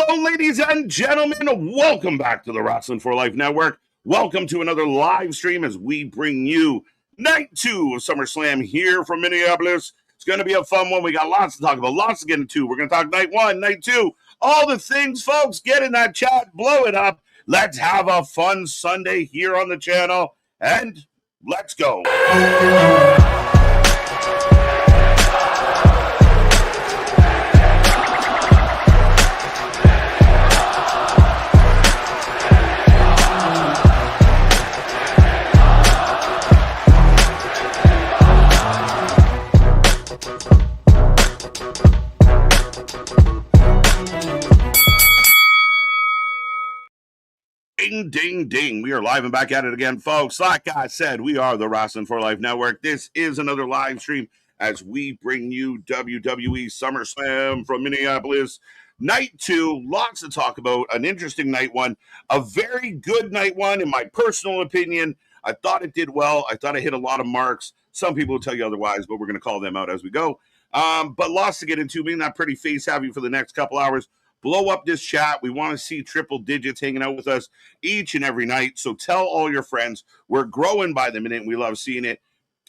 Hello, ladies and gentlemen. Welcome back to the Wrestling for Life Network. Welcome to another live stream as we bring you night 2 of SummerSlam here from Minneapolis. It's going to be a fun one. We got lots to talk about, lots to get into. We're going to talk night 1, night 2, all the things, folks. Get in that chat, blow it up. Let's have a fun Sunday here on the channel, and let's go. Ding, ding, ding. We are live and back at it again, folks. Like I said, we are the Wrestling for Life Network. This is another live stream as we bring you WWE Summerslam from Minneapolis. Night 2, lots to talk about. An interesting night 1. A very good night 1, in my personal opinion. I thought it did well. I thought it hit a lot of marks. Some people will tell you otherwise, but we're going to call them out as we go. But lots to get into. Being that pretty face happy for the next couple hours. Blow up this chat. We want to see triple digits hanging out with us each and every night. So tell all your friends. We're growing by the minute. We love seeing it.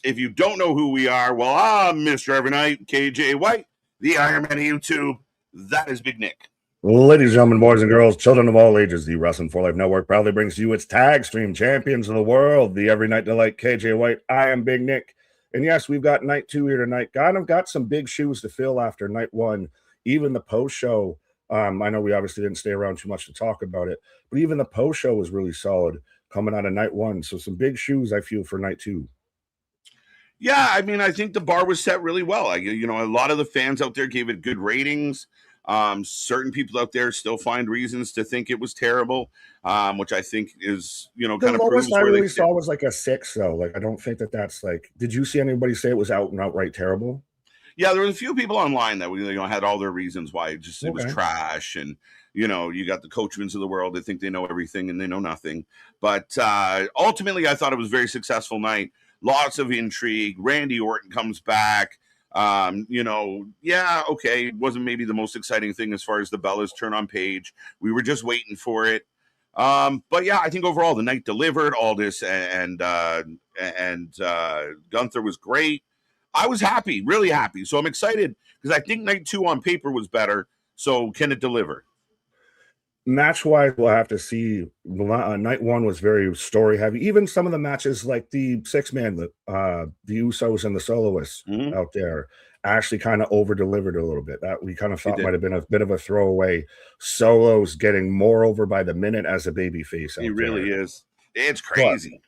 If you don't know who we are, well, I'm Mr. Every Night, KJ White, the Iron Man of YouTube. That is Big Nick. Ladies and gentlemen, boys and girls, children of all ages, the Wrestling for Life Network proudly brings you its tag stream champions of the world, the Every Night Delight, KJ White. I am Big Nick. And yes, we've got night 2 here tonight. Kind of got some big shoes to fill after night 1. Even the post-show. I know we obviously didn't stay around too much to talk about it, but even the post show was really solid coming out of night 1. So some big shoes, I feel, for night 2. Yeah, I mean, I think the bar was set really well. A lot of the fans out there gave it good ratings. Certain people out there still find reasons to think it was terrible, which I think is, kind of proves the lowest I really saw was like a 6, though. Like, I don't think that's like. Did you see anybody say it was out and outright terrible? Yeah, there were a few people online that had all their reasons why it was trash, and you got the Coachmans of the world. They think they know everything and they know nothing. But ultimately, I thought it was a very successful night. Lots of intrigue. Randy Orton comes back. It wasn't maybe the most exciting thing as far as the Bellas turn on Paige. We were just waiting for it. But yeah, I think overall the night delivered. Aldis and Gunther was great. I was happy, really happy. So I'm excited because I think night 2 on paper was better. So can it deliver? Match-wise, we'll have to see. Night 1 was very story-heavy. Even some of the matches, like the 6-man, the Usos and the Soloists out there, actually kind of over-delivered a little bit. That we kind of thought might have been a bit of a throwaway. Solo's getting more over by the minute as a babyface. He really is. It's crazy.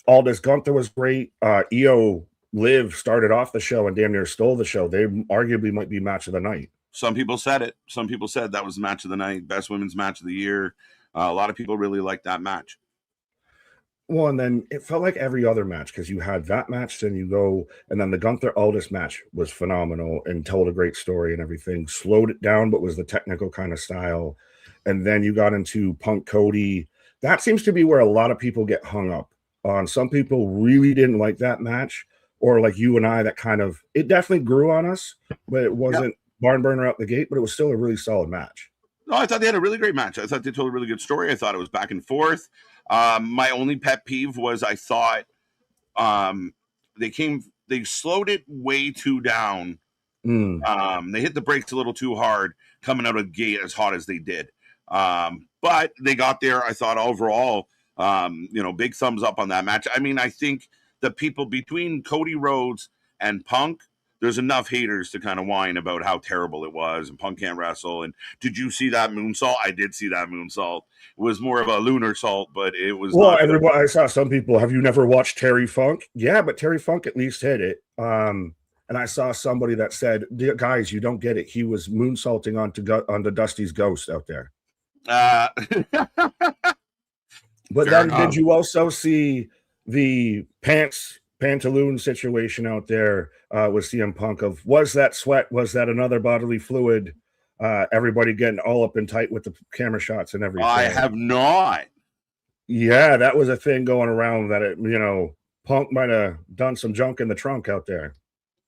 But Aldis Gunther was great. Io Liv started off the show and damn near stole the show. They arguably might be match of the night. Some people said it. Some people said that was the match of the night, best women's match of the year. A lot of people really liked that match. Well, and then it felt like every other match because you had that match, then you go, and then the Gunther Aldis match was phenomenal and told a great story and everything. Slowed it down, but was the technical kind of style. And then you got into Punk Cody. That seems to be where a lot of people get hung up on. Some people really didn't like that match. Or like you and I, that kind of, it definitely grew on us, but it wasn't barn burner out the gate, but it was still a really solid match. No, I thought they had a really great match. I thought they told a really good story. I thought it was back and forth. My only pet peeve was I thought they slowed it way too down. They hit the brakes a little too hard coming out of the gate as hot as they did. But they got there. I thought overall, big thumbs up on that match. I mean, I think the people between Cody Rhodes and Punk, there's enough haters to kind of whine about how terrible it was and Punk can't wrestle. And did you see that moonsault? I did see that moonsault. It was more of a lunar salt, but it was. Well, everybody, I saw some people, have you never watched Terry Funk? Yeah, but Terry Funk at least hit it. And I saw somebody that said, guys, you don't get it. He was moonsaulting onto Dusty's ghost out there. But then did you also see the pantaloon situation out there with CM Punk of, was that sweat? Was that another bodily fluid? Everybody getting all up and tight with the camera shots and everything. I have not. Yeah, that was a thing going around that, Punk might have done some junk in the trunk out there.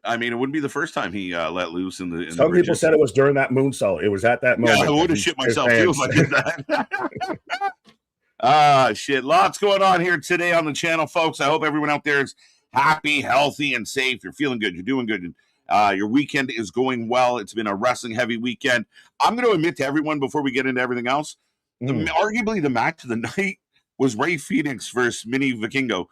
I mean, it wouldn't be the first time he let loose in the Some people bridges. said it was during that moonsault. It was at that Yeah, I moment. would have shit myself too if I did that. Shit. Lots going on here today on the channel, folks. I hope everyone out there is happy, healthy, and safe. You're feeling good. You're doing good. Your weekend is going well. It's been a wrestling heavy weekend. I'm going to admit to everyone before we get into everything else, arguably the match of the night was Ray Phoenix versus Mini Vikingo.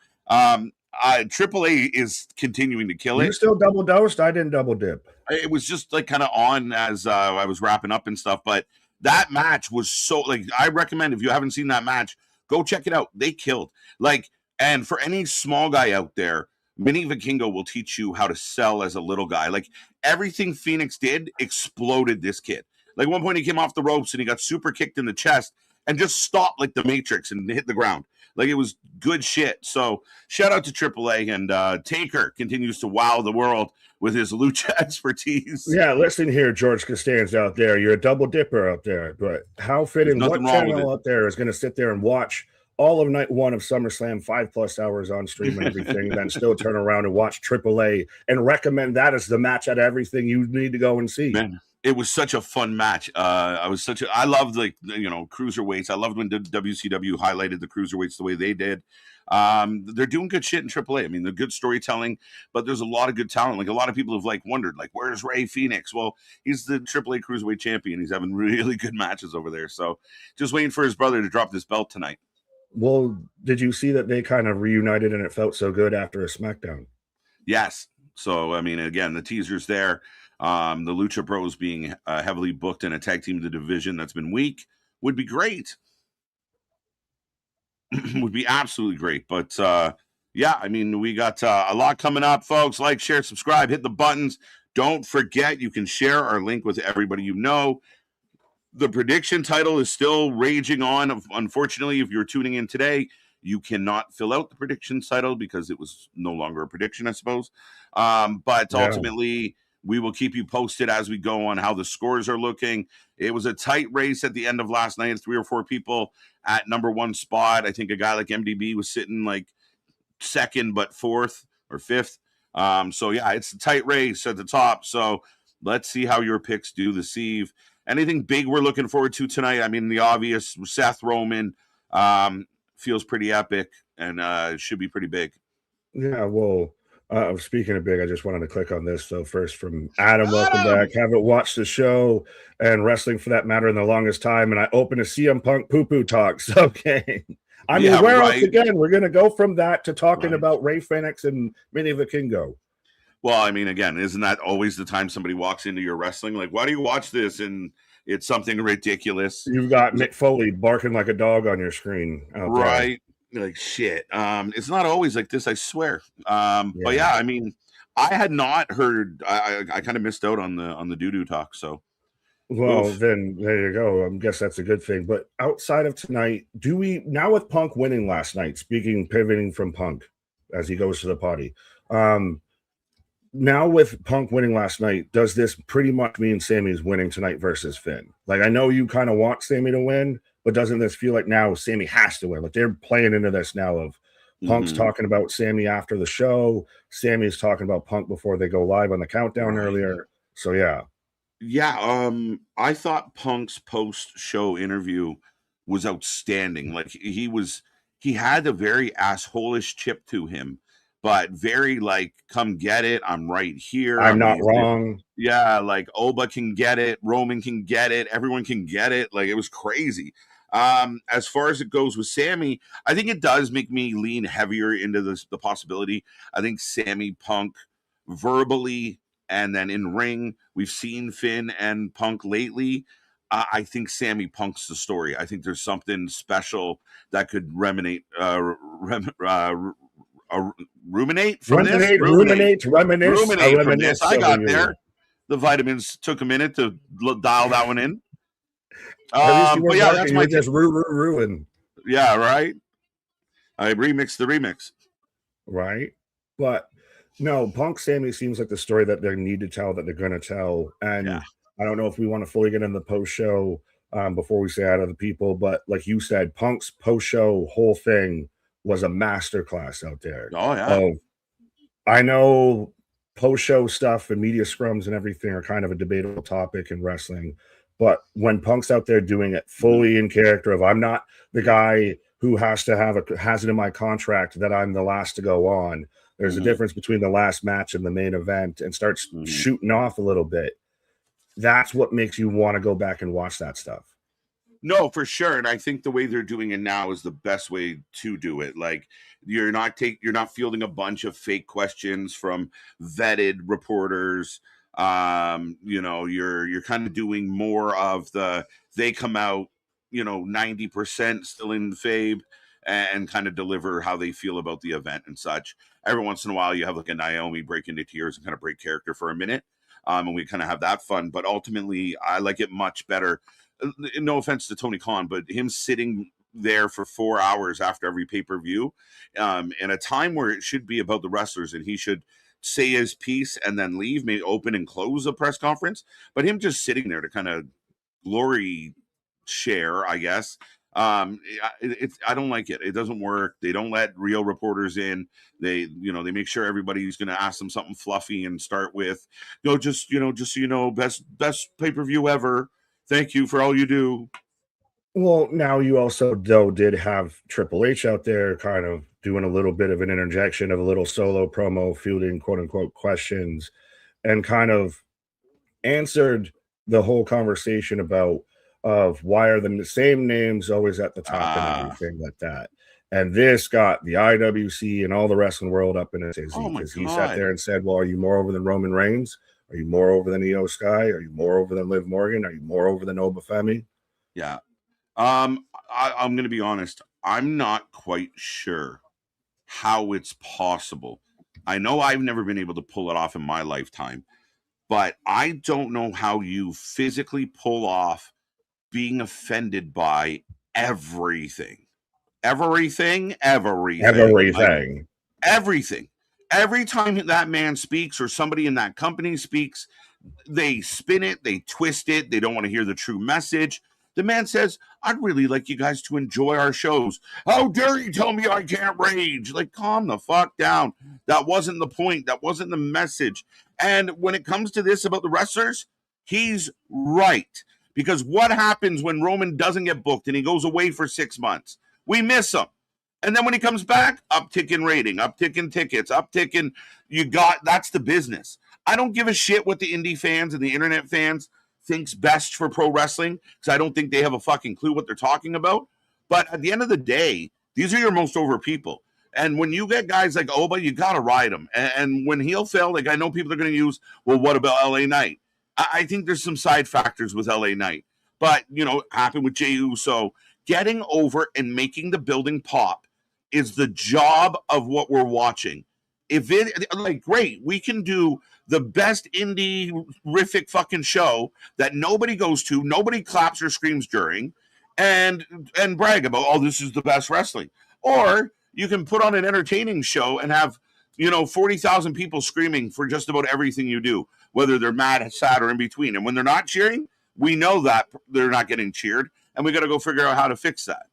AAA is continuing to kill it. You still double dosed? I didn't double dip. It was just like kind of on as I was wrapping up and stuff, but that match was so like I recommend if you haven't seen that match, go check it out. They killed. Like, and for any small guy out there, Mini Vikingo will teach you how to sell as a little guy. Like everything Phoenix did exploded this kid. Like one point he came off the ropes and he got super kicked in the chest and just stopped like the Matrix and hit the ground. Like it was good shit. So shout out to AAA, and Taker continues to wow the world with his lucha expertise. Yeah, listen here, George Costanza out there. You're a double dipper out there, but how fitting? What channel out there is going to sit there and watch all of night one of SummerSlam, 5+ hours on stream and everything, then still turn around and watch AAA and recommend that as the match out of everything you need to go and see? Man, it was such a fun match. I loved cruiserweights. I loved when WCW highlighted the cruiserweights the way they did. They're doing good shit in AAA. I mean, they're good storytelling, but there's a lot of good talent. Like a lot of people have wondered, where's Ray Phoenix? Well, he's the AAA cruiserweight champion. He's having really good matches over there. So just waiting for his brother to drop this belt tonight. Well, did you see that they kind of reunited and it felt so good after a SmackDown? Yes. So, I mean, again, the teaser's there. The Lucha Bros being heavily booked in a tag team of the division that's been weak would be great. Would be absolutely great. But yeah, I mean, we got a lot coming up, folks. Like, share, subscribe, hit the buttons. Don't forget, you can share our link with everybody you know. The prediction title is still raging on. Unfortunately, if you're tuning in today, you cannot fill out the prediction title because it was no longer a prediction, I suppose. But ultimately, we will keep you posted as we go on how the scores are looking. It was a tight race at the end of last night. 3 or 4 people at number 1 spot. I think a guy like MDB was sitting second, but 4th or 5th. So yeah, it's a tight race at the top. So let's see how your picks do this eve. Anything big we're looking forward to tonight? I mean, the obvious, Seth Roman feels pretty epic and should be pretty big. Yeah, well, speaking of big, I just wanted to click on this. So first from Adam, welcome back. Haven't watched the show and wrestling for that matter in the longest time, and I open a CM Punk poo-poo talks. Okay. I mean, where else again? We're going to go from that to talking about Ray Phoenix and Mini Vikingo. Well, I mean, again, isn't that always the time somebody walks into your wrestling? Like, why do you watch this? And it's something ridiculous. You've got Mick Foley barking like a dog on your screen. Right. Like, shit. It's not always like this, I swear. But yeah, I mean, I had not heard, I kind of missed out on the doo-doo talk, so. Well, then there you go. I guess that's a good thing. But outside of tonight, now with Punk winning last night, pivoting from Punk as he goes to the potty, now with Punk winning last night, does this pretty much mean Sammy's winning tonight versus Finn? Like, I know you kind of want Sammy to win, but doesn't this feel like now Sammy has to win? Like, they're playing into this now of Punk's talking about Sammy after the show. Sammy's talking about Punk before they go live on the countdown earlier. So, yeah. Yeah, I thought Punk's post-show interview was outstanding. Like, he had a very asshole-ish chip to him, but very come get it, I'm right here. I'm not wrong. Yeah, Oba can get it, Roman can get it, everyone can get it. Like, it was crazy. As far as it goes with Sammy, I think it does make me lean heavier into the possibility. I think Sammy Punk verbally and then in ring, we've seen Finn and Punk lately. I think Sammy Punk's the story. I think there's something special that could ruminate from this. I got there. The vitamins took a minute to dial that one in. But yeah, that's my just ruin. Yeah, right. I remixed the remix. Right, but no, Punk Sammy seems like the story that they need to tell, that they're going to tell, and I don't know if we want to fully get in the post show before we say out of the people, but like you said, Punk's post show whole thing was a masterclass out there. Oh yeah. I know post-show stuff and media scrums and everything are kind of a debatable topic in wrestling. But when Punk's out there doing it fully in character of, I'm not the guy who has it in my contract that I'm the last to go on. There's a difference between the last match and the main event, and starts shooting off a little bit. That's what makes you want to go back and watch that stuff. No, for sure. And I think the way they're doing it now is the best way to do it. Like, you're not fielding a bunch of fake questions from vetted reporters. You're kind of doing more of they come out, 90% still in fave, and kind of deliver how they feel about the event and such. Every once in a while you have like a Naomi break into tears and kind of break character for a minute. And we kind of have that fun, but ultimately I like it much better. No offense to Tony Khan, but him sitting there for 4 hours after every pay-per-view, in a time where it should be about the wrestlers and he should say his piece and then leave, maybe open and close a press conference, but him just sitting there to kind of glory share, I guess. I don't like it. It doesn't work. They don't let real reporters in. They make sure everybody's going to ask them something fluffy and start with, just so you know, best pay-per-view ever. Thank you for all you do. Well, now you also, though, did have Triple H out there kind of doing a little bit of an interjection of a little solo promo, fielding quote-unquote questions, and kind of answered the whole conversation about why are the same names always at the top and everything like that. And this got the IWC and all the wrestling world up in a tizzy because he sat there and said, well, are you more over than Roman Reigns? Are you more over than Io Sky? Are you more over than Liv Morgan? Are you more over than Obafemi? Yeah. I'm going to be honest. I'm not quite sure how it's possible. I know I've never been able to pull it off in my lifetime, but I don't know how you physically pull off being offended by everything. Everything. Like, everything. Every time that man speaks or somebody in that company speaks, they spin it, they twist it, they don't want to hear the true message. The man says, I'd really like you guys to enjoy our shows. How dare you tell me I can't rage? Like, calm the fuck down. That wasn't the point. That wasn't the message. And when it comes to this about the wrestlers, he's right. Because what happens when Roman doesn't get booked and he goes away for 6 months? We miss him. And then when he comes back, uptick in rating, uptick in tickets, uptick in, that's the business. I don't give a shit what the indie fans and the internet fans thinks best for pro wrestling, because I don't think they have a fucking clue what they're talking about. But at the end of the day, these are your most over people. And when you get guys like Oba, you got to ride them. And when he'll fail, like I know people are going to use, well, what about LA Knight? I think there's some side factors with LA Knight. But, happened with Jey Uso. Getting over and making the building pop is the job of what we're watching. If it, like, great, we can do the best indie-rific fucking show that nobody goes to, nobody claps or screams during, and brag about, oh, this is the best wrestling. Or you can put on an entertaining show and have, 40,000 people screaming for just about everything you do, whether they're mad, sad, or in between. And when they're not cheering, we know that they're not getting cheered, and we got to go figure out how to fix that.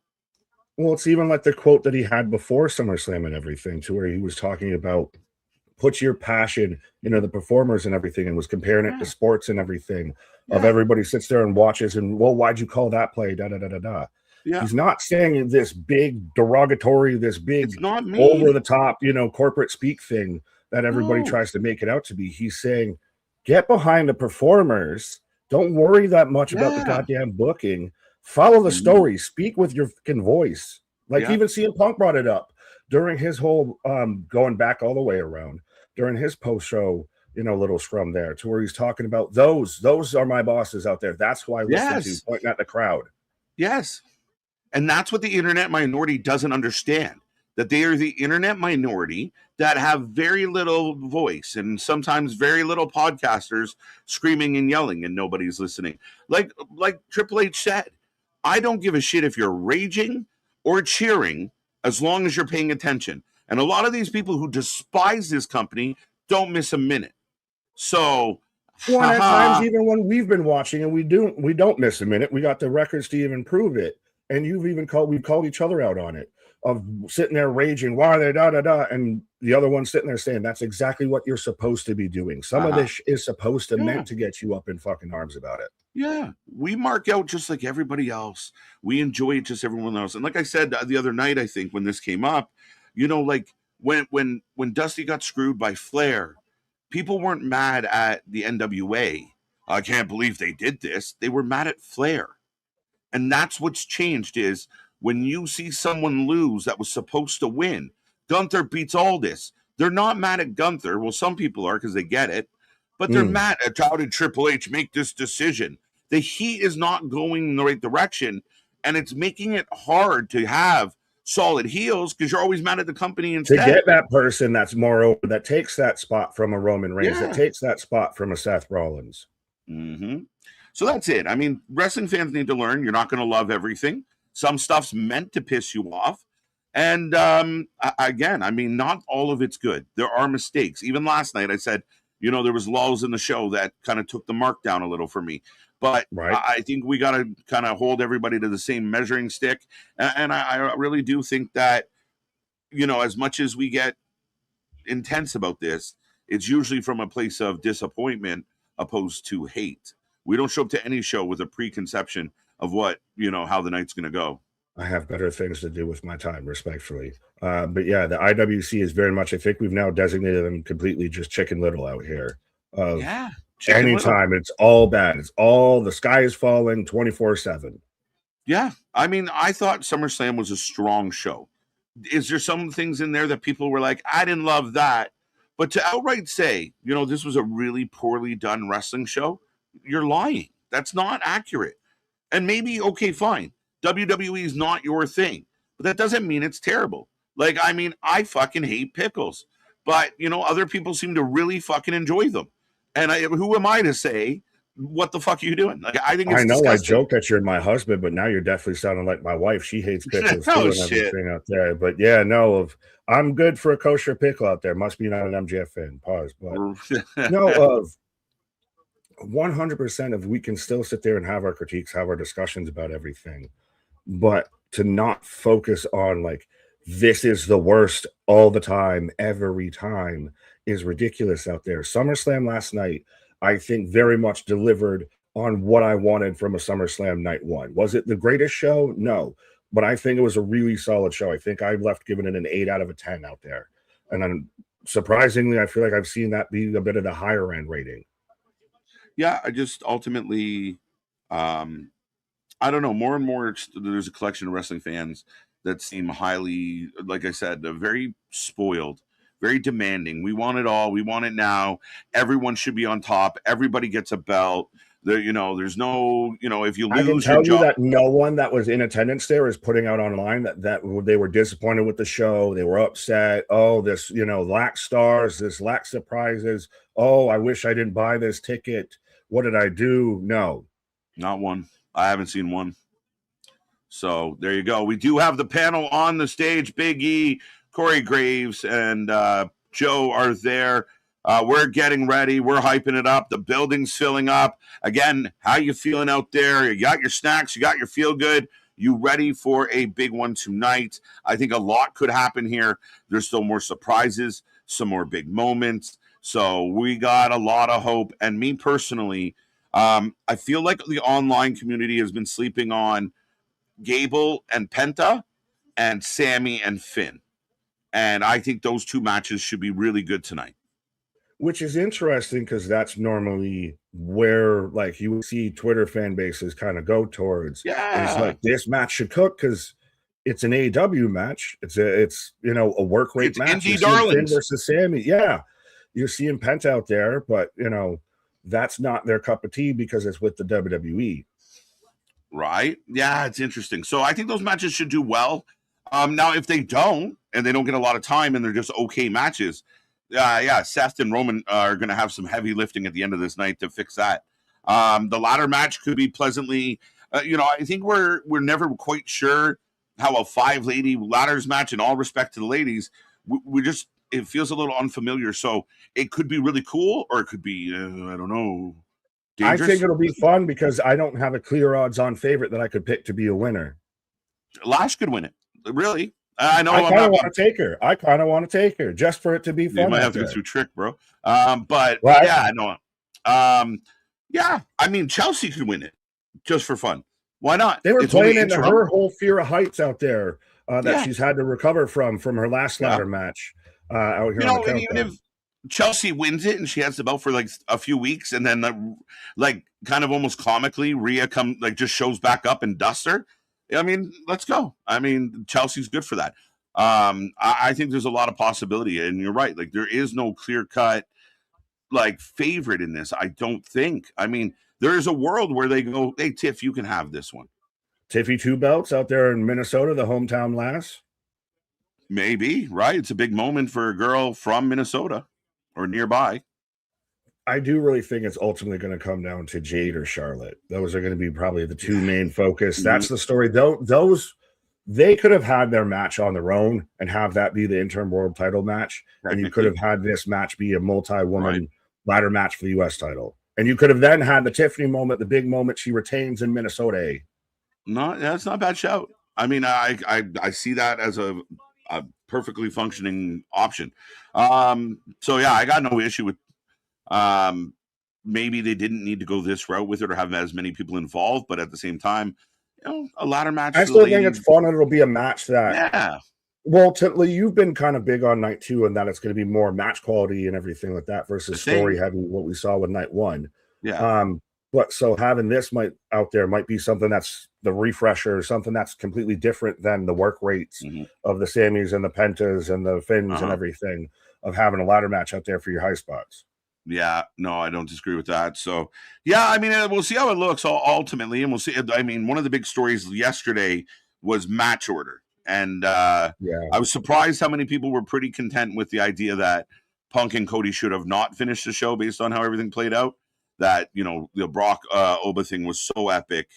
Well, it's even like the quote that he had before SummerSlam and everything, to where he was talking about put your passion, the performers and everything, and was comparing it to sports and everything. Of everybody sits there and watches and, well, why'd you call that play? Da da da da da. Yeah. He's not saying this big derogatory, this big over the top, corporate speak thing that everybody tries to make it out to be. He's saying, get behind the performers. Don't worry that much about the goddamn booking. Follow the story. Speak with your fucking voice. Like even CM Punk brought it up during his whole going back all the way around during his post show, little scrum there, to where he's talking about those are my bosses out there. That's who I listen to, pointing at the crowd. Yes. And that's what the internet minority doesn't understand, that they are the internet minority that have very little voice and sometimes very little podcasters screaming and yelling and nobody's listening. Like Triple H said, I don't give a shit if you're raging or cheering as long as you're paying attention. And a lot of these people who despise this company don't miss a minute. So, at times, even when we've been watching and we don't miss a minute, we got the records to even prove it. And we've called each other out on it. of sitting there raging, why are they da da da, and the other one sitting there saying that's exactly what you're supposed to be doing. Some of this is supposed to meant to get you up in fucking arms about it. Yeah, we mark out just like everybody else. We enjoy it just everyone else. And like I said the other night, I think when this came up, like when Dusty got screwed by Flair, people weren't mad at the NWA. I can't believe they did this. They were mad at Flair. And that's what's changed is when you see someone lose that was supposed to win, Gunther beats Aldis. They're not mad at Gunther. Well, some people are because they get it, but they're mad at how did Triple H make this decision? The heat is not going in the right direction, and it's making it hard to have solid heels because you're always mad at the company instead. To get that person that's more over, that takes that spot from a Roman Reigns, that takes that spot from a Seth Rollins. So that's it. I mean, wrestling fans need to learn you're not going to love everything. Some stuff's meant to piss you off. And again, I mean, not all of it's good. There are mistakes. Even last night, I said, there was lulls in the show that kind of took the mark down a little for me. But I think we got to kind of hold everybody to the same measuring stick. And I really do think that, as much as we get intense about this, it's usually from a place of disappointment opposed to hate. We don't show up to any show with a preconception of what, how the night's going to go. I have better things to do with my time, respectfully. But yeah, the IWC is very much, I think we've now designated them completely just Chicken Little out here. Anytime it's all bad. It's all, the sky is falling 24/7. Yeah. I mean, I thought SummerSlam was a strong show. Is there some things in there that people were like, I didn't love that? But to outright say, this was a really poorly done wrestling show, you're lying. That's not accurate. And maybe, okay, fine. WWE is not your thing, but that doesn't mean it's terrible. Like, I mean, I fucking hate pickles, but other people seem to really fucking enjoy them. And who am I to say what the fuck are you doing? Like, I think it's disgusting. I joke that you're my husband, but now you're definitely sounding like my wife. She hates pickles too and everything out there. But yeah, I'm good for a kosher pickle out there. Must be not an MJF fan. Pause. But no, 100% of we can still sit there and have our critiques, have our discussions about everything, but to not focus on like this is the worst all the time, every time is ridiculous out there. SummerSlam last night, I think very much delivered on what I wanted from a SummerSlam night one. Was it the greatest show? No, but I think it was a really solid show. I think I left giving it an 8 out of a 10 out there. And then surprisingly, I feel like I've seen that be a bit of the higher end rating. Yeah, I just ultimately, I don't know, more and more there's a collection of wrestling fans that seem highly, like I said, very spoiled, very demanding. We want it all. We want it now. Everyone should be on top. Everybody gets a belt. There's no, if you lose, I can tell you that no one that was in attendance there is putting out online that they were disappointed with the show. They were upset. Oh, this, lack stars, this lack surprises. Oh, I wish I didn't buy this ticket. What did I do? No. Not one. I haven't seen one. So there you go. We do have the panel on the stage. Big E, Corey Graves, and Joe are there. We're getting ready. We're hyping it up. The building's filling up. Again, how you feeling out there? You got your snacks. You got your feel good. You ready for a big one tonight? I think a lot could happen here. There's still more surprises, some more big moments. So we got a lot of hope. And me personally, I feel like the online community has been sleeping on Gable and Penta and Sammy and Finn. And I think those two matches should be really good tonight. Which is interesting because that's normally where like you see Twitter fan bases kind of go towards. Yeah. It's like this match should cook because it's an AEW match. It's a work rate match. Indie darlings versus Sammy. Yeah. You're seeing Penta out there, but that's not their cup of tea because it's with the WWE. Right. Yeah, it's interesting. So I think those matches should do well. Now, if they don't, and they don't get a lot of time and they're just okay matches, Seth and Roman are going to have some heavy lifting at the end of this night to fix that. The ladder match could be pleasantly, I think we're never quite sure how a 5-lady ladders match, in all respect to the ladies, it feels a little unfamiliar. So it could be really cool, or it could be, I don't know, dangerous. I think it'll be fun because I don't have a clear odds-on favorite that I could pick to be a winner. Lash could win it. Really? I know I I'm kind of not. want to take her. I kind of want to take her just for it to be You fun might out have to go there. through Trick, bro. But Right? yeah, no. Yeah, I mean Chelsea could win it just for fun. Why not? They were It's only playing into interim. her whole fear of heights out there that Yeah, she's had to recover from her last yeah. ladder match out here on the And even countdown. if Chelsea wins it and she has the belt for like a few weeks, and then like kind of almost comically, Rhea just shows back up and dusts her. I mean, let's go. I mean, Chelsea's good for that. I think there's a lot of possibility, and you're right. Like there is no clear cut like favorite in this. I don't think. I mean, there is a world where they go, "Hey, Tiff, you can have this one." Tiffy two belts out there in Minnesota, the hometown lass. Maybe, right? It's a big moment for a girl from Minnesota or nearby. I do really think it's ultimately going to come down to Jade or Charlotte. Those are going to be probably the two main focus. That's the story. Those they could have had their match on their own and have that be the interim world title match, and you could have had this match be a multi-woman ladder match for the U.S. title, and you could have then had the Tiffany moment, the big moment she retains in Minnesota. No, that's not a bad shout. I mean, I see that as a perfectly functioning option. So yeah, I got no issue with. Maybe they didn't need to go this route with it or have as many people involved, but at the same time, a ladder match. I still think it's fun, and it'll be a match that. Yeah. Well, Titley, you've been kind of big on night 2, and that it's going to be more match quality and everything like that versus story heavy. What we saw with night 1. Yeah. But so having this might be something that's the refresher, something that's completely different than the work rates of the Sammys and the Pentas and the Finns and everything of having a ladder match out there for your high spots. Yeah, no, I don't disagree with that. So, yeah, I mean, we'll see how it looks ultimately, and we'll see. I mean, one of the big stories yesterday was match order, and I was surprised how many people were pretty content with the idea that Punk and Cody should have not finished the show based on how everything played out. That the Brock Oba thing was so epic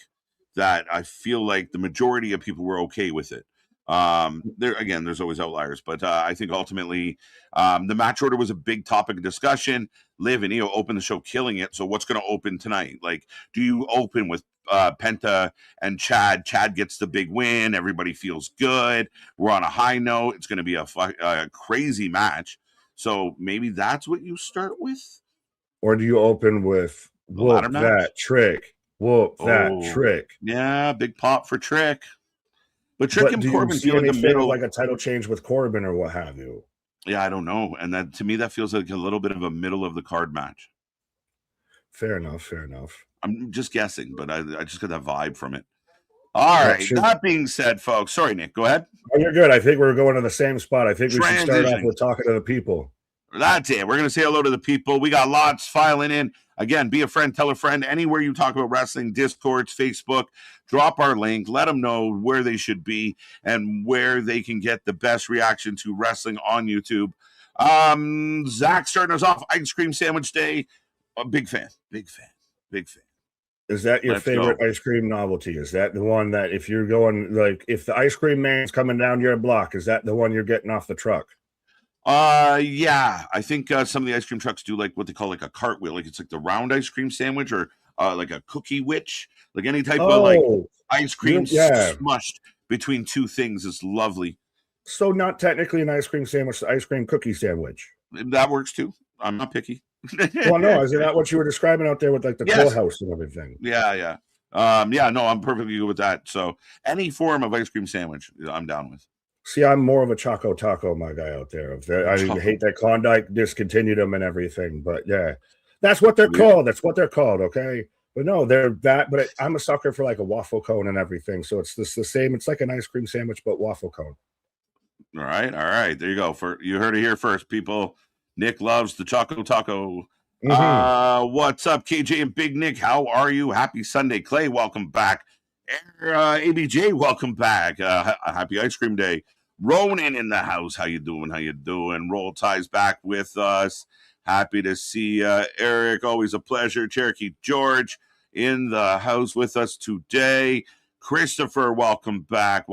that I feel like the majority of people were okay with it. There's always outliers, but I think ultimately the match order was a big topic of discussion. Liv and Io opened the show killing it. So what's going to open tonight? Like, do you open with Penta and Chad? Chad gets the big win. Everybody feels good. We're on a high note. It's going to be a crazy match. So maybe that's what you start with. Or do you open with whoop that trick? Whoop that trick. Yeah, big pop for Trick. But Trick and Corbin feel like a middle, like a title change with Corbin or what have you. Yeah, I don't know. And that to me, that feels like a little bit of a middle of the card match. Fair enough. I'm just guessing, but I just got that vibe from it. All right. That being said, folks, sorry, Nick, go ahead. Oh, you're good. I think we're going to the same spot. I think we should start off with talking to the people. That's it. We're going to say hello to the people. We got lots filing in. Again, be a friend, tell a friend. Anywhere you talk about wrestling, Discords, Facebook, drop our link. Let them know where they should be and where they can get the best reaction to wrestling on YouTube. Zach starting us off, Ice Cream Sandwich Day. A big fan. Is that your favorite ice cream novelty? Is that the one that if you're going, like, if the ice cream man's coming down your block, is that the one you're getting off the truck? Yeah, I think some of the ice cream trucks do like what they call like a cartwheel, like it's like the round ice cream sandwich or like a cookie witch, like any type of like ice cream smushed between two things is lovely. So not technically an ice cream sandwich, the ice cream cookie sandwich. That works too. I'm not picky. Well, no, is that what you were describing out there with like the toll house and everything? Yeah. No, I'm perfectly good with that. So any form of ice cream sandwich, I'm down with. See, I'm more of a Choco Taco, my guy out there. I hate that Klondike discontinued them and everything, but yeah, that's what they're called. That's what they're called. Okay. But no, they're that, but I'm a sucker for like a waffle cone and everything. So it's the same. It's like an ice cream sandwich, but waffle cone. All right. There you go. You heard it here first, people. Nick loves the Choco Taco. What's up, KJ and Big Nick? How are you? Happy Sunday. Clay, welcome back. ABJ, welcome back. Happy Ice Cream Day. Ronan in the house. How you doing? Roll Ties back with us. Happy to see Eric. Always a pleasure. Cherokee George in the house with us today. Christopher, welcome back.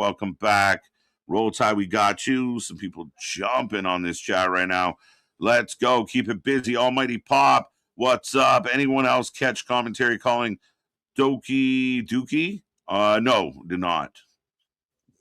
Roll Tide, we got you. Some people jumping on this chat right now. Let's go. Keep it busy. Almighty Pop, what's up? Anyone else catch commentary calling Doki Dookie? No, did not.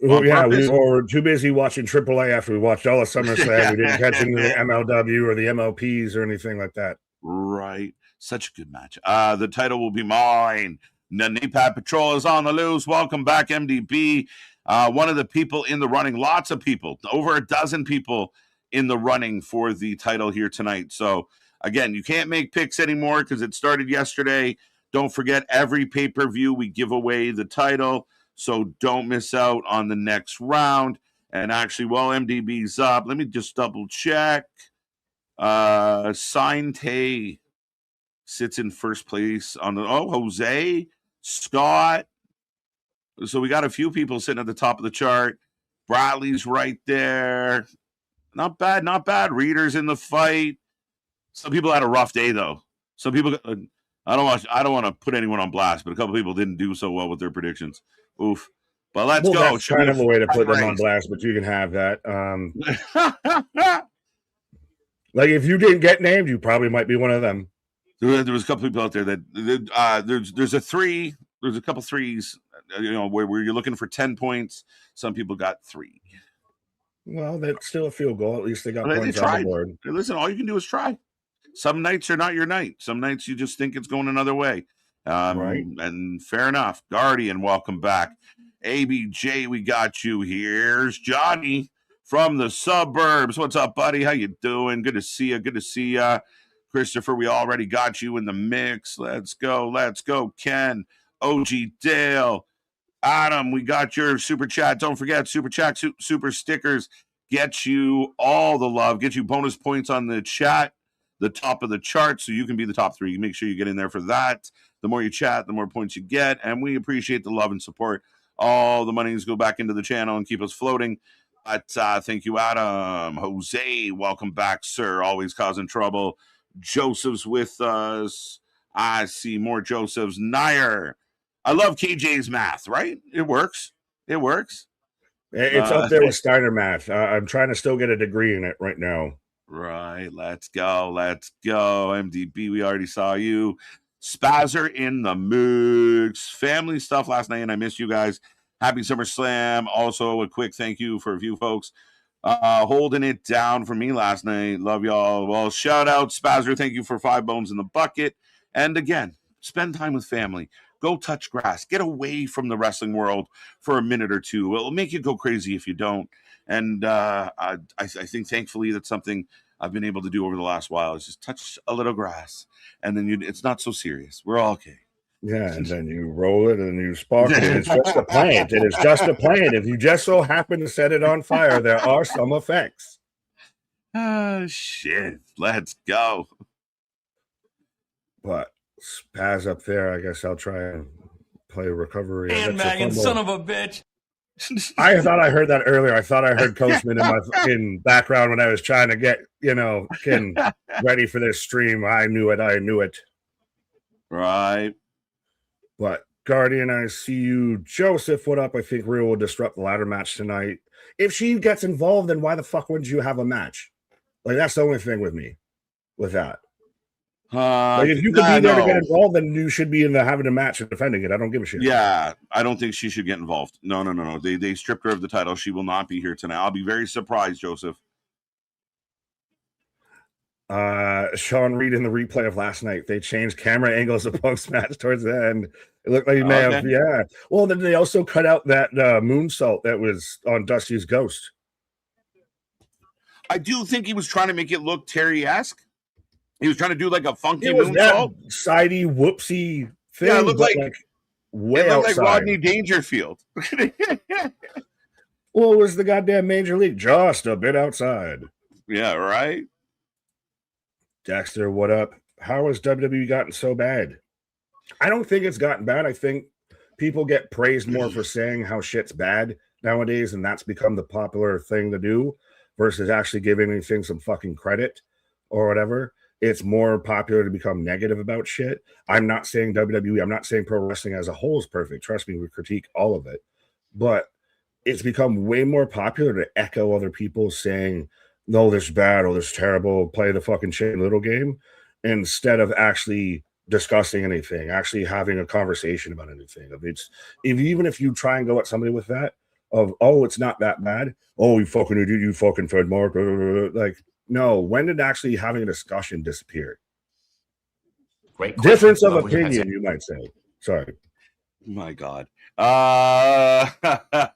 Well, on yeah, we purpose. were too busy watching AAA after we watched all of SummerSlam. We didn't catch into the MLW or the MLPs or anything like that. Right. Such a good match. The title will be mine. Nanipat Patrol is on the loose. Welcome back, MDB. One of the people in the running, lots of people, over a dozen people in the running for the title here tonight. So, again, you can't make picks anymore because it started yesterday. Don't forget, every pay-per-view we give away the title, so don't miss out on the next round. And actually, while MDB's up, let me just double check. Sinte sits in first place on the Jose Scott. So we got a few people sitting at the top of the chart. Bradley's right there. Not bad, not bad. Reader's in the fight. Some people had a rough day though. Some people I don't want to put anyone on blast, but a couple people didn't do so well with their predictions. Oof. But let's go. That's kind of a way to put them on blast, but you can have that. Like if you didn't get named, you probably might be one of them. There was a couple people out there that there's a three. There's a couple threes, where you're looking for 10 points. Some people got 3. Well, that's still a field goal. At least they got points on the board. Listen, all you can do is try. Some nights are not your night. Some nights you just think it's going another way. Right. And fair enough. Guardian, welcome back. ABJ, we got you. Here's Johnny from the suburbs. What's up, buddy? How you doing? Good to see you. Good to see you. Christopher, we already got you in the mix. Let's go. Let's go, Ken. OG Dale. Adam, we got your super chat. Don't forget, super chat, super stickers get you all the love, get you bonus points on the chat, the top of the chart, so you can be the top 3. Make sure you get in there for that. The more you chat, the more points you get, and we appreciate the love and support. All the monies go back into the channel and keep us floating. But thank you, Adam. Jose, welcome back, sir. Always causing trouble. Joseph's with us. I see more Josephs. Nair. I love KJ's math, right? It works. It works. It's up there with Steiner math. I'm trying to still get a degree in it right now. Right. Let's go. Let's go. MDB, we already saw you. Spazzer in the mix. Family stuff last night, and I missed you guys. Happy SummerSlam. Also, a quick thank you for a few folks holding it down for me last night. Love y'all. Well, shout out, Spazzer. Thank you for 5 bones in the bucket. And again, spend time with family. Go touch grass. Get away from the wrestling world for a minute or two. It'll make you go crazy if you don't. And I think, thankfully, that's something I've been able to do over the last while is just touch a little grass. And then it's not so serious. We're all okay. Yeah, and then you roll it and you spark it. It's just a plant. It is just a plant. If you just so happen to set it on fire, there are some effects. Oh, shit. Let's go. But Spaz up there, I guess I'll try and play recovery. And Megan, son of a bitch. I thought I heard that earlier. I thought I heard Coachman in my fucking background when I was trying to get, getting ready for this stream. I knew it. Right. But Guardian, I see you. Joseph, what up? I think Rhea will disrupt the ladder match tonight. If she gets involved, then why the fuck wouldn't you have a match? Like, that's the only thing with me with that. Like if you could be there to get involved, then you should be in having a match and defending it. I don't give a shit. Yeah, I don't think she should get involved. No. They stripped her of the title. She will not be here tonight. I'll be very surprised, Joseph. Sean Reed in the replay of last night, they changed camera angles of Punk's match towards the end. It looked like he may have, yeah. Well, then they also cut out that moonsault that was on Dusty's Ghost. I do think he was trying to make it look Terry-esque. He was trying to do like a funky moonsault. That sidey, whoopsie thing. Yeah, it looked like way outside. Like Rodney Dangerfield. Well, it was the goddamn Major League. Just a bit outside. Yeah, right? Dexter, what up? How has WWE gotten so bad? I don't think it's gotten bad. I think people get praised more for saying how shit's bad nowadays, and that's become the popular thing to do versus actually giving anything some fucking credit or whatever. It's more popular to become negative about shit. I'm not saying WWE, I'm not saying pro wrestling as a whole is perfect. Trust me, we critique all of it. But it's become way more popular to echo other people saying, no, this is bad or this is terrible, play the fucking shit little game, instead of actually discussing anything, actually having a conversation about anything. Even if you try and go at somebody with that, of, oh, it's not that bad. Oh, you fucking Fred Mark. Like, no, when did actually having a discussion disappear? Great question. Difference of opinion, you might say. Sorry. My God.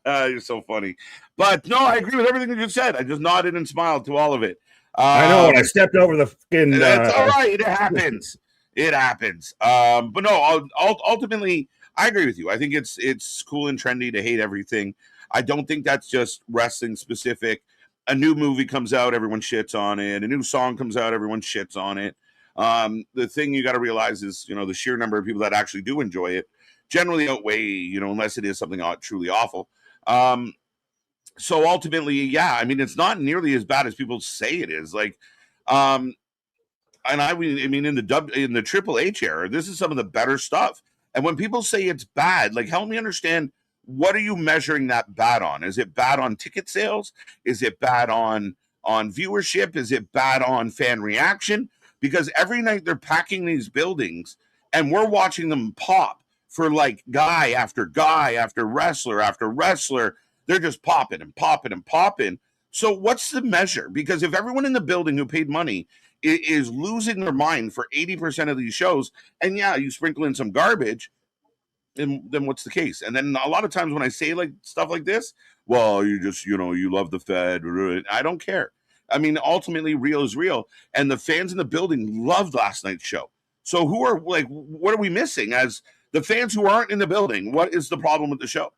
You're so funny. But no, I agree with everything that you said. I just nodded and smiled to all of it. I know, and I stepped over the fucking... That's all right. It happens. It happens. But no, ultimately, I agree with you. I think it's cool and trendy to hate everything. I don't think that's just wrestling specific. A new movie comes out, everyone shits on it. A new song comes out, everyone shits on it. The thing you got to realize is, the sheer number of people that actually do enjoy it generally outweigh, unless it is something truly awful. So ultimately, yeah, I mean, it's not nearly as bad as people say it is. Like, and I mean, in the Triple H era, this is some of the better stuff. And when people say it's bad, like, help me understand, what are you measuring that bad on? Is it bad on ticket sales? Is it bad on viewership? Is it bad on fan reaction? Because every night they're packing these buildings and we're watching them pop for like guy after wrestler after wrestler. They're just popping and popping and popping. So what's the measure? Because if everyone in the building who paid money is losing their mind for 80% of these shows, and yeah, you sprinkle in some garbage, then what's the case? And then a lot of times when I say like stuff like this, well, you just, you love the Fed. I don't care. I mean, ultimately, real is real. And the fans in the building loved last night's show. So what are we missing as the fans who aren't in the building? What is the problem with the show?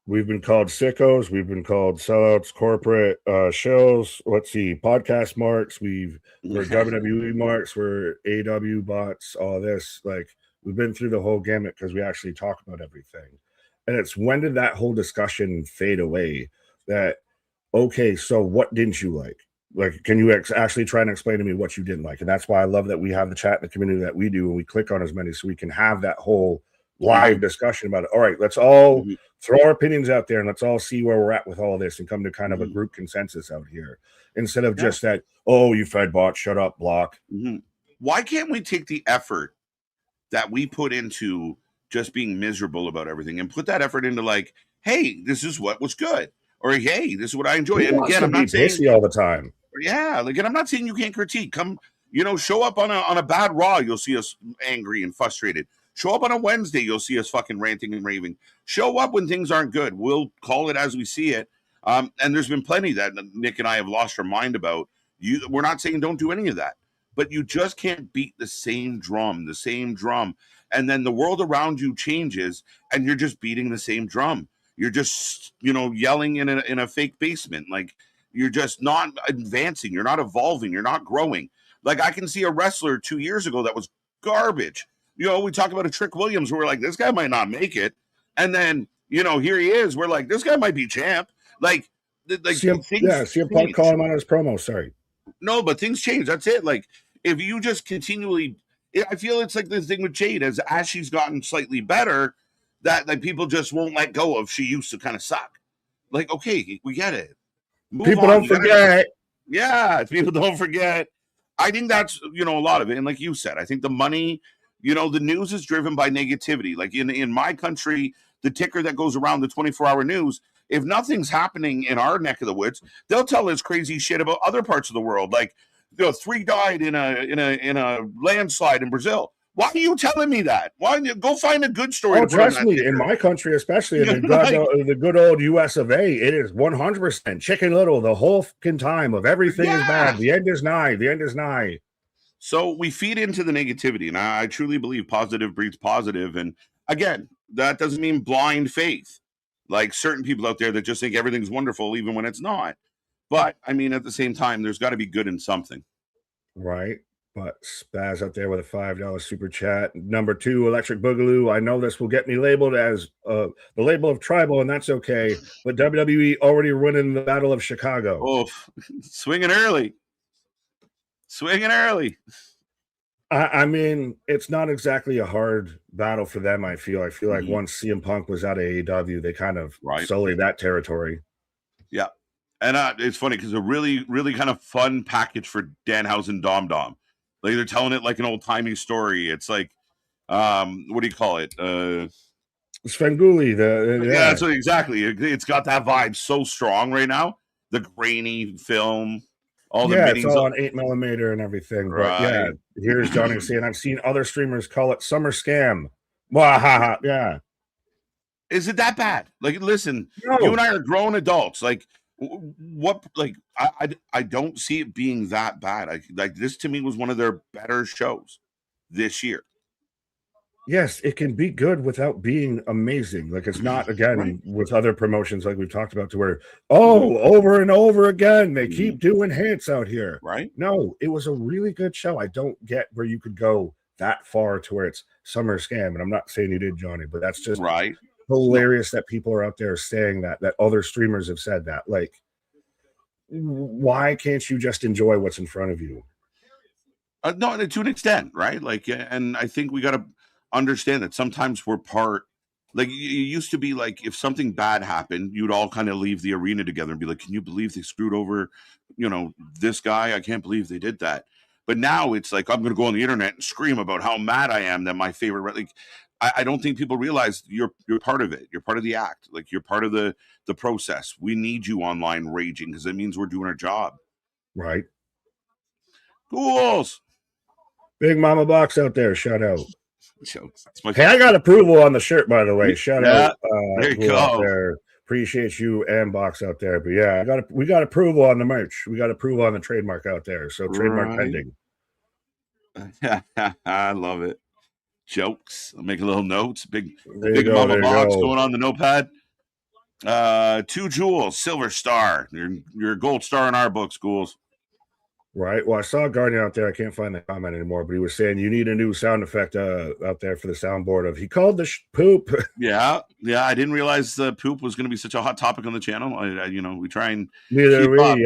We've been called sickos. We've been called sellouts, corporate shows. Let's see, podcast marks. We're WWE marks. We're AW bots. All this, like, we've been through the whole gamut because we actually talk about everything. And it's when did that whole discussion fade away? That, okay, so what didn't you like? Like, can you actually try and explain to me what you didn't like? And that's why I love that we have the chat in the community that we do, and we click on as many so we can have that whole live discussion about it. All right, let's all throw our opinions out there and let's all see where we're at with all this and come to kind of a group consensus out here instead of just that, oh, you fed bot, shut up, block. Why can't we take the effort that we put into just being miserable about everything and put that effort into like, hey, this is what was good, or hey, this is what I enjoy. And again, I'm not saying all the time. Yeah, like, and I'm not saying you can't critique. Come, show up on a bad Raw, you'll see us angry and frustrated. Show up on a Wednesday, you'll see us fucking ranting and raving. Show up when things aren't good. We'll call it as we see it. And there's been plenty that Nick and I have lost our mind about. We're not saying don't do any of that, but you just can't beat the same drum. And then the world around you changes and you're just beating the same drum. You're just, yelling in a fake basement. Like, you're just not advancing. You're not evolving. You're not growing. Like, I can see a wrestler 2 years ago that was garbage. We talk about a Trick Williams. We're like, this guy might not make it. And then, here he is. We're like, this guy might be champ. Like CM Punk call him on his promo. Sorry. No, but things change. That's it. Like, if you just continually, I feel it's like the thing with Jade as she's gotten slightly better, that like people just won't let go of. She used to kind of suck. Like, okay, we get it. People don't forget. Yeah, people don't forget. I think that's, a lot of it. And like you said, I think the money, the news is driven by negativity. Like in my country, the ticker that goes around the 24-hour news, if nothing's happening in our neck of the woods, they'll tell us crazy shit about other parts of the world. Like, 3 died in a landslide in Brazil. Why are you telling me that? Why go find a good story? Oh, trust me, in my country, especially in the good old US of A, it is 100% Chicken Little the whole fucking time of everything is bad. The end is nigh. The end is nigh. So we feed into the negativity, and I truly believe positive breeds positive. And again, that doesn't mean blind faith. Like certain people out there that just think everything's wonderful, even when it's not. But I mean, at the same time, there's got to be good in something. Right. But Spaz out there with a $5 super chat. Number 2, Electric Boogaloo. I know this will get me labeled as the label of tribal, and that's okay. But WWE already winning the Battle of Chicago. Oh, swinging early. I mean, it's not exactly a hard battle for them, I feel. I feel like once CM Punk was out of AEW, they kind of sullied that territory. Yeah. And it's funny because a really, really kind of fun package for Danhausen Dom Dom. Like they're telling it like an old timey story. It's like, what do you call it? Svengoolie, Yeah, so exactly. It's got that vibe so strong right now. The grainy film, all the it's minis. all on 8mm and everything. But yeah, Right. here's Johnny saying, I've seen other streamers call it summer scam. Wahaha. Yeah. Is it that bad? Like, listen, No. you and I are grown adults. Like, what? Like, I don't see it being that bad. Like this to me was one of their better shows this year. Yes, it can be good without being amazing. Like, it's not, again, Right. with other promotions like we've talked about, to where, over and over again, they keep doing hits out here. Right. No, it was a really good show. I don't get where you could go that far to where it's summer scam. And I'm not saying you did, Johnny, but that's just right. Hilarious that people are out there saying that other streamers have said that. Like, why can't you just enjoy what's in front of you? No, to an extent, right? Like, and I think we got to understand that sometimes we're part. Like, it used to be like if something bad happened, you'd all kind of leave the arena together and be like, "Can you believe they screwed over, this guy? I can't believe they did that." But now it's like I'm going to go on the internet and scream about how mad I am that my favorite. Like, I don't think people realize you're part of it. You're part of the act. Like, you're part of the process. We need you online raging because it means we're doing our job. Right. Ghouls. Big Mama Box out there. Shout out. Hey, I got approval on the shirt, by the way. Shout out. There you go. Out there. Appreciate you and Box out there. But yeah, we got approval on the merch. We got approval on the trademark out there. So trademark pending. I love it. Jokes. I'll make a little notes. Big Mama Box going on the notepad. 2 jewels, silver star. You're a gold star in our books, Ghouls. Right. Well, I saw Guardian out there. I can't find the comment anymore, but he was saying you need a new sound effect out there for the soundboard of he called the poop. Yeah. I didn't realize poop was going to be such a hot topic on the channel. We try and neither we. Up.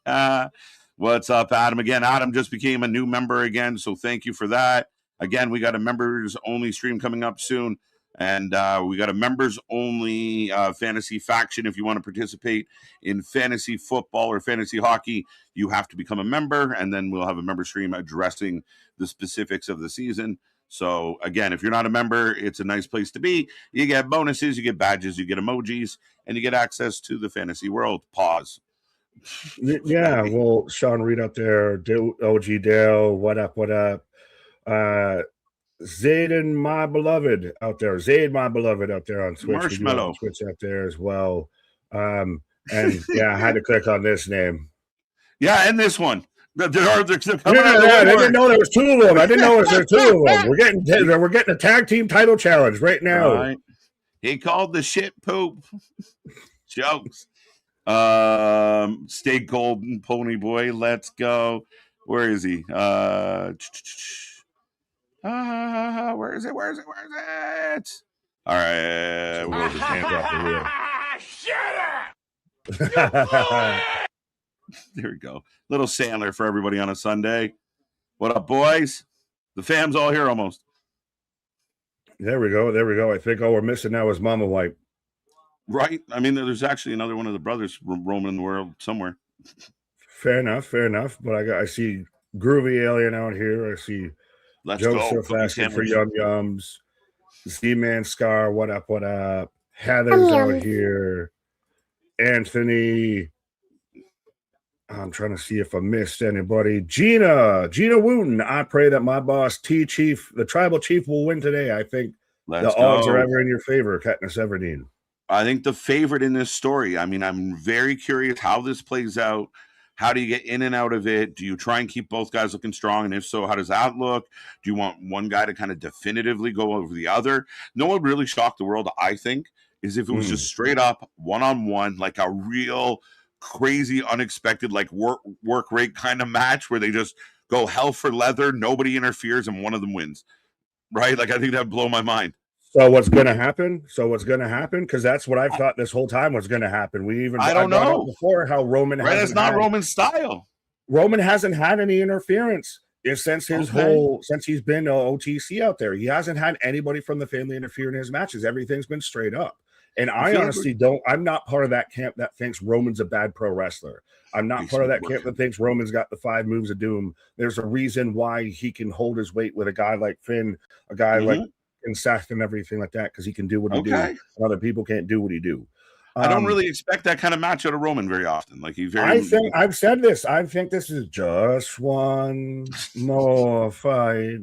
Yeah. What's up, Adam? Again, Adam just became a new member again, so thank you for that. Again, we got a members only stream coming up soon. And we got a members-only fantasy faction. If you want to participate in fantasy football or fantasy hockey, you have to become a member, and then we'll have a member stream addressing the specifics of the season. So, again, if you're not a member, it's a nice place to be. You get bonuses, you get badges, you get emojis, and you get access to the fantasy world. Pause. Yeah, well, Sean Reed out there, OG Dale, what up? Zayden, my beloved out there. Zayd, my beloved out there on Twitch. Marshmallow. On Twitch out there as well. And yeah, I had to click on this name. Yeah, and this one. I didn't know there was 2 of them. I didn't know there was 2 of them. We're getting a tag team title challenge right now. Right. He called the shit poop. Jokes. Stay golden, pony boy. Let's go. Where is he? Where is it? All right. We'll go his hands off the wheel. There we go. Little Sandler for everybody on a Sunday. What up, boys? The fam's all here almost. There we go. I think all we're missing now is Mama Wipe. Right. I mean, there's actually another one of the brothers roaming the world somewhere. Fair enough. But I see Groovy Alien out here. I see Joseph asking for Yum Yums. Z-Man Scar, what up? Heather's out here. Anthony. I'm trying to see if I missed anybody. Gina Wooten. I pray that my boss, T-Chief, the tribal chief, will win today. I think the odds are ever in your favor, Katniss Everdeen. I think the favorite in this story. I mean, I'm very curious how this plays out. How do you get in and out of it? Do you try and keep both guys looking strong? And if so, how does that look? Do you want one guy to kind of definitively go over the other? No one really shocked the world, I think, is if it was just straight up one-on-one, like a real crazy, unexpected, like work rate kind of match where they just go hell for leather, nobody interferes, and one of them wins. Right? Like, I think that'd blow my mind. So what's going to happen? Because that's what I've thought this whole time was going to happen. I don't know before how Roman. Right, it's not Roman style. Roman hasn't had any interference since he's been OTC out there. He hasn't had anybody from the family interfere in his matches. Everything's been straight up. And I honestly don't. I'm not part of that camp that thinks Roman's a bad pro wrestler. I'm not part of that camp that thinks Roman's got the 5 moves of doom. There's a reason why he can hold his weight with a guy like Finn, a guy like and Seth and everything like that because he can do what he do, and other people can't do what he do. I don't really expect that kind of match out of Roman very often. Like I've said this. I think this is just one more fight.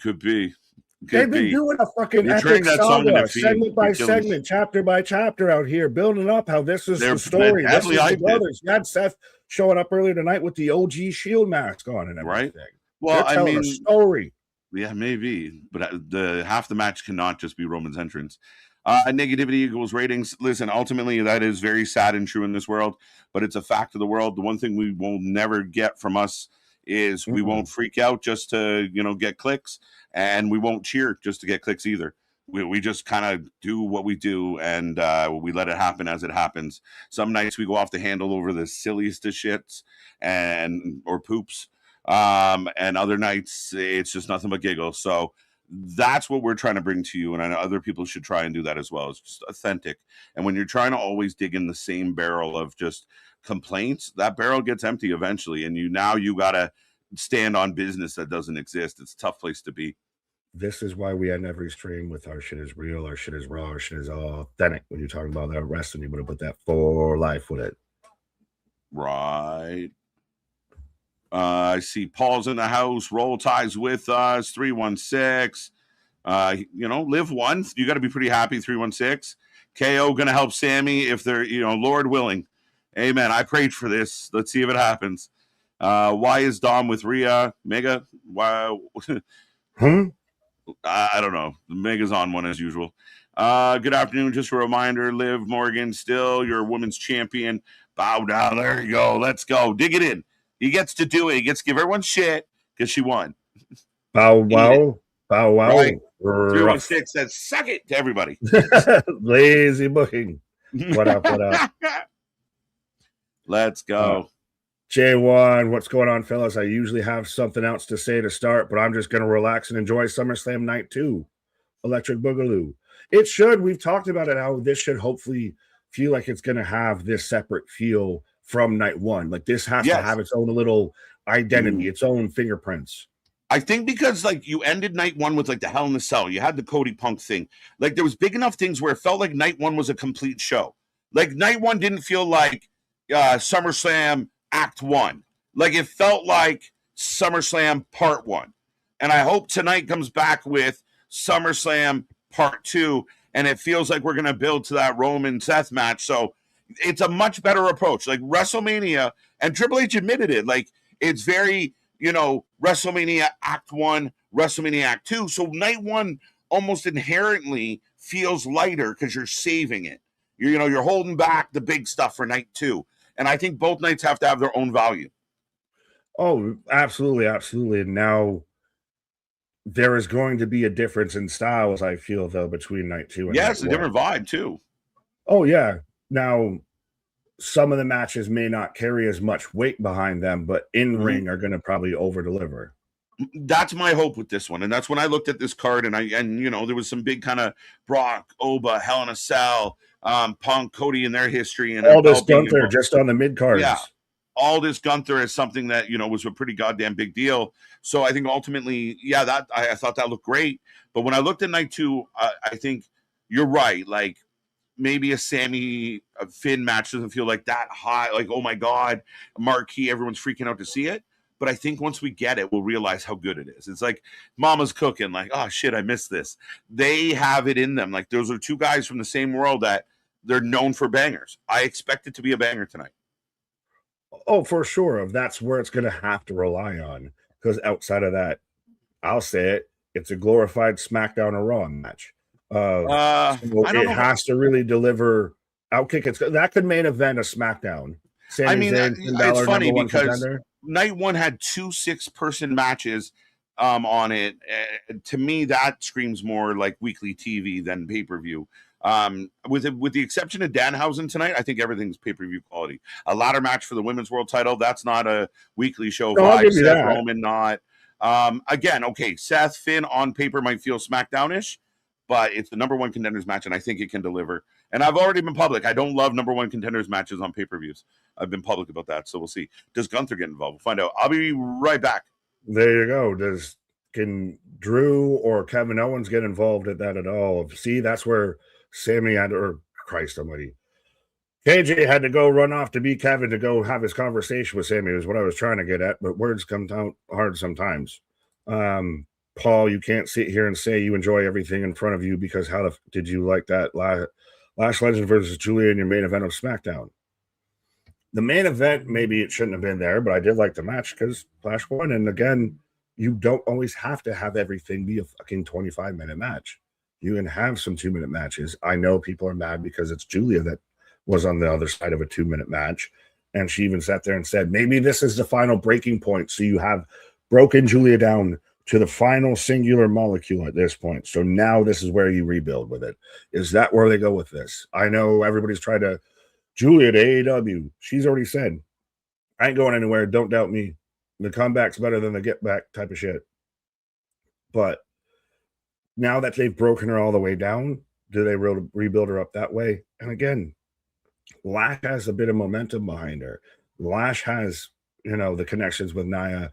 Could be. They've been doing a fucking epic saga, segment by segment, chapter by chapter out here, building up how this is the story. This is the brothers. You had Seth showing up earlier tonight with the OG Shield mask on and everything. Right. Well, they're telling a story. Yeah, maybe, but half the match cannot just be Roman's entrance. Negativity equals ratings. Listen, ultimately, that is very sad and true in this world, but it's a fact of the world. The one thing we will never get from us is we won't freak out just to, get clicks, and we won't cheer just to get clicks either. We just kind of do what we do, and we let it happen as it happens. Some nights we go off the handle over the silliest of shits or poops, and other nights it's just nothing but giggles. So that's what we're trying to bring to you, and I know other people should try and do that as well. It's just authentic. And when you're trying to always dig in the same barrel of just complaints, that barrel gets empty eventually, and you got to stand on business that doesn't exist. It's a tough place to be. This is why we end every stream with our shit is real, our shit is raw, our shit is authentic. When you're talking about that wrestling, you want to put that for life with it. Right. I see Paul's in the house. Roll Ties with us. 316. Live one. You got to be pretty happy. 316. KO going to help Sammy if they're, Lord willing. Amen. I prayed for this. Let's see if it happens. Why is Dom with Rhea? Mega? Why? I don't know. Mega's on one as usual. Good afternoon. Just a reminder, Liv Morgan, still your women's champion. Bow down. There you go. Let's go. Dig it in. He gets to do it. He gets to give everyone shit because she won. Bow wow. Bow wow. Right. 316 says, suck it to everybody. Lazy booking. What up? Let's go. J1, what's going on, fellas? I usually have something else to say to start, but I'm just going to relax and enjoy SummerSlam Night 2. Electric Boogaloo. It should. We've talked about it, how this should hopefully feel like it's going to have this separate feel from Night 1. Like this has to have its own little identity, its own fingerprints. I think because you ended Night 1 with the Hell in the Cell. You had the Cody Punk thing. There was big enough things where it felt like Night 1 was a complete show. Night 1 didn't feel like SummerSlam Act 1. It felt like SummerSlam Part 1. And I hope tonight comes back with SummerSlam Part 2, and it feels like we're going to build to that Roman Seth match. So it's a much better approach. WrestleMania, and Triple H admitted it, it's very, WrestleMania Act 1, WrestleMania Act 2. So Night 1 almost inherently feels lighter because you're saving it. You're holding back the big stuff for Night 2. And I think both nights have to have their own value. Oh, absolutely, absolutely. And now there is going to be a difference in styles, I feel, though, between Night 2 and Night 1. It's a different vibe, too. Oh, yeah. Now, some of the matches may not carry as much weight behind them, but in-ring are going to probably over-deliver. That's my hope with this one. And that's when I looked at this card, and there was some big kind of Brock, Oba, Hell in a Cell, Punk, Cody in their history, and Aldis Gunther just on the mid cards. Yeah, Aldis Gunther is something that was a pretty goddamn big deal. So I think ultimately, that I thought that looked great. But when I looked at Night 2, I think you're right. Maybe a Sammy Finn match doesn't feel like that high. Oh my God, marquee, everyone's freaking out to see it. But I think once we get it, we'll realize how good it is. It's like Mama's cooking. Oh shit, I missed this. They have it in them. Those are two guys from the same world that they're known for bangers. I expect it to be a banger tonight. Oh, for sure. That's where it's going to have to rely on. Because outside of that, I'll say it, it's a glorified SmackDown or Raw match. It has to really deliver outkick. That could main event a SmackDown. It's funny because Night 1 had 2 6-person matches on it. To me, that screams more like weekly TV than pay-per-view. With the exception of Danhausen tonight, I think everything's pay-per-view quality. A ladder match for the women's world title, that's not a weekly show. Seth Roman, not. Again, okay, Seth, Finn on paper might feel SmackDown-ish, but it's the number 1 contenders match, and I think it can deliver. And I've already been public. I don't love number 1 contenders matches on pay-per-views. I've been public about that, so we'll see. Does Gunther get involved? We'll find out. I'll be right back. There you go. Does can Drew or Kevin Owens get involved at that at all? See, that's where Sammy had, or Christ almighty, KJ had to go run off to beat Kevin to go have his conversation with Sammy, is what I was trying to get at, but words come out hard sometimes. Paul, you can't sit here and say you enjoy everything in front of you because how did you like that Lash Legend versus Julia in your main event of SmackDown? The main event, maybe it shouldn't have been there, but I did like the match because Lash won. And again, you don't always have to have everything be a fucking 25-minute match. You can have some 2-minute matches. I know people are mad because it's Julia that was on the other side of a 2-minute match. And she even sat there and said, maybe this is the final breaking point. So you have broken Julia down to the final singular molecule at this point. So now this is where you rebuild with it. Is that where they go with this? I know everybody's tried to, Julia to AEW. She's already said, I ain't going anywhere. Don't doubt me. The comeback's better than the get back type of shit. But now that they've broken her all the way down, do they rebuild her up that way? And again, Lash has a bit of momentum behind her. Lash has, the connections with Nia,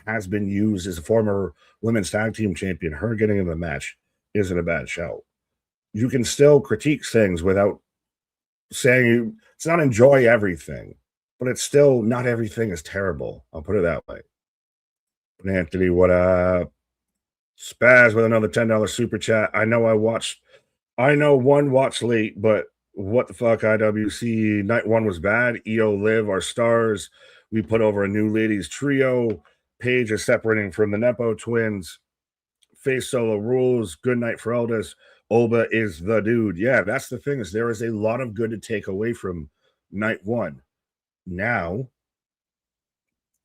has been used as a former women's tag team champion. Her getting in the match isn't a bad shout. You can still critique things without saying it's not enjoy everything, but it's still not everything is terrible. I'll put it that way. Anthony, what up? Spaz with another $10 super chat. I know one watched late, but what the fuck, IWC? Night one was bad. EO Live, our stars. We put over a new ladies trio. Paige is separating from the Nepo twins. Face Solo rules. Good night for Aldous. Oba is the dude. Yeah, that's the thing, is there is a lot of good to take away from night one. Now,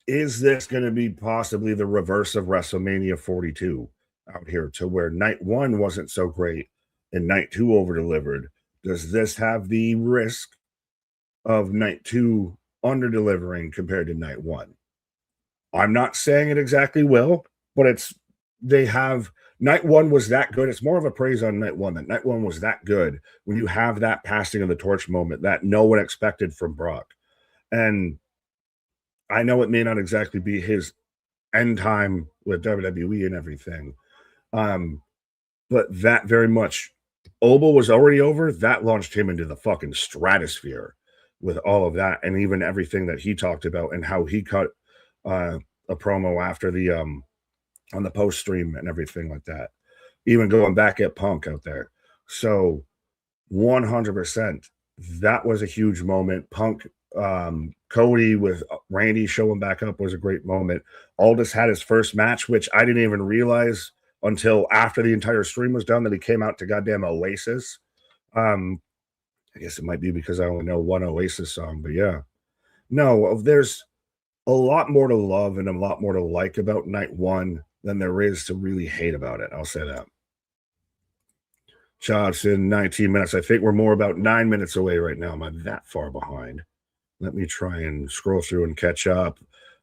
is this going to be possibly the reverse of WrestleMania 42 out here, to where night one wasn't so great and night two over-delivered? Does this have the risk of night two under-delivering compared to night one? I'm not saying it exactly will, but night one was that good. It's more of a praise on night one, that night one was that good when you have that passing of the torch moment that no one expected from Brock. And I know it may not exactly be his end time with WWE and everything, but that very much, Oba was already over. That launched him into the fucking stratosphere with all of that, and even everything that he talked about and how he cut a promo after the on the post stream and everything like that, even going back at Punk out there. So 100%, that was a huge moment. Punk, Cody with Randy showing back up was a great moment. Aldous had his first match, which I didn't even realize until after the entire stream was done that he came out to goddamn Oasis. I guess it might be because I only know one Oasis song, but yeah. No, there's a lot more to love and a lot more to like about night one than there is to really hate about it. I'll say that. Shots in 19 minutes. I think we're more about 9 minutes away right now. Am I that far behind? Let me try and scroll through and catch up.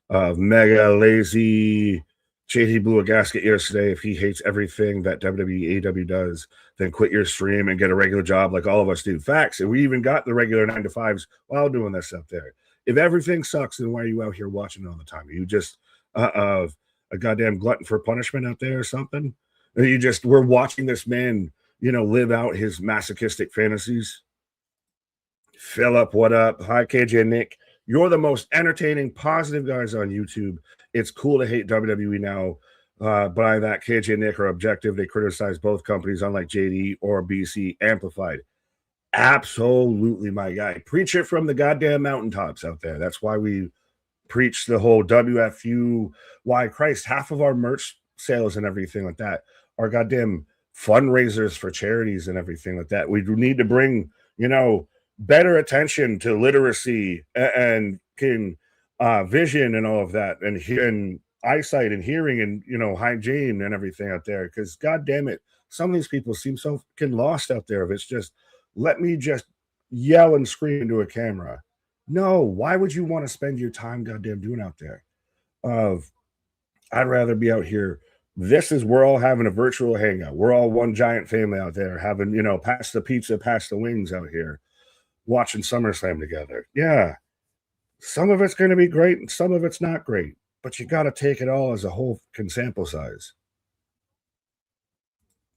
Mega Lazy. JT blew a gasket yesterday. If he hates everything that WWE AEW does, then quit your stream and get a regular job like all of us do. Facts. And we even got the regular 9 to 5s while doing this up there. If everything sucks, then why are you out here watching all the time? Are you just a goddamn glutton for punishment out there or something? Or we're watching this man, live out his masochistic fantasies? Philip, what up? Hi, KJ and Nick. You're the most entertaining, positive guys on YouTube. It's cool to hate WWE now. By that, KJ and Nick are objective. They criticize both companies, unlike JD or BC Amplified. Absolutely, my guy. Preach it from the goddamn mountaintops out there. That's why we preach the whole WFU. Why, Christ, half of our merch sales and everything like that are goddamn fundraisers for charities and everything like that. We need to bring, better attention to literacy and vision and all of that, and eyesight and hearing and hygiene and everything out there. Because God damn it, some of these people seem so fucking lost out there. If it's just let me just yell and scream into a camera. No, why would you want to spend your time goddamn doing out there? I'd rather be out here. We're all having a virtual hangout. We're all one giant family out there having, pass the pizza, pass the wings out here, watching SummerSlam together. Yeah. Some of it's going to be great and some of it's not great. but you got to take it all as a whole sample size.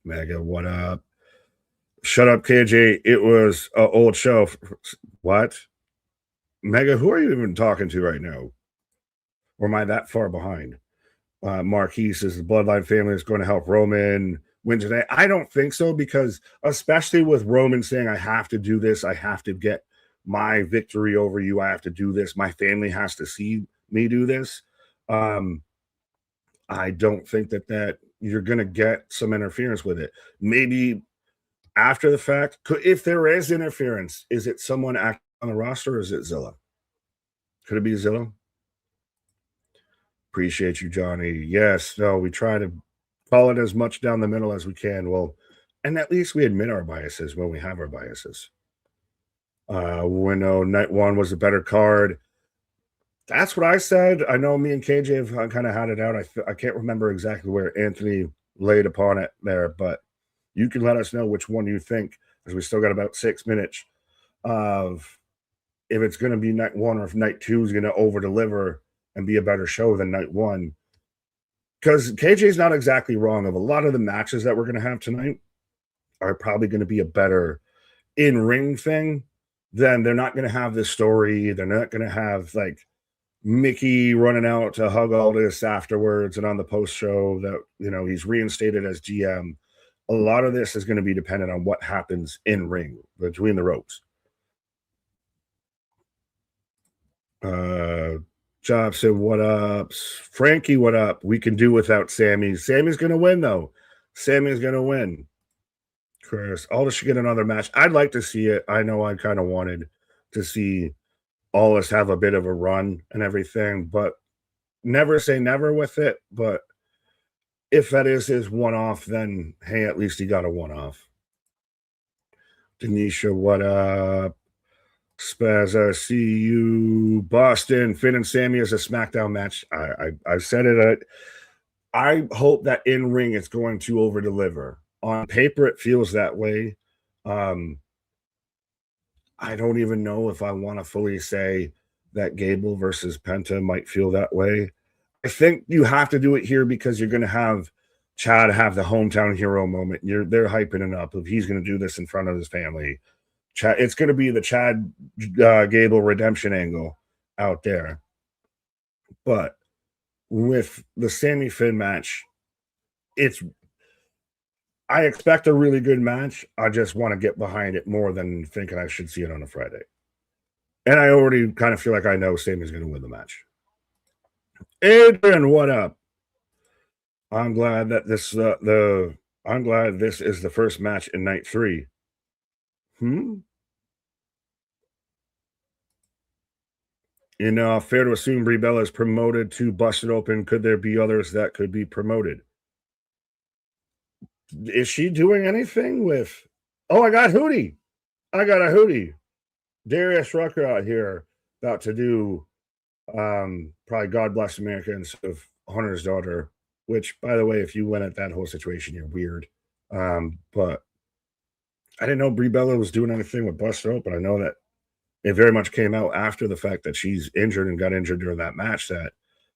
Mega, what up? Shut up, KJ. It was an old show. What? Mega, who are you even talking to right now? Or am I that far behind? Marquis says the Bloodline family is going to help Roman win today. I don't think so, because especially with Roman saying, I have to do this, I have to get my victory over you, I have to do this, my family has to see me do this. I don't think that you're going to get some interference with it. Maybe after the fact, if there is interference, is it someone acting on the roster, or is it Zilla? Could it be Zilla? Appreciate you, Johnny. Yes, no, we try to call it as much down the middle as we can. Well, and at least we admit our biases when we have our biases. When night one was a better card. That's what I said. I know me and KJ have kind of had it out. I can't remember exactly where Anthony laid upon it there, but you can let us know which one you think, because we still got about 6 minutes of if it's going to be night one, or if night two is going to over deliver and be a better show than night one. Because KJ's not exactly wrong. Of a lot of the matches that we're going to have tonight are probably going to be a better in-ring thing. Then they're not going to have this story. They're not going to have like Mickey running out to hug Aldis afterwards, and on the post show that, you know, he's reinstated as GM. A lot of this is going to be dependent on what happens in ring between the ropes. Job said, what up? Frankie, what up? We can do without Sammy. Sammy's going to win, though. Sammy's going to win. Chris, Aldis should get another match. I'd like to see it. I know I kind of wanted to see Aldis have a bit of a run and everything, but never say never with it. But if that is his one-off, then, hey, at least he got a one-off. Denisha, what up? Spaz, see you. Boston, Finn and Sammy as a SmackDown match. I said it. I hope that in ring it's going to over deliver. On paper, it feels that way. I don't even know if I want to fully say that Gable versus Penta might feel that way. I think you have to do it here because you're going to have Chad have the hometown hero moment. They're hyping it up. If he's going to do this in front of his family, Chad, it's going to be the Chad Gable redemption angle out there. But with the Sammy Finn match, I expect a really good match. I just want to get behind it more than thinking I should see it on a Friday. And I already kind of feel like I know Sammy's going to win the match. Adrian, what up? I'm glad that this is the first match in night 3. You know, fair to assume Brie Bella is promoted to Busted Open. Could there be others that could be promoted? Is she doing anything with... Oh, I got Hootie. I got a Hootie. Darius Rucker out here about to do probably God Bless America instead of Hunter's Daughter, which, by the way, if you went at that whole situation, you're weird. But I didn't know Brie Bella was doing anything with Busted Open. I know that it very much came out after the fact that she's injured and got injured during that match that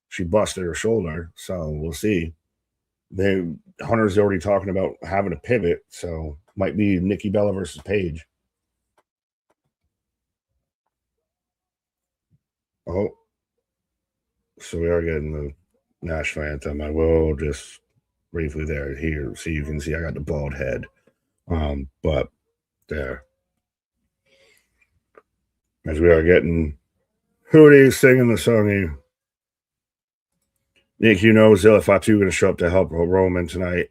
she busted her shoulder. So we'll see. Hunter's already talking about having a pivot, so might be Nikki Bella versus Paige. Oh, so we are getting the national anthem. I will just briefly there here, so you can see I got the bald head. But there, as we are getting Hootie singing the song. Nick, you know, Zilla Fatu going to show up to help Roman tonight.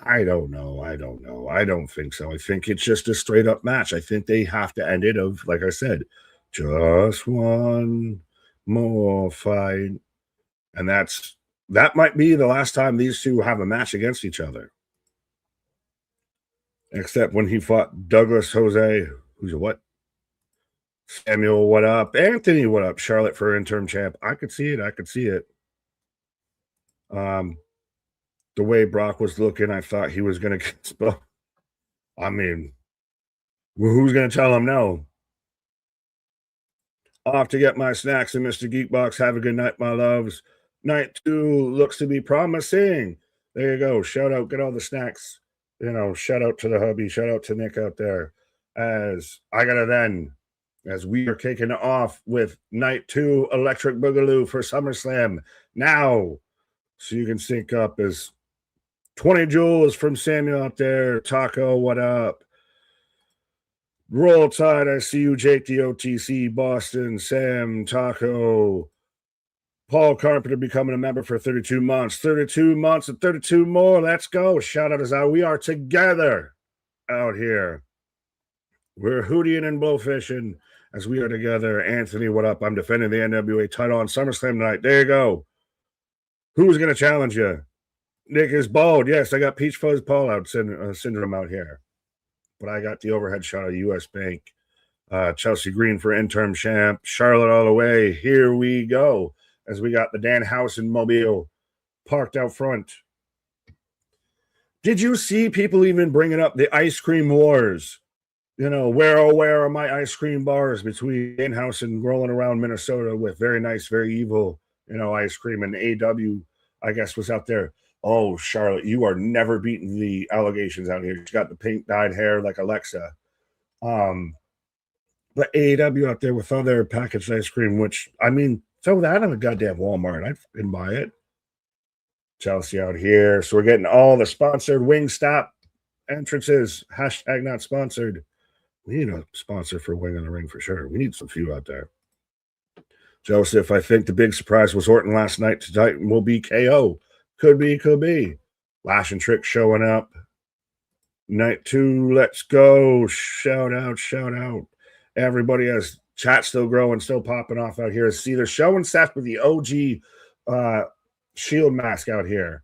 I don't know. I don't think so. I think it's just a straight up match. I think they have to end it of, like I said, just one more fight. And that might be the last time these two have a match against each other. Except when he fought Douglas Jose, who's a what? Samuel, what up? Anthony, what up? Charlotte for interim champ. I could see it. The way Brock was looking, I thought he was going to get spelled. I mean, who's going to tell him no? Off to get my snacks and Mr. Geekbox. Have a good night, my loves. Night 2 looks to be promising. There you go. Shout out, get all the snacks. Shout out to the hubby. Shout out to Nick out there. As we are kicking off with Night 2 Electric Boogaloo for SummerSlam now. So you can sync up as 20 Joules from Samuel out there. Taco, what up? Roll Tide, I see you. Jake the OTC, Boston, Sam, Taco. Paul Carpenter becoming a member for 32 months. 32 months and 32 more. Let's go. Shout out as how we are together out here. We're hooting and blowfishing as we are together. Anthony, what up? I'm defending the NWA title on SummerSlam tonight. There you go. Who's going to challenge you? Nick is bald. Yes, I got Peach Fuzz Paul out syndrome out here. But I got the overhead shot of U.S. Bank. Chelsea Green for interim champ. Charlotte all the way. Here we go. As we got the Danhausen mobile parked out front. Did you see people even bringing up the ice cream wars? Where are my ice cream bars between Danhausen rolling around Minnesota with very nice, very evil, ice cream, and AW, I guess, was out there. Oh, Charlotte, you are never beating the allegations out here. She got the pink dyed hair like Alexa. But AEW out there with all their packaged ice cream, which, I mean, throw that on a goddamn Walmart. I'd fucking buy it. Chelsea out here. So we're getting all the sponsored Wingstop entrances. Hashtag not sponsored. We need a sponsor for Wing in the Ring for sure. We need some few out there. Joseph, I think the big surprise was Orton last night. Tonight will be KO. Could be. Lash and Trick showing up. Night 2, let's go. Shout out. Everybody has chat still growing, still popping off out here. See, they're showing Seth with the OG Shield mask out here.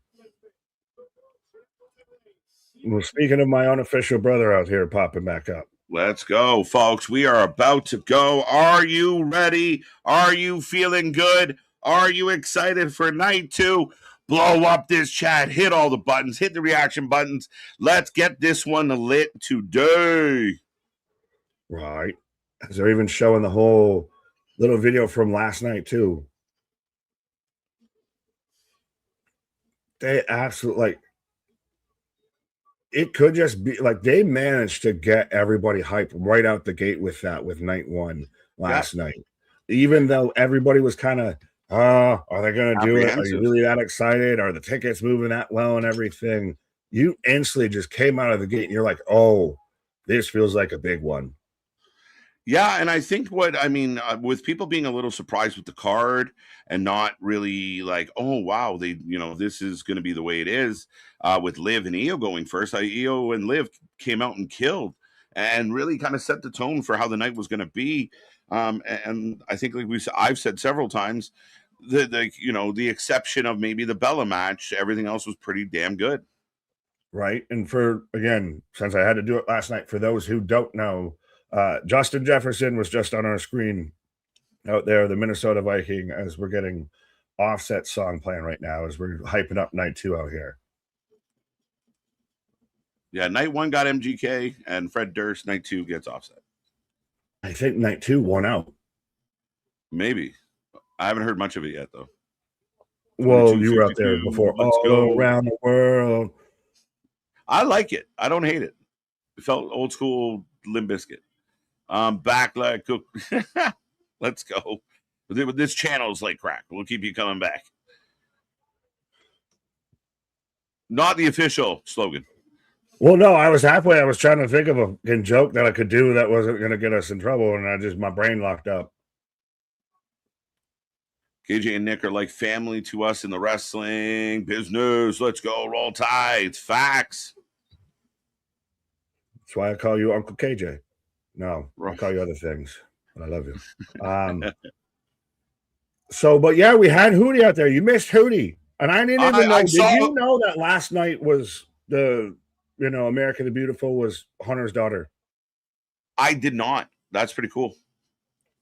Well, speaking of my unofficial brother out here popping back up. Let's go, folks. We are about to go. Are you ready? Are you feeling good? Are you excited for Night 2? Blow up this chat. Hit all the buttons. Hit the reaction buttons. Let's get this one lit today. Right. They're even showing the whole little video from last night, too. They absolutely, it could just be they managed to get everybody hyped right out the gate with Night 1 last night. Even though everybody was kind of, are they going to do it? Are you really that excited? Are the tickets moving that well and everything? You instantly just came out of the gate and you're like, oh, this feels like a big one. Yeah, and I think with people being a little surprised with the card and not really like, oh, wow, this is going to be the way it is with Liv and Io going first. Io and Liv came out and killed and really kind of set the tone for how the night was going to be. And I think I've said several times, the exception of maybe the Bella match, everything else was pretty damn good. Right. And since I had to do it last night, for those who don't know, Justin Jefferson was just on our screen out there, the Minnesota Viking, as we're getting Offset song playing right now as we're hyping up Night 2 out here. Yeah, Night 1 got MGK and Fred Durst. Night 2 gets Offset. I think Night 2 won out. Maybe. I haven't heard much of it yet, though. Well, you were out there before. All around the world. I like it. I don't hate it. It felt old school Limp Bizkit. Back like cook. Let's go. This channel's like crack. We'll keep you coming back. Not the official slogan. Well, no, I was halfway. I was trying to think of a joke that I could do that wasn't going to get us in trouble, and my brain locked up. KJ and Nick are like family to us in the wrestling business. Let's go. Roll Tide. Facts. That's why I call you Uncle KJ. No, I call you other things, but I love you. But yeah, we had Hootie out there. You missed Hootie, and I didn't even know. Did you know that last night was America the Beautiful was Hunter's daughter? I did not. That's pretty cool.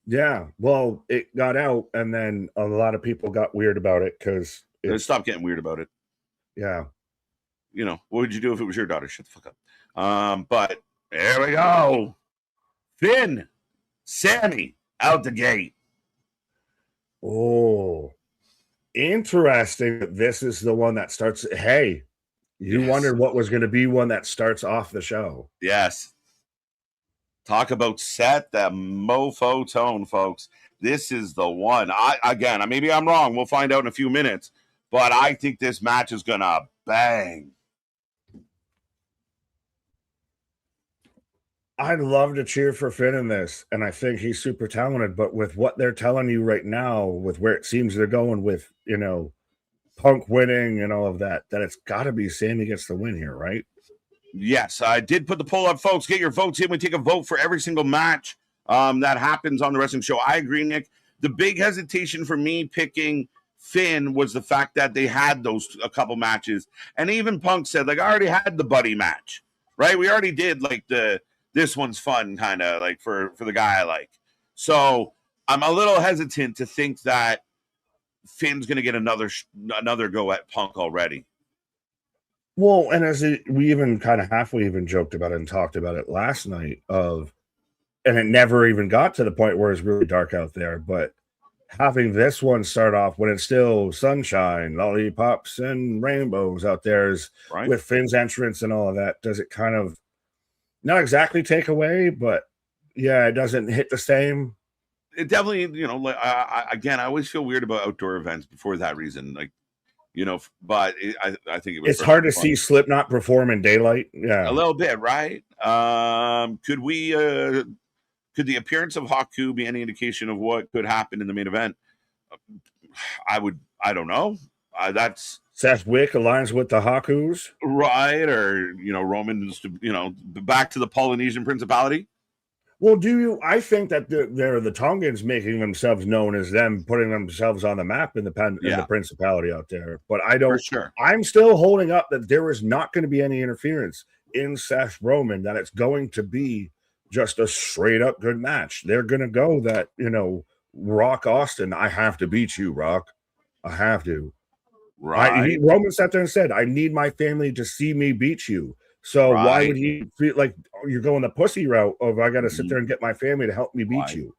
Yeah, well, it got out, and then a lot of people got weird about it because stop getting weird about it. Yeah, what would you do if it was your daughter? Shut the fuck up. But there we go. Finn, Sammy out the gate. Oh, Interesting that this is the one that starts. Hey, you wondered what was going to be one that starts off the show. Yes. Talk about set that mofo tone, folks. This is the one. Maybe I'm wrong. We'll find out in a few minutes. But I think this match is going to bang. I'd love to cheer for Finn in this, and I think he's super talented. But with what they're telling you right now, with where it seems they're going with, Punk winning and all of that, that it's got to be Sammy gets the win here, right? Yes, I did put the poll up, folks. Get your votes in. We take a vote for every single match that happens on the wrestling show. I agree, Nick. The big hesitation for me picking Finn was the fact that they had a couple matches. And even Punk said, I already had the buddy match, right? We already did, this one's fun, kind of, for the guy I like. So I'm a little hesitant to think that Finn's going to get another go at Punk already. Well, and we even kind of halfway even joked about it and talked about it last night and it never even got to the point where it's really dark out there, but having this one start off when it's still sunshine, lollipops, and rainbows out there right. With Finn's entrance and all of that, does it kind of not exactly take away, but yeah, it doesn't hit the same. It definitely, I always feel weird about outdoor events before that reason. But I think it's hard to see Slipknot perform in daylight. Yeah, a little bit, right? Could the appearance of Haku be any indication of what could happen in the main event? I don't know. That's Seth Wick aligns with the Hakus, right? Or Romans, back to the Polynesian Principality. Well, I think that they're the Tongans making themselves known as them putting themselves on the map in the Principality out there. But I don't. For sure. I'm still holding up that there is not going to be any interference in Seth Roman. That it's going to be just a straight up good match. They're going to go that Rock Austin. I have to beat you, Rock. I have to. Right. Roman sat there and said, "I need my family to see me beat you." So why would he feel like you're going the pussy route of I got to sit there and get my family to help me beat you?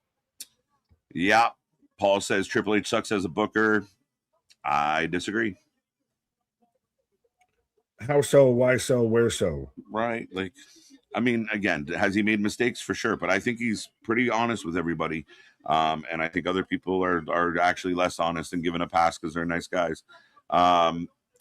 Yeah. Paul says Triple H sucks as a booker. I disagree. How so? Why so? Where so? Right. Again, has he made mistakes? For sure. But I think he's pretty honest with everybody. And I think other people are actually less honest and giving a pass because they're nice guys.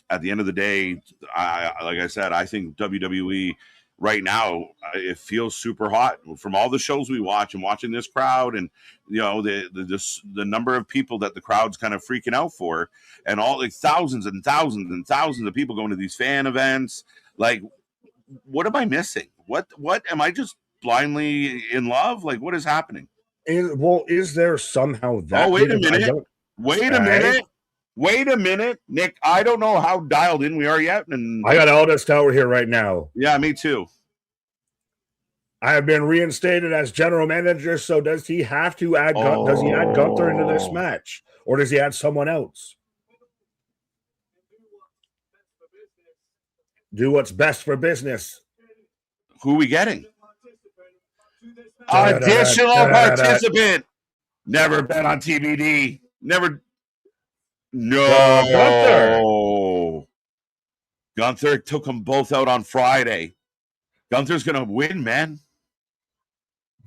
At the end of the day, I think WWE right now, it feels super hot from all the shows we watch and watching this crowd and, the number of people that the crowd's kind of freaking out for and all thousands and thousands and thousands of people going to these fan events. What am I missing? What am I just blindly in love? What is happening? Is there somehow that? Oh, wait a minute. Wait a minute, Nick. I don't know how dialed in we are yet. And I got Aldous Tower here right now. Yeah, me too. I have been reinstated as general manager. So does he have to add? Does he add Gunther into this match, or does he add someone else? Do what's best for business. Who are we getting? Additional participant. Never been on TBD. Never. No. Gunther took them both out on Friday. Gunther's going to win, man.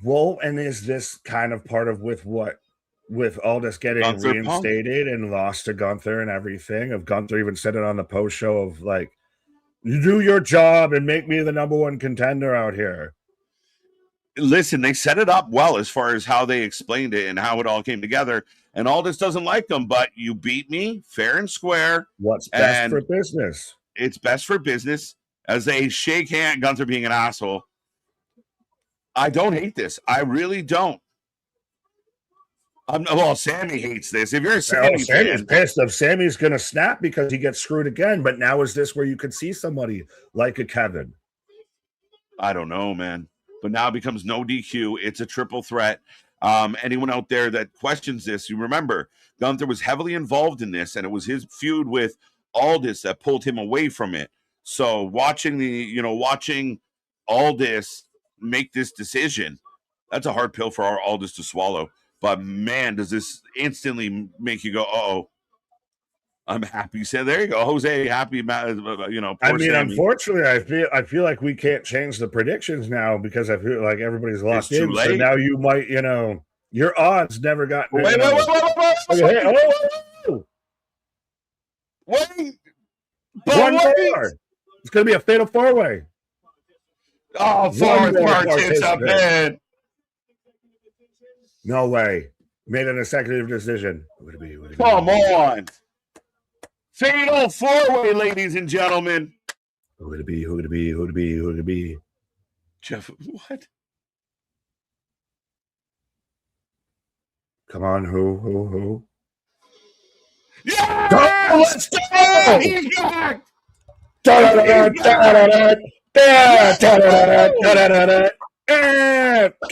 Well, and is this kind of part of with Aldous getting Gunther reinstated and lost to Gunther and everything? Of Gunther even said it on the post show of you do your job and make me the number one contender out here. Listen, they set it up well as far as how they explained it and how it all came together. And Aldous doesn't like them, but you beat me fair and square. What's best for business? It's best for business as they shake hand, Gunther being an asshole. I don't hate this. I really don't. Sammy hates this. If you're a Sammy's pissed if Sammy's going to snap because he gets screwed again. But now is this where you could see somebody like a Kevin? I don't know, man. But now it becomes no DQ. It's a triple threat. Anyone out there that questions this, you remember Gunther was heavily involved in this, and it was his feud with Aldous that pulled him away from it. So watching Aldous make this decision, that's a hard pill for our Aldous to swallow. But man, does this instantly make you go, uh-oh. I'm happy. So there you go, Jose. Happy, I mean, Sammy. unfortunately, I feel like we can't change the predictions now because I feel like everybody's locked in. Late. So now you might, your odds never got. Wait. One more. It's going to be a fatal 4-way. Oh, fourth participant. No way. Made an executive decision. Come on. Fatal 4-way, ladies and gentlemen. Who would it be? Jeff, what? Come on, who? Yeah! Oh, let's go! He's back!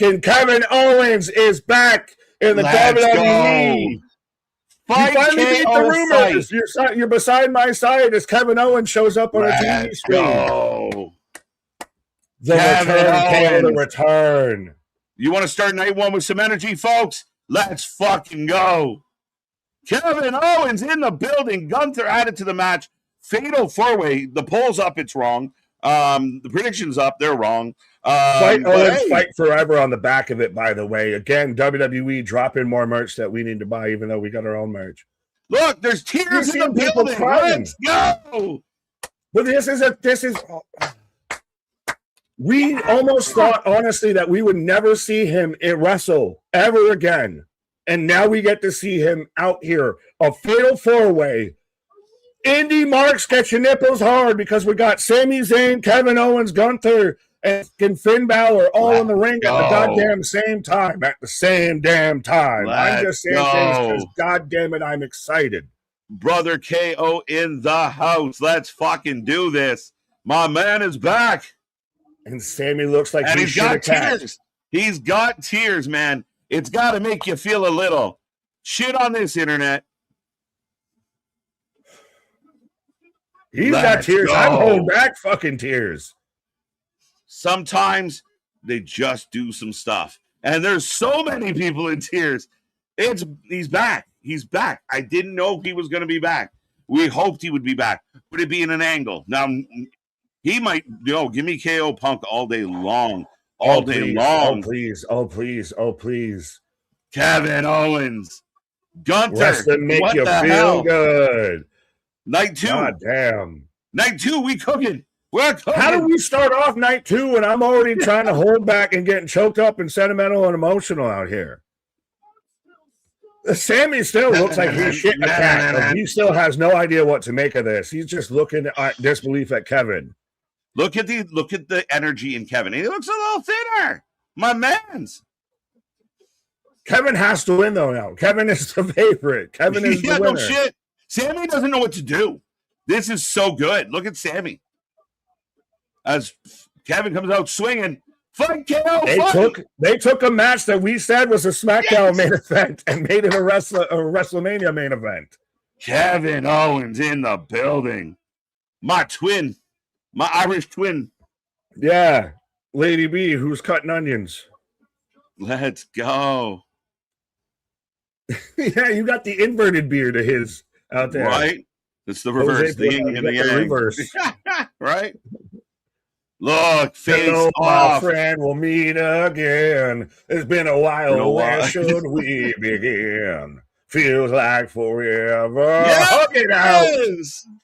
And Kevin Owens is back in the WWE. You finally beat the rumors. You're beside my side as Kevin Owens shows up on a TV screen. The return. You want to start night one with some energy, folks? Let's fucking go. Kevin Owens in the building. Gunther added to the match. Fatal 4-way. The poll's up. It's wrong. The prediction's up. They're wrong. Fight forever on the back of it, by the way. Again, WWE dropping more merch that we need to buy, even though we got our own merch. Look, there's tears in the building. Let's go. But we almost thought, honestly, that we would never see him wrestle ever again. And now we get to see him out here. A fatal 4-way. Indy Marks, get your nipples hard because we got Sami Zayn, Kevin Owens, Gunther, and Finn Balor all in the ring at the goddamn same time. At the same damn time. I'm just saying things because, goddamn it, I'm excited. Brother KO in the house. Let's fucking do this. My man is back. And Sammy looks like he's got tears. He's got tears, man. It's got to make you feel a little. Shit on this internet. He's got tears. I'm holding back fucking tears. Sometimes they just do some stuff. And there's so many people in tears. He's back. He's back. I didn't know he was going to be back. We hoped he would be back. Would it be in an angle? Now, he might, give me KO Punk all day long. All day long. Oh, please. Kevin Owens. Gunther. Wrestling make you feel good. Night 2. God damn. Night 2, we cooking. We're cooking. How do we start off night 2 and I'm already trying to hold back and getting choked up and sentimental and emotional out here? Sammy still looks like he's shit attacked. He still has no idea what to make of this. He's just looking at disbelief at Kevin. Look at the energy in Kevin. He looks a little thinner. My man's. Kevin has to win though now. Kevin is the favorite. Kevin is the winner. No shit. Sammy doesn't know what to do. This is so good. Look at Sammy. As Kevin comes out swinging. Fight KO. They took a match that we said was a SmackDown main event and made it a WrestleMania main event. Kevin Owens in the building. My Irish twin. Yeah. Lady B, who's cutting onions. Let's go. Yeah, you got the inverted beard of his out there. Right? It's the reverse. The yin and the yang. Reverse. Right? Look, face hello, off. my friend, we'll meet again. It's been a while. Where should we begin? Feels like forever. Yes! Hug it out.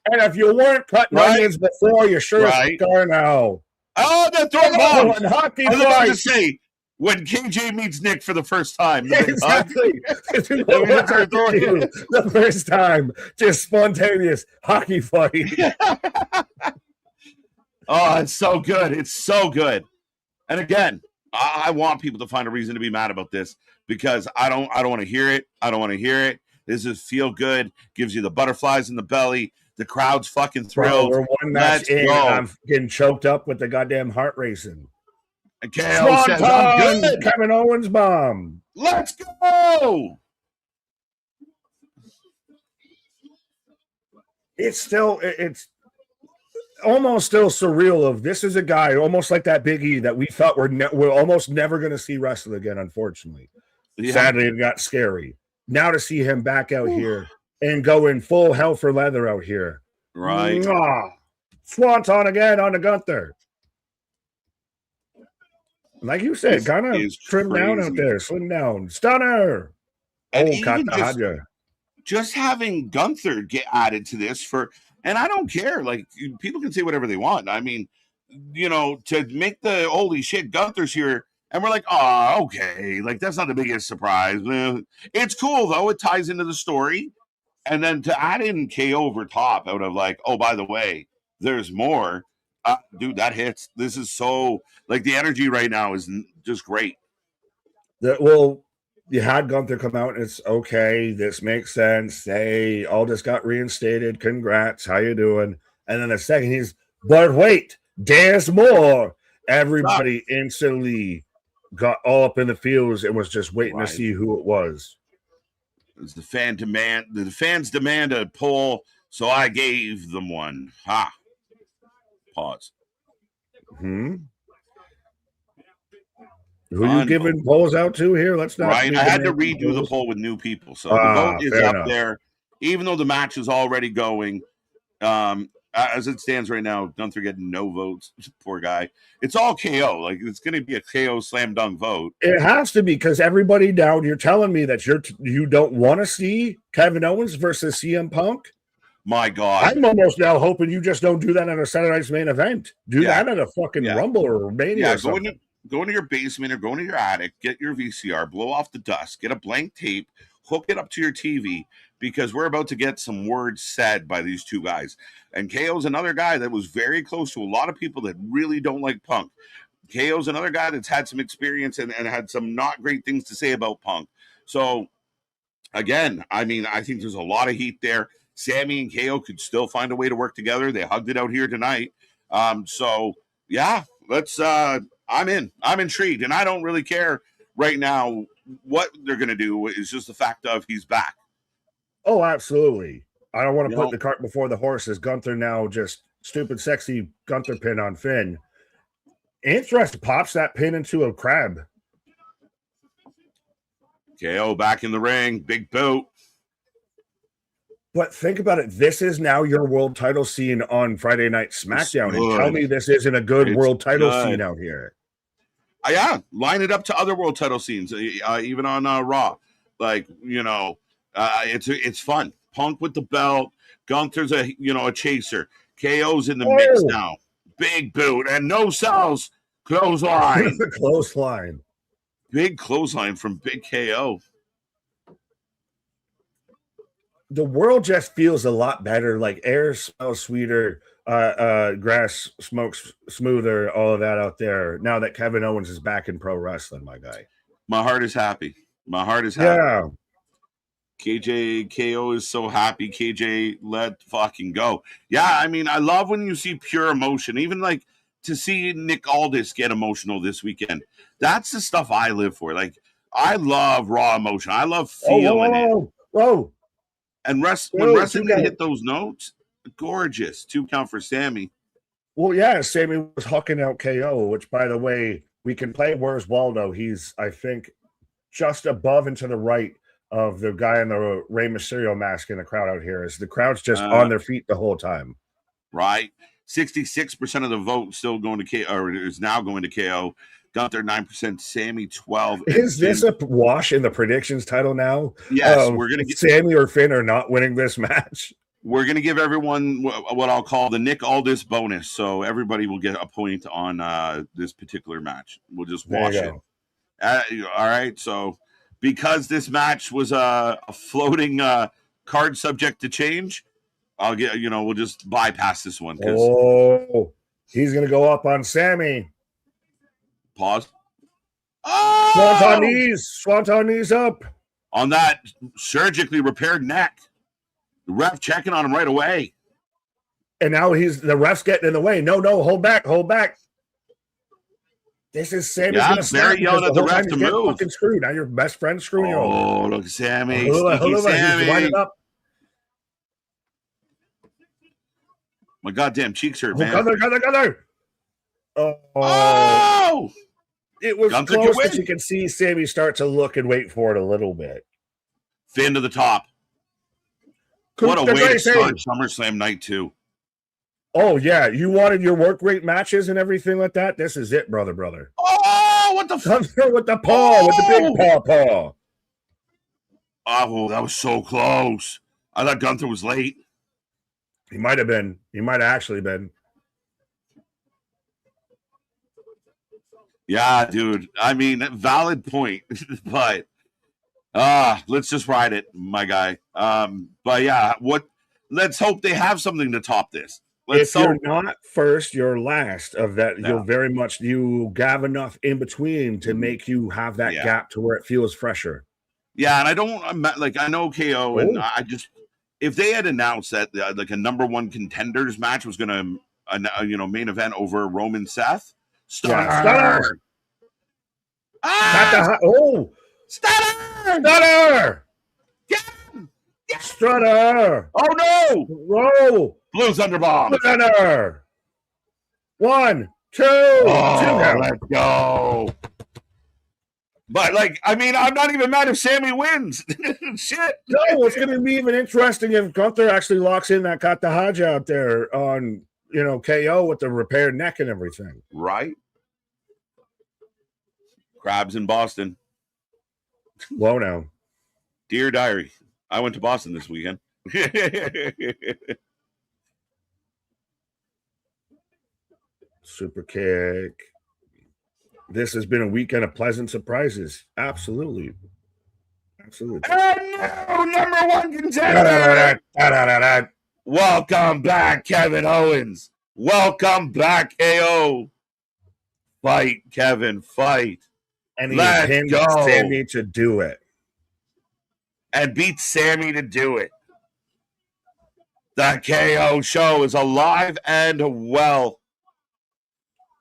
And if you weren't cutting onions before, you sure are now. Oh, they're throwing bombs. Hockey I was about to say, when KJ meets Nick for the first time. Exactly. The first time. Just spontaneous hockey fight. Oh, it's so good. It's so good. And again, I want people to find a reason to be mad about this because I don't want to hear it. I don't want to hear it. This is feel good. Gives you the butterflies in the belly. The crowd's fucking thrilled. Bro, we're one match in. I'm getting choked up with the goddamn heart racing. KO says, I'm good. Kevin Owens bomb. Let's go. It's almost still surreal of this is a guy almost like that Big E that we thought we're almost never going to see wrestle again, unfortunately. Yeah. Sadly, it got scary. Now to see him back out here and going full hell for leather out here. Right. Mwah. Swanton again on the Gunther. Like you said, kind of trim down out there, slim down. Stunner. And oh, even just having Gunther get added to this and I don't care. Like, people can say whatever they want. I mean, to make the holy shit Gunther's here, and we're like, oh, okay. Like, that's not the biggest surprise. It's cool, though. It ties into the story. And then to add in KO over top out of like, oh, by the way, there's more. Dude, that hits. This is so, like, the energy right now is just great. Well, you had Gunther come out and it's okay. This makes sense. They all just got reinstated. Congrats. How you doing? And then the second but wait, there's more. Everybody instantly got all up in the fields and was just waiting to see who it was. It's the fans demand a poll, so I gave them one. Ha. Pause. Who you giving polls out to here? Let's not. Right. I had to redo the poll with new people. So the vote is up there. Even though the match is already going, as it stands right now, Gunther getting no votes. Poor guy. It's all KO. Like, it's going to be a KO slam dunk vote. It has to be, because everybody down. You're telling me that you don't want to see Kevin Owens versus CM Punk? My God. I'm almost now hoping you just don't do that at a Saturday Night's Main Event. Do that at a fucking Rumble or Mania or something. Go into your basement or go into your attic, get your VCR, blow off the dust, get a blank tape, hook it up to your TV, because we're about to get some words said by these two guys. And KO's another guy that was very close to a lot of people that really don't like Punk. KO's another guy that's had some experience and had some not great things to say about Punk. So, again, I mean, I think there's a lot of heat there. Sammy and KO could still find a way to work together. They hugged it out here tonight. So, yeah, let's... I'm intrigued, and I don't really care right now what they're going to do. It's just the fact of he's back. Oh, absolutely. I don't want to put the cart before the horses. Gunther now just stupid, sexy Gunther pin on Finn. Interesting. Pops that pin into a crab. KO back in the ring. Big boot. But think about it. This is now your world title scene on Friday Night SmackDown. And tell me this isn't a good world title scene out here. Yeah, line it up to other world title scenes, even on Raw. Like, it's fun. Punk with the belt. Gunther's a chaser. KO's in the mix now. Big boot and no cells. Clothesline. Clothesline. Big clothesline from Big KO. The world just feels a lot better. Like, air smells sweeter. Grass smokes smoother, all of that out there. Now that Kevin Owens is back in pro wrestling, my guy. My heart is happy. Yeah. KJ KO is so happy. KJ, let fucking go. Yeah, I mean, I love when you see pure emotion. Even like to see Nick Aldis get emotional this weekend. That's the stuff I live for. Like, I love raw emotion. I love feeling it. And when wrestling hit those notes, gorgeous. 2 count for Sammy. Well, yeah, Sammy was hucking out KO, which, by the way, we can play Where's Waldo. He's, I think, just above and to the right of the guy in the Rey Mysterio mask in the crowd out here. Is the crowd's just on their feet the whole time. Right. 66% of the vote still going to KO, or is now going to KO. Gunther 9%, Sammy 12%. Is this a wash in the predictions title now? Yes, we're going to get Sammy or Finn are not winning this match. We're going to give everyone what I'll call the Nick Aldis bonus. So everybody will get a point on this particular match. We'll just wash it. All right. So because this match was a floating card subject to change, we'll just bypass this one. He's going to go up on Sammy. Pause. Swanton knees up. On that surgically repaired neck. The ref checking on him right away. And now the ref's getting in the way. No, hold back. This is Sammy's going to snap. Yelling at the ref to move. Fucking screwed. Now your best friend's screwing you over. Oh, look, Sammy. Sammy. He's winding up. My goddamn cheeks hurt, man. Gunther. Oh! It was Gunther close, but you can see Sammy start to look and wait for it a little bit. Finn to the top. What a way to start SummerSlam night 2. Oh, yeah. You wanted your work rate matches and everything like that? This is it, brother. Oh, what the Gunther with the paw, with the big paw. Oh, that was so close. I thought Gunther was late. He might have been. He might have actually been. Yeah, dude. I mean, valid point. But let's just ride it, my guy. But yeah, let's hope they have something to top this. If you're not first, you're last of that. Yeah. You'll very much, you have enough in between to make you have that gap to where it feels fresher. Yeah, and I don't like, I know KO, and I just, if they had announced that like a number one contenders match was going to, main event over Roman Seth, Stunner! Stunner! Get him! Strutter! Oh no! Whoa! Blue Thunderbomb! Stunner! 1, 2, let's go! But, like, I mean, I'm not even mad if Sammy wins. Shit. No, it's going to be even interesting if Gunther actually locks in that Kata Haja out there on, KO with the repaired neck and everything. Right. Crabs in Boston. Whoa, now. Dear Diary, I went to Boston this weekend. Super kick. This has been a weekend of pleasant surprises. Absolutely. And now, number one contender. Welcome back, Kevin Owens. Welcome back, KO. Fight, Kevin, fight. And he pinned Sammy to do it. And beat Sammy to do it. The KO show is alive and well.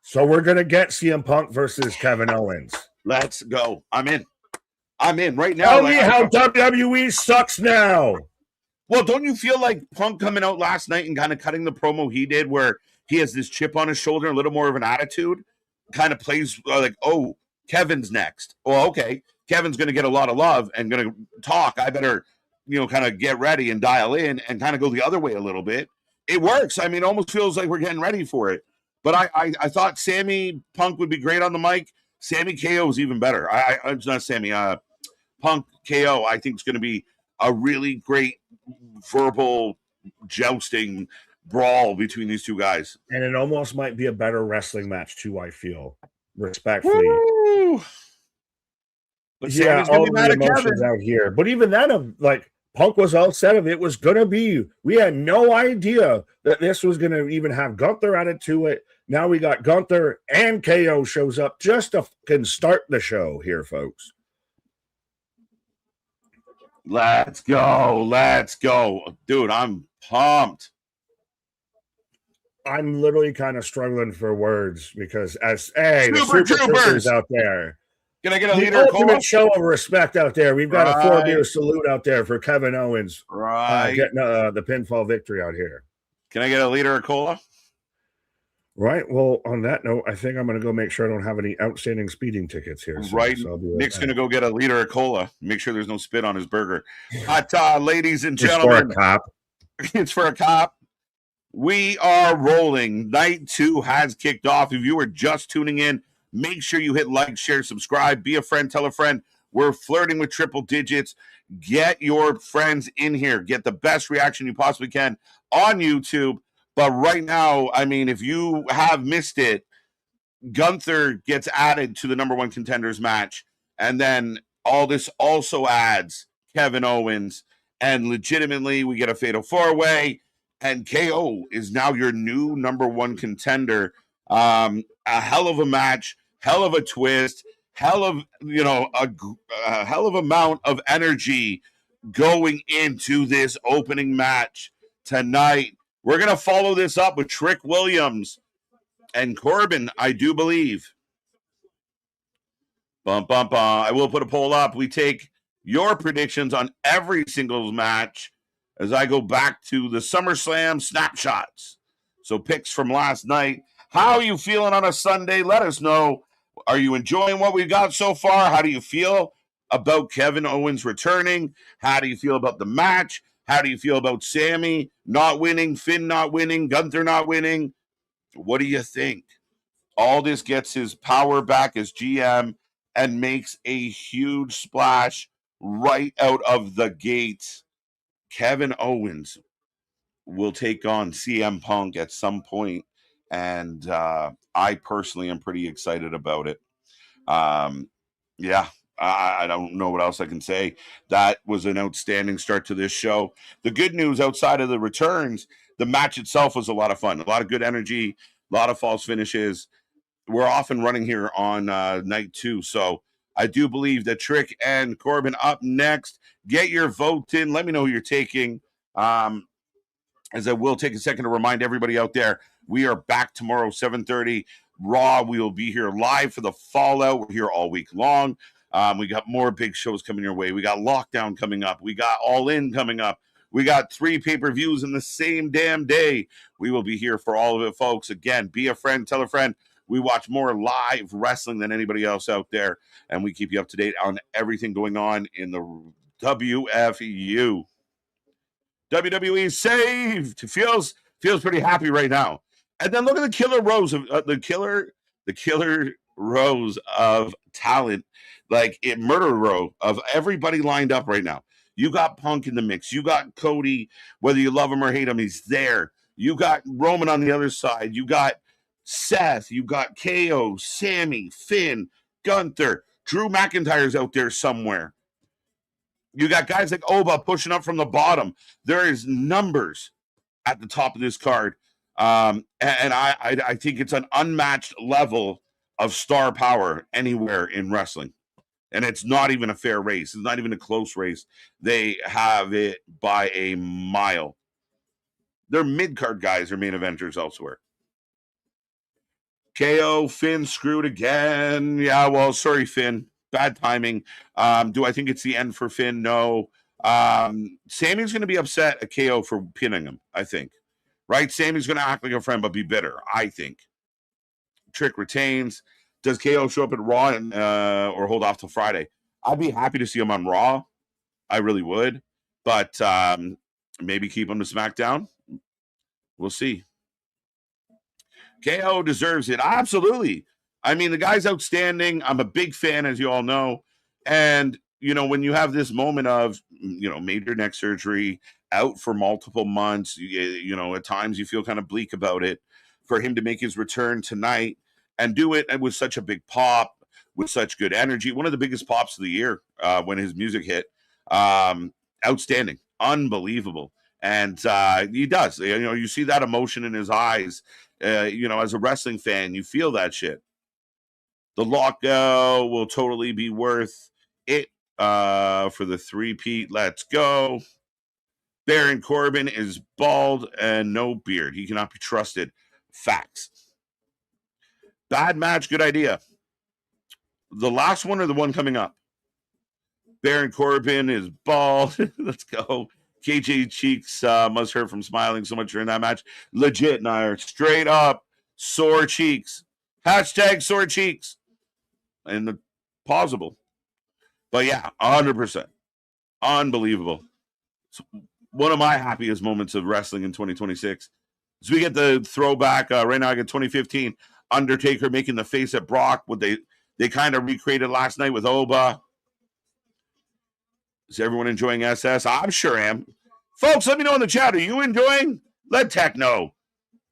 So we're going to get CM Punk versus Kevin Owens. Let's go. I'm in right now. Tell me how WWE sucks now. Well, don't you feel like Punk coming out last night and kind of cutting the promo he did where he has this chip on his shoulder, a little more of an attitude, kind of plays like, oh, Kevin's next. Oh, okay. Kevin's going to get a lot of love and going to talk. I better, kind of get ready and dial in and kind of go the other way a little bit. It works. I mean, it almost feels like we're getting ready for it. But I thought Sammy Punk would be great on the mic. Sammy KO is even better. It's not Sammy. Punk KO, I think, is going to be a really great verbal jousting brawl between these two guys. And it almost might be a better wrestling match, too, I feel. Respectfully. Woo! But yeah, all the emotions out here. But even then, Punk was all set of it was going to be. We had no idea that this was going to even have Gunther added to it. Now we got Gunther and KO shows up just to fucking start the show here, folks. Let's go. Dude, I'm pumped. I'm literally kind of struggling for words because the Super Troopers out there. Can I get a leader? The ultimate show of respect out there. We've got a 4-beer salute out there for Kevin Owens. Right. Getting the pinfall victory out here. Can I get a liter of cola? Right. Well, on that note, I think I'm going to go make sure I don't have any outstanding speeding tickets here. Right. So Nick's going to go get a liter of cola. Make sure there's no spit on his burger. But, ladies and gentlemen. It's for a cop. It's for a cop. We are rolling. Night 2 has kicked off. If you are just tuning in, make sure you hit like, share, subscribe, be a friend, tell a friend. We're flirting with triple digits. Get your friends in here. Get the best reaction you possibly can on YouTube. But right now, I mean, if you have missed it, Gunther gets added to the number one contenders match. And then all this also adds Kevin Owens. And legitimately, we get a fatal 4-way. And KO is now your new number one contender. A hell of a match. Hell of a twist, hell of, a hell of amount of energy going into this opening match tonight. We're going to follow this up with Trick Williams and Corbin, I do believe. I will put a poll up. We take your predictions on every single match as I go back to the SummerSlam snapshots. So picks from last night. How are you feeling on a Sunday? Let us know. Are you enjoying what we've got so far? How do you feel about Kevin Owens returning? How do you feel about the match? How do you feel about Sammy not winning, Finn not winning, Gunther not winning? What do you think? Aldis gets his power back as GM and makes a huge splash right out of the gate. Kevin Owens will take on CM Punk at some point, and I personally am pretty excited about it. Yeah, I don't know what else I can say. That was an outstanding start to this show. The good news outside of the returns, the match itself was a lot of fun, a lot of good energy, a lot of false finishes. We're off and running here on night 2, so I do believe that Trick and Corbin up next. Get your vote in. Let me know who you're taking. As I will take a second to remind everybody out there, we are back tomorrow, 7:30 Raw. We will be here live for the Fallout. We're here all week long. We got more big shows coming your way. We got Lockdown coming up. We got All In coming up. We got 3 pay-per-views in the same damn day. We will be here for all of it, folks. Again, be a friend, tell a friend. We watch more live wrestling than anybody else out there, and we keep you up to date on everything going on in the WFU. WWE saved. Feels pretty happy right now. And then look at the killer rows of the killer rows of talent, like murder row of everybody lined up right now. You got Punk in the mix. You got Cody, whether you love him or hate him, he's there. You got Roman on the other side. You got Seth. You got KO, Sammy, Finn, Gunther, Drew McIntyre's out there somewhere. You got guys like Oba pushing up from the bottom. There is numbers at the top of this card. And I think it's an unmatched level of star power anywhere in wrestling. And it's not even a fair race. It's not even a close race. They have it by a mile. Their mid-card guys are main eventers elsewhere. KO, Finn screwed again. Yeah, well, sorry, Finn. Bad timing. Do I think it's the end for Finn? No. Sammy's going to be upset at KO for pinning him, I think. Right? Sammy's going to act like a friend but be bitter, I think. Trick retains. Does KO show up at Raw or hold off till Friday? I'd be happy to see him on Raw. I really would. But maybe keep him to SmackDown. We'll see. KO deserves it. Absolutely. I mean, the guy's outstanding. I'm a big fan, as you all know. And, you know, when you have this moment of, you know, major neck surgery, out for multiple months, you know, at times you feel kind of bleak about it. For him to make his return tonight and do it with such a big pop, with such good energy, one of the biggest pops of the year when his music hit. Outstanding. Unbelievable. And he does. You know, you see that emotion in his eyes. You know, as a wrestling fan, you feel that shit. The lockout will totally be worth it for the 3-peat. Let's go. Baron Corbin is bald and no beard. He cannot be trusted. Facts. Bad match, good idea. The last one or the one coming up? Baron Corbin is bald. Let's go. KJ Cheeks must hurt from smiling so much during that match. Legit, Nair. Straight up sore cheeks. Hashtag sore cheeks. And the plausible. But yeah, 100%. Unbelievable. It's one of my happiest moments of wrestling in 2026. So we get the throwback. Right now I get 2015. Undertaker making the face at Brock. What they kind of recreated last night with Oba. Is everyone enjoying SS? I'm sure am. Folks, let me know in the chat. Are you enjoying? Let Tech know.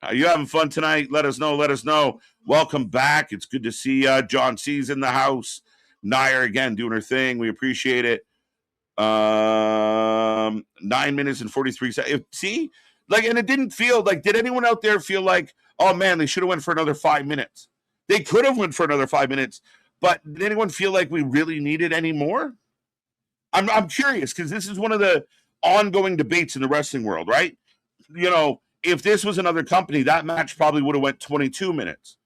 Are you having fun tonight? Let us know. Let us know. Welcome back. It's good to see John C's in the house. Nair again doing her thing. We appreciate it. 9 minutes and 43 seconds. See? Like, and it didn't feel like, did anyone out there feel like, oh man, they should have went for another 5 minutes? They could have went for another 5 minutes, but did anyone feel like we really needed any more? I'm curious because this is one of the ongoing debates in the wrestling world, right? You know, if this was another company, that match probably would have went 22 minutes.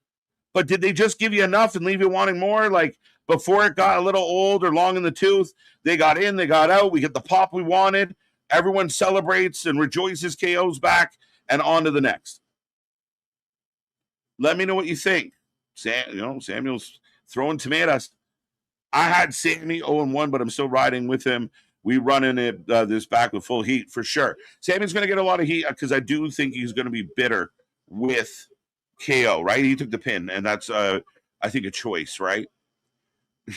But did they just give you enough and leave you wanting more? Like before it got a little old or long in the tooth, they got in, they got out, we get the pop we wanted. Everyone celebrates and rejoices KO's back and on to the next. Let me know what you think. Samuel's throwing tomatoes. I had Sammy 0-1, but I'm still riding with him We running it this back with full heat for sure. Sammy's going to get a lot of heat because I do think he's going to be bitter with KO, right? He took the pin, and that's, I think, a choice, right?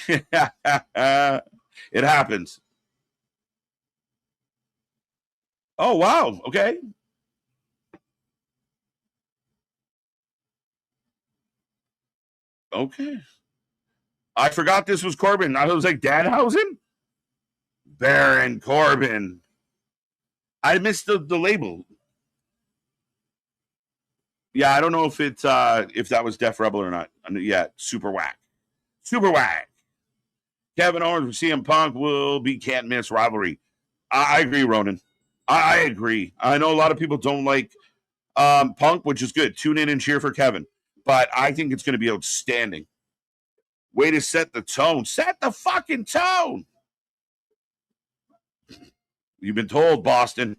It happens. Oh, wow. Okay. Okay. I forgot this was Corbin. I was like, Danhausen? Baron Corbin. I missed the label. Yeah, I don't know if it's if that was Def Rebel or not. Yeah, super whack. Super whack. Kevin Owens for CM Punk will be can't miss rivalry. I agree, Ronan. I agree. I know a lot of people don't like Punk, which is good. Tune in and cheer for Kevin. But I think it's going to be outstanding. Way to set the tone. Set the fucking tone. You've been told, Boston.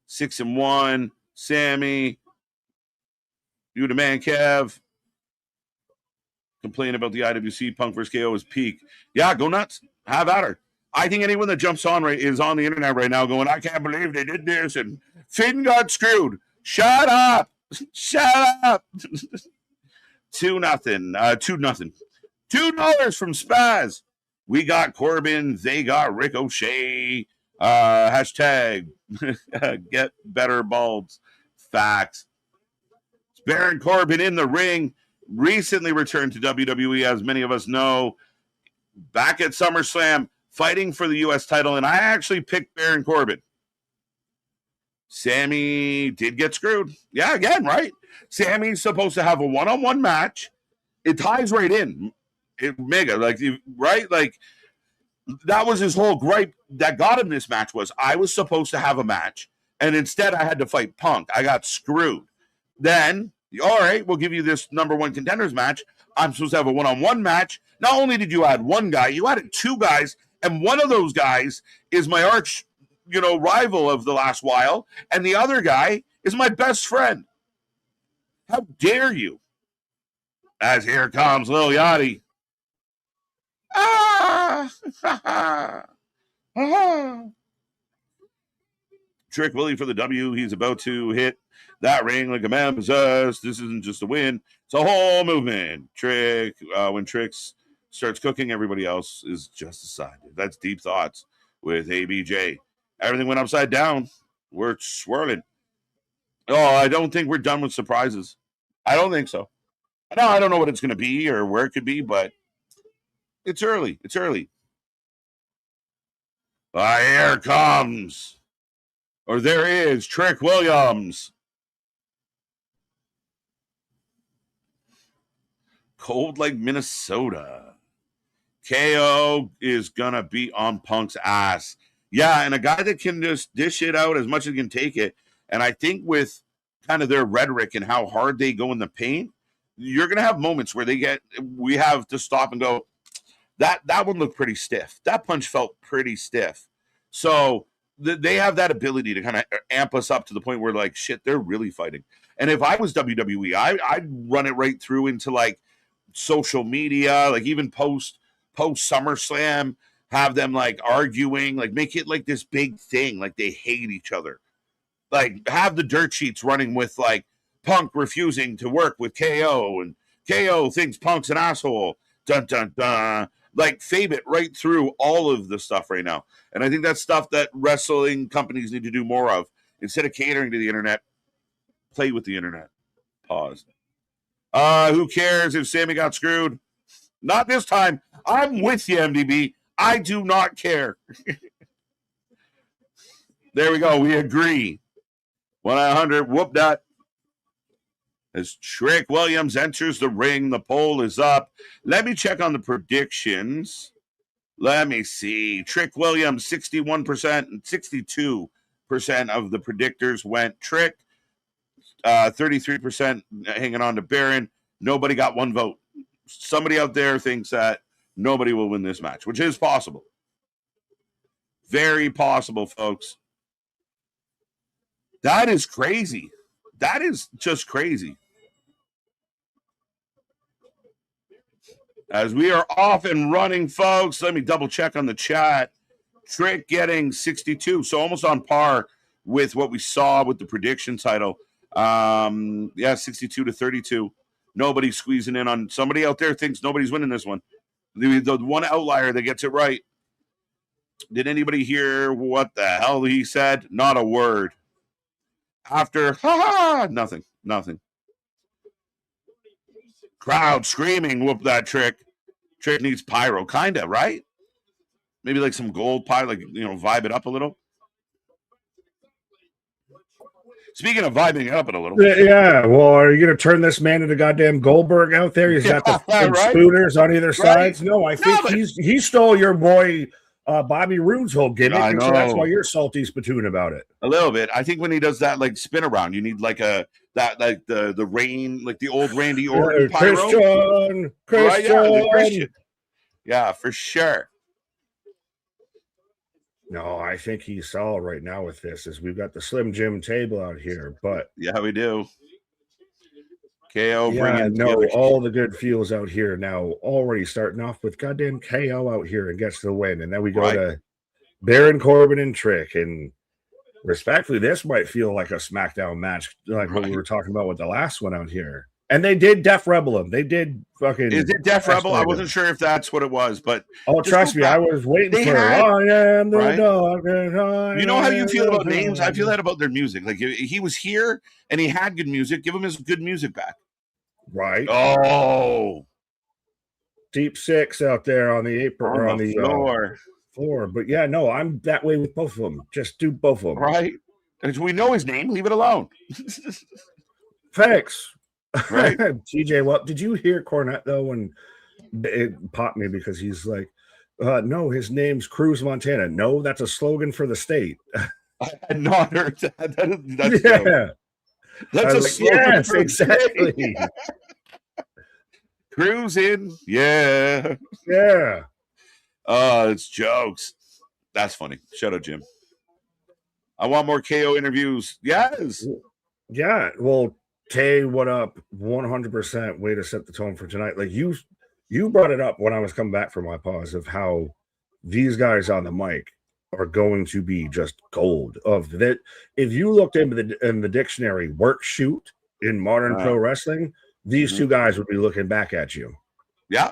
6-1. Sammy. You the man, Kev. Complain about the IWC Punk vs. KO is peak. Yeah, go nuts. Have at her. I think anyone that jumps on is on the internet right now going, I can't believe they did this, and Finn got screwed. Shut up. Shut up. 2-0. $2 from Spaz. We got Corbin. They got Ricochet. Hashtag get better bulbs. Facts. It's Baron Corbin in the ring. Recently returned to WWE, as many of us know. Back at SummerSlam, fighting for the U.S. title, and I actually picked Baron Corbin. Sammy did get screwed. Yeah, again, right? Sammy's supposed to have a one-on-one match. It ties right in. Mega, right? Like, that was his whole gripe that got him this match was I was supposed to have a match, and instead I had to fight Punk. I got screwed. Then, all right, we'll give you this number one contenders match. I'm supposed to have a one-on-one match. Not only did you add one guy, you added two guys, and one of those guys is my arch, rival of the last while, and the other guy is my best friend. How dare you? As here comes Lil Yachty. Trick Willie for the W. He's about to hit that ring like a man possessed. This isn't just a win. It's a whole movement. Trick, when Tricks starts cooking, everybody else is just decided. That's Deep Thoughts with ABJ. Everything went upside down. We're swirling. Oh, I don't think we're done with surprises. I don't think so. No, I don't know what it's going to be or where it could be, but it's early. It's early. Here comes, or there is, Trick Williams. Cold like Minnesota. KO is going to be on Punk's ass. Yeah, and a guy that can just dish it out as much as he can take it. And I think with kind of their rhetoric and how hard they go in the paint, you're going to have moments where we have to stop and go, that one looked pretty stiff. That punch felt pretty stiff. So they have that ability to kind of amp us up to the point where, like, shit, they're really fighting. And if I was WWE, I'd run it right through into, like, social media, like even post SummerSlam, have them, like, arguing, like, make it, like, this big thing, like they hate each other. Like, have the dirt sheets running with, like, Punk refusing to work with KO, and KO thinks Punk's an asshole. Dun, dun, dun. Like, fade it right through all of the stuff right now. And I think that's stuff that wrestling companies need to do more of. Instead of catering to the internet, play with the internet. Pause. Who cares if Sammy got screwed? Not this time. I'm with you, MDB. I do not care. There we go. We agree. 100. Whoop that. As Trick Williams enters the ring, the poll is up. Let me check on the predictions. Let me see. Trick Williams, 61% and 62% of the predictors went Trick. 33% hanging on to Baron. Nobody got one vote. Somebody out there thinks that nobody will win this match, which is possible. Very possible, folks. That is crazy. That is just crazy. As we are off and running, folks, let me double check on the chat. Trick getting 62, so almost on par with what we saw with the prediction title. 62 to 32. Nobody's squeezing in on somebody out there thinks nobody's winning this one. The one outlier that gets it right. Did anybody hear what the hell he said? Not a word. After, nothing. Crowd screaming, whoop that Trick. Trick needs pyro, kind of, right? Maybe like some gold pie, like, vibe it up a little. Speaking of vibing it up a little. Yeah, well, are you going to turn this man into goddamn Goldberg out there? He's got the right? spooners on either sides. No, I think he stole your boy Bobby Roode's whole gimmick, and so that's why you're salty spittoon about it. A little bit. I think when he does that like spin around, you need like the rain, like the old Randy Orton pyro. Christian. Yeah, for sure. No, I think he's solid right now with this. Is we've got the Slim Jim table out here, but yeah, we do. KO all the good feels out here now. Already starting off with goddamn KO out here and gets the win, and then we go to Baron Corbin and Trick. And respectfully, this might feel like a SmackDown match, like what we were talking about with the last one out here. And they did Def Rebel him. They did fucking. Is it Def Rebel? I wasn't sure if that's what it was, but trust me, I was waiting for. I am the dog. You know how you feel about names? I feel that about their music. Like he was here and he had good music. Give him his good music back. Right. Oh, Deep Six out there on the apron on the floor. But yeah, no, I'm that way with both of them. Just do both of them. Right. Because we know his name. Leave it alone. Thanks. Right. TJ, well, did you hear Cornette though? When it popped me because he's like, no, his name's Cruz Montana. No, that's a slogan for the state. I had not heard that. That's a slogan. Yes, exactly. Cruz in. Yeah. It's jokes. That's funny. Shout out, Jim. I want more KO interviews. Yes. Yeah. Well, Tay, what up? 100% way to set the tone for tonight. Like you brought it up when I was coming back from my pause of how these guys on the mic are going to be just gold. Of that, if you looked in the dictionary, work shoot in modern pro wrestling, these two guys would be looking back at you. Yeah.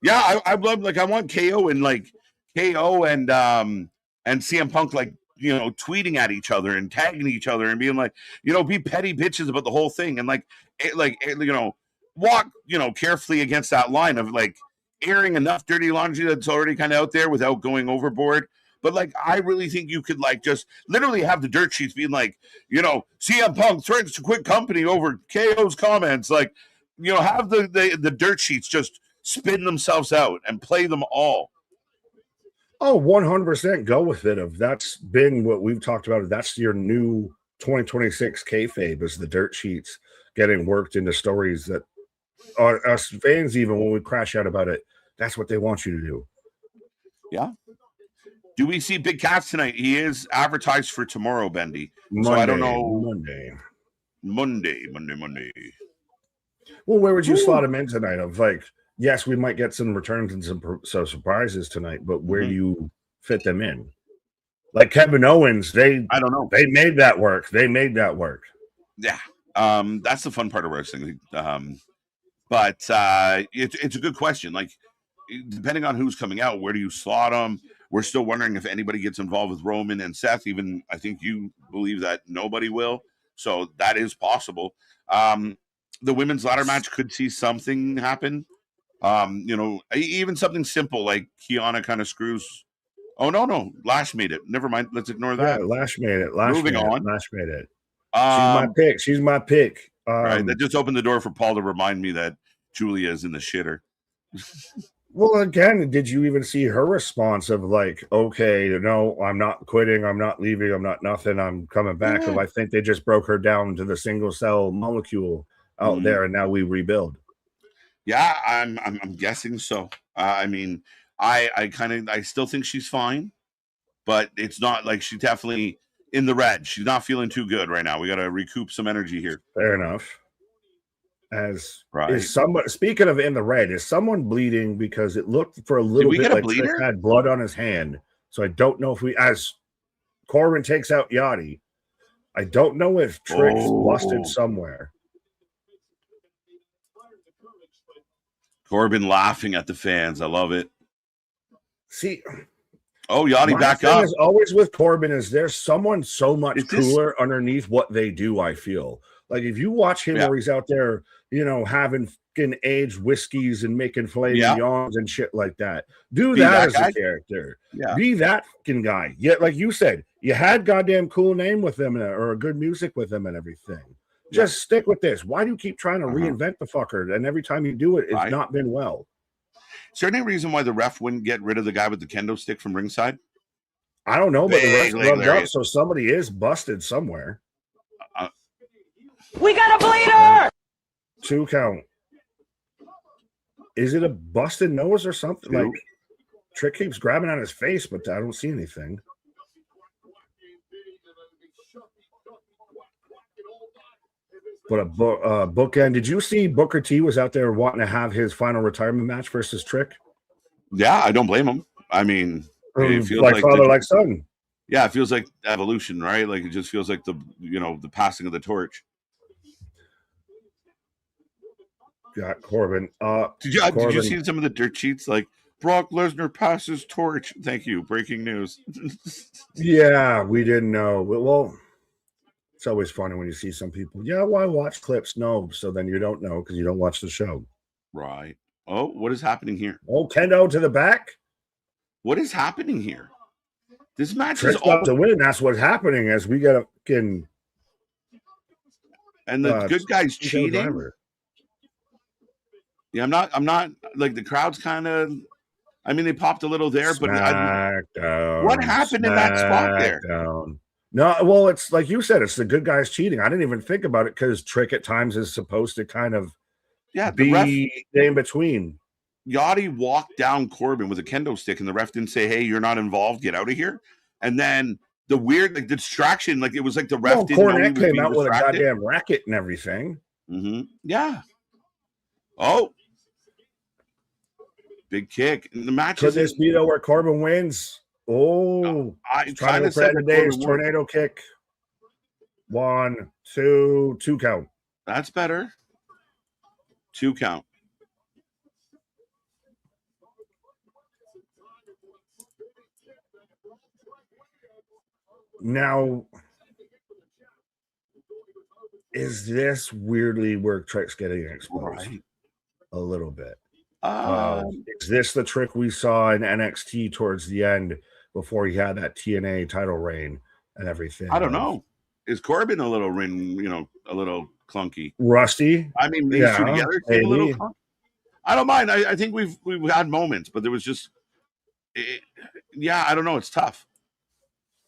I love I want KO and CM Punk tweeting at each other and tagging each other and being like, be petty bitches about the whole thing and walk carefully against that line of airing enough dirty laundry that's already kind of out there without going overboard. But I really think you could just literally have the dirt sheets being CM Punk threatens to quit company over KO's comments. Have the dirt sheets just spin themselves out and play them all. Oh, 100% go with it. That's been what we've talked about. That's your new 2026 kayfabe is the dirt sheets getting worked into stories that are us fans, even when we crash out about it, that's what they want you to do. Yeah. Do we see Big Cass tonight? He is advertised for tomorrow, Bendy. So I don't know. Monday. Well, where would you slot him in tonight? Yes, we might get some returns and some surprises tonight, but where do you fit them in? Like Kevin Owens, I don't know. They made that work. Yeah. That's the fun part of wrestling. But it's a good question. Depending on who's coming out, where do you slot them? We're still wondering if anybody gets involved with Roman and Seth. Even I think you believe that nobody will. So that is possible. The women's ladder match could see something happen. Even something simple like Kiana kind of screws. Oh no, Lash made it. Never mind. Let's ignore that. Yeah, Lash made it. Moving on. Lash made it. She's my pick. Right. That just opened the door for Paul to remind me that Julia is in the shitter. Well, again, did you even see her response of okay, no, I'm not quitting, I'm not leaving, I'm not nothing, I'm coming back. I think they just broke her down to the single cell molecule out there, and now we rebuild. Yeah, I'm guessing so. I still think she's fine, but it's not she's definitely in the red. She's not feeling too good right now. We got to recoup some energy here. Fair enough. Speaking of in the red, is someone bleeding? Because it looked for a little bit like Trick had blood on his hand So I don't know if as Corbin takes out Yachty, I don't know if Trick's busted somewhere. Corbin laughing at the fans. I love it. See, Yachty back up. Is always with Corbin is there's someone so much cooler underneath what they do, I feel. Like if you watch him where he's out there, having fucking aged whiskeys and making filet mignons and shit like that. Do that as a character. Yeah. Be that fucking guy. Yet, like you said, you had goddamn cool name with him or good music with him and everything. Just stick with this. Why do you keep trying to reinvent the fucker? And every time you do it, it's not been well. Is there any reason why the ref wouldn't get rid of the guy with the kendo stick from ringside? I don't know, but the ref rubbed up, so somebody is busted somewhere. We got a bleeder! 2 count. Is it a busted nose or something? 2. Like Trick keeps grabbing on his face, but I don't see anything. But a bookend. Did you see Booker T was out there wanting to have his final retirement match versus Trick? Yeah, I don't blame him. I mean, it feels like father, like son. Yeah, it feels like evolution, right? Like it just feels like the passing of the torch. Got Corbin. Did you see some of the dirt sheets? Like Brock Lesnar passes torch. Thank you. Breaking news. Yeah, we didn't know. Well, it's always funny when you see some people. Yeah, why watch clips? No, so then you don't know because you don't watch the show. Right. Oh, what is happening here? Oh, kendo to the back. What is happening here? This match Trick's is all to win. That's what's happening as we get a fucking. And the good guy's cheating. Driver. Yeah, I'm not like the crowd's kind of. I mean, they popped a little there, but what happened in that spot there? No, well, it's like you said, it's the good guys cheating. I didn't even think about it because Trick at times is supposed to kind of be in between. Yachty walked down Corbin with a kendo stick, and the ref didn't say, "Hey, you're not involved. Get out of here." And then the weird, the distraction, it was like the ref didn't know he was came being out distracted. With a goddamn racket and everything. Mm-hmm. Yeah. Oh. Big kick. And the match could this be though where Corbin wins? Oh, I trying to set the days tornado kick. 1, 2 count. That's better. 2 count. Now, is this weirdly where Trick's getting exposed? Right. A little bit. Is this the Trick we saw in NXT towards the end before he had that TNA title reign and everything? I don't know. Is Corbin a little a little clunky? Rusty? I mean, these two together seem a little clunky. I don't mind. I think we've had moments, but there was just I don't know. It's tough.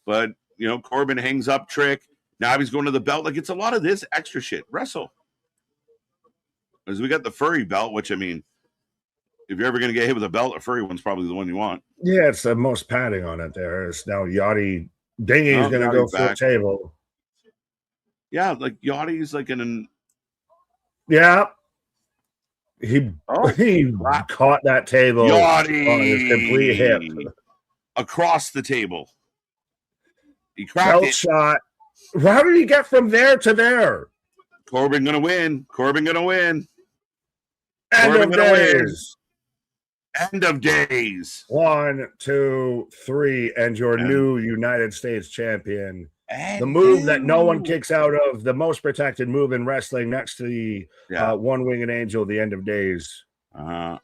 But Corbin hangs up Trick. Now he's going to the belt. Like it's a lot of this extra shit. Wrestle. As we got the furry belt, which I mean, if you're ever going to get hit with a belt, a furry one's probably the one you want. Yeah, it's the most padding on it there. It's now Yachty. Dingy's going to go for a table. Yeah, like Yachty's like Yeah. He caught that table Yachty on his complete hip. Across the table. He cracked belt it. Shot. How did he get from there to there? Corbin going to win. Corbin going to win. End of days. End of days. 1, 2, 3, and your new United States champion. The move that no one kicks out of, the most protected move in wrestling, next to the one-winged angel, the end of days. Yeah,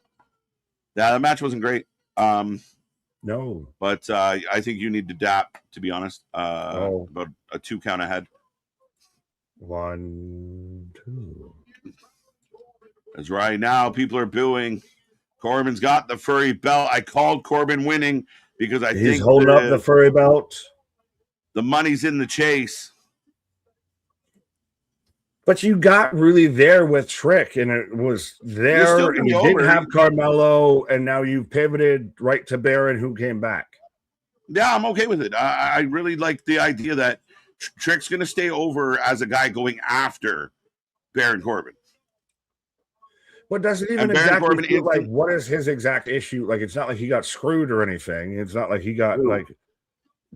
the match wasn't great. No, but I think you need to dap, to be honest. About a 2 count ahead. 1, 2. That's right. Now people are booing. Corbin's got the furry belt. I called Corbin winning because I think he's holding up the furry belt. The money's in the chase. But you got really there with Trick, and it was there, and you didn't have Carmelo, and now you pivoted right to Baron, who came back. Yeah, I'm okay with it. I really like the idea that Trick's going to stay over as a guy going after Baron Corbin. But does it even exactly feel like what is his exact issue? Like, it's not like he got screwed or anything. It's not like he got like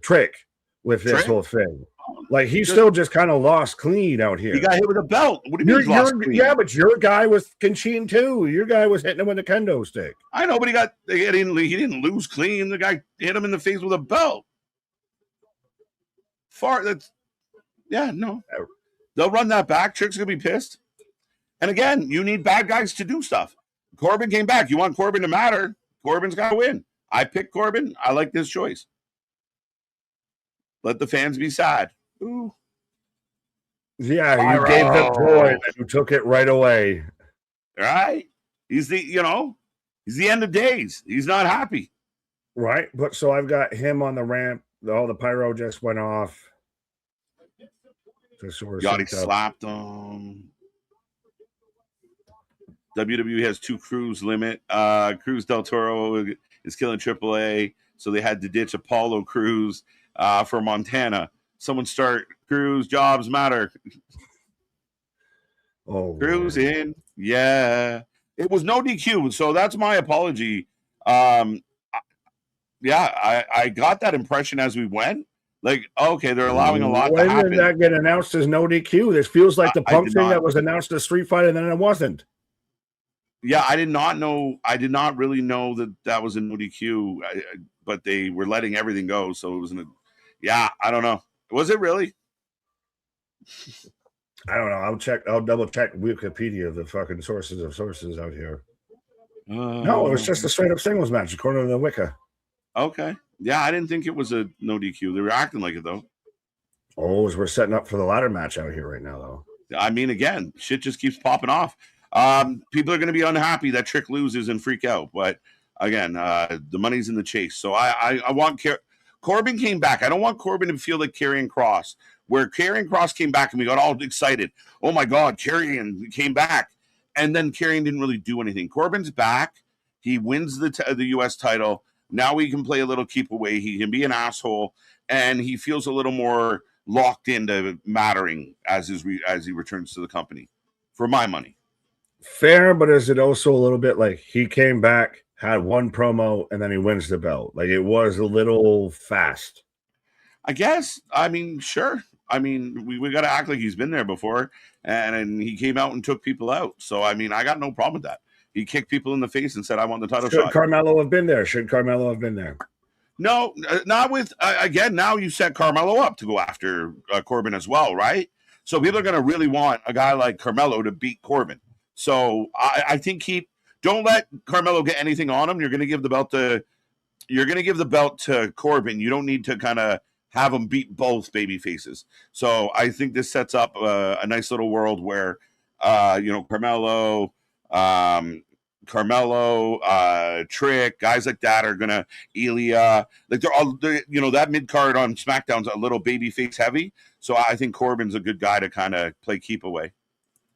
trick with this whole thing. Like, he still just kind of lost clean out here. He got hit with a belt. What do you mean lost clean? Yeah, but your guy was cheating too. Your guy was hitting him with a kendo stick. I know, but he didn't lose clean. The guy hit him in the face with a belt. No. They'll run that back. Trick's gonna be pissed. And again, you need bad guys to do stuff. Corbin came back. You want Corbin to matter. Corbin's got to win. I picked Corbin. I like this choice. Let the fans be sad. Ooh. Yeah, you gave the toy and you took it right away. Right? He's the end of days. He's not happy. Right. But so I've got him on the ramp. All the pyro just went off. Yachty slapped him. WWE has 2 Cruz limit. Cruz Del Toro is killing AAA, so they had to ditch Apollo Cruz for Montana. Someone start Cruz. Jobs matter. Oh, Cruz in. Yeah. It was no DQ, so that's my apology. I got that impression as we went. Like, okay, they're allowing a lot to happen. When did that get announced as no DQ? This feels like the Punk thing that was announced as Street Fight, and then it wasn't. Yeah, I did not know. I did not really know that was a no DQ, but they were letting everything go. So it was I don't know. Was it really? I don't know. I'll double check Wikipedia, the fucking sources of sources out here. No, it was just a straight up singles match according to the Wicca. Okay. Yeah, I didn't think it was a no DQ. They were acting like it though. Oh, we're setting up for the ladder match out here right now, though. I mean, again, shit just keeps popping off. People are going to be unhappy that Trick loses and freak out, but again, the money's in the chase. So I want Corbin came back. I don't want Corbin to feel like Karrion Kross, where Karrion Kross came back and we got all excited. Oh my God, Karrion came back, and then Karrion didn't really do anything. Corbin's back. He wins the U.S. title. Now he can play a little keep away. He can be an asshole, and he feels a little more locked into mattering as he returns to the company. For my money. Fair, but is it also a little bit like he came back, had one promo, and then he wins the belt? Like, it was a little fast. I guess. I mean, sure. I mean, we got to act like he's been there before, and he came out and took people out. So, I mean, I got no problem with that. He kicked people in the face and said, I want the title shot. Should Carmelo have been there? Should Carmelo have been there? No, not with, again, now you set Carmelo up to go after Corbin as well, right? So people are going to really want a guy like Carmelo to beat Corbin. So I think don't let Carmelo get anything on him. You're going to give the belt to Corbin. You don't need to kind of have him beat both baby faces. So I think this sets up a nice little world where Carmelo, Trick, guys like that are gonna Ilya, like they're all that mid card on SmackDown's a little baby face heavy. So I think Corbin's a good guy to kind of play keep away.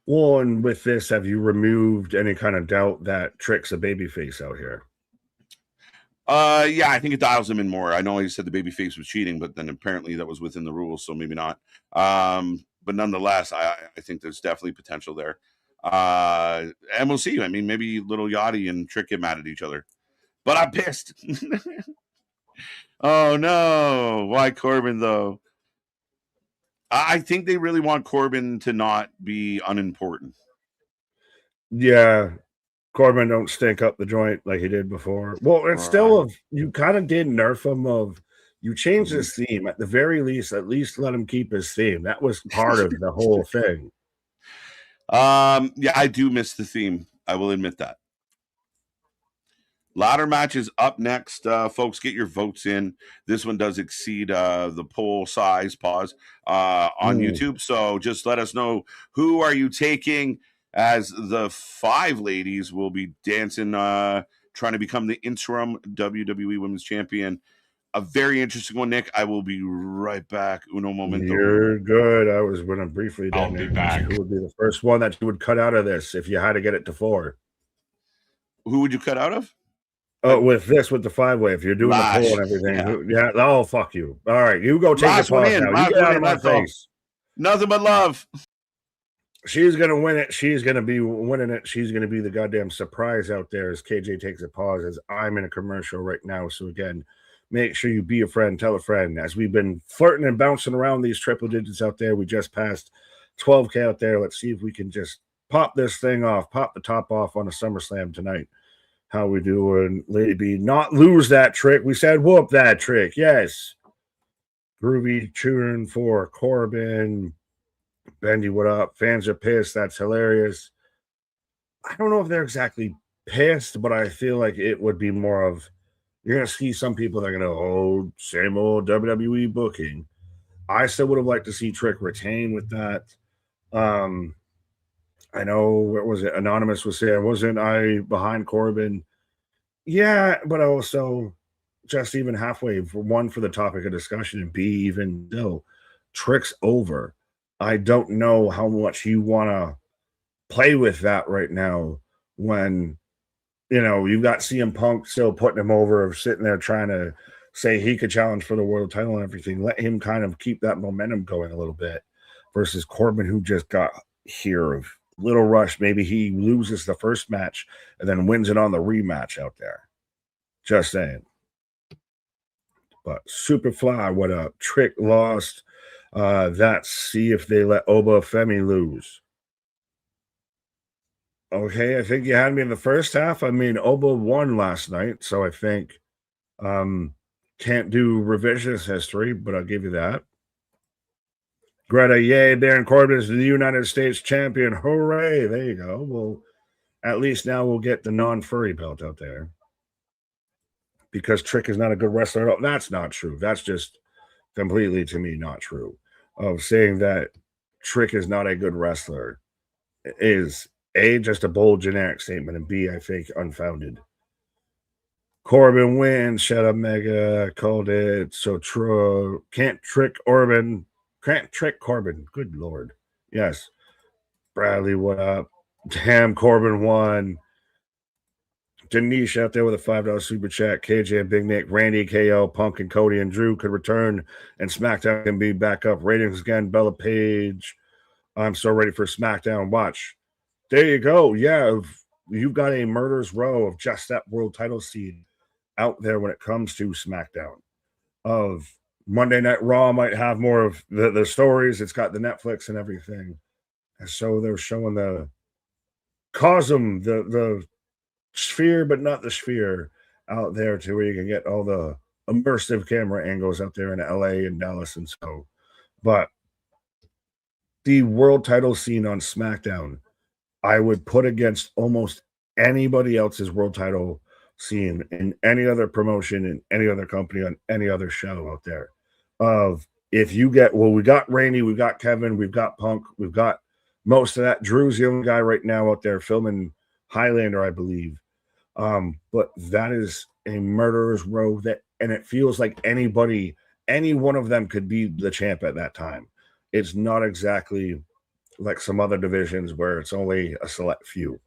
Well, and with this, have you removed any kind of doubt that Trick's a babyface out here? Yeah, I think it dials him in more. I know he said the babyface was cheating, but then apparently that was within the rules, so maybe not. But nonetheless, I think there's definitely potential there. And we'll see. I mean, maybe little Yachty and Trick get mad at each other. But I'm pissed. Oh, no. Why Corbin, though? I think they really want Corbin to not be unimportant. Yeah. Corbin don't stink up the joint like he did before. Well, it's still you kind of did nerf him you changed his theme. At the very least, at least let him keep his theme. That was part of the whole thing. Yeah, I do miss the theme. I will admit that. Ladder match is up next. Folks, get your votes in. This one does exceed the poll size on YouTube. So just let us know, who are you taking, as the 5 ladies will be dancing, trying to become the interim WWE Women's Champion. A very interesting one, Nick. I will be right back. Uno momento. You're good. I was going to briefly. I'll be back. Who would be the first one that you would cut out of this if you had to get it to 4? Who would you cut out of? Oh, with the 5-way, if you're doing the poll and everything. Yeah. Oh, fuck you. All right. You go take this one now. You get out of my face. Nothing but love. She's going to win it. She's going to be winning it. She's going to be the goddamn surprise out there as KJ takes a pause as I'm in a commercial right now. So again, make sure you be a friend, tell a friend. As we've been flirting and bouncing around these triple digits out there, we just passed 12K out there. Let's see if we can just pop this thing off, pop the top off on a SummerSlam tonight. How we doing, Lady B? Not lose that trick. We said whoop that trick. Yes. Groovy cheering for Corbin. Bendy, what up? Fans are pissed. That's hilarious. I don't know if they're exactly pissed, but I feel like it would be more of, you're going to see some people that are going to, oh, same old WWE booking. I still would have liked to see Trick retain with that. I know, what was it? Anonymous was saying, wasn't I behind Corbin? Yeah, but also just even halfway, for one, for the topic of discussion, and B, even though Trick's over. I don't know how much you want to play with that right now when, you know, you've got CM Punk still putting him over, sitting there trying to say he could challenge for the world title and everything. Let him kind of keep that momentum going a little bit versus Corbin, who just got here of little rush. Maybe he loses the first match and then wins it on the rematch out there. Just saying. But Superfly, what up? Trick lost. That's see if they let Oba Femi lose. Okay, I think you had me in the first half. I mean, Oba won last night, so I think can't do revisionist history, but I'll give you that. Greta, yay, Baron Corbin is the United States champion. Hooray! There you go. Well, at least now we'll get the non-furry belt out there. Because Trick is not a good wrestler. Oh, that's not true. That's just completely, to me, not true. Of saying that Trick is not a good wrestler is A, just a bold generic statement, and B, I think unfounded. Corbin wins. Shut up, Mega. Called it. So true. Can't trick Corbin. Can't trick Corbin. Good Lord. Yes. Bradley, what up? Damn, Corbin won. Denise out there with a $5 super chat. KJ and Big Nick, Randy, KO, Punk, and Cody and Drew could return, and SmackDown can be back up. Ratings again. Bella Page. I'm so ready for SmackDown. Watch. There you go. Yeah, you've got a murderer's row of just that world title scene out there when it comes to SmackDown. Of Monday Night Raw might have more of the stories. It's got the Netflix and everything. And so they're showing the cosm, the sphere, but not the sphere out there to where you can get all the immersive camera angles out there in LA and Dallas and so. But the world title scene on SmackDown, I would put against almost anybody else's world title scene in any other promotion, in any other company, on any other show out there. Of if you get, well, we got Randy, we've got Kevin, we've got Punk, we've got most of that. Drew's the only guy right now out there filming Highlander, I believe. But that is a murderer's row that, and it feels like anybody, any one of them could be the champ at that time. It's not exactly like some other divisions where it's only a select few.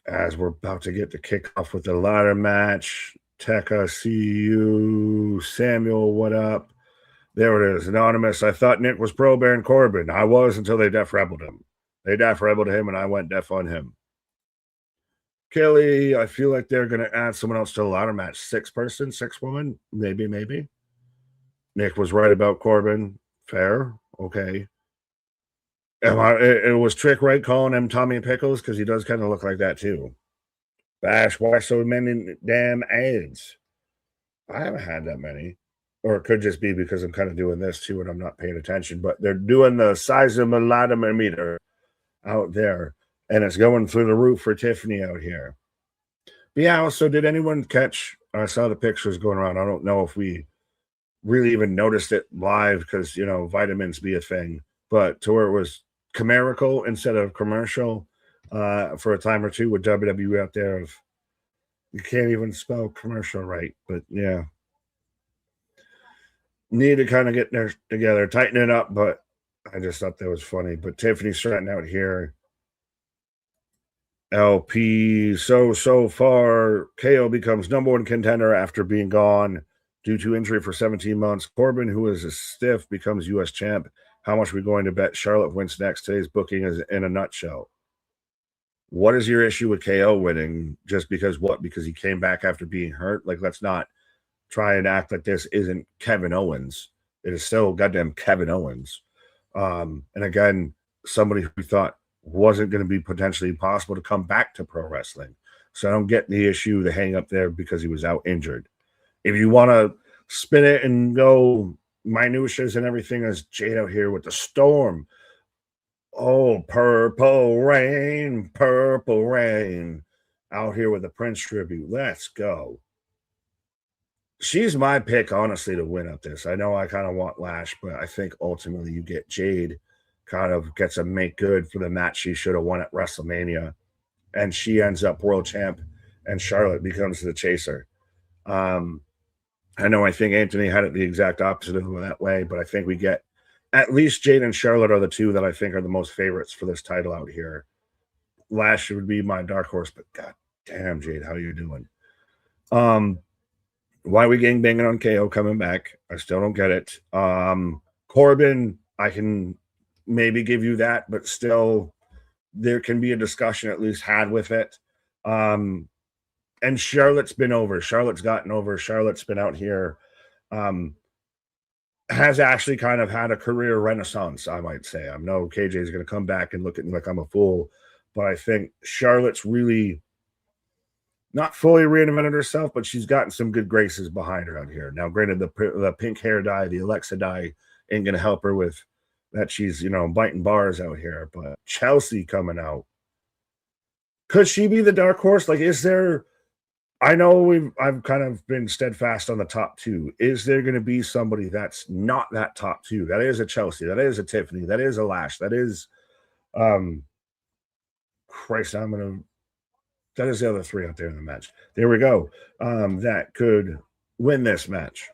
As we're about to get the kickoff with the ladder match, Tekka, see you. Samuel, what up? There it is, Anonymous. I thought Nick was pro Baron Corbin. I was until they def rebelled him. They def rebelled him, and I went def on him. Kelly, I feel like they're going to add someone else to the ladder match. 6-person, 6-woman, maybe. Nick was right about Corbin. Fair, okay. It was Trick right calling him Tommy Pickles because he does kind of look like that too. Bash, why so many damn ads? I haven't had that many. Or it could just be because I'm kind of doing this too and I'm not paying attention. But they're doing the size of a meter out there. And it's going through the roof for Tiffany out here. But yeah, also, did anyone catch? I saw the pictures going around. I don't know if we really even noticed it live because, you know, vitamins be a thing. But to where it was chimerical instead of commercial for a time or two with WWE out there. Of you can't even spell commercial right. But yeah. Need to kind of get there together, tighten it up. But I just thought that was funny. But Tiffany Stratton out here. LP, so far, KO becomes number one contender after being gone due to injury for 17 months. Corbin, who is a stiff, becomes U.S. champ. How much are we going to bet Charlotte wins next? Today's booking is in a nutshell. What is your issue with KO winning? Just because what? Because he came back after being hurt? Like, let's not try and act like this isn't Kevin Owens. It is still goddamn Kevin Owens. And again, somebody who we thought wasn't going to be potentially possible to come back to pro wrestling. So I don't get the issue, the hang up there because he was out injured. If you want to spin it and go minutiae and everything, as Jade out here with the storm. Oh, purple rain out here with the Prince tribute. Let's go. She's my pick, honestly, to win up this. I know I kind of want Lash, but I think ultimately you get Jade kind of gets a make good for the match she should have won at WrestleMania. And she ends up world champ, and Charlotte becomes the chaser. I know I think Anthony had it the exact opposite of that way, but I think we get at least Jade and Charlotte are the two that I think are the most favorites for this title out here. Lash would be my dark horse, but god damn, Jade, how you doing? Why are we gangbanging on KO coming back? I still don't get it. Corbin, I can maybe give you that, but still there can be a discussion at least had with it. And Charlotte's been over. Charlotte's gotten over. Charlotte's been out here. Has actually kind of had a career renaissance, I might say. I know KJ is going to come back and look at me like I'm a fool, but I think Charlotte's really not fully reinvented herself, but she's gotten some good graces behind her out here. Now, granted, the pink hair dye, the Alexa dye, ain't going to help her with that. She's, biting bars out here. But Chelsea coming out. Could she be the dark horse? Like, is there... I know I've kind of been steadfast on the top two. Is there going to be somebody that's not that top two? That is a Chelsea. That is a Tiffany. That is a Lash. That is... Christ, that is the other three out there in the match. There we go. That could win this match.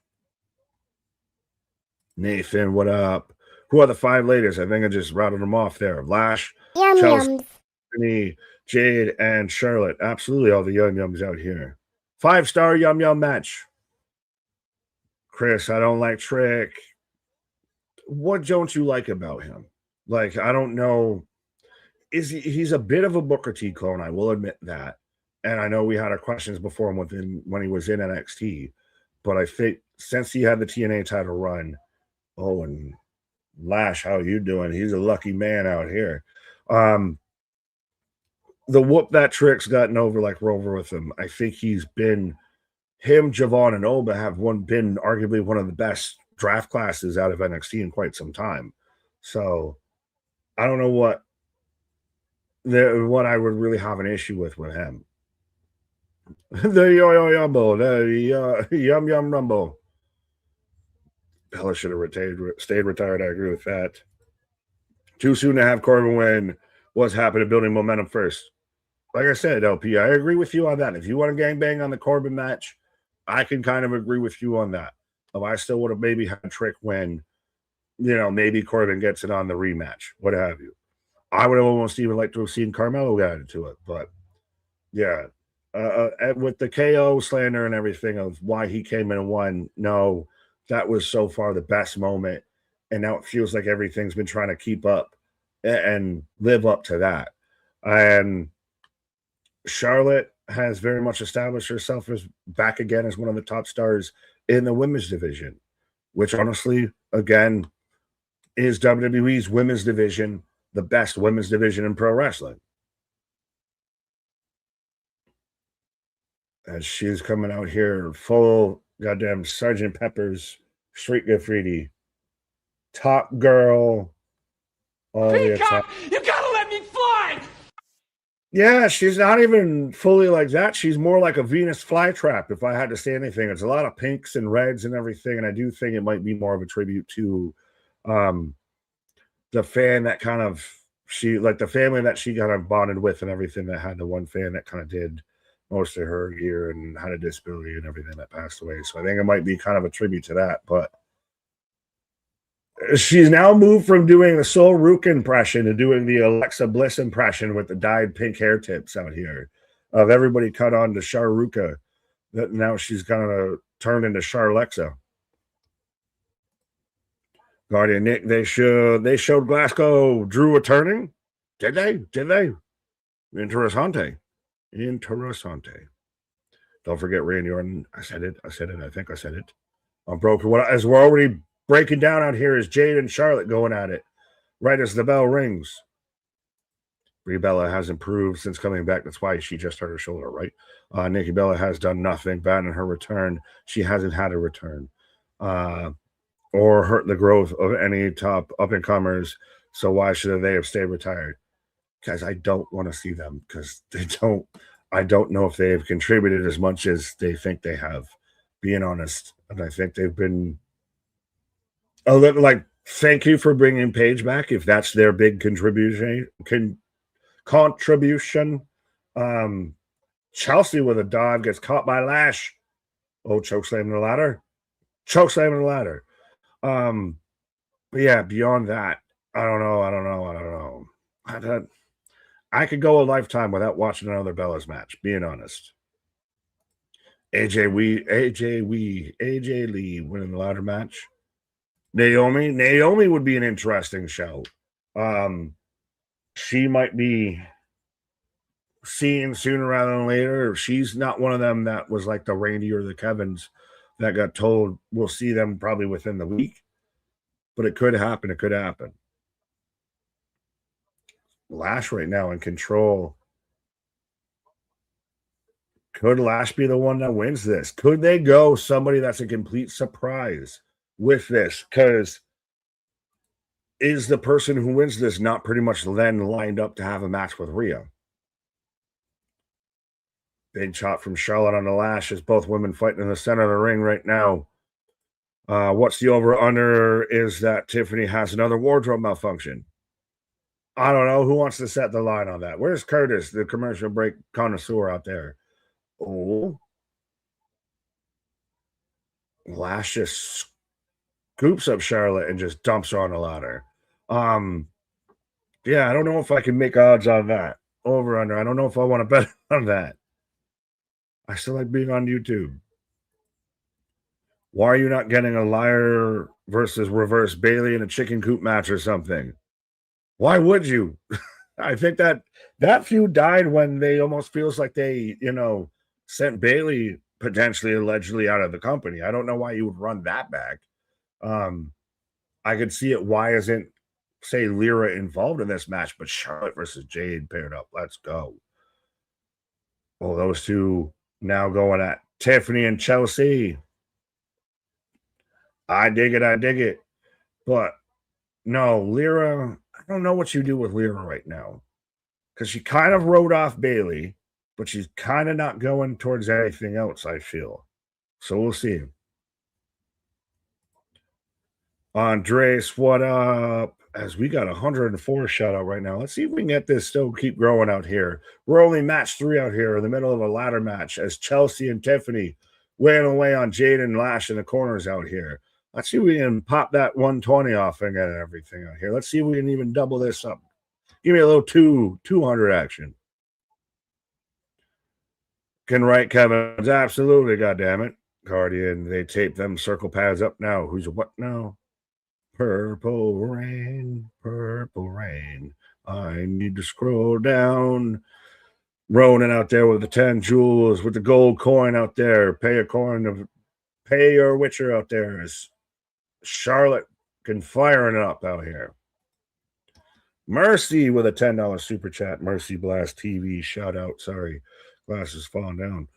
Nathan, what up? Who are the five ladies? I think I just routed them off there. Lash, Chelsea, Tiffany, Jade, and Charlotte. Absolutely all the yum-yums out here. 5-star yum-yum match. Chris, I don't like Trick. What don't you like about him? Like, I don't know. He's a bit of a Booker T clone, I will admit that. And I know we had our questions before him when he was in NXT. But I think since he had the TNA title run, and Lash, how you doing? He's a lucky man out here. The whoop that Trick's gotten over like Rover with him. I think he's been him, Javon, and Oba have been arguably one of the best draft classes out of NXT in quite some time. So I don't know what I would really have an issue with him. The Yo-Yo-Yumbo, the Yum-Yum Rumble. Bella should have stayed retired. I agree with that. Too soon to have Corbin win. What's happening building momentum first? Like I said, LP, I agree with you on that. If you want to gangbang on the Corbin match, I can kind of agree with you on that. If I still would have maybe had Trick win, maybe Corbin gets it on the rematch, what have you. I would have almost even liked to have seen Carmelo get into it, but yeah. With the KO slander and everything of why he came in and won, no, that was so far the best moment. And now it feels like everything's been trying to keep up and live up to that. And Charlotte has very much established herself as back again as one of the top stars in the women's division, which honestly, again, is WWE's women's division, the best women's division in pro wrestling. As she's coming out here full goddamn Sgt. Pepper's Street Graffiti. Top girl. Peacock, you gotta let me fly! Yeah, she's not even fully like that. She's more like a Venus flytrap, if I had to say anything. It's a lot of pinks and reds and everything, and I do think it might be more of a tribute to the fan that kind of the family that she kind of bonded with and everything, that had the one fan that kind of did most of her year and had a disability and everything that passed away. So I think it might be kind of a tribute to that. But she's now moved from doing the Sol Rook impression to doing the Alexa Bliss impression with the dyed pink hair tips out here of everybody cut on to Sharuka. That now she's kind of turned into Charlexa. Guardian Nick, they showed Glasgow Drew returning. Did they? Interessante. Don't forget Randy Orton. I said it. I think I said it. I'm broken. As we're already breaking down out here is Jade and Charlotte going at it. Right as the bell rings. Brie Bella has improved since coming back. That's why she just hurt her shoulder, right? Nikki Bella has done nothing bad in her return. She hasn't had a return. Or hurt the growth of any top up-and-comers. So why should they have stayed retired? Guys, I don't want to see them because I don't know if they have contributed as much as they think they have, being honest. And I think they've been a little like, thank you for bringing Paige back. If that's their big contribution. Chelsea with a dive gets caught by Lash. Oh, chokeslamming the ladder. But yeah, beyond that, I don't know. I could go a lifetime without watching another Bella's match, being honest. AJ Lee winning the ladder match. Naomi would be an interesting show. She might be seen sooner rather than later. She's not one of them that was like the Randy or the Kevins that got told we'll see them probably within the week. But it could happen. Lash right now in control. Could Lash be the one that wins this? Could they go somebody that's a complete surprise with this? Because is the person who wins this not pretty much then lined up to have a match with Rhea? Big shot from Charlotte on the Lash as both women fighting in the center of the ring right now. What's the over-under is that Tiffany has another wardrobe malfunction. I don't know. Who wants to set the line on that? Where's Curtis, the commercial break connoisseur out there? Oh. Lash just scoops up Charlotte and just dumps her on the ladder. Yeah, I don't know if I can make odds on that. Over-under. I don't know if I want to bet on that. I still like being on YouTube. Why are you not getting a liar versus reverse Bailey in a chicken coop match or something? Why would you? I think that feud died when they almost feels like they, sent Bailey potentially allegedly out of the company. I don't know why you would run that back. I could see it. Why isn't, say, Lyra involved in this match, but Charlotte versus Jade paired up? Let's go. Oh, those two now going at Tiffany and Chelsea. I dig it. But no, Lyra, I don't know what you do with Lyra right now. Because she kind of rode off Bailey, but she's kind of not going towards anything else, I feel. So we'll see. Andres, what up? As we got 104 shout out right now. Let's see if we can get this still keep growing out here. We're only match 3 out here in the middle of a ladder match as Chelsea and Tiffany weighing away on Jade and Lash in the corners out here. Let's see if we can pop that 120 off and get everything out here. Let's see if we can even double this up. Give me a little 200 action. Can write Kevin's absolutely, goddammit. Guardian, they tape them circle pads up now. Who's what now? Purple rain. I need to scroll down. Ronan out there with the 10 jewels, with the gold coin out there. Pay your witcher out there. As Charlotte can fire it up out here. Mercy with a $10 super chat. Mercy Blast TV shout out. Sorry, glasses falling down.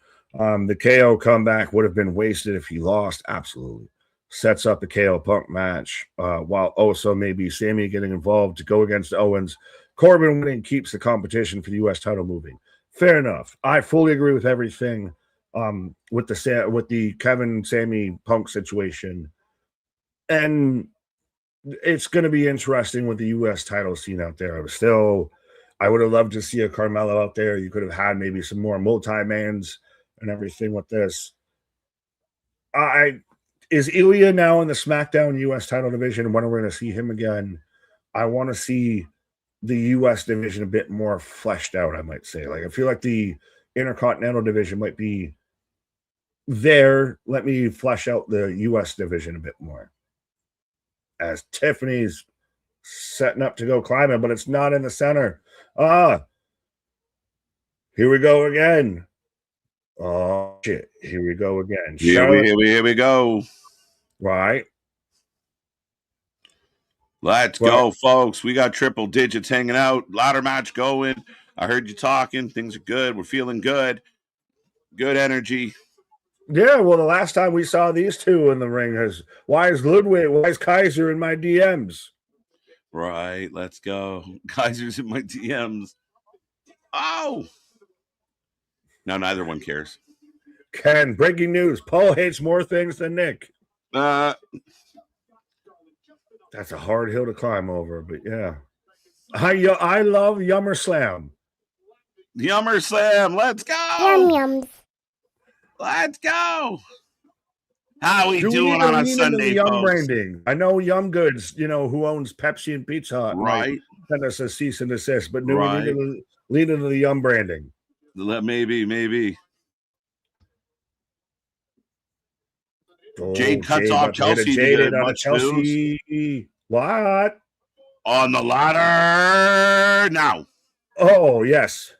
The KO comeback would have been wasted if he lost. Absolutely. Sets up the KO Punk match, while also maybe Sammy getting involved to go against Owens. Corbin winning keeps the competition for the U.S. title moving. Fair enough. I fully agree with everything with the Kevin Sammy Punk situation, and it's going to be interesting with the U.S. title scene out there. I would have loved to see a Carmelo out there. You could have had maybe some more multi-mans and everything with this. Is Ilya now in the SmackDown U.S. title division? When are we going to see him again? I want to see the U.S. division a bit more fleshed out, I might say. Like, I feel like the Intercontinental division might be there. Let me flesh out the U.S. division a bit more. as Tiffany's setting up to go climbing, but it's not in the center. Here we go again. Oh, shit. Here we go again. Here we go. Right. Let's go, folks. We got triple digits hanging out. Ladder match going. I heard you talking. Things are good. We're feeling good. Good energy. Yeah, well, the last time we saw these two in the ring why is Ludwig, why is Kaiser in my DMs? Right, let's go. Kaiser's in my DMs. Oh! Now neither one cares. Ken, breaking news. Paul hates more things than Nick. That's a hard hill to climb over, but yeah. I love Summerslam. Summerslam, let's go! Yums. Let's go! How we doing on a Sunday, Yum folks? branding. I know Yum Goods, who owns Pepsi and Pizza Hut, right? Send us a cease and desist, but we need to lean into the Yum branding. Maybe. Oh, Jade cuts off Chelsea. Jade on Chelsea. What? On the ladder now. Oh, yes.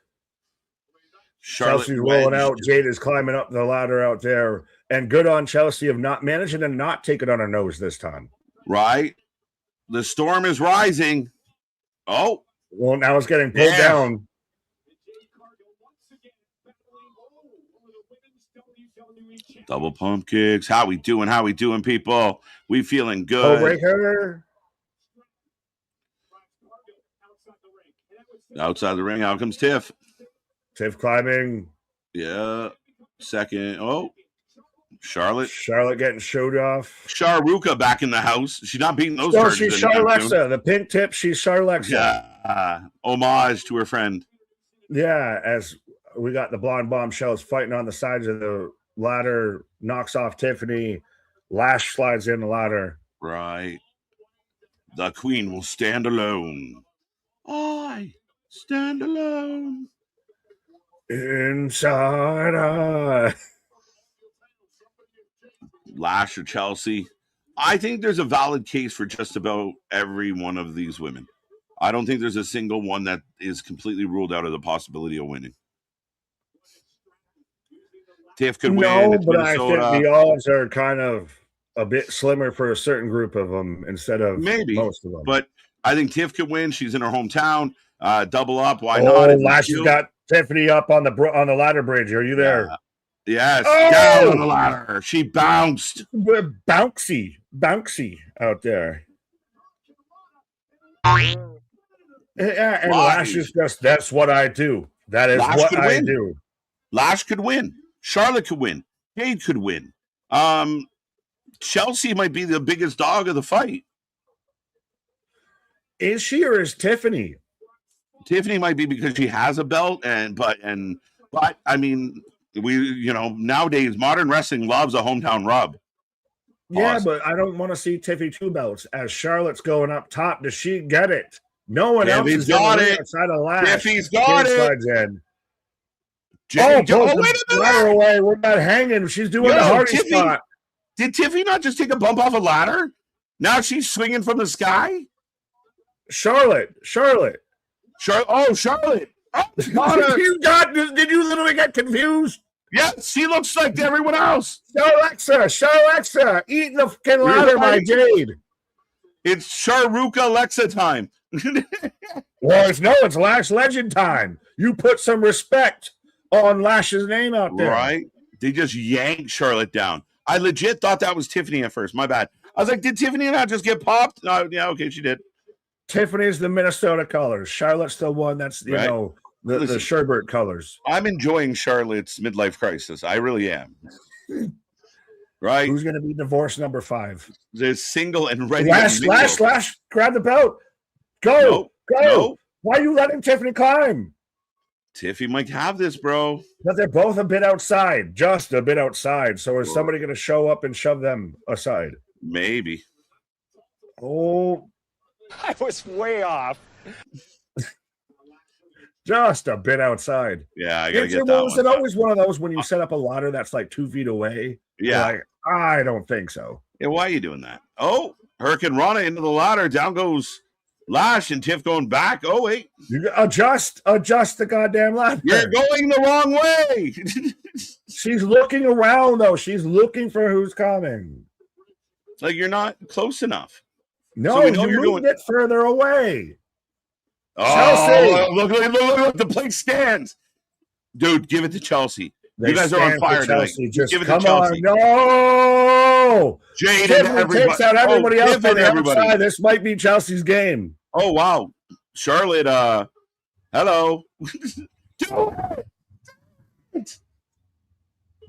Chelsea's rolling out. Jade is climbing up the ladder out there. And good on Chelsea of not managing to not take it on her nose this time. Right. The storm is rising. Oh. Well, now it's getting pulled down. Double pump kicks. How we doing, people? We feeling good. Breaker. Outside the ring. Out comes Tiff. Tiff climbing. Yeah. Second. Oh. Charlotte getting showed off. Sharuka back in the house. She's not beating those. No, she's Charlexa. The pink tip. She's Charlexa. Yeah. Homage to her friend. Yeah. As we got the blonde bombshells fighting on the sides of the ladder, knocks off Tiffany. Lash slides in the ladder. Right. The queen will stand alone. I stand alone. Inside. Lash or Chelsea. I think there's a valid case for just about every one of these women. I don't think there's a single one that is completely ruled out of the possibility of winning. Tiff could win. No, but I think the odds are kind of a bit slimmer for a certain group of them instead of most of them. But I think Tiff could win. She's in her hometown. Double up. Why not? Lash has got Tiffany up on the ladder bridge. Are you there? Yeah. Yes. Down on the ladder. She bounced. Bouncy out there. Yeah, and Lash is just, that's what I do. That is what I do. Lash could win. Charlotte could win. Jade could win. Chelsea might be the biggest dog of the fight. Is she or is Tiffany? Tiffany might be because she has a belt, but I mean, nowadays modern wrestling loves a hometown rub. Yeah, awesome. But I don't want to see Tiffany 2 belts. As Charlotte's going up top, does she get it? No one else is got it. Outside of Lash. Tiffany's got it. Slides in. Wait a minute. Away. We're not hanging. She's doing the Hardy spot. Did Tiffany not just take a bump off a ladder? Now she's swinging from the sky. Charlotte. Charlotte. Oh, did you literally get confused? Yeah, she looks like everyone else. Alexa, eat the fucking ladder, my Jade. It's Sharuka Alexa time. Well, it's Lash Legend time. You put some respect on Lash's name out there. Right. They just yanked Charlotte down. I legit thought that was Tiffany at first. My bad. I was like, did Tiffany not just get popped? No, yeah, okay, she did. Tiffany's the Minnesota colors. Charlotte's the one that's, the Sherbert colors. I'm enjoying Charlotte's midlife crisis. I really am. Right? Who's going to be divorce number 5? They're single and ready. Lash, grab the belt. Go. No. Why are you letting Tiffany climb? Tiffany might have this, bro. But they're both a bit outside. Just a bit outside. So is somebody going to show up and shove them aside? Maybe. Oh. I was way off. Just a bit outside. Yeah, I gotta get that one. Is it always one of those when you set up a ladder that's like 2 feet away? Yeah. Like, I don't think so. Yeah, why are you doing that? Oh, Hurricane Rana into the ladder. Down goes Lash and Tiff going back. Oh, wait. You adjust the goddamn ladder. You're going the wrong way. She's looking around, though. She's looking for who's coming. Like you're not close enough. No, So you moved it further away. Oh, look, the plate stands. Dude, give it to Chelsea. You guys are on fire tonight. Just give it come to Chelsea. On. No! Jade and everybody. Takes out everybody else on the everybody. outside. This might be Chelsea's game. Oh, wow. Charlotte, hello.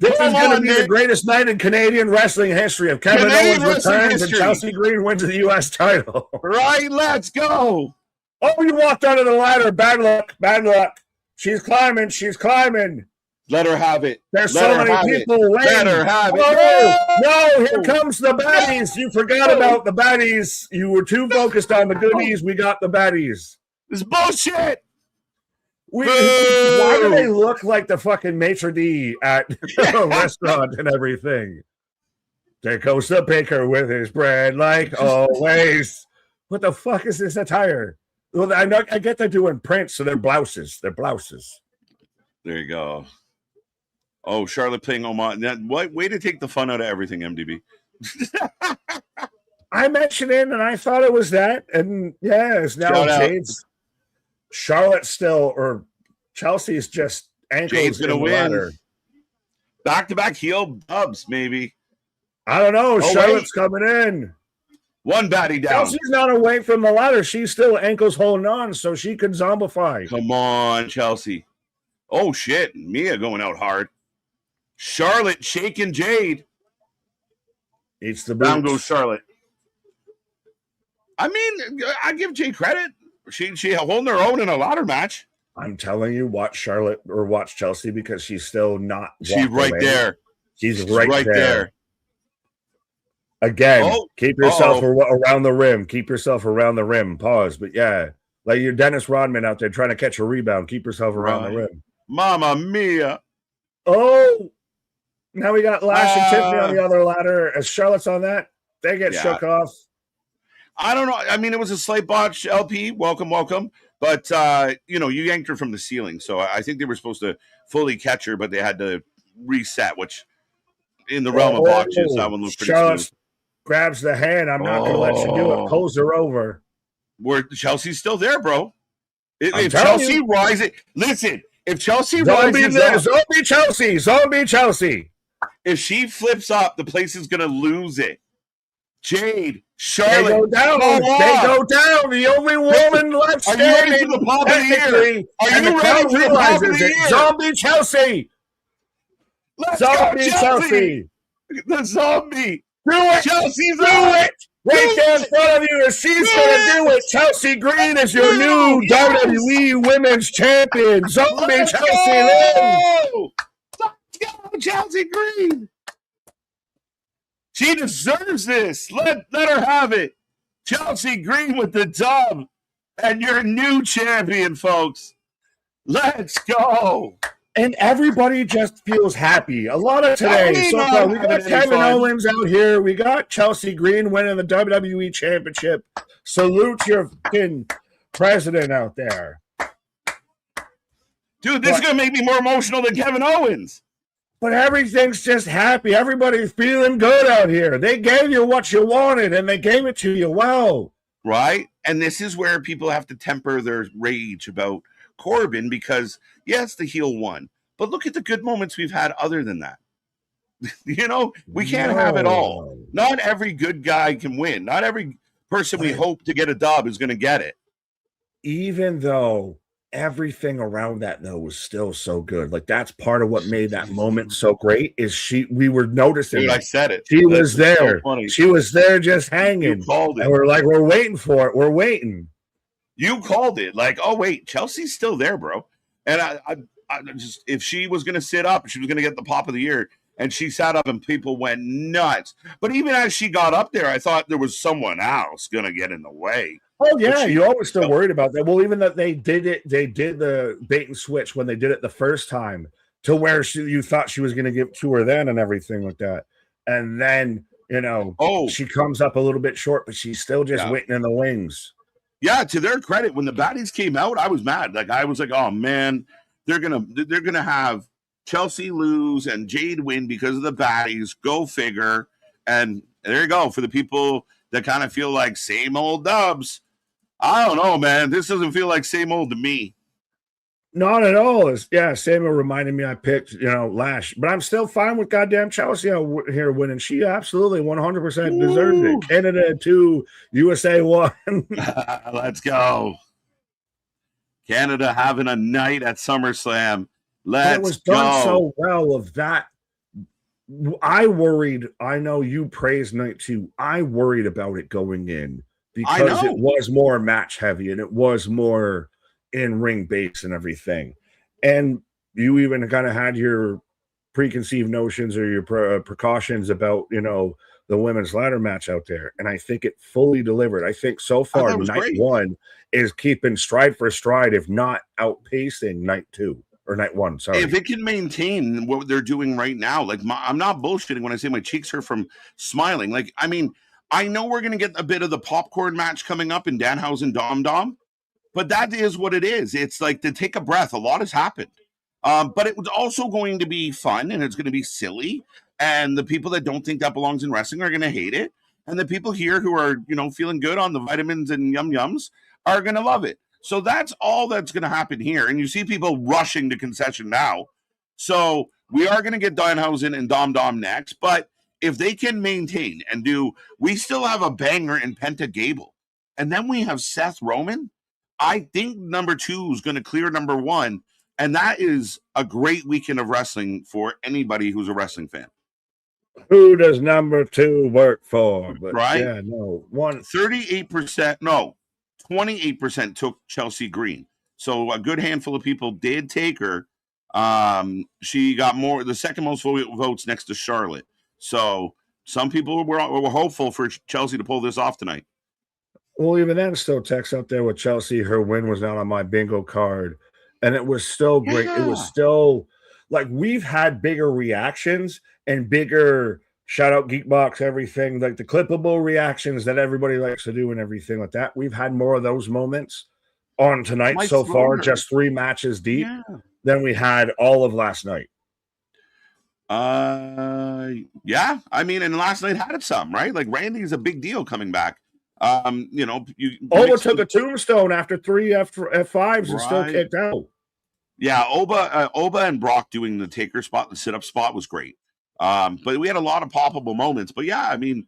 This is going to be the greatest night in Canadian wrestling history. If Kevin Owens returns and Chelsea Green wins the U.S. title. Right, let's go. Oh, you walked under the ladder. Bad luck. Bad luck. She's climbing. She's climbing. Let her have it. There's so many people waiting. Let her have it. Oh, no, here comes the baddies. You forgot about the baddies. You were too focused on the goodies. We got the baddies. This is bullshit. Why do they look like the fucking maitre d' at a restaurant and everything? There goes the baker with his bread, like always. What the fuck is this attire? Well, I get they're doing prints, so they're blouses. They're blouses. There you go. Oh, Charlotte playing Oman. What way to take the fun out of everything, MDB? I mentioned it, and I thought it was that, and yeah, it's now Jade's. Charlotte still, or Chelsea's just ankles. Jade's gonna win. Ladder. Back-to-back heel dubs, maybe. I don't know. Charlotte's coming in. One baddie down. Chelsea's not away from the ladder. She's still ankles holding on, so she could zombify. Come on, Chelsea. Oh, shit. Mia going out hard. Charlotte shaking Jade. Eats the boots. Down goes Charlotte. I mean, I give Jade credit. She holding her own in a ladder match. I'm telling you, watch Charlotte or watch Chelsea because she's still not. She's right there. She's right there. Again, keep yourself around the rim. Keep yourself around the rim. Pause. But yeah, like you're Dennis Rodman out there trying to catch a rebound. Keep yourself around the rim. Mamma mia. Oh, now we got Lash and Tiffany on the other ladder. As Charlotte's on that, they get shook off. I don't know. I mean, it was a slight botch, LP. Welcome. But, you yanked her from the ceiling. So I think they were supposed to fully catch her, but they had to reset, which in the realm of botches, that one looks pretty smooth. Grabs the hand. I'm not going to let you do it. Pulls her over. Chelsea's still there, bro. If Chelsea rises, listen. If Chelsea rises up, zombie Chelsea. If she flips up, the place is going to lose it. Jade, Charlotte, they go down. The only woman left standing. Are you ready for the pop of the year? Are you ready for the pop of the year? Zombie Chelsea. Zombie Chelsea. The zombie. Do it. Chelsea's do it. Right there in front of you. If she's going to do it, Chelsea Green is your new WWE Women's Champion. Zombie Chelsea lives. Let's go, Chelsea Green. She deserves this. Let her have it. Chelsea Green with the dub. And your new champion, folks. Let's go. And everybody just feels happy. A lot of today. So far, we got Kevin Owens out here. We got Chelsea Green winning the WWE Championship. Salute your fucking president out there. Dude, this is going to make me more emotional than Kevin Owens. But everything's just happy. Everybody's feeling good out here. They gave you what you wanted, and they gave it to you well. Right? And this is where people have to temper their rage about Corbin because, yes, the heel won. But look at the good moments we've had other than that. We can't have it all. Not every good guy can win. Not every person we hope to get a dub is going to get it. Even though everything around that, though, was still so good. Like, that's part of what made that moment so great is we were noticing. Dude, I said it. She was there. So she was there just hanging. You called it. And we're like, we're waiting for it. We're waiting. You called it. Like, oh, wait, Chelsea's still there, bro. And I just, if she was going to sit up, she was going to get the pop of the year. And she sat up and people went nuts. But even as she got up there, I thought there was someone else going to get in the way. Oh, yeah. You always still worried about that. Well, even that they did the bait and switch when they did it the first time to where you thought she was going to give it to her then and everything like that. And then You know, Oh, she comes up a little bit short, but she's still just yeah. waiting in the wings. Yeah, to their credit, when the baddies came out, I was mad. Like I was like, oh man, they're gonna have Chelsea lose and Jade win because of the baddies. Go figure. And there you go for the people that kind of feel like same old dubs. I don't know, man. This doesn't feel like same old to me. Not at all. Samuel reminded me I picked, Lash, but I'm still fine with goddamn Chelsea here winning. She absolutely 100% deserved it. Canada 2, USA 1. Let's go. Canada having a night at SummerSlam. It was done so well of that. I know you praised night 2. I worried about it going in because it was more match heavy and it was more in ring base and everything. And you even kind of had your preconceived notions or your precautions about, the women's ladder match out there. And I think it fully delivered. I think so far night 1 is keeping stride for stride, if not outpacing night 2 or night 1. Sorry. If it can maintain what they're doing right now, like I'm not bullshitting when I say my cheeks hurt from smiling. Like, I mean, I know we're going to get a bit of the popcorn match coming up in Danhausen Dom, but that is what it is. It's like to take a breath. A lot has happened. But it was also going to be fun and it's going to be silly. And the people that don't think that belongs in wrestling are going to hate it. And the people here who are, feeling good on the vitamins and yums are going to love it. So that's all that's going to happen here. And you see people rushing to concession now. So we are going to get Danhausen and Dom next. But if they can maintain and we still have a banger in Penta Gable. And then we have Seth Roman. I think number 2 is going to clear number 1. And that is a great weekend of wrestling for anybody who's a wrestling fan. Who does number 2 work for? But right? Yeah, no. 38%, no, 28% took Chelsea Green. So a good handful of people did take her. She got the second most votes next to Charlotte. So some people were hopeful for Chelsea to pull this off tonight. Well, even then, still text out there with Chelsea. Her win was not on my bingo card. And it was still great. Yeah. It was still like we've had bigger reactions and bigger shout out Geekbox, everything like the clippable reactions that everybody likes to do and everything like that. We've had more of those moments on tonight so far, just 3 matches deep than we had all of last night. Yeah. I mean, and last night had some, right? Like Randy's a big deal coming back. Oba took a tombstone after 3 F5s and still kicked out. Yeah, Oba and Brock doing the taker spot, the sit-up spot was great. But we had a lot of poppable moments. But yeah, I mean,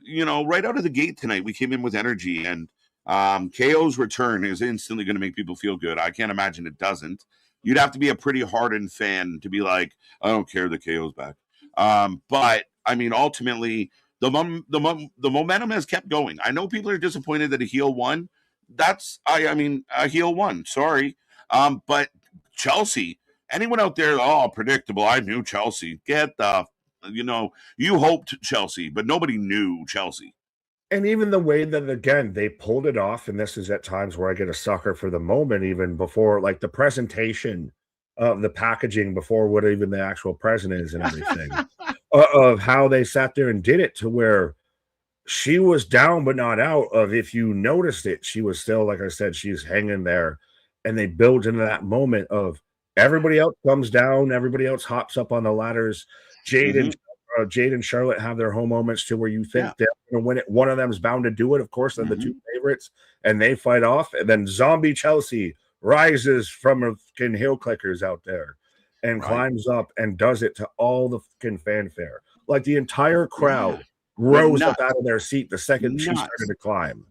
right out of the gate tonight, we came in with energy, and KO's return is instantly going to make people feel good. I can't imagine it doesn't. You'd have to be a pretty hardened fan to be like, I don't care that KO's back. But I mean, ultimately, the momentum has kept going. I know people are disappointed that a heel won. I mean, a heel won. Sorry. But Chelsea, anyone out there, predictable. I knew Chelsea. You hoped Chelsea, but nobody knew Chelsea. And even the way that, again, they pulled it off, and this is at times where I get a sucker for the moment, even before, like, the presentation of the packaging before what even the actual present is and everything, of how they sat there and did it to where she was down but not out. Of if you noticed it, she was still, like I said, she's hanging there, and they build into that moment of everybody else comes down, everybody else hops up on the ladders. Jade and Charlotte have their home moments to where you think they're going to win it. One of them is bound to do it, of course. They're the 2 favorites, and they fight off. And then Zombie Chelsea rises from a fucking heel clickers out there and climbs up and does it to all the fucking fanfare. Like the entire crowd rose up out of their seat the second she started to climb.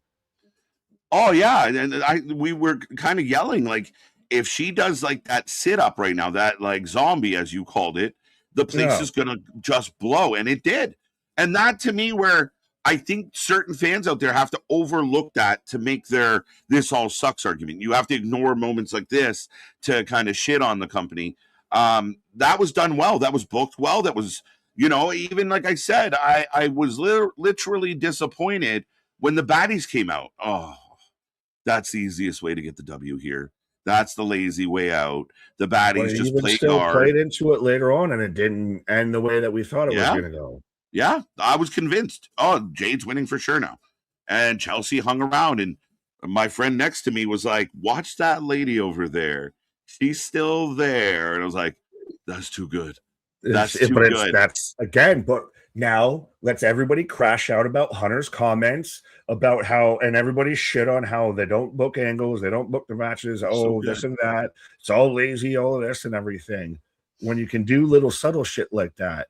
Oh yeah, and we were kind of yelling like, if she does like that sit up right now, that like zombie as you called it, the place is gonna just blow, and it did. And that to me, where I think certain fans out there have to overlook that to make their "this all sucks" argument. You have to ignore moments like this to kind of shit on the company. That was done well. That was booked well. That was, even like I said, I was literally disappointed when the baddies came out. Oh, that's the easiest way to get the W here. That's the lazy way out. The baddies just played hard. Played into it later on, and it didn't end the way that we thought it was going to go. Yeah, I was convinced. Oh, Jade's winning for sure now. And Chelsea hung around, and my friend next to me was like, watch that lady over there. She's still there. And I was like, that's too good. That's too good. That's again, but now let's everybody crash out about Hunter's comments about how, and everybody shit on how they don't book angles, they don't book the matches, this and that. It's all lazy, all of this and everything. When you can do little subtle shit like that,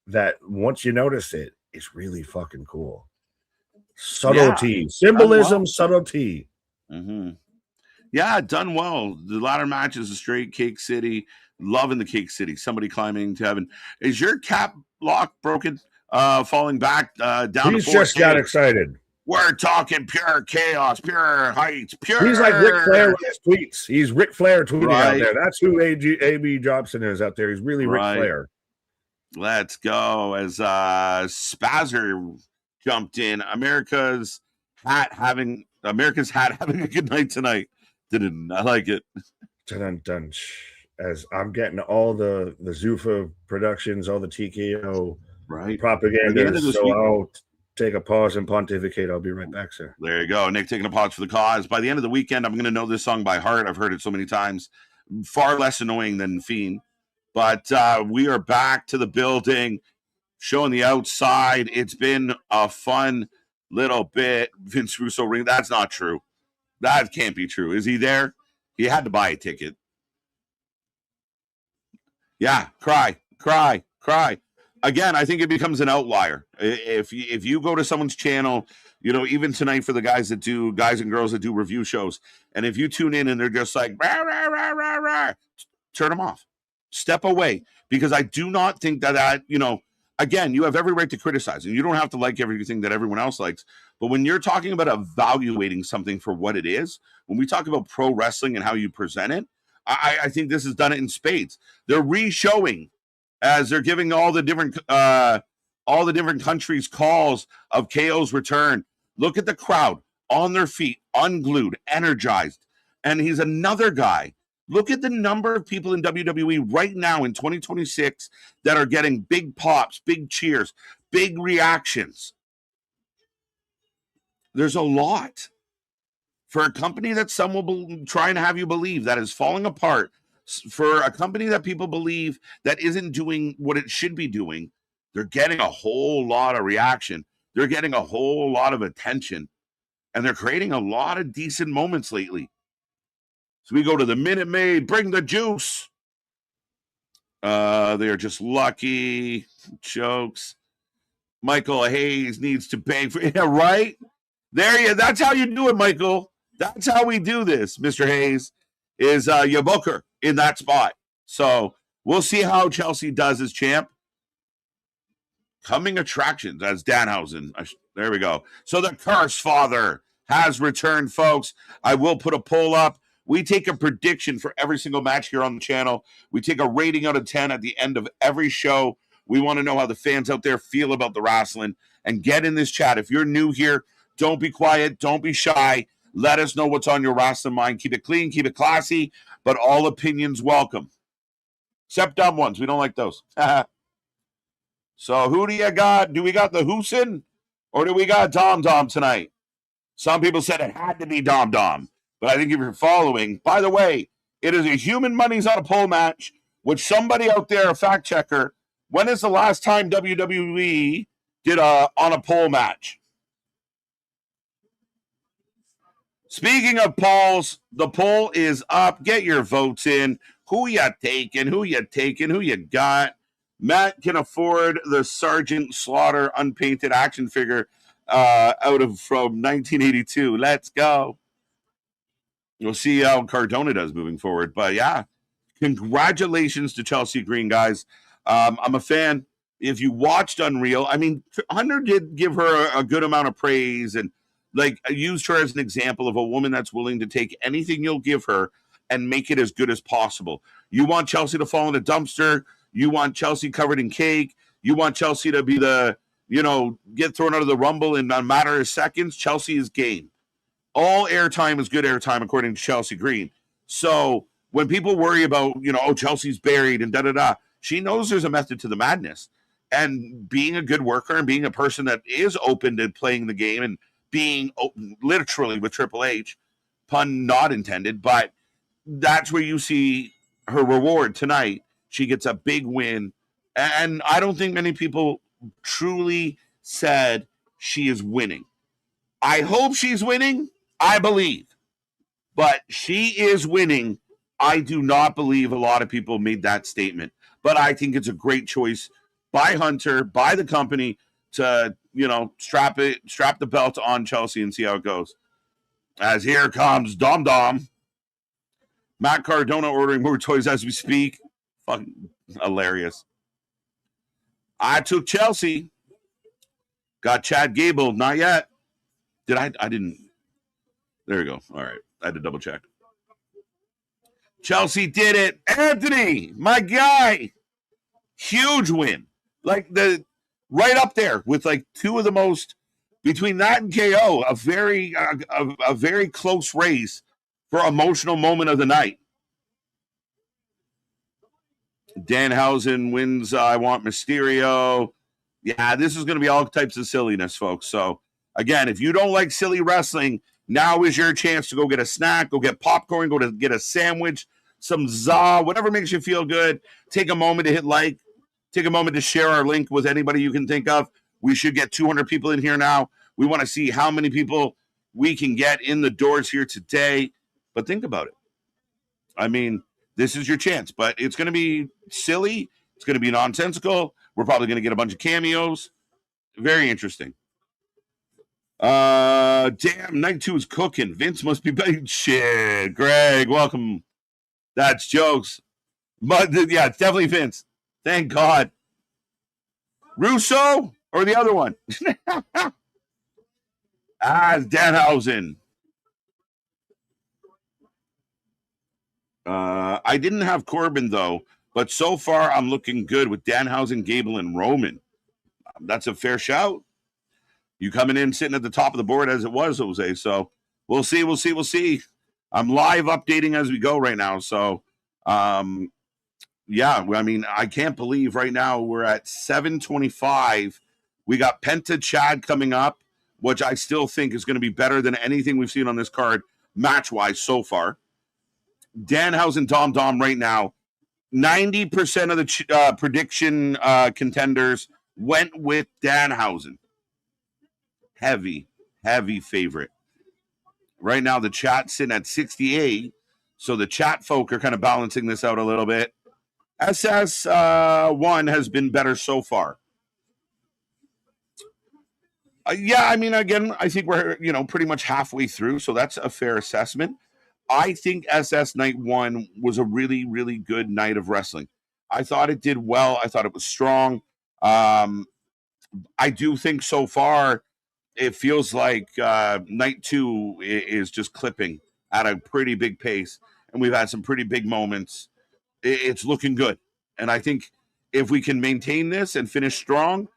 that once you notice it, it's really fucking cool. Subtlety, symbolism, subtlety. Mm-hmm. Yeah, done well. The latter match is a straight Cake City. Loving the Cake City. Somebody climbing to heaven. Is your cap lock broken? Falling back down to 4K? He's just got excited. We're talking pure chaos, pure heights, pure. He's like Ric Flair with his tweets. He's Ric Flair tweeting out there. That's who AB Jobson is out there. He's really Ric Flair. Let's go. As Spazzer jumped in, America's hat having a good night tonight. I like it. Dun-dun-dun. As I'm getting all the Zuffa productions, all the TKO propaganda. So I'll take a pause and pontificate. I'll be right back, sir. There you go. Nick taking a pause for the cause. By the end of the weekend, I'm going to know this song by heart. I've heard it so many times. Far less annoying than Fiend. But we are back to the building, showing the outside. It's been a fun little bit. Vince Russo ring. That's not true. That can't be true. Is he there? He had to buy a ticket. Yeah, cry. Again, I think it becomes an outlier. If you go to someone's channel, even tonight for the guys and girls that do review shows, and if you tune in and they're just like, rah, rah, rah, rah, rah, turn them off. Step away. Because I do not think that, again, you have every right to criticize, and you don't have to like everything that everyone else likes. But when you're talking about evaluating something for what it is, when we talk about pro wrestling and how you present it, I think this has done it in spades. They're re-showing as they're giving all the different countries calls of KO's return. Look at the crowd on their feet, unglued, energized. And he's another guy. Look at the number of people in WWE right now in 2026 that are getting big pops, big cheers, big reactions. There's a lot. For a company that some will try and have you believe that is falling apart, for a company that people believe that isn't doing what it should be doing, they're getting a whole lot of reaction. They're getting a whole lot of attention. And they're creating a lot of decent moments lately. So we go to the Minute Maid, bring the juice. They are just lucky. Jokes. Michael Hayes needs to bang for, yeah, right? That's how you do it, Michael. That's how we do this, Mr. Hayes, is your booker in that spot. So we'll see how Chelsea does as champ. Coming attractions as Danhausen. There we go. So the Curse Father has returned, folks. I will put a poll up. We take a prediction for every single match here on the channel. We take a rating out of 10 at the end of every show. We want to know how the fans out there feel about the wrestling. And get in this chat. If you're new here, don't be quiet. Don't be shy. Let us know what's on your wrestling mind. Keep it clean. Keep it classy. But all opinions welcome. Except dumb ones. We don't like those. So who do you got? Do we got the Hoosin? Or do we got Dom Dom tonight? Some people said it had to be Dom Dom. But I think if you're following, by the way, it is a human money's on a pole match with somebody out there, a fact checker. When is the last time WWE did on a pole match? Speaking of polls, the poll is up. Get your votes in. Who you taking? Who you taking? Who you got? Matt can afford the Sergeant Slaughter unpainted action figure from 1982. Let's go. We'll see how Cardona does moving forward. But yeah, congratulations to Chelsea Green, guys. I'm a fan. If you watched Unreal, I mean, Hunter did give her a good amount of praise and used her as an example of a woman that's willing to take anything you'll give her and make it as good as possible. You want Chelsea to fall in a dumpster. You want Chelsea covered in cake. You want Chelsea to be get thrown out of the Rumble in a matter of seconds. Chelsea is game. All airtime is good airtime, according to Chelsea Green. So when people worry about, Chelsea's buried and da-da-da, she knows there's a method to the madness. and being a good worker and being a person that is open to playing the game and being open, literally with Triple H, pun not intended, but that's where you see her reward tonight. She gets a big win. And I don't think many people truly said she is winning. I hope she's winning. I believe. But she is winning. I do not believe a lot of people made that statement. But I think it's a great choice by Hunter, by the company to, strap the belt on Chelsea and see how it goes. As here comes Dom Dom. Matt Cardona ordering more toys as we speak. Fucking hilarious. I took Chelsea. Got Chad Gable. Not yet. Did I? I didn't. There you go. All right. I had to double check. Chelsea did it. Anthony, my guy. Huge win. Right up there with two of the most, between that and KO, a very close race for emotional moment of the night. Danhausen wins I Want Mysterio. Yeah, this is going to be all types of silliness, folks. So, again, if you don't like silly wrestling, now is your chance to go get a snack, go get popcorn, go to get a sandwich, some za, whatever makes you feel good. Take a moment to hit like. Take a moment to share our link with anybody you can think of. We should get 200 people in here now. We want to see how many people we can get in the doors here today. But think about it. I mean, this is your chance, but it's going to be silly. It's going to be nonsensical. We're probably going to get a bunch of cameos. Very interesting. Damn, night 2 is cooking. Vince must be big. Shit, Greg, welcome. That's jokes. But yeah, it's definitely Vince. Thank God. Russo or the other one? It's Danhausen. I didn't have Corbin, though, but so far I'm looking good with Danhausen, Gable, and Roman. That's a fair shout. You coming in sitting at the top of the board as it was, Jose. So we'll see. I'm live updating as we go right now. So, yeah, I mean, I can't believe right now we're at 7:25. We got Penta Chad coming up, which I still think is going to be better than anything we've seen on this card match-wise so far. Danhausen, Dom Dom right now. 90% of the prediction contenders went with Danhausen. Heavy favorite. Right now, the chat's sitting at 68, so the chat folk are kind of balancing this out a little bit. SS1 has been better so far. Yeah, I mean, again, I think we're, pretty much halfway through, so that's a fair assessment. I think SS Night 1 was a really, really good night of wrestling. I thought it did well. I thought it was strong. I do think so far it feels like Night 2 is just clipping at a pretty big pace, and we've had some pretty big moments. It's looking good. And I think if we can maintain this and finish strong,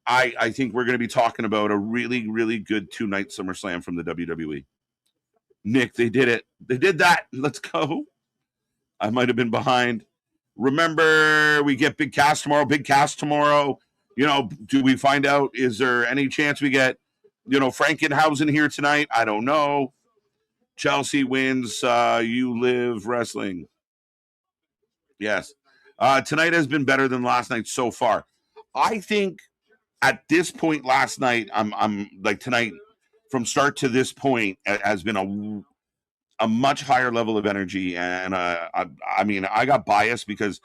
I think we're going to be talking about a really, really good 2-night SummerSlam from the WWE. Nick, they did it. They did that. Let's go. I might have been behind. Remember, we get big cast tomorrow. Do we find out, is there any chance we get, Frankenhausen here tonight? I don't know. Chelsea wins. You live wrestling. Yes. Tonight has been better than last night so far. I think at this point last night, I'm like tonight, from start to this point, has been a much higher level of energy. And I mean, I got biased because,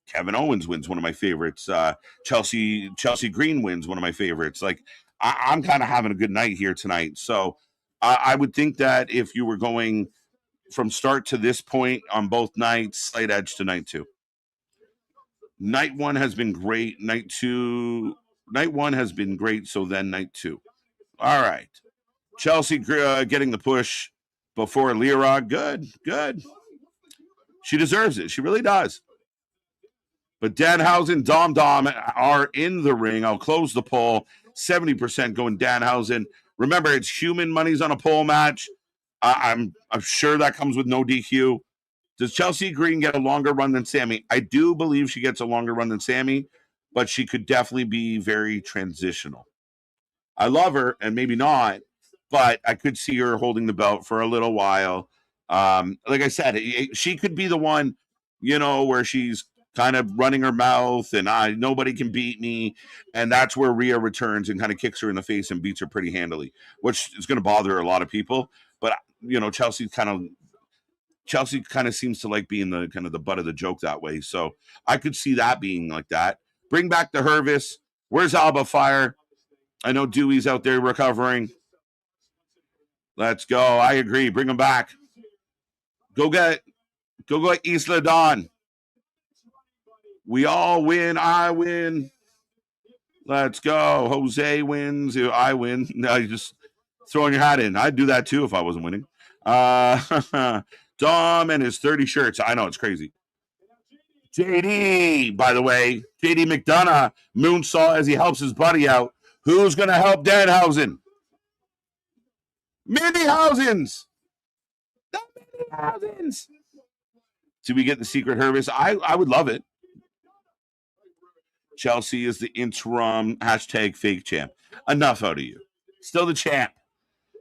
Kevin Owens wins, one of my favorites. Chelsea Green wins, one of my favorites. Like, I'm kind of having a good night here tonight. So I would think that if you were going from start to this point on both nights, slight edge to night 2. Night 1 has been great. Night 1 has been great. So then night 2. All right. Chelsea getting the push before Lyra. Good. She deserves it. She really does. But Danhausen, Dom Dom are in the ring. I'll close the poll. 70% going Danhausen. Remember, it's human money's on a pole match. I'm sure that comes with no DQ. Does Chelsea Green get a longer run than Sammy? I do believe she gets a longer run than Sammy. but she could definitely be very transitional. I love her, and maybe not, but I could see her holding the belt for a little while. Like I said, she could be the one, where she's kind of running her mouth and nobody can beat me. And that's where Rhea returns and kind of kicks her in the face and beats her pretty handily, which is going to bother a lot of people. But, Chelsea kind of seems to like being the kind of the butt of the joke that way. So I could see that being like that. Bring back the Hervis. Where's Alba Fire? I know Dewey's out there recovering. Let's go. I agree. Bring him back. Go get Isla Dawn. We all win. I win. Let's go. Jose wins. I win. No, you're just throwing your hat in. I'd do that too if I wasn't winning. Dom and his 30 shirts. I know, it's crazy. JD, by the way, JD McDonough, moonsault as he helps his buddy out. Who's going to help Danhausen? Mindyhausens. The Mindyhausens. Do we get the secret Hervis? I would love it. Chelsea is the interim #fake champ. Enough out of you. Still the champ.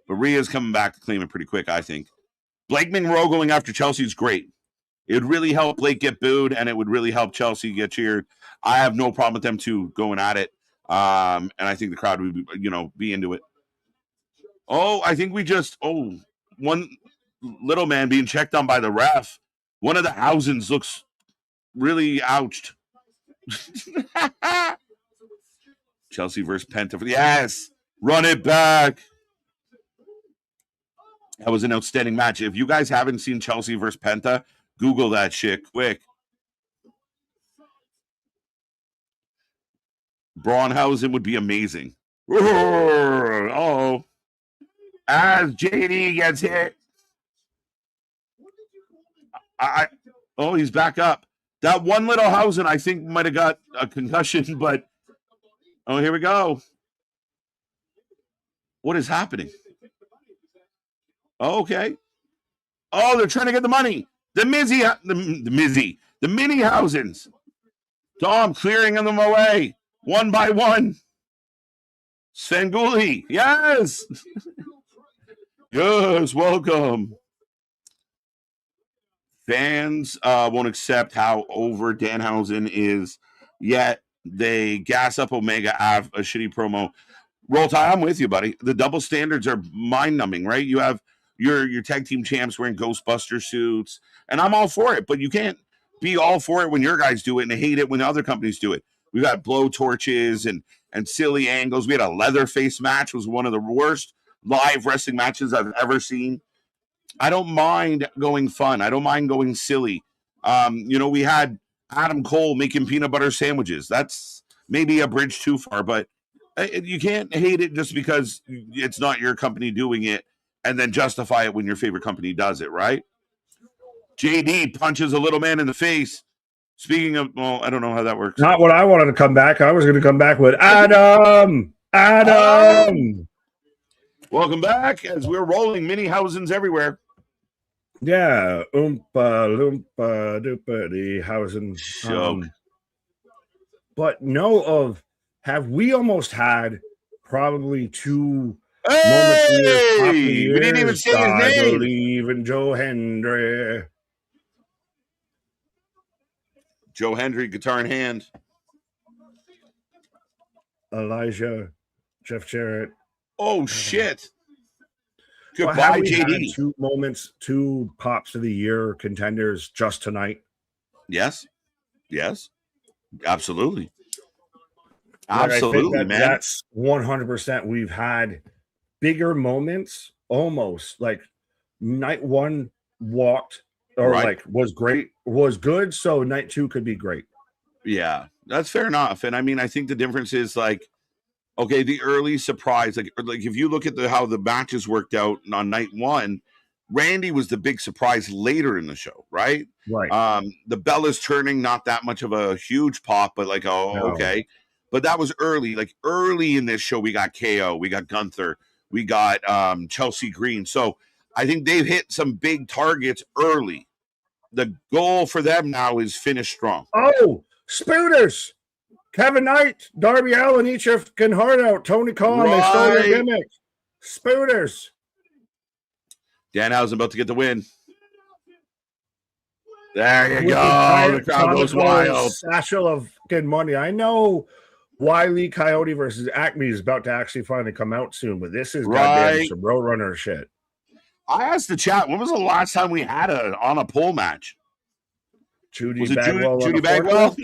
But Rhea's coming back to claim it pretty quick, I think. Blake Monroe going after Chelsea is great. It would really help Blake get booed, and it would really help Chelsea get cheered. I have no problem with them two going at it. And I think the crowd would be into it. Oh, I think one little man being checked on by the ref. One of the Hausens looks really ouched. Chelsea versus Penta. Yes, run it back. That was an outstanding match. If you guys haven't seen Chelsea versus Penta, Google that shit quick. Braunhausen would be amazing. Oh, as JD gets hit. He's back up. That one little Hausen, I think, might have got a concussion, but here we go. What is happening? Okay. Oh, they're trying to get the money. The Mindyhausens. Dom clearing them away one by one. Svengoolie, yes. Yes, welcome. Fans won't accept how over Danhausen is, yet they gas up Omega have a shitty promo. Roll Tide, I'm with you, buddy. The double standards are mind-numbing, right? You have your tag team champs wearing Ghostbuster suits, and I'm all for it, but you can't be all for it when your guys do it and hate it when other companies do it. We've got blow torches and silly angles. We had a Leatherface match. It was one of the worst live wrestling matches I've ever seen. I don't mind going fun. I don't mind going silly. We had Adam Cole making peanut butter sandwiches. That's maybe a bridge too far, but you can't hate it just because it's not your company doing it and then justify it when your favorite company does it, right? JD punches a little man in the face. Speaking of, I don't know how that works. Not what I wanted to come back. I was going to come back with Adam. Welcome back as we're rolling Mindyhausens everywhere. Yeah, Oompa Loompa Doopa the Hausen. But have we almost had probably two moments in this top of the years? We didn't even say his name. I believe in Joe Hendry. Joe Hendry, guitar in hand. Elijah, Jeff Jarrett. Oh, shit. Goodbye, JD. Two pops of the year contenders just tonight. Yes. Absolutely. Absolutely, man. That's 100%. We've had bigger moments, almost like night one walked or was great, was good. So night two could be great. Yeah, that's fair enough. And I mean, I think the difference is okay, the early surprise, like if you look at how the matches worked out on night one, Randy was the big surprise later in the show, right? Right. The bell is turning, not that much of a huge pop, but okay. But that was early. Like early in this show, we got KO, we got Gunther, we got Chelsea Green. So I think they've hit some big targets early. The goal for them now is finish strong. Oh, Spooners. Kevin Knight, Darby Allin, eat your fucking heart out. Tony Khan, they stole your gimmick. Spooters. Danhausen about to get the win. There you With go. The crowd goes wild. Satchel of fucking money. I know Wile Coyote versus Acme is about to actually finally come out soon, but this is goddamn some Roadrunner shit. I asked the chat, when was the last time we had on a pole match? Judy Bagwell. Judy Bagwell?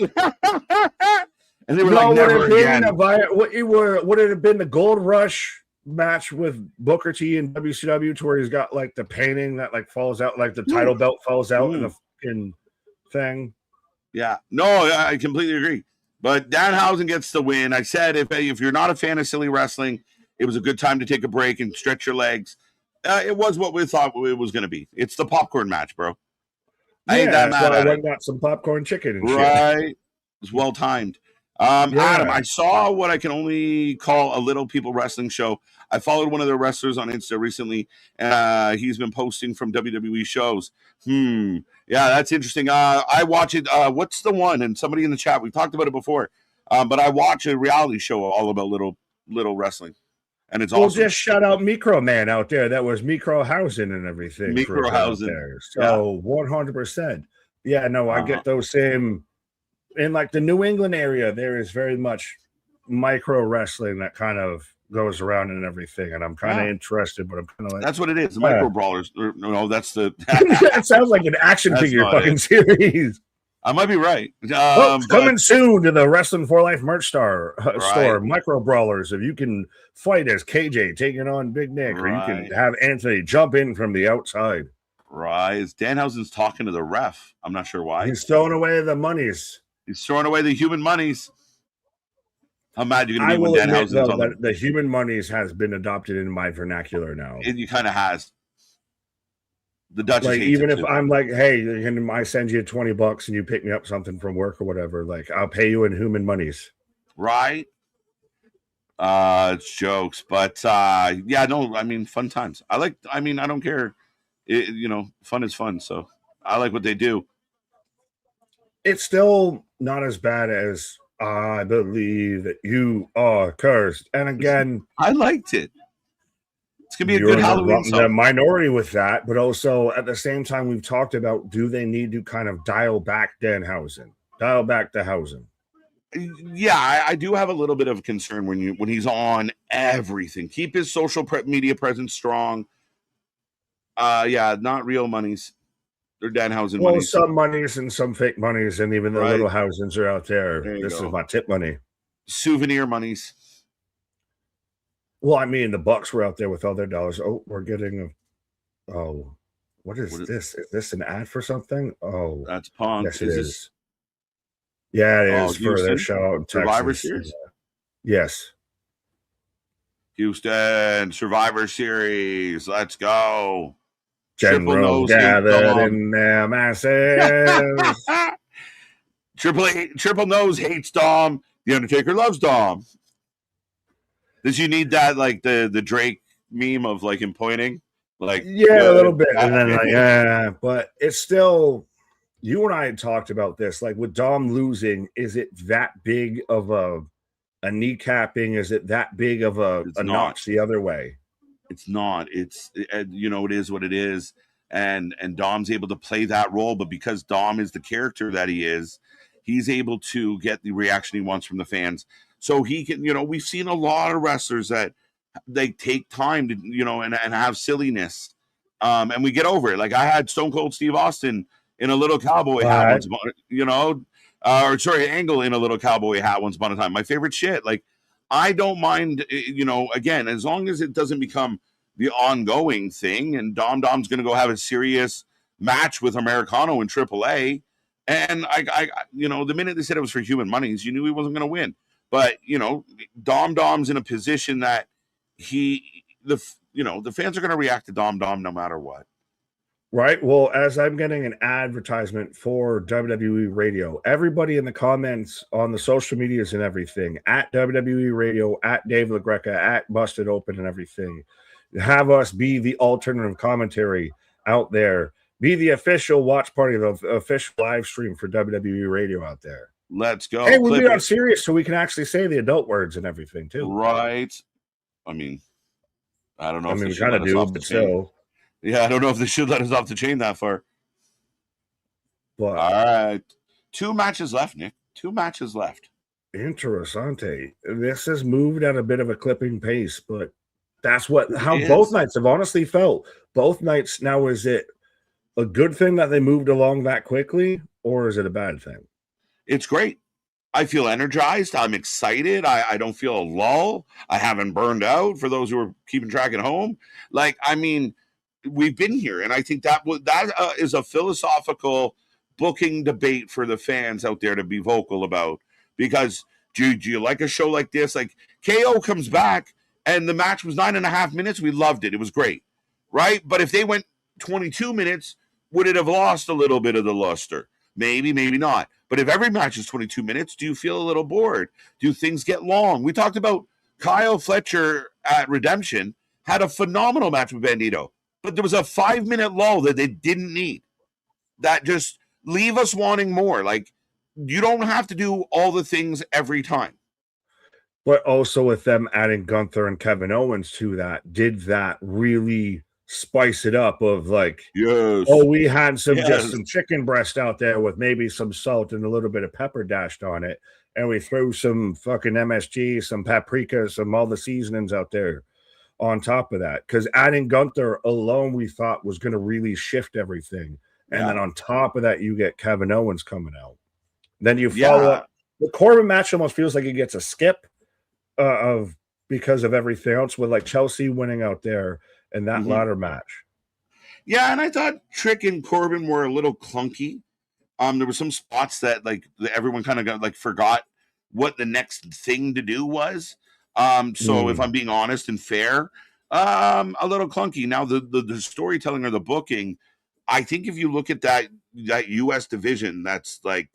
And they were no, like, never again. Would it have been the Gold Rush match with Booker T and WCW to where he's got like the painting that like falls out, like the title belt falls out in the fucking thing? Yeah. No, I completely agree. But Danhausen gets the win. I said if you're not a fan of silly wrestling, it was a good time to take a break and stretch your legs. It was what we thought it was going to be. It's the popcorn match, bro. I ain't that mad at it. I got some popcorn chicken and shit. Right. It's well timed. Adam, I saw what I can only call a little people wrestling show. I followed one of their wrestlers on Insta recently. He's been posting from WWE shows. Yeah, that's interesting. I watch it. What's the one? And somebody in the chat, we talked about it before. But I watch a reality show all about little wrestling. And it's awesome. Just shout out Micro Man out there. That was Micro Housing and everything. Micro Housing. So 100%. Yeah, no, I get those same. In like the New England area, there is very much micro wrestling that kind of goes around and everything. And I'm kind of interested, but I'm kind of like. That's what it is. The micro brawlers. No, that's the. That sounds like an action figure fucking series. I might be right. Coming soon to the Wrestling for Life merch store, Micro Brawlers. If you can fight as KJ taking on Big Nick, or you can have Anthony jump in from the outside. Right. Danhausen's talking to the ref. I'm not sure why. He's throwing away the monies. He's throwing away the human monies. How mad are you going to be when Danhausen's on the human monies has been adopted in my vernacular now. It kind of has. The Dutch, like, even if I'm like, hey, I send you $20 and you pick me up something from work or whatever, like I'll pay you in human monies. Right. It's jokes, but fun times. I don't care. Fun is fun. So I like what they do. It's still not as bad as I believe that you are cursed. And again, I liked it. It's going to be a good Halloween song. The minority with that, but also at the same time, we've talked about, do they need to kind of dial back Danhausen? Dial back the housing. Yeah, I do have a little bit of concern when he's on everything. Keep his social media presence strong. Not real monies. They're Danhausen monies. Some monies and some fake monies, and even the little housings are out there. This is my tip money. Souvenir monies. Well, I mean, the Bucks were out there with all their dollars. Oh, we're getting what is this? Is this an ad for something? Oh, that's Punk. Yes, it is. Yeah, it is for their show in Survivor Series. Yes. Houston Survivor Series. Let's go. Generals gathered in their masses. Triple Nose hates Dom. The Undertaker loves Dom. Does you need that, like the Drake meme of like him pointing? Like, a little bit. And then but it's still, you and I had talked about this, like with Dom losing, is it that big of a kneecapping? Is it that big of a notch the other way? It's not. It is what it is. And Dom's able to play that role, but because Dom is the character that he is, he's able to get the reaction he wants from the fans. So he can, we've seen a lot of wrestlers that they take time to, and have silliness. And we get over it. Like I had Stone Cold Steve Austin in a little cowboy hat once, Angle in a little cowboy hat once upon a time. My favorite shit. Like I don't mind, again, as long as it doesn't become the ongoing thing. And Dom's going to go have a serious match with Americano in AAA. And I the minute they said it was for human monies, you knew he wasn't going to win. But, Dom's in a position that the fans are going to react to Dom no matter what. Right. Well, as I'm getting an advertisement for WWE Radio, everybody in the comments on the social medias and everything, at WWE Radio, at Dave LaGreca, at Busted Open and everything, have us be the alternative commentary out there. Be the official watch party, the official live stream for WWE Radio out there. Let's go. Hey, we'll Clip be on it. serious so we can actually say the adult words and everything too. Right. I mean, I don't know I if mean, they we should kind let of us do, off the but chain. still. Yeah, I don't know if they should let us off the chain that far. But All right. 2 matches left, Nick. 2 matches left. interessante. This has moved at a bit of a clipping pace, but that's how It both is. nights have honestly felt. Both nights now, is it a good thing that they moved along that quickly, or is it a bad thing? It's great. I feel energized. I'm excited. I don't feel a lull. I haven't burned out, for those who are keeping track at home. Like, I mean, we've been here, and I think that is a philosophical booking debate for the fans out there to be vocal about. Because do you like a show like this? Like, KO comes back, and the match was 9.5 minutes. We loved it. It was great, right? But if they went 22 minutes, would it have lost a little bit of the luster? Maybe, maybe not. But if every match is 22 minutes, do you feel a little bored? Do things get long? We talked about Kyle Fletcher at Redemption had a phenomenal match with Bandito, but there was a 5-minute lull that they didn't need. That just leave us wanting more. Like, you don't have to do all the things every time. But also with them adding Gunther and Kevin Owens to that, did that really spice it up of like, yes, oh, we had just Yes. some chicken breast out there with maybe some salt and a little bit of pepper dashed on it, and we threw some fucking MSG, some paprika, some all the seasonings out there on top of that. Because adding Gunther alone, we thought was going to really shift everything. And then on top of that, you get Kevin Owens coming out. Then you follow up. The Corbin match almost feels like it gets a skip because of everything else, with like Chelsea winning out there in that ladder match. Yeah, and I thought Trick and Corbin were a little clunky. There were some spots that like everyone kind of got like forgot what the next thing to do was. So if I'm being honest and fair, a little clunky. Now the storytelling or the booking, I think if you look at that US division, that's like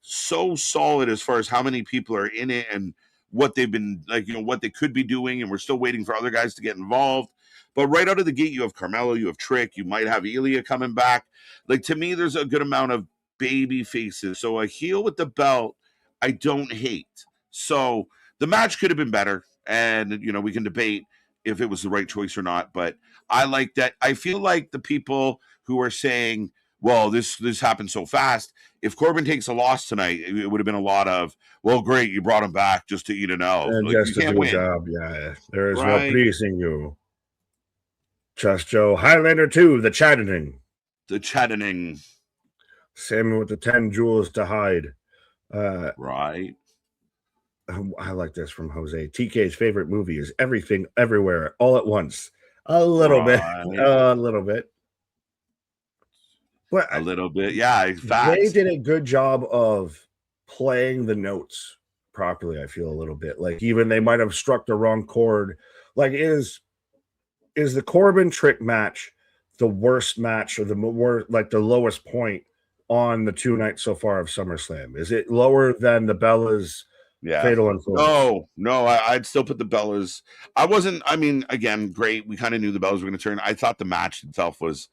so solid as far as how many people are in it and what they've been like, what they could be doing, and we're still waiting for other guys to get involved. But right out of the gate, you have Carmelo, you have Trick, you might have Ilya coming back. Like, to me, there's a good amount of baby faces. So a heel with the belt, I don't hate. So the match could have been better, and we can debate if it was the right choice or not. But I like that. I feel like the people who are saying, well, this happened so fast. If Corbin takes a loss tonight, it would have been a lot of, well, great, you brought him back just to eat an L. And Like, just you to can't do a win. job, yeah. There is no Right. pleasing you. Just Joe. Highlander 2, the chatting. The chatting. Same with the 10 jewels to hide. Right. I like this from Jose. TK's favorite movie is Everything Everywhere All at Once. A little bit. A little bit. But A little bit. Yeah, they facts. did a good job of playing the notes properly, I feel a little bit. Like, even they might have struck the wrong chord. Like, is the Corbin Trick match the worst match, or the lowest point on the 2 nights so far of SummerSlam? Is it lower than the Bellas Fatal Influence? No, I'd still put the Bellas. Again, great. We kind of knew the Bellas were going to turn. I thought the match itself was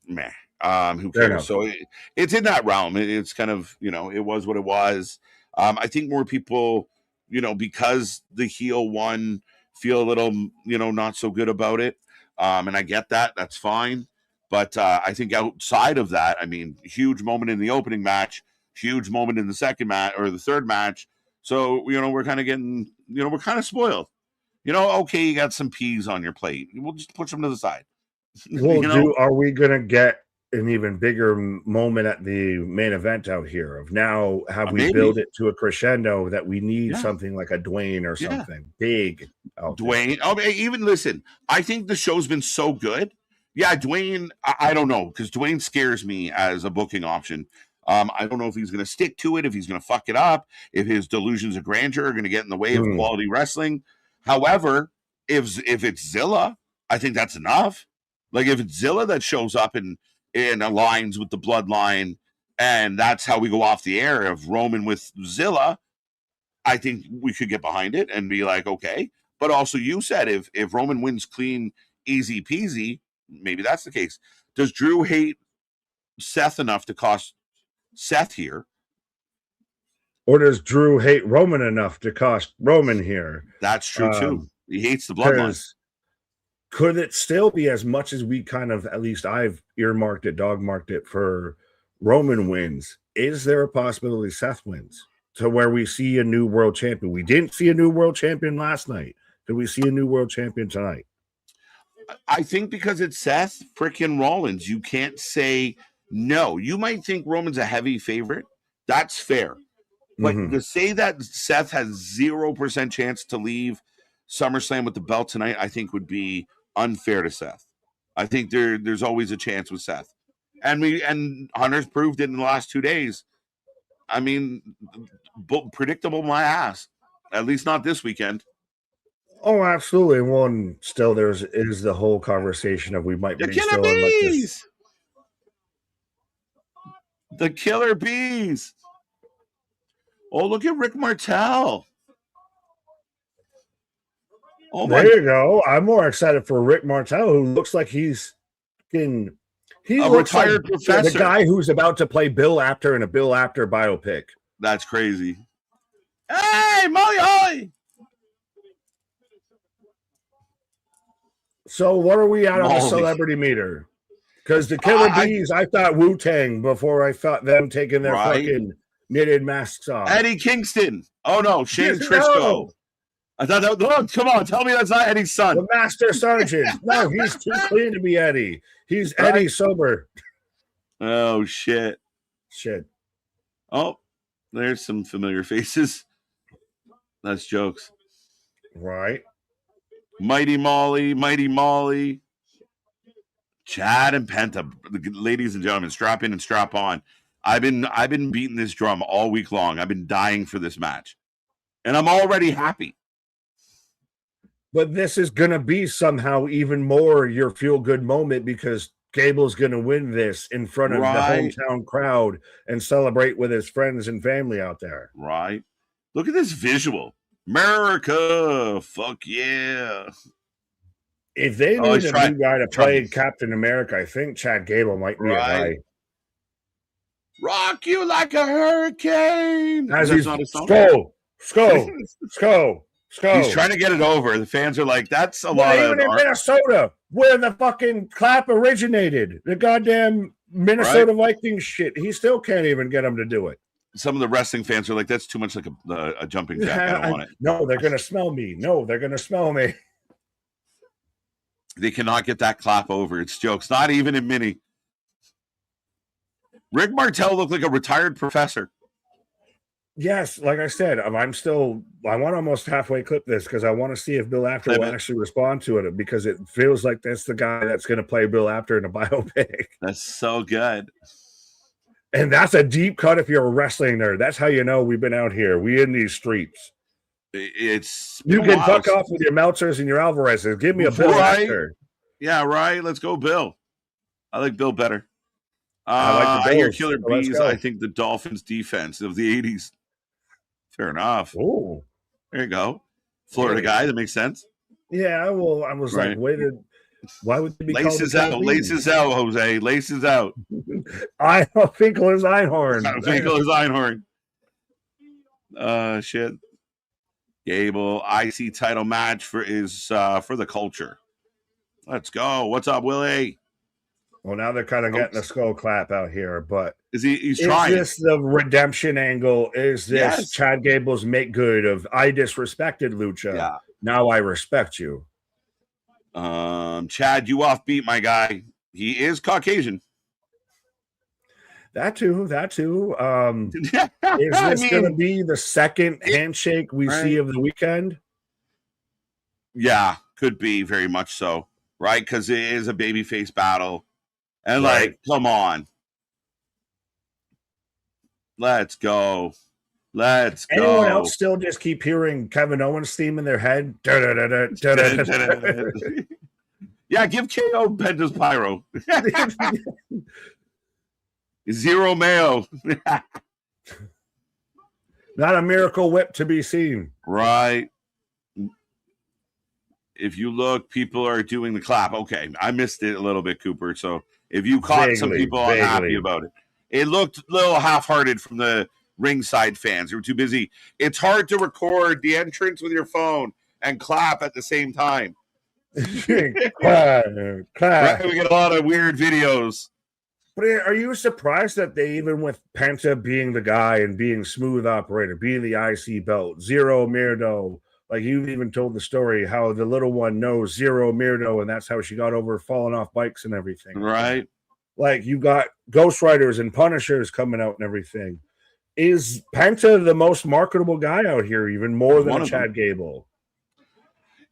meh. Who cares? So it's in that realm. It's kind of, it was what it was. I think more people, because the heel won, feel a little, not so good about it. And I get that. That's fine. But I think outside of that, huge moment in the opening match, huge moment in the second match or the third match. So, we're kind of getting, we're kind of spoiled. Okay, you got some peas on your plate. We'll just push them to the side. Well, are we going to get an even bigger moment at the main event out here? Of now, have we built it to a crescendo that we need something like a Dwayne or something big out Dwayne. Even listen, I think the show's been so good. Yeah, Dwayne, I don't know, because Dwayne scares me as a booking option. I don't know if he's going to stick to it, if he's going to fuck it up, if his delusions of grandeur are going to get in the way of quality wrestling. However, if it's Zilla, I think that's enough. Like, if it's Zilla that shows up and aligns with the bloodline, and that's how we go off the air of Roman with Zilla, I think we could get behind it and be like, okay. But also, you said if Roman wins clean, easy peasy, maybe that's the case. Does Drew hate Seth enough to cost Seth here? Or does Drew hate Roman enough to cost Roman here? That's true too. He hates the bloodline. Because could it still be, as much as we kind of, at least I've earmarked it, dog marked it for Roman wins, is there a possibility Seth wins to where we see a new world champion? We didn't see a new world champion last night. Do we see a new world champion tonight? I think because it's Seth freaking Rollins, you can't say no. You might think Roman's a heavy favorite. That's fair. But to say that Seth has 0% chance to leave SummerSlam with the belt tonight, I think would be unfair to Seth. I think there's always a chance with Seth. And Hunter's proved it in the last 2 days. I mean, predictable my ass. At least not this weekend. Oh, absolutely. One still is the whole conversation of we might be Killer still Bees. The Killer Bees. Oh, look at Rick Martel. Oh my! There you go. I'm more excited for Rick Martel, who looks like he's a retired professor. The guy who's about to play Bill Apter in a Bill Apter biopic. That's crazy. Hey, Molly Holly. So what are we at on the celebrity meter? Because the Killer Bees, I thought Wu-Tang before I thought them taking their fucking knitted masks off. Eddie Kingston. Oh no, Shane Trisco. No. I thought that. Oh, come on, tell me that's not Eddie's son. The Master Sergeant. No, he's too clean to be Eddie. He's Eddie sober. Oh shit. Shit. Oh, there's some familiar faces. That's jokes. Right. Mighty Molly. Chad and Penta, ladies and gentlemen, strap in and strap on. I've been beating this drum all week long. I've been dying for this match. And I'm already happy. But this is going to be somehow even more your feel-good moment because Gable's going to win this in front of the hometown crowd and celebrate with his friends and family out there. Right. Look at this visual. America. Fuck yeah. If they need a new guy to play Captain America, I think Chad Gable might be a guy. Rock you like a hurricane. As he's Skull. He's trying to get it over. The fans are like, that's a lot of... Even in Minnesota, where the fucking clap originated, the goddamn Minnesota Vikings shit, he still can't even get them to do it. Some of the wrestling fans are like, that's too much like a jumping jack. I don't want it. No, they're going to smell me. They cannot get that clap over. It's jokes. Not even in mini. Rick Martel looked like a retired professor. Yes, like I said, I want to almost halfway clip this because I want to see if Bill Apter will actually respond to it because it feels like that's the guy that's going to play Bill Apter in a biopic. That's so good. And that's a deep cut if you're a wrestling nerd. That's how you know we've been out here. We in these streets. You can fuck off with your Meltzers and your Alvarez's. Give me a Bill Apter. Yeah, right. Let's go, Bill. I like Bill better. I hear Killer Bees. I think the Dolphins defense of the 80s. Fair enough. Oh, there you go. Florida guy. That makes sense. Yeah, well, I was like, why would they be laces out? Laces out, Jose. Laces out. Finkel's Einhorn. Finkel's Einhorn. Shit. Gable IC title match for the culture. Let's go. What's up, Willie? Well, now they're kind of getting a skull clap out here, but he's trying. Is this the redemption angle? Is this Chad Gable's make good of I disrespected Lucha? Yeah. Now I respect you. Chad, you offbeat my guy. He is Caucasian. That too. Is this going to be the second handshake we see of the weekend? Yeah, could be very much so. Right? Because it is a babyface battle. And come on. Let's go. Anyone else still just keep hearing Kevin Owens' theme in their head? Yeah, give KO Penta's Pyro. Zero mayo. Not a miracle whip to be seen. Right. If you look, people are doing the clap. Okay, I missed it a little bit, Cooper. So if you caught some people unhappy about it. It looked a little half-hearted from the ringside fans. They were too busy. It's hard to record the entrance with your phone and clap at the same time. Clap. Right? We get a lot of weird videos. But are you surprised that they, even with Penta being the guy and being smooth operator, being the IC belt, Zero Mirdo, like you've even told the story how the little one knows Zero Mirdo, and that's how she got over falling off bikes and everything. Right. Like you got Ghost Riders and Punishers coming out and everything. Is Penta the most marketable guy out here, even more than Chad Gable?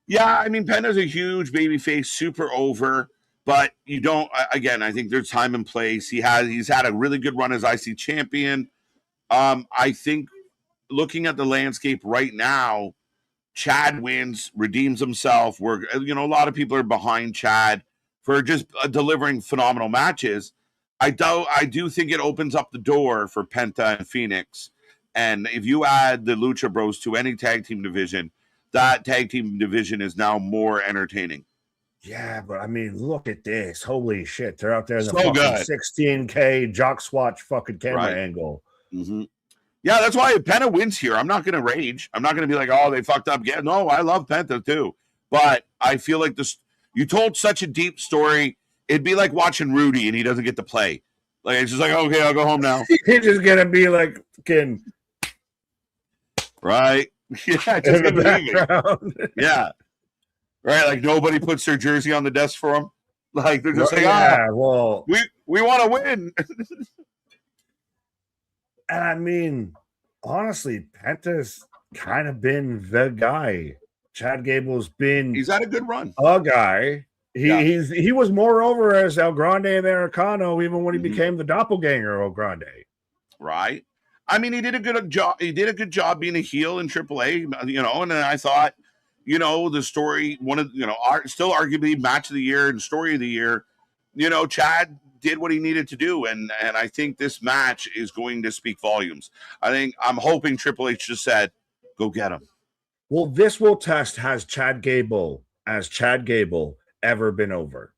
Yeah, I mean, Penta's a huge babyface, super over. But you don't. Again, I think there's time and place. He's had a really good run as IC champion. I think looking at the landscape right now, Chad wins, redeems himself. A lot of people are behind Chad for just delivering phenomenal matches. I do think it opens up the door for Penta and Phoenix. And if you add the Lucha Bros to any tag team division, that tag team division is now more entertaining. Yeah, but I mean, look at this. Holy shit. They're out there in the So fucking 16K jock swatch fucking camera angle. Mm-hmm. Yeah, that's why if Penta wins here, I'm not going to rage. I'm not going to be like, oh, they fucked up. Yeah, no, I love Penta too. But I feel like you told such a deep story. It'd be like watching Rudy and he doesn't get to play. Like, it's just like, okay, I'll go home now. He's just going to be like, fucking. Right. Yeah, just in the background. Yeah. Right, like nobody puts their jersey on the desk for them. Like they're just well, we want to win. And I mean, honestly, Penta's kind of been the guy. Chad Gable's been. He's had a good run. A guy. He was more over as El Grande Americano even when he became the doppelganger El Grande. Right. I mean, he did a good job. He did a good job being a heel in AAA. And then I thought. The story, still arguably match of the year and story of the year, Chad did what he needed to do. And I think this match is going to speak volumes. I'm hoping Triple H just said, go get him. Well, this will test, has Chad Gable ever been over?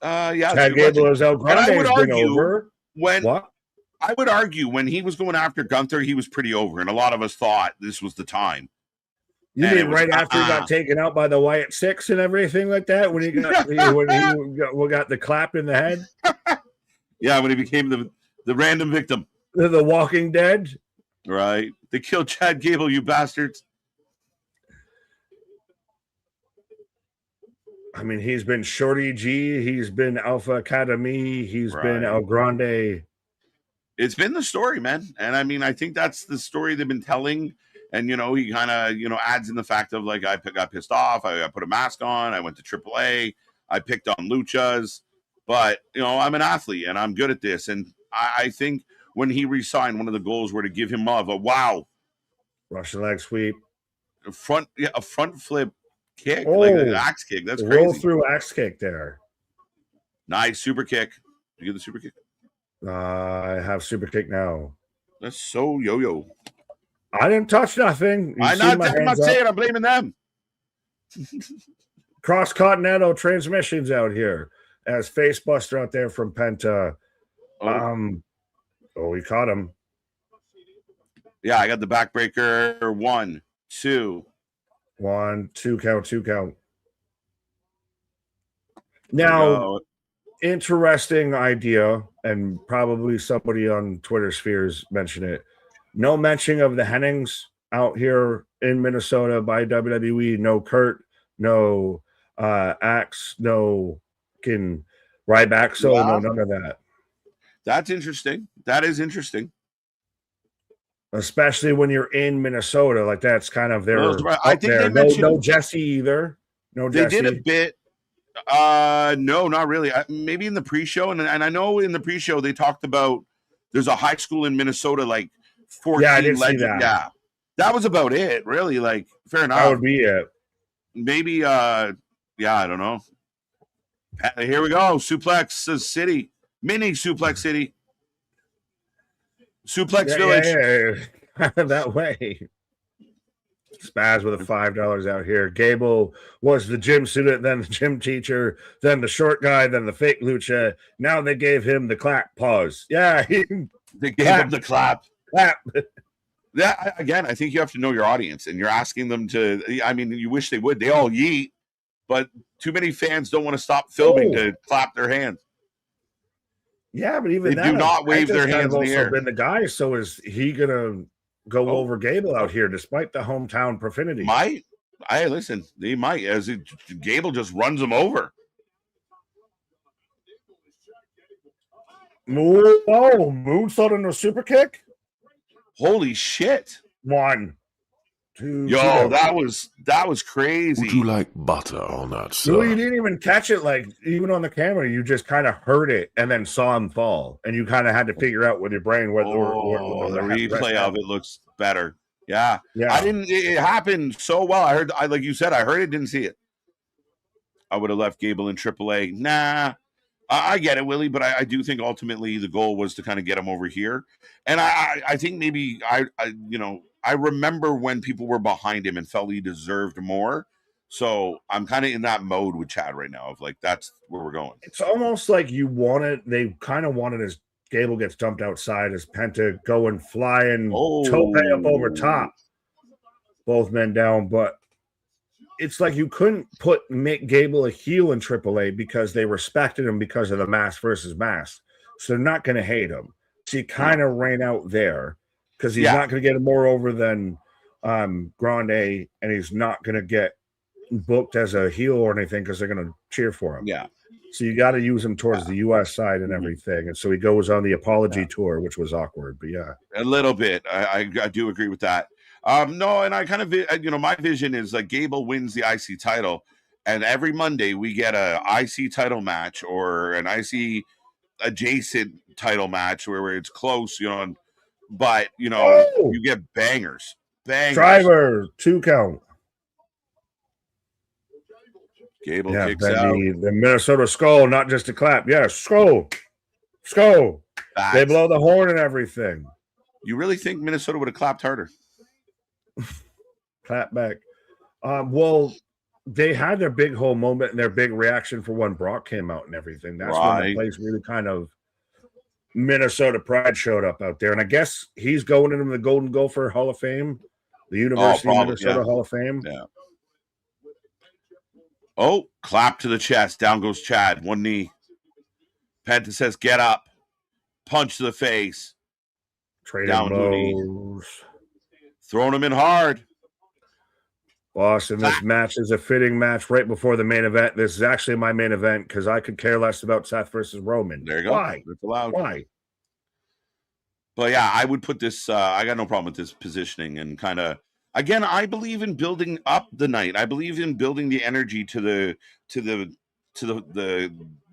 Yeah. Chad Gable as El Grande has been over. I would argue when he was going after Gunther, he was pretty over. And a lot of us thought this was the time. You mean right after he got taken out by the Wyatt Six and everything like that? When he got got the clap in the head? Yeah, when he became the random victim. The Walking Dead? Right. They killed Chad Gable, you bastards. I mean, he's been Shorty G. He's been Alpha Academy. He's been El Grande. It's been the story, man. And I mean, I think that's the story they've been telling. And, he kind of, adds in the fact of like, I got pissed off. I put a mask on. I went to AAA. I picked on luchas. But, I'm an athlete and I'm good at this. And I think when he re-signed, one of the goals were to give him a wow. Russian leg sweep. A front flip kick. Like an axe kick. That's crazy. Roll through axe kick there. Nice. Super kick. Did you get the super kick? I have super kick now. That's so yo-yo. I didn't touch nothing. I'm not saying I'm blaming them. Cross-continental transmissions out here as Facebuster out there from Penta. We caught him. Yeah, I got the backbreaker. 1, 2. 1, 2 count, 2 count. Now, interesting idea, and probably somebody on Twitter spheres mentioned it. No mention of the Hennings out here in Minnesota by WWE. No Kurt, no Axe, no Ryback. So no, none of that. That's interesting. That is interesting. Especially when you're in Minnesota, like that's kind of their. I think there. No Jesse either. No Jesse. They did a bit. No, not really. Maybe in the pre-show, and I know in the pre-show they talked about there's a high school in Minnesota, like 14 I didn't see that. Yeah, that was about it. Really, like fair enough. That would be it. Maybe. I don't know. Here we go. Suplex City, mini Suplex City, Suplex Village. Yeah. That way. Spaz with a $5 out here. Gable was the gym student, then the gym teacher, then the short guy, then the fake lucha. Now they gave him the clap pause. Yeah, They gave him the clap. Clap. Yeah, again, I think you have to know your audience, and you're asking them to. I mean, you wish they would. They all yeet, but too many fans don't want to stop filming to clap their hands. Yeah, but even they do not wave their hands in the air. Been the guy, so is he gonna go over Gable out here, despite the hometown profanity? Might. Listen, they might. Gable just runs him over. Moonsault into a super kick. Holy shit! 1, 2. Yo, that was crazy. Would you like butter on that, sir? No, you didn't even catch it. Like, even on the camera, you just kind of heard it and then saw him fall, and you kind of had to figure out with your brain what the replay of it looks better. Yeah. Yeah. It happened so well. Like you said, I heard it, didn't see it. I would have left Gable in AAA. Nah. I get it, Willie, but I do think ultimately the goal was to kind of get him over here. And I think maybe I remember when people were behind him and felt he deserved more. So I'm kind of in that mode with Chad right now of like, that's where we're going. It's almost like they kind of wanted as Gable gets dumped outside as Penta go and fly and tope up over top. Both men down, but it's like you couldn't make Gable a heel in AAA because they respected him because of the mask versus mask. So they're not going to hate him. So he kind of ran out there because he's not going to get more over than Grande, and he's not going to get booked as a heel or anything because they're going to cheer for him. Yeah. So you got to use him towards the U.S. side and everything. And so he goes on the apology tour, which was awkward, but yeah. A little bit. I do agree with that. No, and I kind of, my vision is like Gable wins the IC title, and every Monday we get a IC title match or an IC adjacent title match where it's close, but you get bangers. Driver 2 count. Gable kicks out. The Minnesota skull, not just a clap. Yeah, skull. They blow the horn and everything. You really think Minnesota would have clapped harder? Clap back. Well, they had their big whole moment and their big reaction for when Brock came out and everything. That's when the place really kind of Minnesota pride showed up out there. And I guess he's going into the Golden Gopher Hall of Fame, the University of Minnesota Hall of Fame. Yeah. Oh, clap to the chest. Down goes Chad. One knee. Penta says, get up. Punch to the face. Down blows. Throwing him in hard. Boston, this match is a fitting match right before the main event. This is actually my main event because I could care less about Seth versus Roman. There you go. Why? That's allowed. Why? But yeah, I would put this. I got no problem with this positioning and kind of. Again, I believe in building up the night. I believe in building the energy to the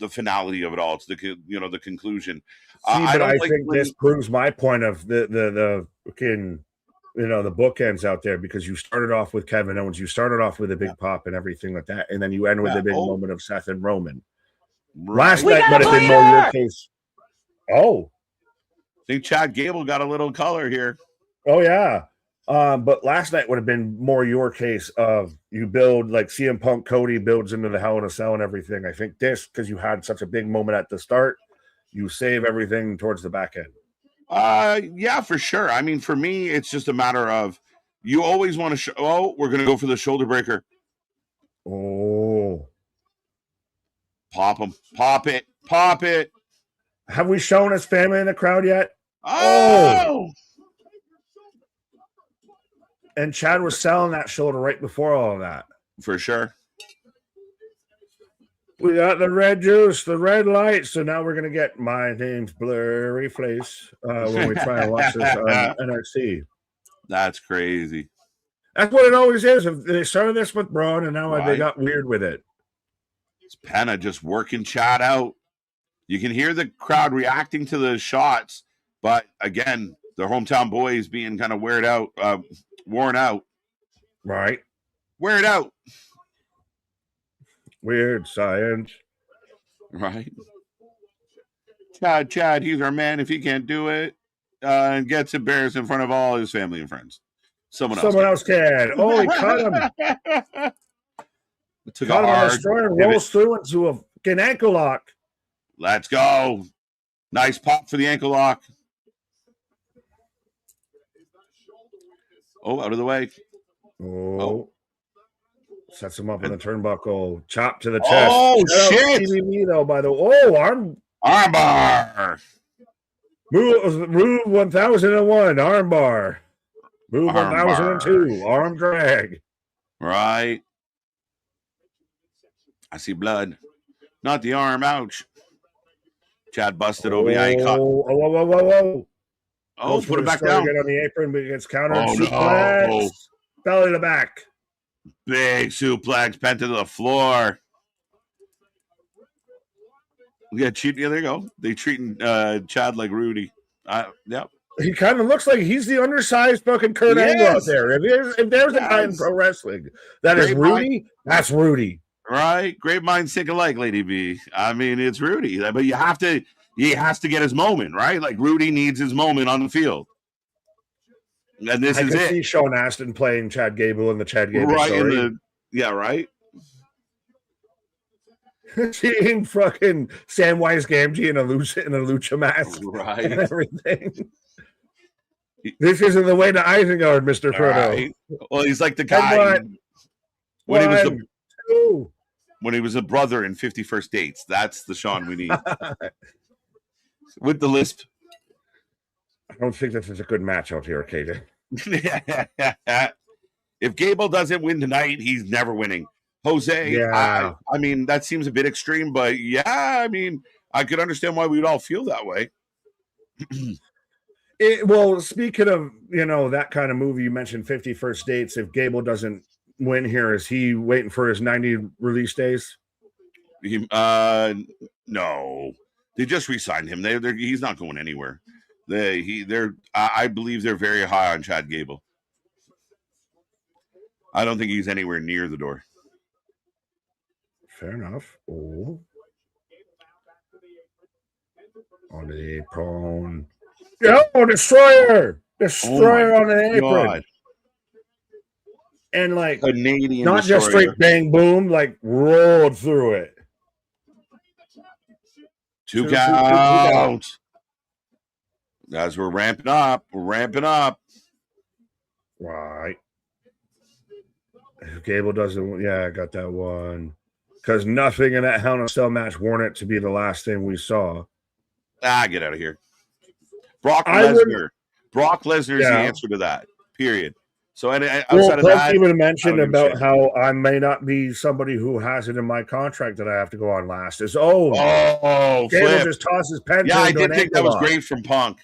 finality of it all, to the conclusion. I think this proves my point of the fucking the bookends out there, because you started off with Kevin Owens, you started off with a big pop and everything like that, and then you end with the big moment of Seth and Roman. Last night might have been more your case. I think Chad Gable got a little color here. Oh yeah. But last night would have been more your case of you build like CM Punk Cody builds into the Hell in a Cell and everything. I think this, because you had such a big moment at the start, you save everything towards the back end. Yeah, for sure. I mean, for me, it's just a matter of you always want to we're going to go for the shoulder breaker. Oh. Pop him. Pop it. Have we shown his family in the crowd yet? Oh! And Chad was selling that shoulder right before all of that. For sure. We got the red juice, the red light. So now we're going to get My Name's Blurry Face when we try and watch this on NXT. That's crazy. That's what it always is. They started this with Braun, and now they got weird with it. It's Penna just working Chad out. You can hear the crowd reacting to the shots, but again, the hometown boys being kind of worn out. Right. Wear it out. Weird science. Right. Chad, he's our man. If he can't do it and gets embarrassed in front of all his family and friends. Someone else can. Oh, he cut him. Took cut him on the destroyer, rolls through into a fucking ankle lock. Let's go. Nice pop for the ankle lock. Oh, out of the way. Oh. Sets him up in the turnbuckle. Chop to the chest. Oh, shit. TBV, though, by the way. Oh, Armbar. Move 1001, armbar. Move 1002, arm drag. Right. I see blood. Not the arm. Ouch. Chad busted over. Yeah, he caught. Whoa. Oh, put it back down. Again on the apron, but it gets countered. Oh, suplex. no. Belly to back. Big suplex. Penta to the floor. Yeah, there you go. They treating Chad like Rudy. Yep. He kind of looks like he's the undersized fucking Kurt Angle out there. If there's a guy in pro wrestling that is Rudy, that's Rudy. Right? Great minds think alike, Lady B. I mean, it's Rudy. But he has to get his moment, right? Like Rudy needs his moment on the field. And this is it. I can see Sean Astin playing Chad Gable in the Chad Gable story. Right. Seeing fucking Samwise Gamgee in a lucha mask, right, and everything. This isn't the way to Isengard, Mr. Frodo. Right. Well, he's like the guy when he was a brother in 50 First Dates. That's the Sean we need. With the lisp. I don't think this is a good match out here, Katie. If Gable doesn't win tonight, he's never winning. Jose, yeah. I mean, that seems a bit extreme, but yeah, I mean, I could understand why we'd all feel that way. Well, speaking of, that kind of movie, you mentioned 50 First Dates. If Gable doesn't win here, is he waiting for his 90 release days? No. They just re-signed him. He's not going anywhere. I believe they're very high on Chad Gable. I don't think he's anywhere near the door. Fair enough. Oh. On the apron. Oh, destroyer! Destroyer on the apron. God. And Canadian not destroyer. Just straight bang boom, rolled through it. Two counts. Guys, we're ramping up. Right. If Gable doesn't, I got that one. Because nothing in that Hell in a Cell match warranted to be the last thing we saw. Get out of here. Brock Lesnar is the answer to that. Period. So outside of that, even mentioned about how I may not be somebody who has it in my contract that I have to go on last. Gable just tosses Penta. Yeah, I did think that was great from Punk.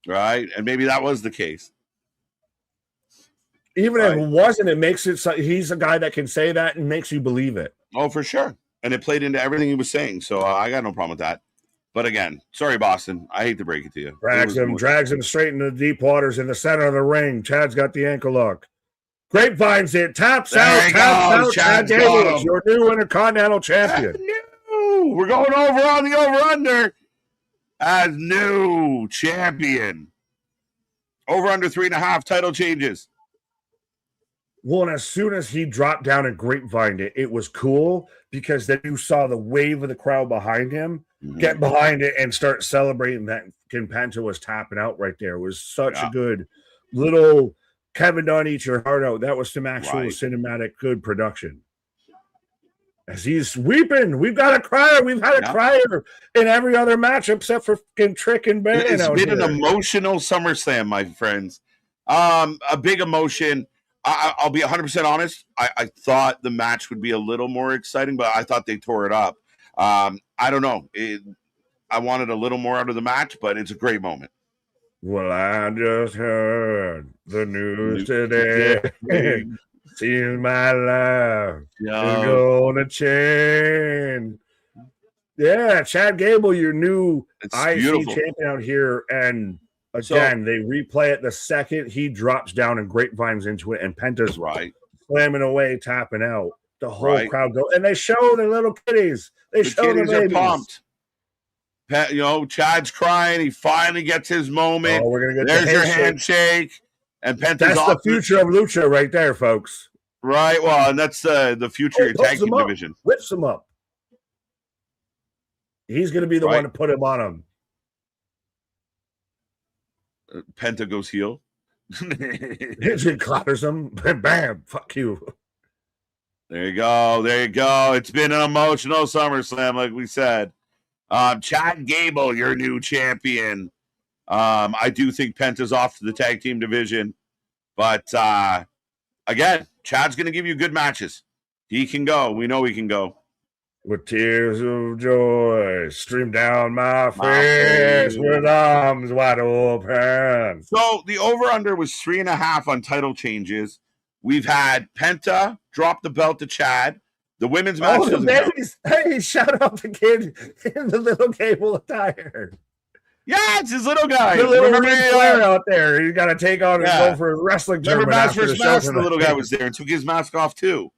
Right, and maybe that was the case. Even if it wasn't, it makes it so he's a guy that can say that and makes you believe it. Oh, for sure. And it played into everything he was saying. So I got no problem with that. But again, sorry, Boston. I hate to break it to you. Drags him straight into the deep waters in the center of the ring. Chad's got the ankle lock. Grapevines it. Taps out. Chad Gable, your new Intercontinental Champion. We're going over on the over-under as new champion. Over-under 3.5 title changes. Well, and as soon as he dropped down and grapevined it, it was cool because then you saw the wave of the crowd behind him get behind it and start celebrating that Penta was tapping out right there. It was such a good little Kevin Dunn eat your heart out. That was some actual cinematic good production. As he's weeping, we've got a crier. We've had a crier in every other match except for Trick and Ben. It's been an emotional SummerSlam, my friends. A big emotion. I'll be 100% honest. I thought the match would be a little more exciting, but I thought they tore it up. I don't know. I wanted a little more out of the match, but it's a great moment. Well, I just heard the news today. Seems my life is gonna change. Yeah, Chad Gable, your new IC champion out here, and again, they replay it the second he drops down and grapevines into it, and Penta's slamming away, tapping out. The whole crowd go, and they show the little kiddies. They show the babies. Pumped. Chad's crying. He finally gets his moment. Oh, we're gonna get There's your handshake. And Penta's that's the future of Lucha right there, folks. Right. Well, and that's the future of your tag team division. Whips him up. He's going to be the one to put him on him. Penta goes heel. He clatters him. Bam. Fuck you. There you go. There you go. It's been an emotional SummerSlam, like we said. Chad Gable, your new champion. I do think Penta's off to the tag team division. But, again, Chad's going to give you good matches. He can go. We know he can go. With tears of joy stream down my face with arms wide open. So the over-under was 3.5 on title changes. We've had Penta drop the belt to Chad. The women's match doesn't count. Hey, shout out the kid in the little Gable attire. Yeah, it's his little guy. The little player out there. You got to take on and go for a wrestling tournament. Match versus match, the little guy was there and took his mask off too.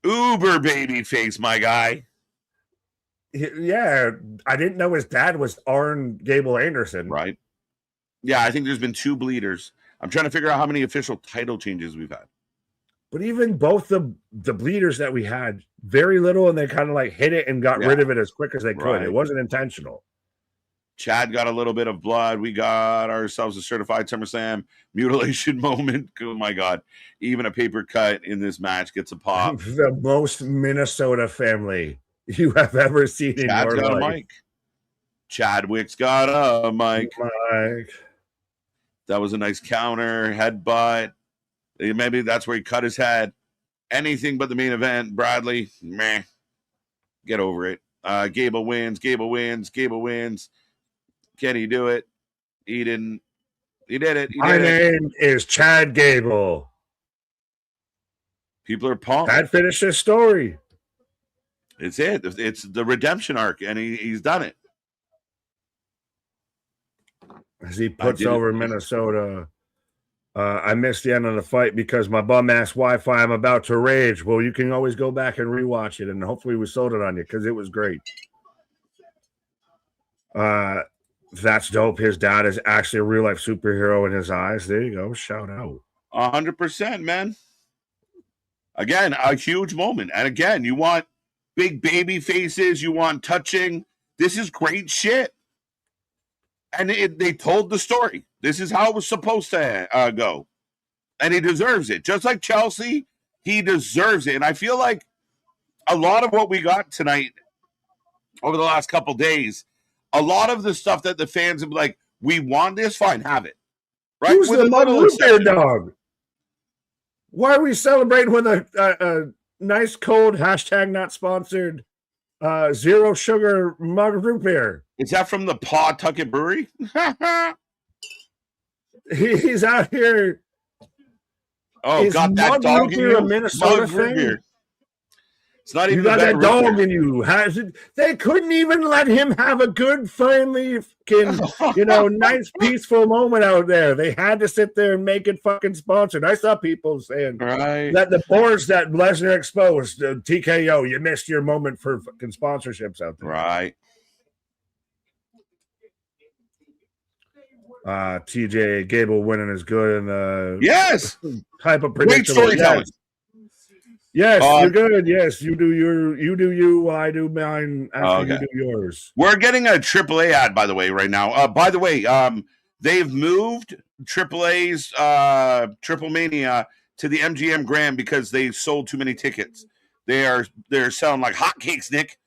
Uber baby face, my guy. Yeah, I didn't know his dad was Arn Gable Anderson. Right. Yeah, I think there's been 2 bleeders. I'm trying to figure out how many official title changes we've had. But even both the bleeders that we had, very little, and they kind of like hit it and got rid of it as quick as they could. Right. It wasn't intentional. Chad got a little bit of blood. We got ourselves a certified SummerSlam mutilation moment. Oh, my God. Even a paper cut in this match gets a pop. The most Minnesota family you have ever seen in your life. A mic. Chadwick's got a mic. That was a nice counter, headbutt. Maybe that's where he cut his head. Anything but the main event. Bradley, meh. Get over it. Gable wins. Gable wins. Gable wins. Can he do it? He didn't. He did it. My name is Chad Gable. People are pumped. That finished his story. It's it. It's the redemption arc, and he's done it. As he puts over Minnesota. I missed the end of the fight because my bum-ass Wi-Fi, I'm about to rage. Well, you can always go back and rewatch it, and hopefully we sold it on you because it was great. That's dope. His dad is actually a real-life superhero in his eyes. There you go. Shout out. 100%, man. Again, a huge moment. And again, you want big baby faces. You want touching. This is great shit. And they told the story. This is how it was supposed to go. And he deserves it. Just like Chelsea, he deserves it. And I feel like a lot of what we got tonight over the last couple days, a lot of the stuff that the fans have like, we want this, fine, have it. Right? Who's the mud root beer dog? Why are we celebrating with a nice cold hashtag not sponsored zero sugar mug root beer? Is that from the Pawtucket Brewery? He's out here. Oh, got that dog in you? Minnesota thing. It's not even you got that dog in you. They couldn't even let him have a good, finally, nice, peaceful moment out there. They had to sit there and make it fucking sponsored. I saw people saying that the boards that Lesnar exposed, TKO, you missed your moment for fucking sponsorships out there. Right. TJ Gable winning is good and the type of predictable. Great storytelling. Yes, you're good. Yes, you do you. I do mine. After you do yours. We're getting a AAA ad, by the way, right now. By the way, they've moved AAA's Triple Mania to the MGM Grand because they sold too many tickets. They're selling like hotcakes, Nick.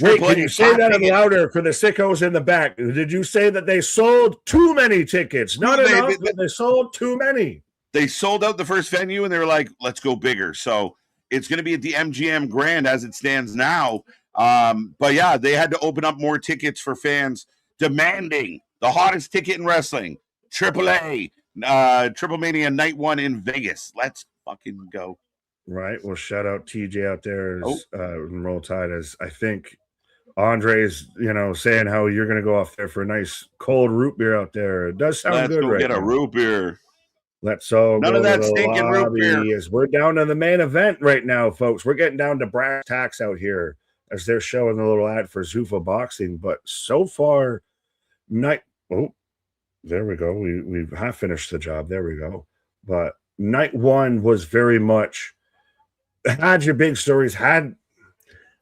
Wait, can you say that louder for the sickos in the back? Did you say that they sold too many tickets? Not enough, but they sold too many. They sold out the first venue, and they were like, let's go bigger. So it's going to be at the MGM Grand as it stands now. But, yeah, they had to open up more tickets for fans demanding the hottest ticket in wrestling, AAA, Triple Mania Night 1 in Vegas. Let's fucking go. Right. Well, shout out TJ out there in Roll Tide as I think Andre's, saying how you're going to go off there for a nice cold root beer out there. It does sound good, right? Let's go get a root beer. Let's all go to the stinking root beer. We're down to the main event right now, folks. We're getting down to brass tacks out here as they're showing the little ad for Zuffa Boxing. But so far, there we go. We've half finished the job. There we go. But night 1 was very much had your big stories. I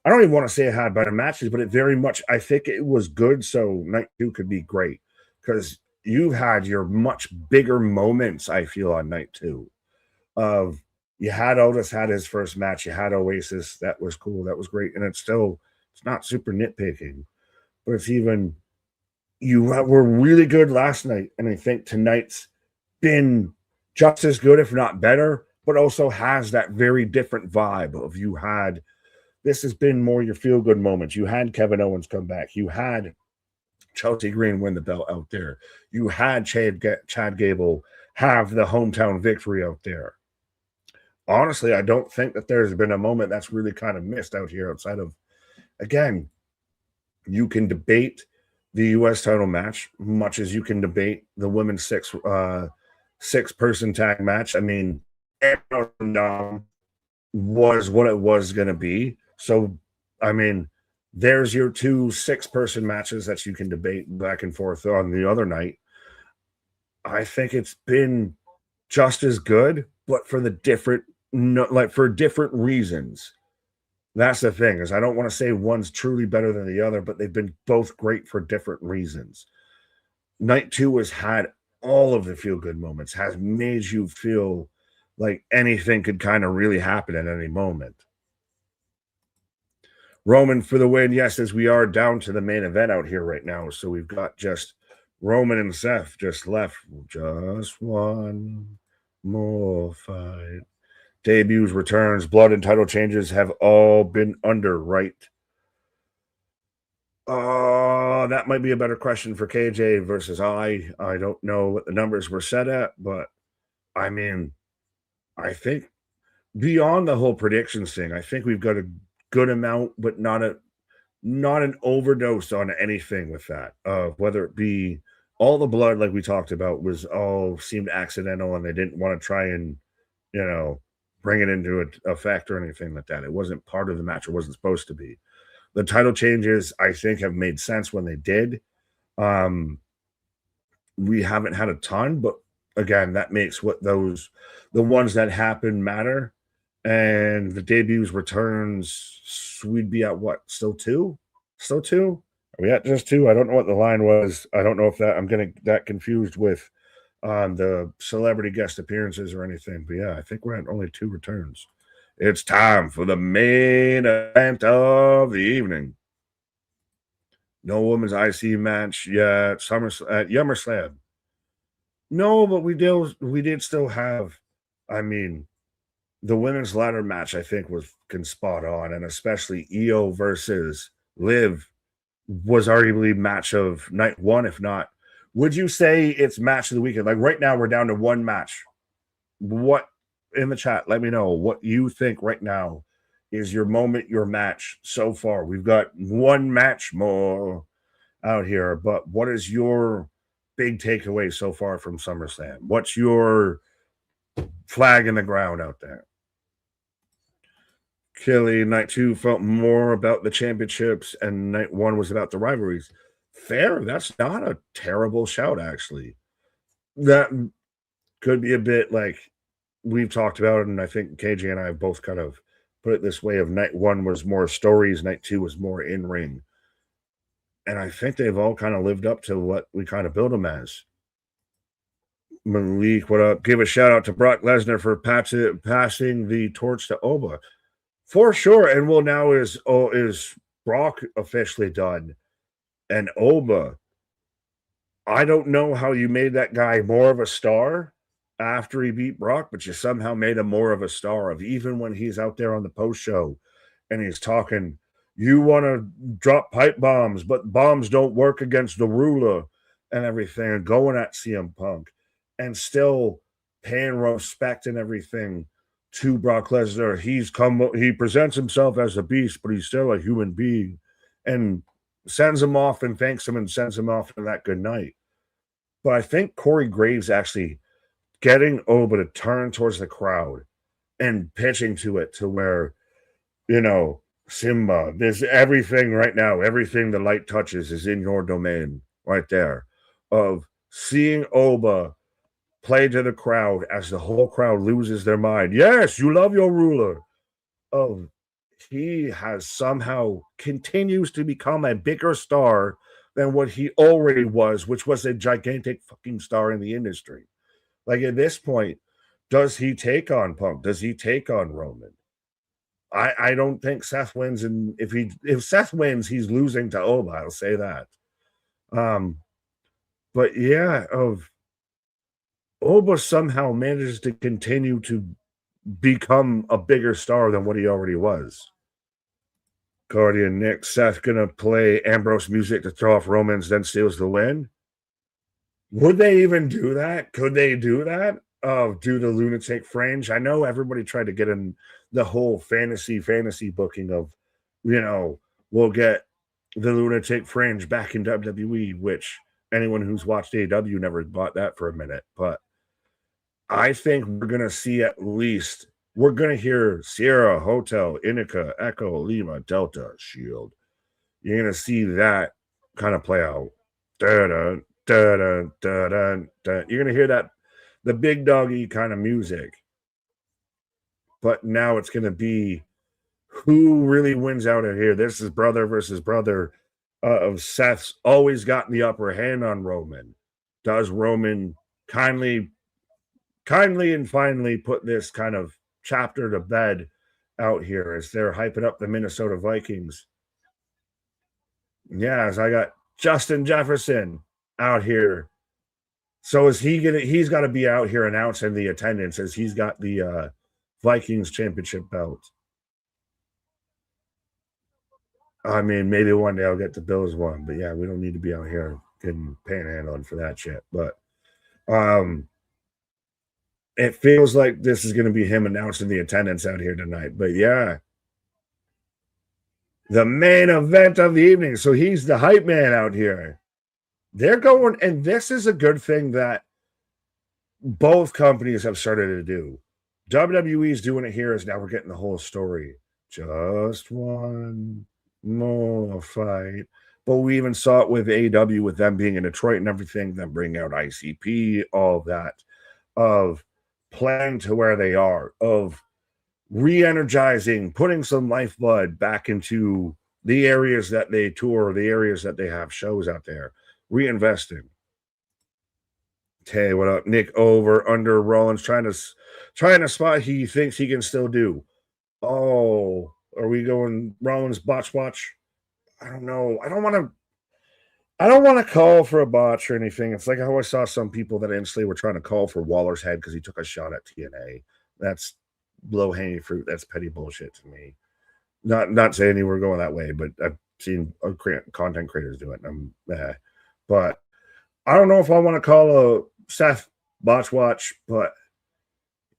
don't even want to say it had better matches, but it very much, I think it was good. So night 2 could be great because you had your much bigger moments, I feel, on night 2. Of you had Otis had his first match, you had Oasis, that was cool, that was great, and it's not super nitpicking, but it's even you were really good last night, and I think tonight's been just as good, if not better, but also has that very different vibe of this has been more your feel-good moments. You had Kevin Owens come back. You had Chelsea Green win the belt out there. You had Chad Gable have the hometown victory out there. Honestly, I don't think that there's been a moment that's really kind of missed out here outside of, again, you can debate the U.S. title match much as you can debate the women's six-person tag match. I mean, was what it was going to be. So, I mean, there's your 2 6-person matches that you can debate back and forth on the other night. I think it's been just as good, but for different reasons. That's the thing, is I don't want to say one's truly better than the other, but they've been both great for different reasons. Night 2 has had all of the feel-good moments, has made you feel like anything could kind of really happen at any moment. Roman for the win. Yes, as we are down to the main event out here right now. So we've got just Roman and Seth just left. Just one more fight. Debuts, returns, blood, and title changes have all been under, right? That might be a better question for KJ versus I. I don't know what the numbers were set at, but I mean, I think beyond the whole predictions thing, I think we've got a good amount, but not an overdose on anything with that. Whether it be all the blood, like we talked about, seemed accidental, and they didn't want to try and, bring it into a fact or anything like that. It wasn't part of the match. It wasn't supposed to be. The title changes, I think, have made sense when they did. We haven't had a ton, but again, that makes the ones that happen matter. And the debuts, returns, we'd be at what? Still 2? Still 2? Are we at just 2? I don't know what the line was. I don't know if I'm getting that confused with the celebrity guest appearances or anything. But yeah, I think we're at only 2 returns. It's time for the main event of the evening. No women's IC match yet. At Summerslam. No, but we did still have, the women's ladder match, I think, was spot on, and especially Io versus Liv was arguably match of night 1, if not. Would you say it's match of the weekend? Like right now, we're down to 1 match. What in the chat? Let me know what you think right now is your moment, your match so far. We've got 1 match more out here, but what is your big takeaway so far from SummerSlam? What's your flag in the ground out there? Kelly, night 2 felt more about the championships, and night 1 was about the rivalries. Fair. That's not a terrible shout, actually. That could be a bit like we've talked about, and I think KJ and I have both kind of put it this way: of night 1 was more stories, night 2 was more in ring. And I think they've all kind of lived up to what we kind of build them as. Malik, what up? Give a shout out to Brock Lesnar for passing the torch to Oba. For sure. And well, now is Brock officially done? And Oba, I don't know how you made that guy more of a star after he beat Brock, but you somehow made him more of a star. Of even when he's out there on the post show and he's talking, you want to drop pipe bombs, but bombs don't work against the ruler and everything, and going at CM Punk and still paying respect and everything to Brock Lesnar. He presents himself as a beast, but he's still a human being, and sends him off and thanks him and sends him off for that good night. But I think Corey Graves actually getting Oba to turn towards the crowd and pitching to it to where, Simba, there's everything right now, everything the light touches is in your domain right there. Of seeing Oba play to the crowd as the whole crowd loses their mind. Yes, you love your ruler. He has somehow continues to become a bigger star than what he already was, which was a gigantic fucking star in the industry. Like at this point, does he take on Punk? Does he take on Roman? I don't think Seth wins, and if Seth wins, he's losing to Oba. I'll say that. But yeah, Oba somehow manages to continue to become a bigger star than what he already was. Cardi and Nick, Seth gonna play Ambrose music to throw off Romans, then steals the win. Would they even do that? Could they do that? Do the lunatic fringe? I know everybody tried to get in the whole fantasy booking of, we'll get the lunatic fringe back in WWE, which anyone who's watched AEW never bought that for a minute. But I think we're going to see we're going to hear Sierra, Hotel, Inica, Echo, Lima, Delta, Shield. You're going to see that kind of play out. Da-da, da-da, da-da, da. You're going to hear that, the big doggy kind of music. But now it's going to be who really wins out of here. This is brother versus brother. Of Seth's always gotten the upper hand on Roman. Does Roman kindly and finally put this kind of chapter to bed out here as they're hyping up the Minnesota Vikings? Yes, I got Justin Jefferson out here. So he's got to be out here announcing the attendance as he's got the Vikings championship belt. I mean, maybe one day I'll get the Bills one, but yeah, we don't need to be out here getting panhandling for that shit. But it feels like this is going to be him announcing the attendance out here tonight. But yeah, the main event of the evening. So he's the hype man out here. They're going, and this is a good thing that both companies have started to do. WWE's doing it here, is now we're getting the whole story. Just one more fight. But we even saw it with AEW, with them being in Detroit and everything, them bringing out ICP, all that, of playing to where they are, of re-energizing, putting some lifeblood back into the areas that they tour, the areas that they have shows out there, reinvesting. Hey, what up? Nick over, under, Rollins trying to spot he thinks he can still do. Oh, are we going Rollins botch watch? I don't know. I don't want to call for a botch or anything. It's like I always saw some people that instantly were trying to call for Waller's head because he took a shot at TNA. That's low-hanging fruit. That's petty bullshit to me. Not saying you were going that way, but I've seen content creators do it. But I don't know if I want to call a Seth botch watch, but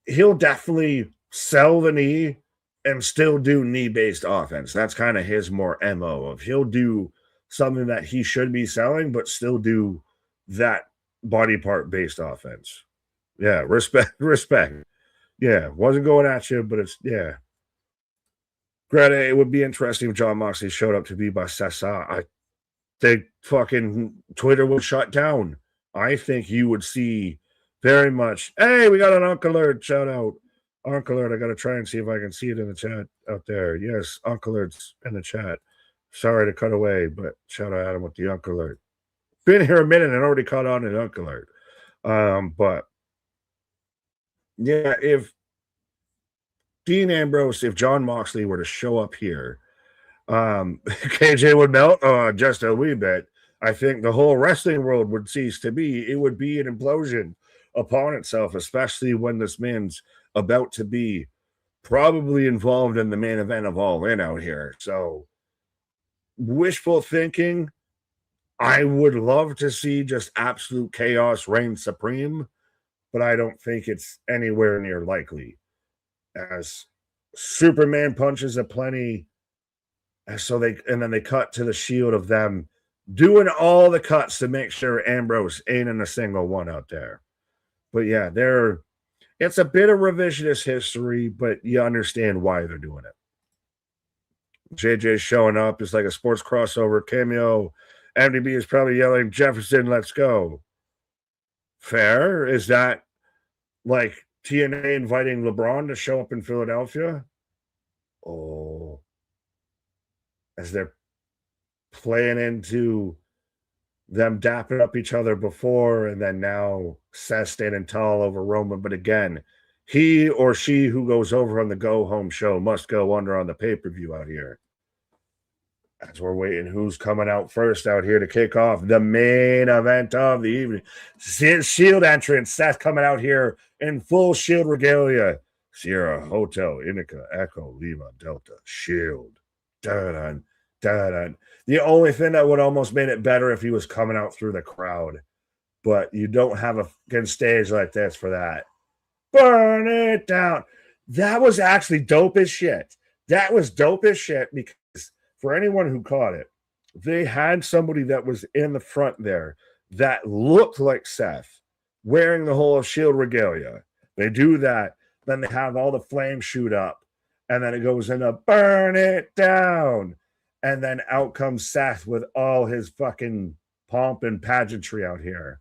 he'll definitely sell the knee and still do knee-based offense. That's kind of his more MO of he'll do something that he should be selling, but still do that body part-based offense. Yeah, respect. Yeah, wasn't going at you, but it's, yeah. Greta, it would be interesting if John Moxley showed up to be by Sessa. I think fucking Twitter will shut down. I think you would see very much, hey, we got an Uncle Alert, shout out. Uncle Alert, I got to try and see if I can see it in the chat out there. Yes, Uncle Alert's in the chat. Sorry to cut away, but shout out Adam with the Uncle Alert. Been here a minute and already caught on an Uncle Alert. But yeah, if Dean Ambrose, if John Moxley were to show up here, KJ would melt just a wee bit. I think the whole wrestling world would cease to be. It would be an implosion upon itself, especially when this man's about to be probably involved in the main event of All In out here. So wishful thinking, I would love to see just absolute chaos reign supreme, but I don't think it's anywhere near likely, as Superman punches aplenty. So then they cut to the Shield of them doing all the cuts to make sure Ambrose ain't in a single one out there. But yeah, it's a bit of revisionist history, but you understand why they're doing it. JJ showing up is like a sports crossover cameo. MDB is probably yelling, Jefferson, let's go. Fair. Is that like TNA inviting LeBron to show up in Philadelphia? Oh, as they're playing into them dapping up each other before, and then now Seth standing tall over Roman. But again, he or she who goes over on the go home show must go under on the pay-per-view out here. As we're waiting, who's coming out first out here to kick off the main event of the evening? Shield entrance, Seth coming out here in full Shield regalia. Sierra, Hotel, Indica, Echo, Lima, Delta, Shield. Dun-dun, dun-dun. The only thing that would almost made it better if he was coming out through the crowd. But you don't have a fucking stage like this for that. Burn it down. That was actually dope as shit. That was dope as shit because for anyone who caught it, they had somebody that was in the front there that looked like Seth wearing the whole Shield regalia. They do that. Then they have all the flames shoot up. And then it goes into burn it down. And then out comes Seth with all his fucking pomp and pageantry out here.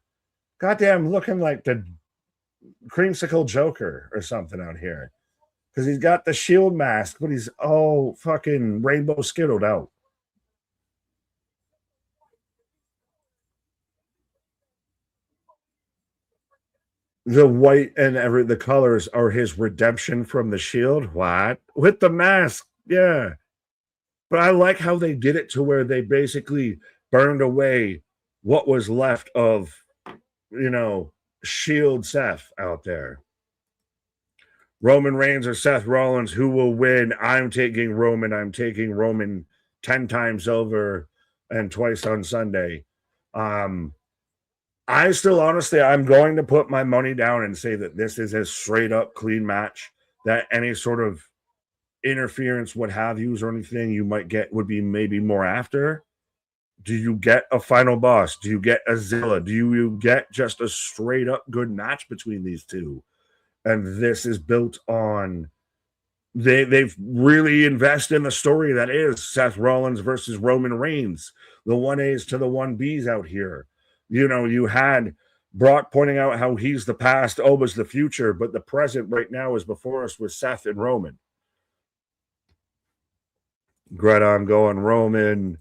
Goddamn, looking like the creamsicle Joker or something out here. Because he's got the Shield mask, but he's all fucking rainbow skittled out. The white and the colors are his redemption from the Shield. What? With the mask. Yeah. But I like how they did it to where they basically burned away what was left of, Shield Seth out there. Roman Reigns or Seth Rollins, who will win? I'm taking Roman. I'm taking Roman 10 times over and twice on Sunday. I still, honestly, I'm going to put my money down and say that this is a straight up clean match, that any sort of interference, what have yous, or anything you might get would be maybe more after. Do you get a final boss? Do you get a Zilla? Do you get just a straight up good match between these two? And this is built on they've really invested in the story that is Seth Rollins versus Roman Reigns, the 1As to the 1Bs out here. You had Brock pointing out how he's the past, Oba's the future, but the present right now is before us with Seth and Roman. Greta, I'm going Roman.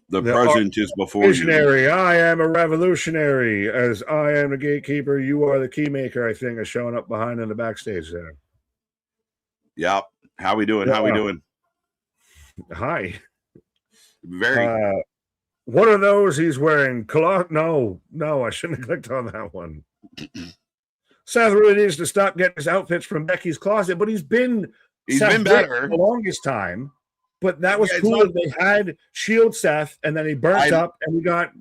The present is before visionary. you. I am a revolutionary. As I am the gatekeeper, you are the keymaker, I think, is showing up behind in the backstage there. Yep. How we doing? How we doing? Hi. Very. What are those he's wearing? No, I shouldn't have clicked on that one. Seth really needs to stop getting his outfits from Becky's closet, but he's been better the longest time. But that was cool. They had Shield Seth, and then he burnt up, and we got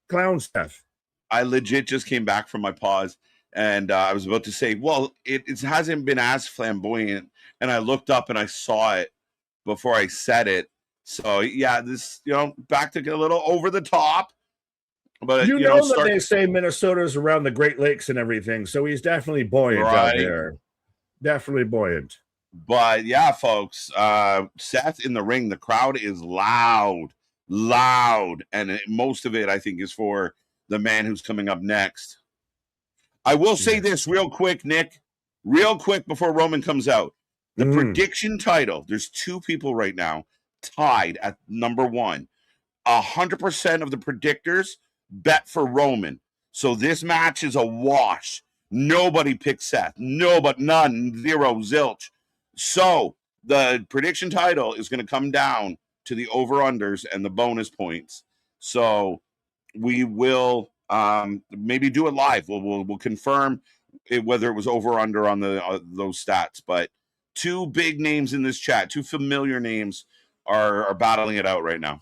Clown Seth. I legit just came back from my pause, and I was about to say, well, it hasn't been as flamboyant, and I looked up and I saw it before I said it. So, yeah, this, back to get a little over the top. But that they say Minnesota's around the Great Lakes and everything, so he's definitely buoyant out there. Definitely buoyant. But yeah, folks, Seth in the ring, the crowd is loud, and most of it, I think, is for the man who's coming up next. I will say this real quick, Nick, before Roman comes out. The prediction title, there's two people right now tied at number one. 100% of the predictors bet for Roman. So this match is a wash. Nobody picked Seth. None, zero, zilch. So the prediction title is going to come down to the over-unders and the bonus points. So we will maybe do it live. We'll confirm whether it was over or under on those stats. But two big names in this chat, two familiar names, are battling it out right now.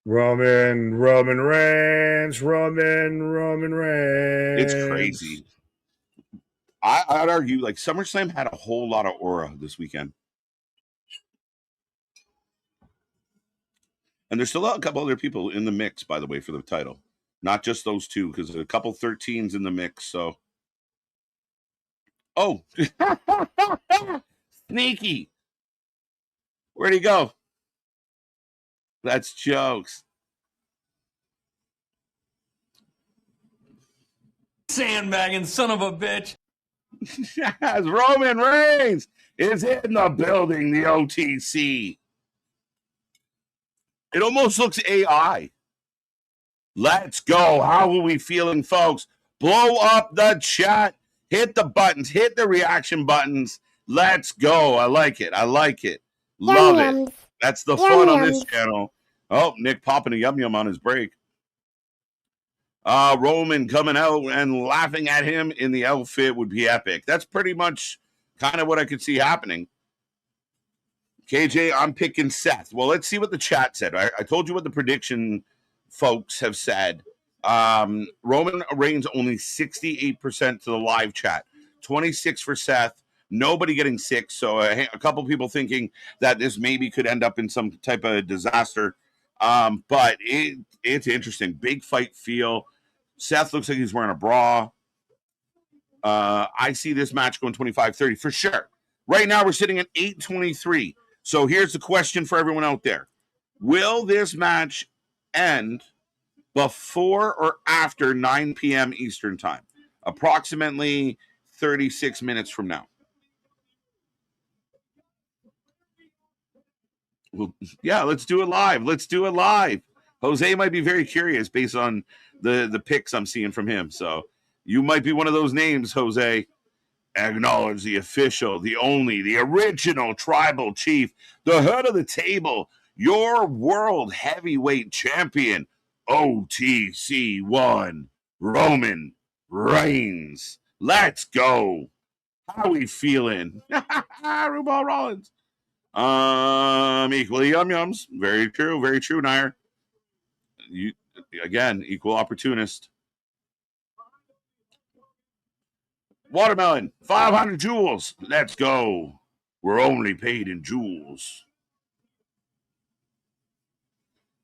Roman Reigns. It's crazy. I'd argue like SummerSlam had a whole lot of aura this weekend. And there's still a couple other people in the mix, by the way, for the title. Not just those two, because there's a couple 13s in the mix. So, sneaky. Where'd he go? That's jokes. Sandbagging son of a bitch. Yes, Roman Reigns is in the building, the OTC. It almost looks AI. Let's go. How are we feeling, folks? Blow up the chat. Hit the buttons. Hit the reaction buttons. Let's go. I like it. I like it. Love it. That's the fun on this channel. Oh, Nick popping a yum-yum on his break. Roman coming out and laughing at him in the outfit would be epic. That's pretty much kind of what I could see happening. KJ, I'm picking Seth. Well, let's see what the chat said. I told you what the prediction folks have said. Roman Reigns only 68% to the live chat, 26 for Seth. Nobody getting 6. So a couple people thinking that this maybe could end up in some type of disaster. But it's interesting. Big fight feel. Seth looks like he's wearing a bra. I see this match going 25-30 for sure. Right now we're sitting at 8:23. So here's the question for everyone out there. Will this match end before or after 9 p.m. Eastern time? Approximately 36 minutes from now. Well, yeah, let's do it live. Let's do it live. Jose might be very curious based on the picks I'm seeing from him. So you might be one of those names, Jose. Acknowledge the official, the only, the original tribal chief, the head of the table, your world heavyweight champion, OTC1, Roman Reigns. Let's go. How we feeling? RuPaul Rollins. Equally yum-yums. Very true, Nair. You again, equal opportunist. Watermelon, 500 jewels. Let's go. We're only paid in jewels.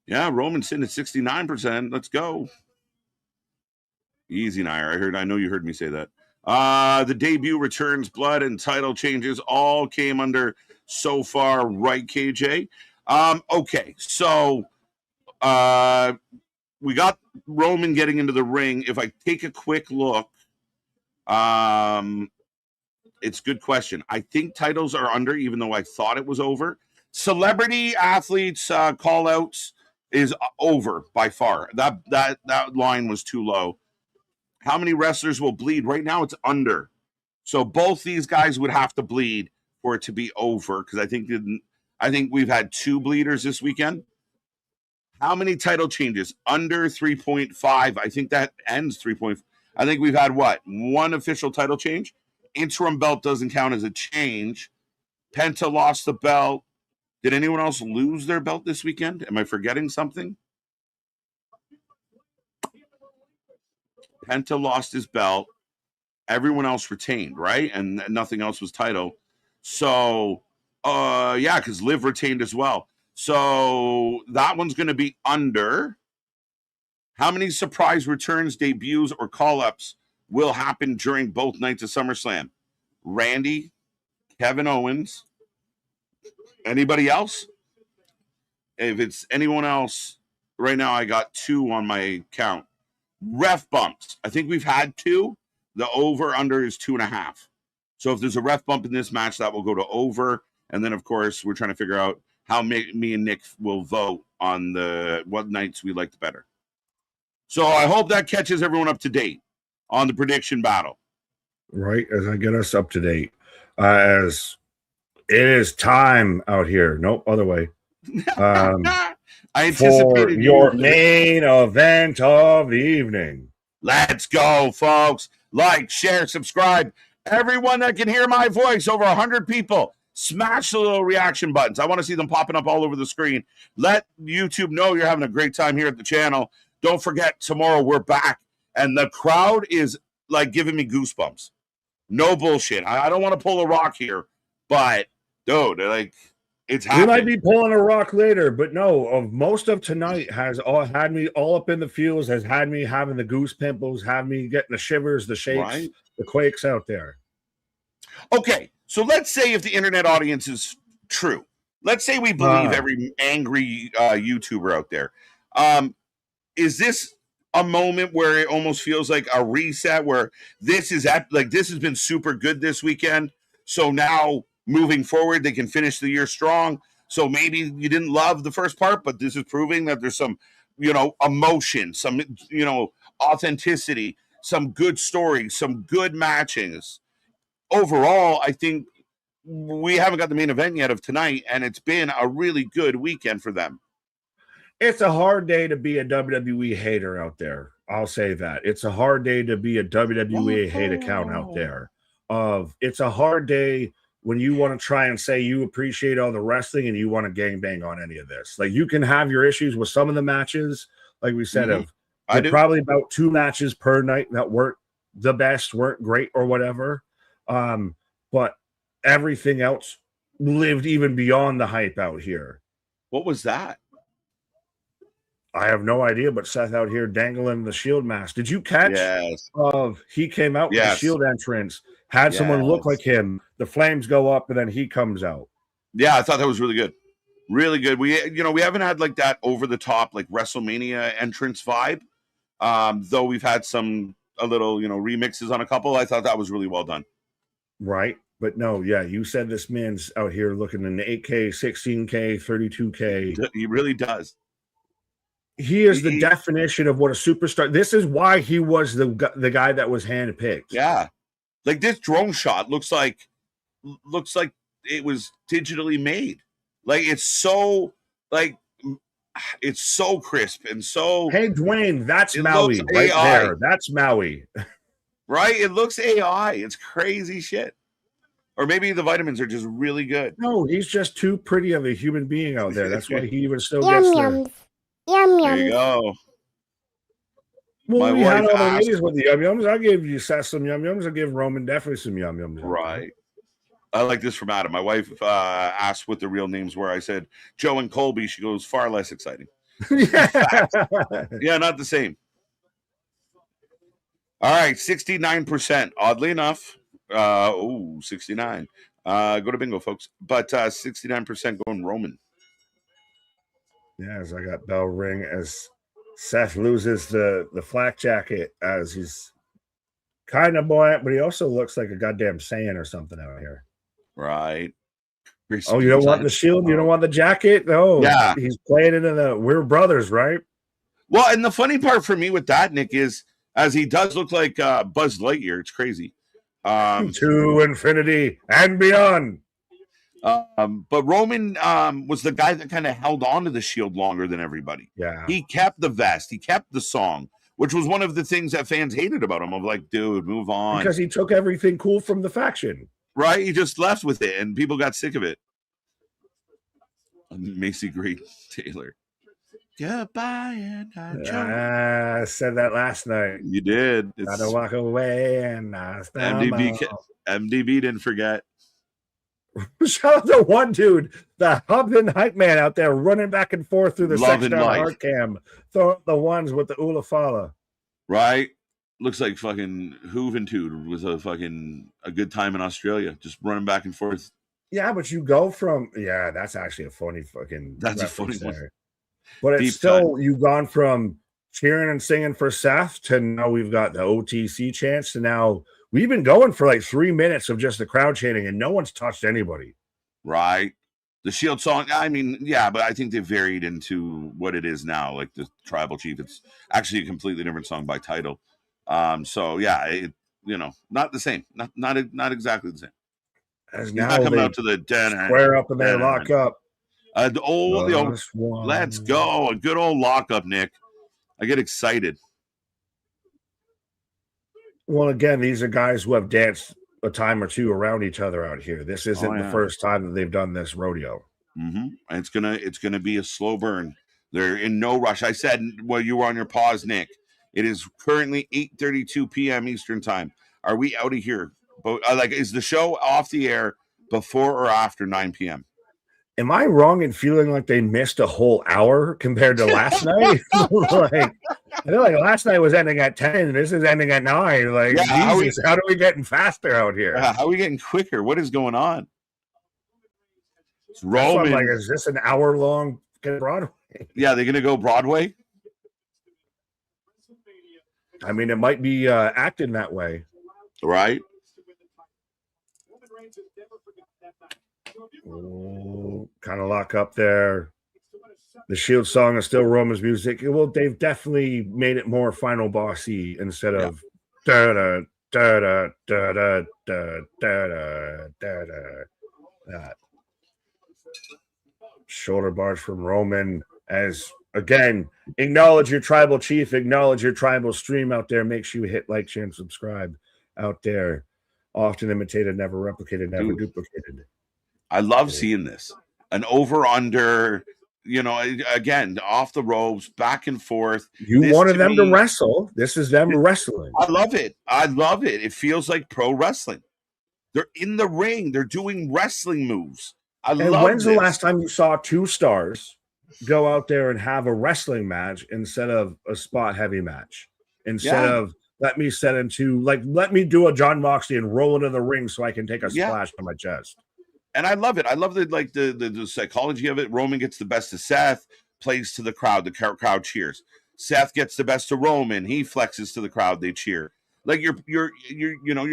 Yeah, Roman's sitting at 69%. Let's go. Easy, Nair. I know you heard me say that. The debut returns, blood, and title changes all came under so far, right, KJ? Okay, so we got Roman getting into the ring. If I take a quick look, it's a good question. I think titles are under, even though I thought it was over. Celebrity athletes call outs is over by far. That line was too low. How many wrestlers will bleed? Right now it's under. So both these guys would have to bleed for it to be over, because I think we've had 2 bleeders this weekend. How many title changes? Under 3.5. I think that ends 3.5. I think we've had, what, 1 official title change? Interim belt doesn't count as a change. Penta lost the belt. Did anyone else lose their belt this weekend? Am I forgetting something? Penta lost his belt. Everyone else retained, right? And nothing else was title. So, yeah, because Liv retained as well. So that one's going to be under. How many surprise returns, debuts, or call-ups will happen during both nights of SummerSlam? Randy, Kevin Owens, anybody else? If it's anyone else, right now I got 2 on my count. Ref bumps. I think we've had 2. The over-under is 2.5. So if there's a ref bump in this match, that will go to over. And then, of course, we're trying to figure out how me and Nick will vote on what nights we liked better. So I hope that catches everyone up to date on the prediction battle. Right, as I get us up to date. As it is time out here. Nope, other way. I For anticipated your main event of the evening. Let's go, folks. Like, share, subscribe. Everyone that can hear my voice, over 100 people, smash the little reaction buttons. I want to see them popping up all over the screen. Let YouTube know you're having a great time here at the channel. Don't forget, tomorrow we're back, and the crowd is like giving me goosebumps. No bullshit. I don't want to pull a rock here, but dude, like, it's happening. We might be pulling a rock later, but no, most of tonight has had me all up in the feels, has had me having the goose pimples, had me getting the shivers, the shakes, right? The quakes out there. Okay, so let's say if the internet audience is true. Let's say we believe every angry YouTuber out there. Is this a moment where it almost feels like a reset, where this has been super good this weekend, so now moving forward they can finish the year strong? So maybe you didn't love the first part, but this is proving that there's some emotion, some, authenticity, some good stories, some good matches. Overall, I think we haven't got the main event yet of tonight, and it's been a really good weekend for them. It's a hard day to be a WWE hater out there. I'll say that. It's a hard day to be a WWE hate account out there. It's a hard day when you want to try and say you appreciate all the wrestling and you want to gangbang on any of this. Like, you can have your issues with some of the matches, like we said, probably about 2 matches per night that weren't the best, weren't great or whatever. But everything else lived even beyond the hype out here. What was that? I have no idea, but Seth out here dangling the Shield mask. Did you catch? Yes. He came out with the Shield entrance, had someone look like him. The flames go up, and then he comes out. Yeah, I thought that was really good. Really good. We haven't had like that over the top like WrestleMania entrance vibe. Though we've had a little remixes on a couple. I thought that was really well done. Right. But no, yeah, you said this man's out here looking in 8K, 16K, 32K. He really does. He is the definition of what a superstar. This is why he was the guy that was handpicked. Yeah, like this drone shot looks like it was digitally made. Like it's so crisp and so. Hey, Dwayne, that's Maui right AI. There. That's Maui. Right? It looks AI. It's crazy shit. Or maybe the vitamins are just really good. No, he's just too pretty of a human being out there. That's why he even still gets there. Yum, there you go. Well, we had all the ladies with the yum yums. I'll give you Seth some yum yums. I'll give Roman definitely some yum yums. Right. I like this from Adam. My wife asked what the real names were. I said Joe and Colby. She goes, far less exciting. Yeah, not the same. All right, 69%. Oddly enough. 69. Go to bingo, folks. But 69% going Roman. Yeah, as I got bell ring as Seth loses the flak jacket as he's kind of buoyant, but he also looks like a goddamn Saiyan or something out here. Right. Oh, you don't want the shield? You don't want the jacket? No. Yeah. He's playing it in we're brothers, right? Well, and the funny part for me with that, Nick, is as he does look like Buzz Lightyear. It's crazy. To infinity and beyond. But Roman was the guy that kind of held on to the shield longer than everybody. Yeah. He kept the vest. He kept the song, which was one of the things that fans hated about him. Of like, dude, move on. Because he took everything cool from the faction. Right? He just left with it, and people got sick of it. Macy Great Taylor. Goodbye, and I said that last night. You did. Gotta walk away, and MDB didn't forget. Shout out to one dude, the hub and hype man out there running back and forth through the section of hard cam, throwing the ones with the Ulafala. Right? Looks like fucking Juventud was a good time in Australia, just running back and forth. Yeah, but you go from that's actually a funny fucking that's a funny one. But it's still you've gone from cheering and singing for Seth to now we've got the OTC chants to now we've been going for like 3 minutes of just the crowd chanting and no one's touched anybody. Right. The Shield song, I mean, yeah, but I think they varied into what it is now, like the Tribal Chief. It's actually a completely different song by title. So yeah, not the same. Not exactly the same. As now not coming out to the dinner. Square up and they lock up. Let's go. A good old lockup, Nick. I get excited. Well, again, these are guys who have danced a time or two around each other out here. This isn't the first time that they've done this rodeo. Mm-hmm. And it's gonna be a slow burn. They're in no rush. I said while you were on your pause, Nick. It is currently 8:32 p.m. Eastern time. Are we out of here? But is the show off the air before or after 9 p.m.? Am I wrong in feeling like they missed a whole hour compared to last night? I feel like last night was ending at 10 and this is ending at 9. Like, Jesus, how are we getting faster out here? How are we getting quicker? What is going on? It's Roman. Like, is this an hour long Broadway? Yeah, they're gonna go Broadway. I mean, it might be acting that way, right? Kind of lock up there. The Shield song is still Roman's music. Well, they've definitely made it more final bossy instead of da da da da da da da da da da. Shoulder bars from Roman as again, acknowledge your tribal chief, acknowledge your tribal stream out there. Make sure you hit like, share, and subscribe out there. Often imitated, never replicated, never duplicated. I love seeing this. An over-under, again, off the ropes, back and forth. You wanted them to wrestle. This is them wrestling. I love it. I love it. It feels like pro wrestling. They're in the ring. They're doing wrestling moves. When's the last time you saw two stars go out there and have a wrestling match instead of a spot heavy match? Instead of let me let me do a John Moxley and roll into the ring so I can take a splash on my chest. And I love it. I love the psychology of it. Roman gets the best of Seth, plays to the crowd. The crowd cheers. Seth gets the best of Roman. He flexes to the crowd. They cheer. Like you're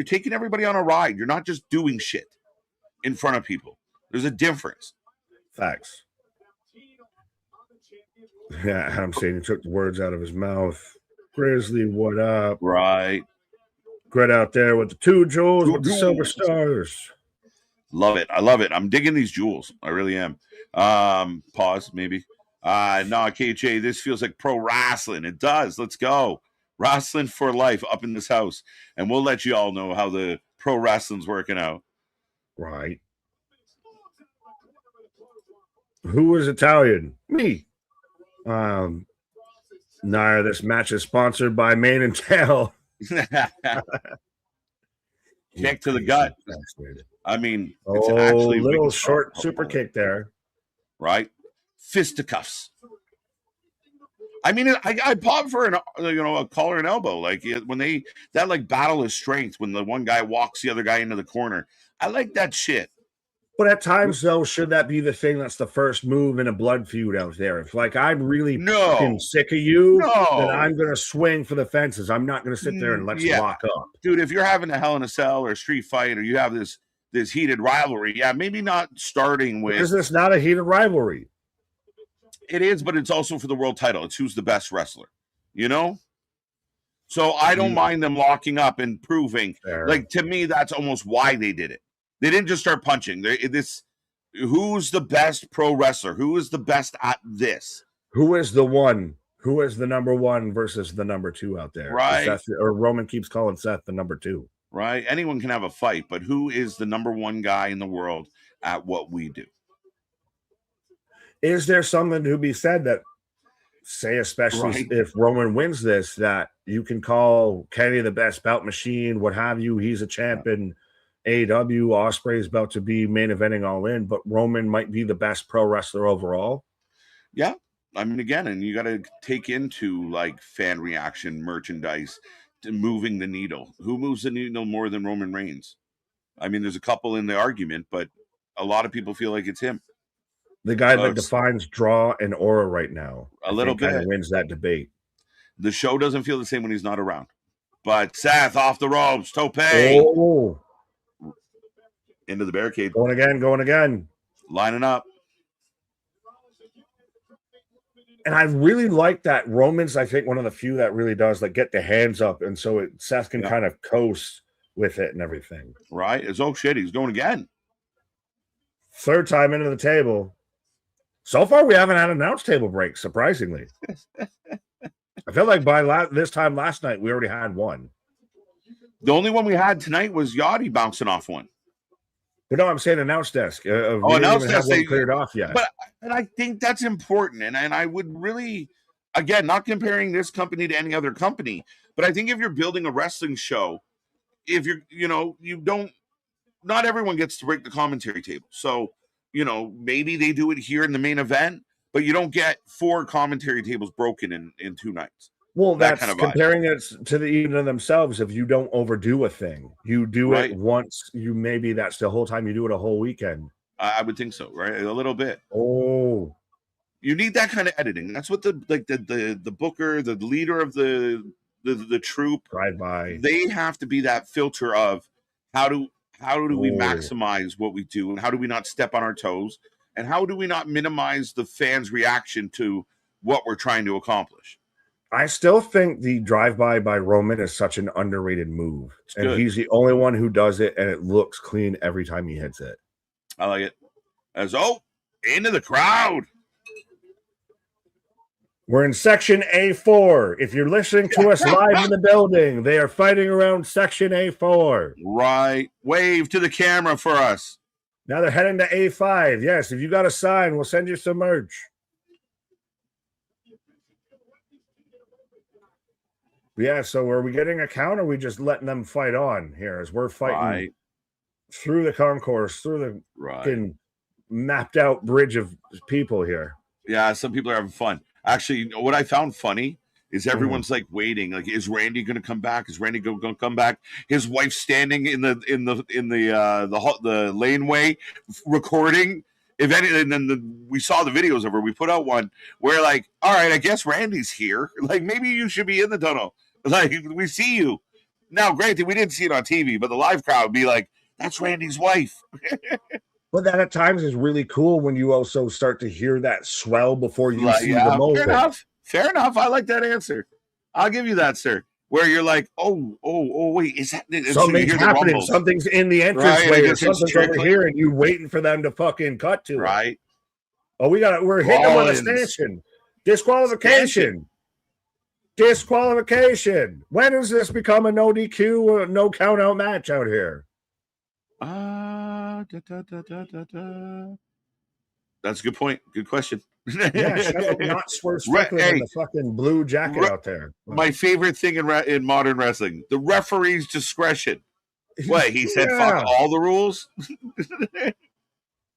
taking everybody on a ride. You're not just doing shit in front of people. There's a difference. Facts. Yeah, Adam Satan took the words out of his mouth. Grizzly, what up? Right. Grit out there with the two jewels with the silver stars. Love it. I love it. I'm digging these jewels. I really am. Pause, maybe. No, KJ, this feels like pro wrestling. It does. Let's go. Wrestling for life up in this house. And we'll let you all know how the pro wrestling's working out. Right. Who is Italian? Me. Naya, this match is sponsored by Mane and Tail. Kick to the gut. I mean, it's actually a little short super kick there. Right? Fisticuffs. I mean, I pop for a collar and elbow. Like when that battle of strength, when the one guy walks the other guy into the corner. I like that shit. But at times, though, should that be the thing that's the first move in a blood feud out there? If I'm really fucking sick of you, then I'm going to swing for the fences. I'm not going to sit there and let's lock up. Dude, if you're having a Hell in a Cell or a street fight or you have this heated rivalry, maybe not starting with... Is this not a heated rivalry? It is, but it's also for the world title. It's who's the best wrestler, So I don't mind them locking up and proving. Fair. Like, to me, that's almost why they did it. They didn't just start punching. Who's the best pro wrestler? Who is the best at this? Who is the one? Who is the number one versus the number two out there? Right. Or Roman keeps calling Seth the number two. Right. Anyone can have a fight, but who is the number one guy in the world at what we do? Is there something to be said that, say, especially if Roman wins this, that you can call Kenny the best bout machine, what have you? He's a champion. AEW, Ospreay is about to be main eventing All In, but Roman might be the best pro wrestler overall. Yeah. I mean, again, and you got to take into fan reaction, merchandise, moving the needle. Who moves the needle more than Roman Reigns? I mean, there's a couple in the argument, but a lot of people feel like it's him. The guy that defines draw and aura right now. A little bit. Kind of wins that debate. The show doesn't feel the same when he's not around. But Seth off the ropes, Tope. Oh. Into the barricade. Going again. Lining up. And I really like that Roman's, I think, one of the few that really does get the hands up. And so Seth can kind of coast with it and everything. Right. It's shit. He's going again. Third time into the table. So far, we haven't had an announce table break, surprisingly. I feel like by this time last night, we already had one. The only one we had tonight was Yachty bouncing off one. But no, I'm saying announce desk. Announce desk they cleared off yet. And I think that's important. And I would really, again, not comparing this company to any other company, but I think if you're building a wrestling show, if not everyone gets to break the commentary table. So, maybe they do it here in the main event, but you don't get 4 commentary tables broken in 2 nights. Well, that's kind of comparing it to even themselves. If you don't overdo a thing, you do it once. Maybe that's the whole time you do it a whole weekend. I would think so, right? A little bit. Oh, you need that kind of editing. That's what the booker, the leader of the troupe, drive-by. They have to be that filter of how do we maximize what we do and how do we not step on our toes And how do we not minimize the fans' reaction to what we're trying to accomplish? I still think the drive-by by Roman is such an underrated move. And good. he's the only one who does it, and it looks clean every time he hits it. I like it. Into the crowd. We're in section A4. If you're listening to us live in the building, they are fighting around section A4. Right. Wave to the camera for us. Now they're heading to A5. Yes, if you got a sign, we'll send you some merch. Yeah, so are we getting a count, or are we just letting them fight on here as we're fighting through the concourse, through the mapped out bridge of people here? Yeah, some people are having fun. Actually, what I found funny is everyone's like waiting. Like, is Randy going to come back? Is Randy going to come back? His wife's standing in the laneway recording. If any, and then we saw the videos of her. We put out one where, like, all right, I guess Randy's here. Like, maybe you should be in the tunnel. Like, we see you. Now, granted, we didn't see it on TV, but the live crowd would be like, that's Randy's wife. But that at times is really cool when you also start to hear that swell before you see the moment. Fair enough. I like that answer. I'll give you that, sir. Where you're like, oh, wait, is that something's happening? Something's in the entranceway, or something's over here, and you waiting for them to fucking cut to it. Oh, we're hitting them with a stanchion. Disqualification. When does this become a no DQ or no count out match out here? That's a good point. Good question. Yeah, shut up, not Swerve Strickland in the fucking blue jacket out there. My favorite thing in modern wrestling, the referee's discretion. What, he said fuck all the rules?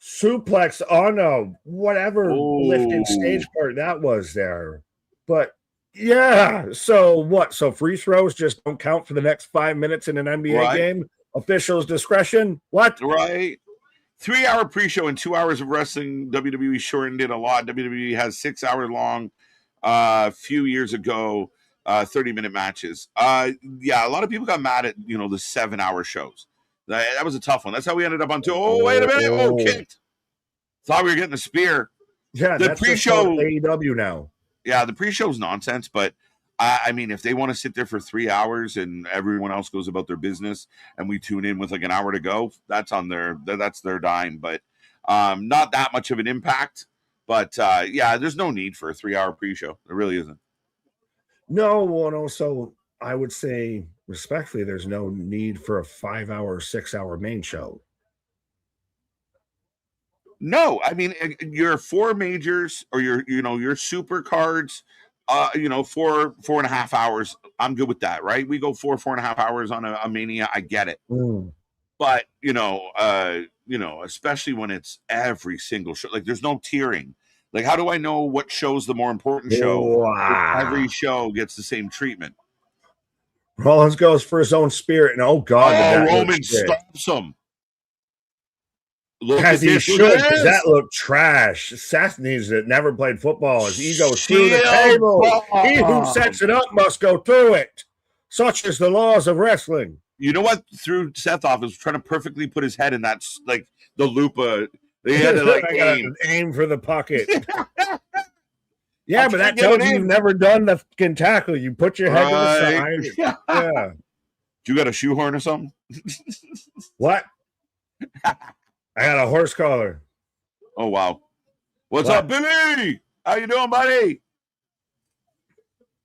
Suplex on a whatever lifted stage part that was there. But yeah, so what? So free throws just don't count for the next 5 minutes in an NBA game? Officials' discretion? What? Right. 3-hour pre-show and 2 hours of wrestling. WWE shortened it a lot. WWE has 6 hour long, a few years ago, 30-minute matches. Yeah, a lot of people got mad at, the 7-hour shows. That was a tough one. That's how we ended up on two. Oh, wait a minute. Kicked. Thought we were getting a spear. Yeah, the pre-show AEW now. Yeah, the pre-show's nonsense, but I mean, if they want to sit there for 3 hours and everyone else goes about their business and we tune in with like an hour to go, that's their dime. But not that much of an impact. But yeah, there's no need for a 3-hour pre-show. There really isn't. No, well, and also I would say respectfully, there's no need for a 5-hour, 6-hour main show. No, I mean, your 4 majors or your super cards, 4.5 hours. I'm good with that, right? We go 4.5 hours on a Mania. I get it. But, especially when it's every single show, like there's no tiering. Like, how do I know what show's the more important show? Every show gets the same treatment. Rollins goes for his own spirit, and oh God, Roman stops him. As he should, because that looked trash. Seth needs it. Never played football. His ego through the table. He who sets it up must go through it. Such is the laws of wrestling. You know what threw Seth off is trying to perfectly put his head in that, like the loop. They had to aim for the pocket. Yeah, but that tells you you've never done the fucking tackle. You put your head to the side. Yeah. You got a shoehorn or something? What? I got a horse collar. Oh, wow. What's up, Billy? How you doing, buddy?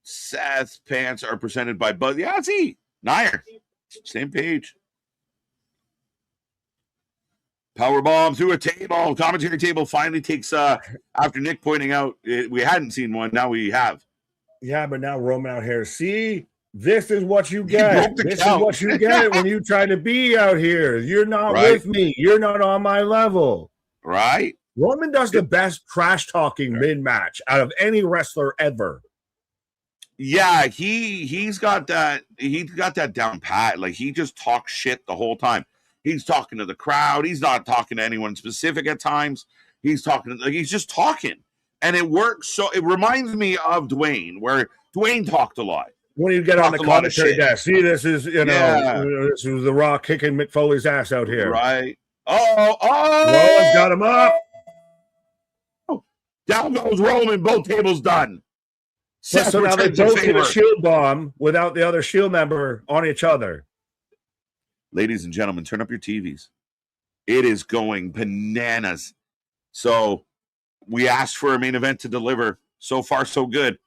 Seth's pants are presented by Bud Yazzie. Nair. Same page. Powerbomb through a table. Commentary table finally takes, after Nick pointing out we hadn't seen one, now we have. Yeah, but now Roman out here. See? This is what you get. This is what you get when you try to be out here. You're not with me. You're not on my level. Right. Roman does the best trash talking mid-match out of any wrestler ever. Yeah, he's got that. He's got that down pat. Like, he just talks shit the whole time. He's talking to the crowd. He's not talking to anyone specific at times. He's just talking, and it works. So it reminds me of Dwayne, where Dwayne talked a lot. When you get on the commentary desk, see, this is, this is The Rock kicking Mick Foley's ass out here. Right. Oh! Rollins got him up. Down goes Roman. Both tables done. But so now they both get a shield bomb without the other shield member on each other. Ladies and gentlemen, turn up your TVs. It is going bananas. So we asked for a main event to deliver. So far, so good.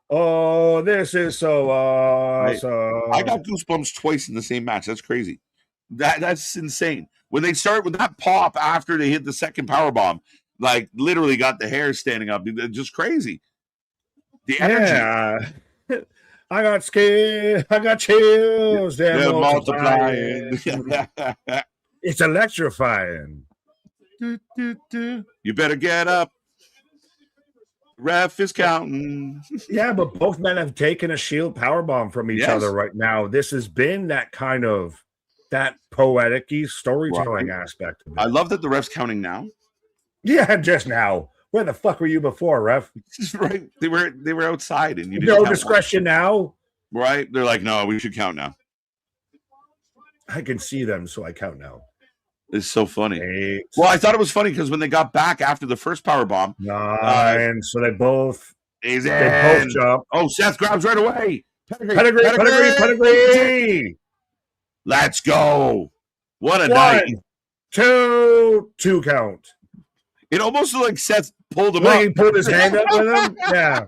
Oh, this is so awesome. I got goosebumps twice in the same match. That's crazy. That's insane. When they start with that pop after they hit the second power bomb, like literally got the hair standing up. Just crazy. The energy. Yeah. I got scared. I got chills. They're multiplying. It's electrifying. You better get up. Ref is counting. Yeah, but both men have taken a shield powerbomb from each other right now. This has been that kind of that poetic-y storytelling aspect of it. I love that the ref's counting now. Yeah, just now. Where the fuck were you before, ref? Right. They were outside and you didn't no discretion now. Right? They're like, no, we should count now. I can see them, so I count now. It's so funny. 8. Well, I thought it was funny because when they got back after the first power bomb, 9. So they both jump. Oh, Seth grabs right away. Pedigree. Let's go. What a 1, night. 2 count. It almost looked like Seth pulled him like up. He pulled his hand up with him. Yeah.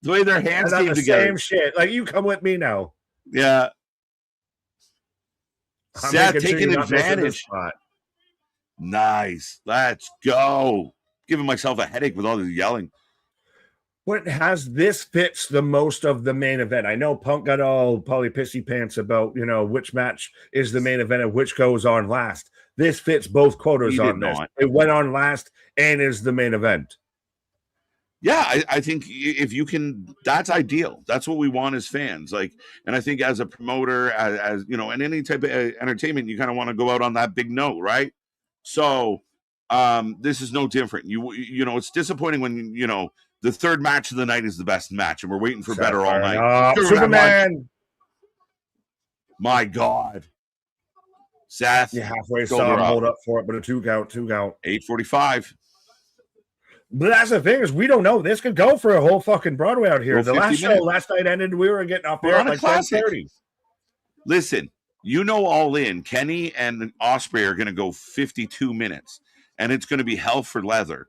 The way their hands came together. Same shit. Like, you come with me now. Yeah. Seth taking advantage. Nice. Let's go. Giving myself a headache with all this yelling. What has this fits the most of the main event? I know Punk got all Polly Pissy Pants about, which match is the main event and which goes on last. This fits both quotas on this. It went on last and is the main event. Yeah, I think if you can, that's ideal. That's what we want as fans. And I think as a promoter, as in any type of entertainment, you kind of want to go out on that big note, right? So this is no different. It's disappointing when the third match of the night is the best match, and we're waiting for better all night. Superman. My God. Seth. You halfway saw him hold up for it, but a 2 count. 8:45. But that's the thing is we don't know. This could go for a whole fucking Broadway out here. The last minutes. show last night ended. We were getting off there at like 10:30. Listen, All In, Kenny and Ospreay are going to go 52 minutes, and it's going to be hell for leather.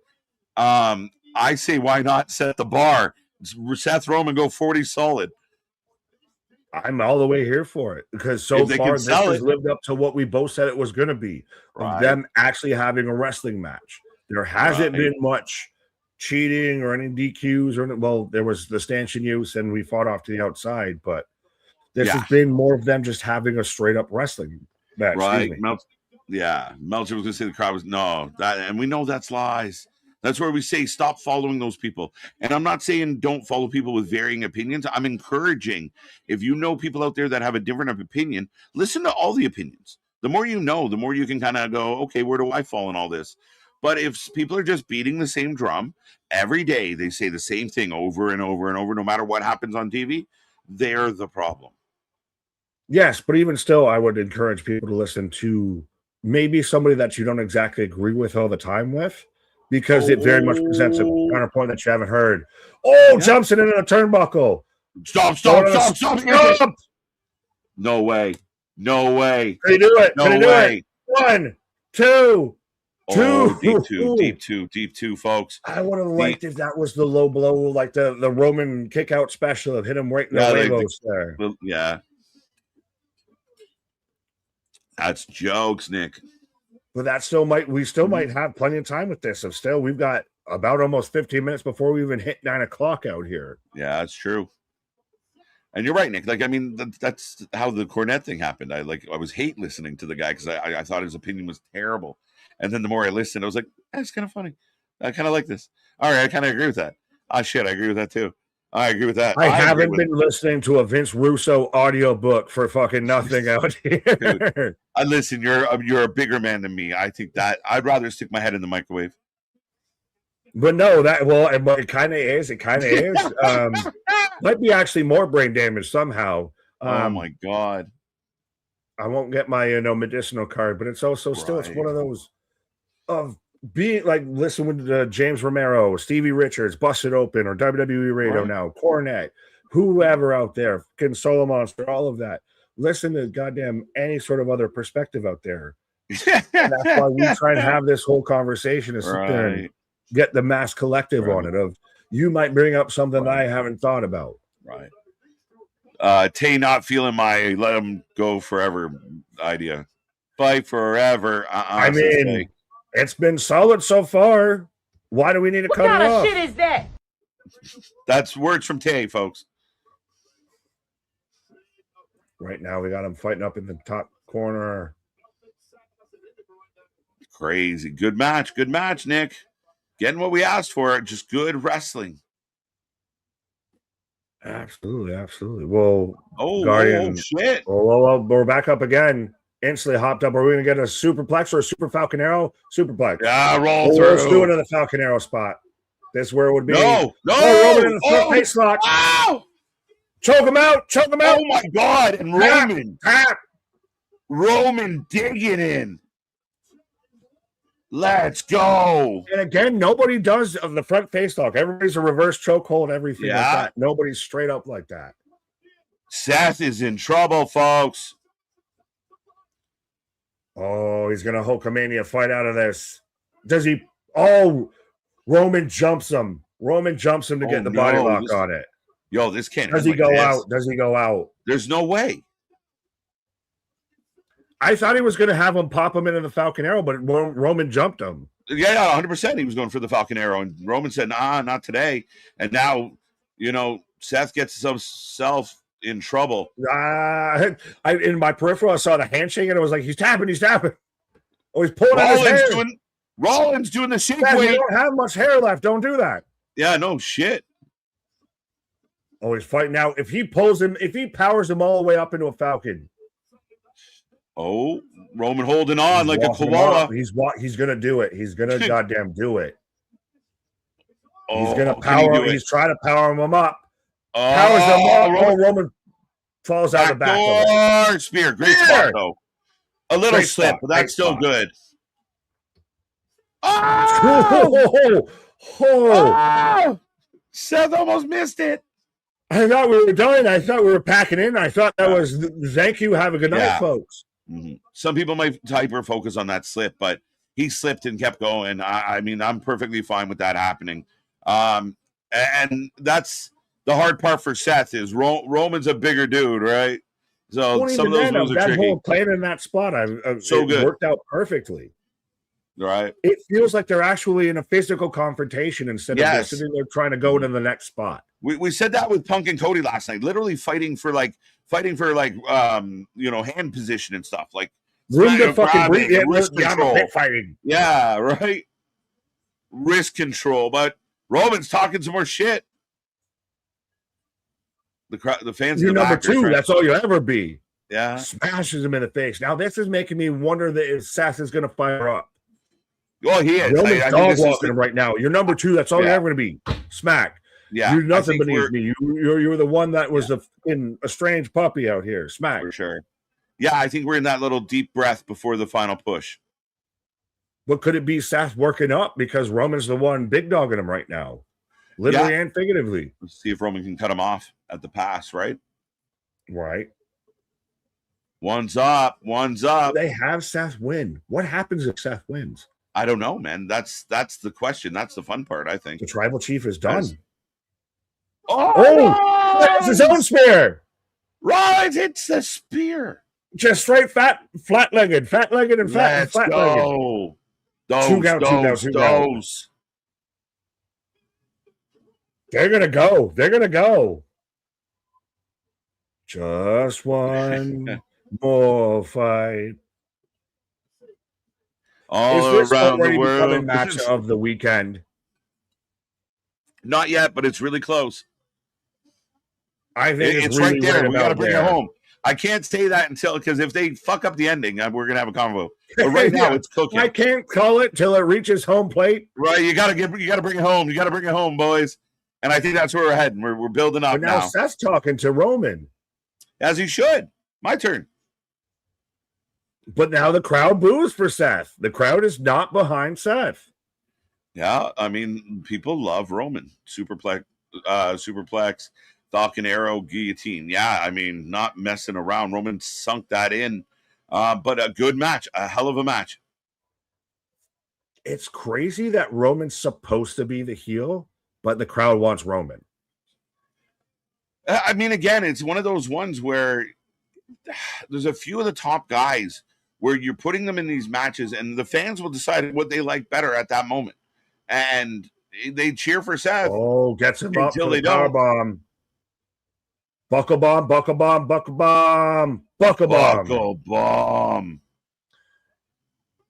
I say, why not set the bar? Seth Roman go 40 solid. I'm all the way here for it because so far this has lived up to what we both said it was going to be of them actually having a wrestling match. There hasn't been much cheating or any DQs or there was the stanchion use and we fought off to the outside, but this has been more of them just having a straight up wrestling match. Right. Meltzer was going to say the crowd was and we know that's lies. That's where we say stop following those people. And I'm not saying don't follow people with varying opinions. I'm encouraging if you know people out there that have a different opinion, listen to all the opinions. The more you know, the more you can kind of go, okay, where do I fall in all this? But if people are just beating the same drum every day, they say the same thing over and over and over, no matter what happens on TV, they're the problem. Yes, but even still, I would encourage people to listen to maybe somebody that you don't exactly agree with all the time with, because it very much presents a counterpoint that you haven't heard. Jumps in a turnbuckle. Stop. No way. Can you do it? No way. 1, 2. Deep two, folks. I would have liked if that was the low blow, like the Roman kick out special of hit him right in the huevos there. Yeah. That's jokes, Nick. But that we still might have plenty of time with this. We've got about almost 15 minutes before we even hit 9 o'clock out here. Yeah, that's true. And you're right, Nick. That's how the Cornette thing happened. I was hate listening to the guy because I thought his opinion was terrible. And then the more I listened, I was like, it's kind of funny. I kind of like this. All right, I kind of agree with that. I agree with that too. I agree with that. I haven't been listening to a Vince Russo audiobook for fucking nothing out here. Dude, listen, you're a bigger man than me. I think that I'd rather stick my head in the microwave. But no, it kind of is. It kind of is. Might be actually more brain damage somehow. Oh my God. I won't get my medicinal card, but it's also still it's one of those of being like, listen with James Romero, Stevie Richards, Busted Open, or WWE Radio now, Cornette, whoever out there, Solo Monster, all of that. Listen to goddamn any sort of other perspective out there. And that's why we try and have this whole conversation is sit there and get the mass collective on it of you might bring up something that I haven't thought about. Right. Tay not feeling my let him go forever idea. Fight forever. I mean, it's been solid so far. Why do we need to cut it off? What kind of shit is that? That's words from Tay, folks. Right now, we got him fighting up in the top corner. Crazy. Good match. Good match, Nick. Getting what we asked for. Just good wrestling. Absolutely, absolutely. Well, Guardian. Shit. Well, we're back up again. Instantly hopped up. Are we going to get a superplex or a super Falcon Arrow? Superplex. Yeah, roll through. Let's do it in the Falcon Arrow spot. This is where it would be. No. Roman in the front face lock. Ow! Choke him out. Oh, my God. And Roman. Tap. Roman digging in. Let's go. And again, nobody does of the front face lock. Everybody's a reverse chokehold, everything like that. Nobody's straight up like that. Seth is in trouble, folks. Oh, he's going to Hulkamania fight out of this. Does he? Oh, Roman jumps him. Roman jumps him to get the body lock on it. Yo, this can't. Does he go out? Does he go out? There's no way. I thought he was going to have him pop him into the Falcon Arrow, but Roman jumped him. Yeah, 100%. He was going for the Falcon Arrow, and Roman said, "Nah, not today." And now, Seth gets himself in trouble. In my peripheral, I saw the handshake, and it was like he's tapping. Oh, he's pulling out his hair. Rollins doing the shake weight. You don't have much hair left. Don't do that. Yeah, no shit. Oh, he's fighting now. If he powers him all the way up into a Falcon. Oh, Roman holding on like a koala. He's gonna do it. He's gonna goddamn do it. Oh, he's gonna power. He's trying to power him up. Powers him up. Roman falls out of the back. Spear. Great spot though. A little slip, but that's still good. Oh! Seth almost missed it. I thought we were done. I thought we were packing in. I thought that was thank you. Have a good night, folks. Mm-hmm. Some people might hyper focus on that slip, but he slipped and kept going. I mean, I'm perfectly fine with that happening. And that's the hard part for Seth is Roman's a bigger dude, right? So some of those moves are tricky. Whole playing in that spot, so good, worked out perfectly. Right. It feels like they're actually in a physical confrontation instead of sitting there trying to go to the next spot. We said that with Punk and Cody last night, literally fighting for hand position and stuff, like room to fucking breathe. Yeah, wrist control. Fighting. Yeah, right. Wrist control, but Roman's talking some more shit. The fans. You're number two. That's all you'll ever be. Yeah. Smashes him in the face. Now this is making me wonder that if Seth is going to fire up. Oh, he is. Roman's dog walking him right now. You're number two. That's all you're ever going to be. Smack. Yeah. You're nothing beneath me. You're the one that was a strange puppy out here. Smack. For sure. Yeah, I think we're in that little deep breath before the final push. But could it be Seth working up because Roman's the one big dogging him right now? Literally and figuratively. Let's see if Roman can cut him off at the pass, right? Right. One's up. They have Seth win. What happens if Seth wins? I don't know, man. That's the question. That's the fun part, I think. The tribal chief is done. Oh, it's his own spear. Rollins hits the spear. Just straight flat-legged, and flat-legged. Go. Those. They're gonna go. Just one more fight. All around the world. Match of the weekend. Not yet, but it's really close. I think it's really right there. We got to bring it home. I can't say that because if they fuck up the ending, we're gonna have a convo. But right now, it's cooking. I can't call it till it reaches home plate. Right, you gotta bring it home. You gotta bring it home, boys. And I think that's where we're heading. We're building up but now. Seth's talking to Roman, as he should. My turn. But now the crowd boos for Seth. The crowd is not behind Seth. Yeah, I mean, people love Roman superplex, Falcon Arrow, guillotine. Yeah, I mean, not messing around. Roman sunk that in, but a good match, a hell of a match. It's crazy that Roman's supposed to be the heel, but the crowd wants Roman. I mean, again, it's one of those ones where there's a few of the top guys where you're putting them in these matches, and the fans will decide what they like better at that moment. And they cheer for Seth. Oh, gets him up until for the they don't. power bomb. Buckle bomb, buckle bomb, buckle bomb, buckle bomb. Buckle bomb.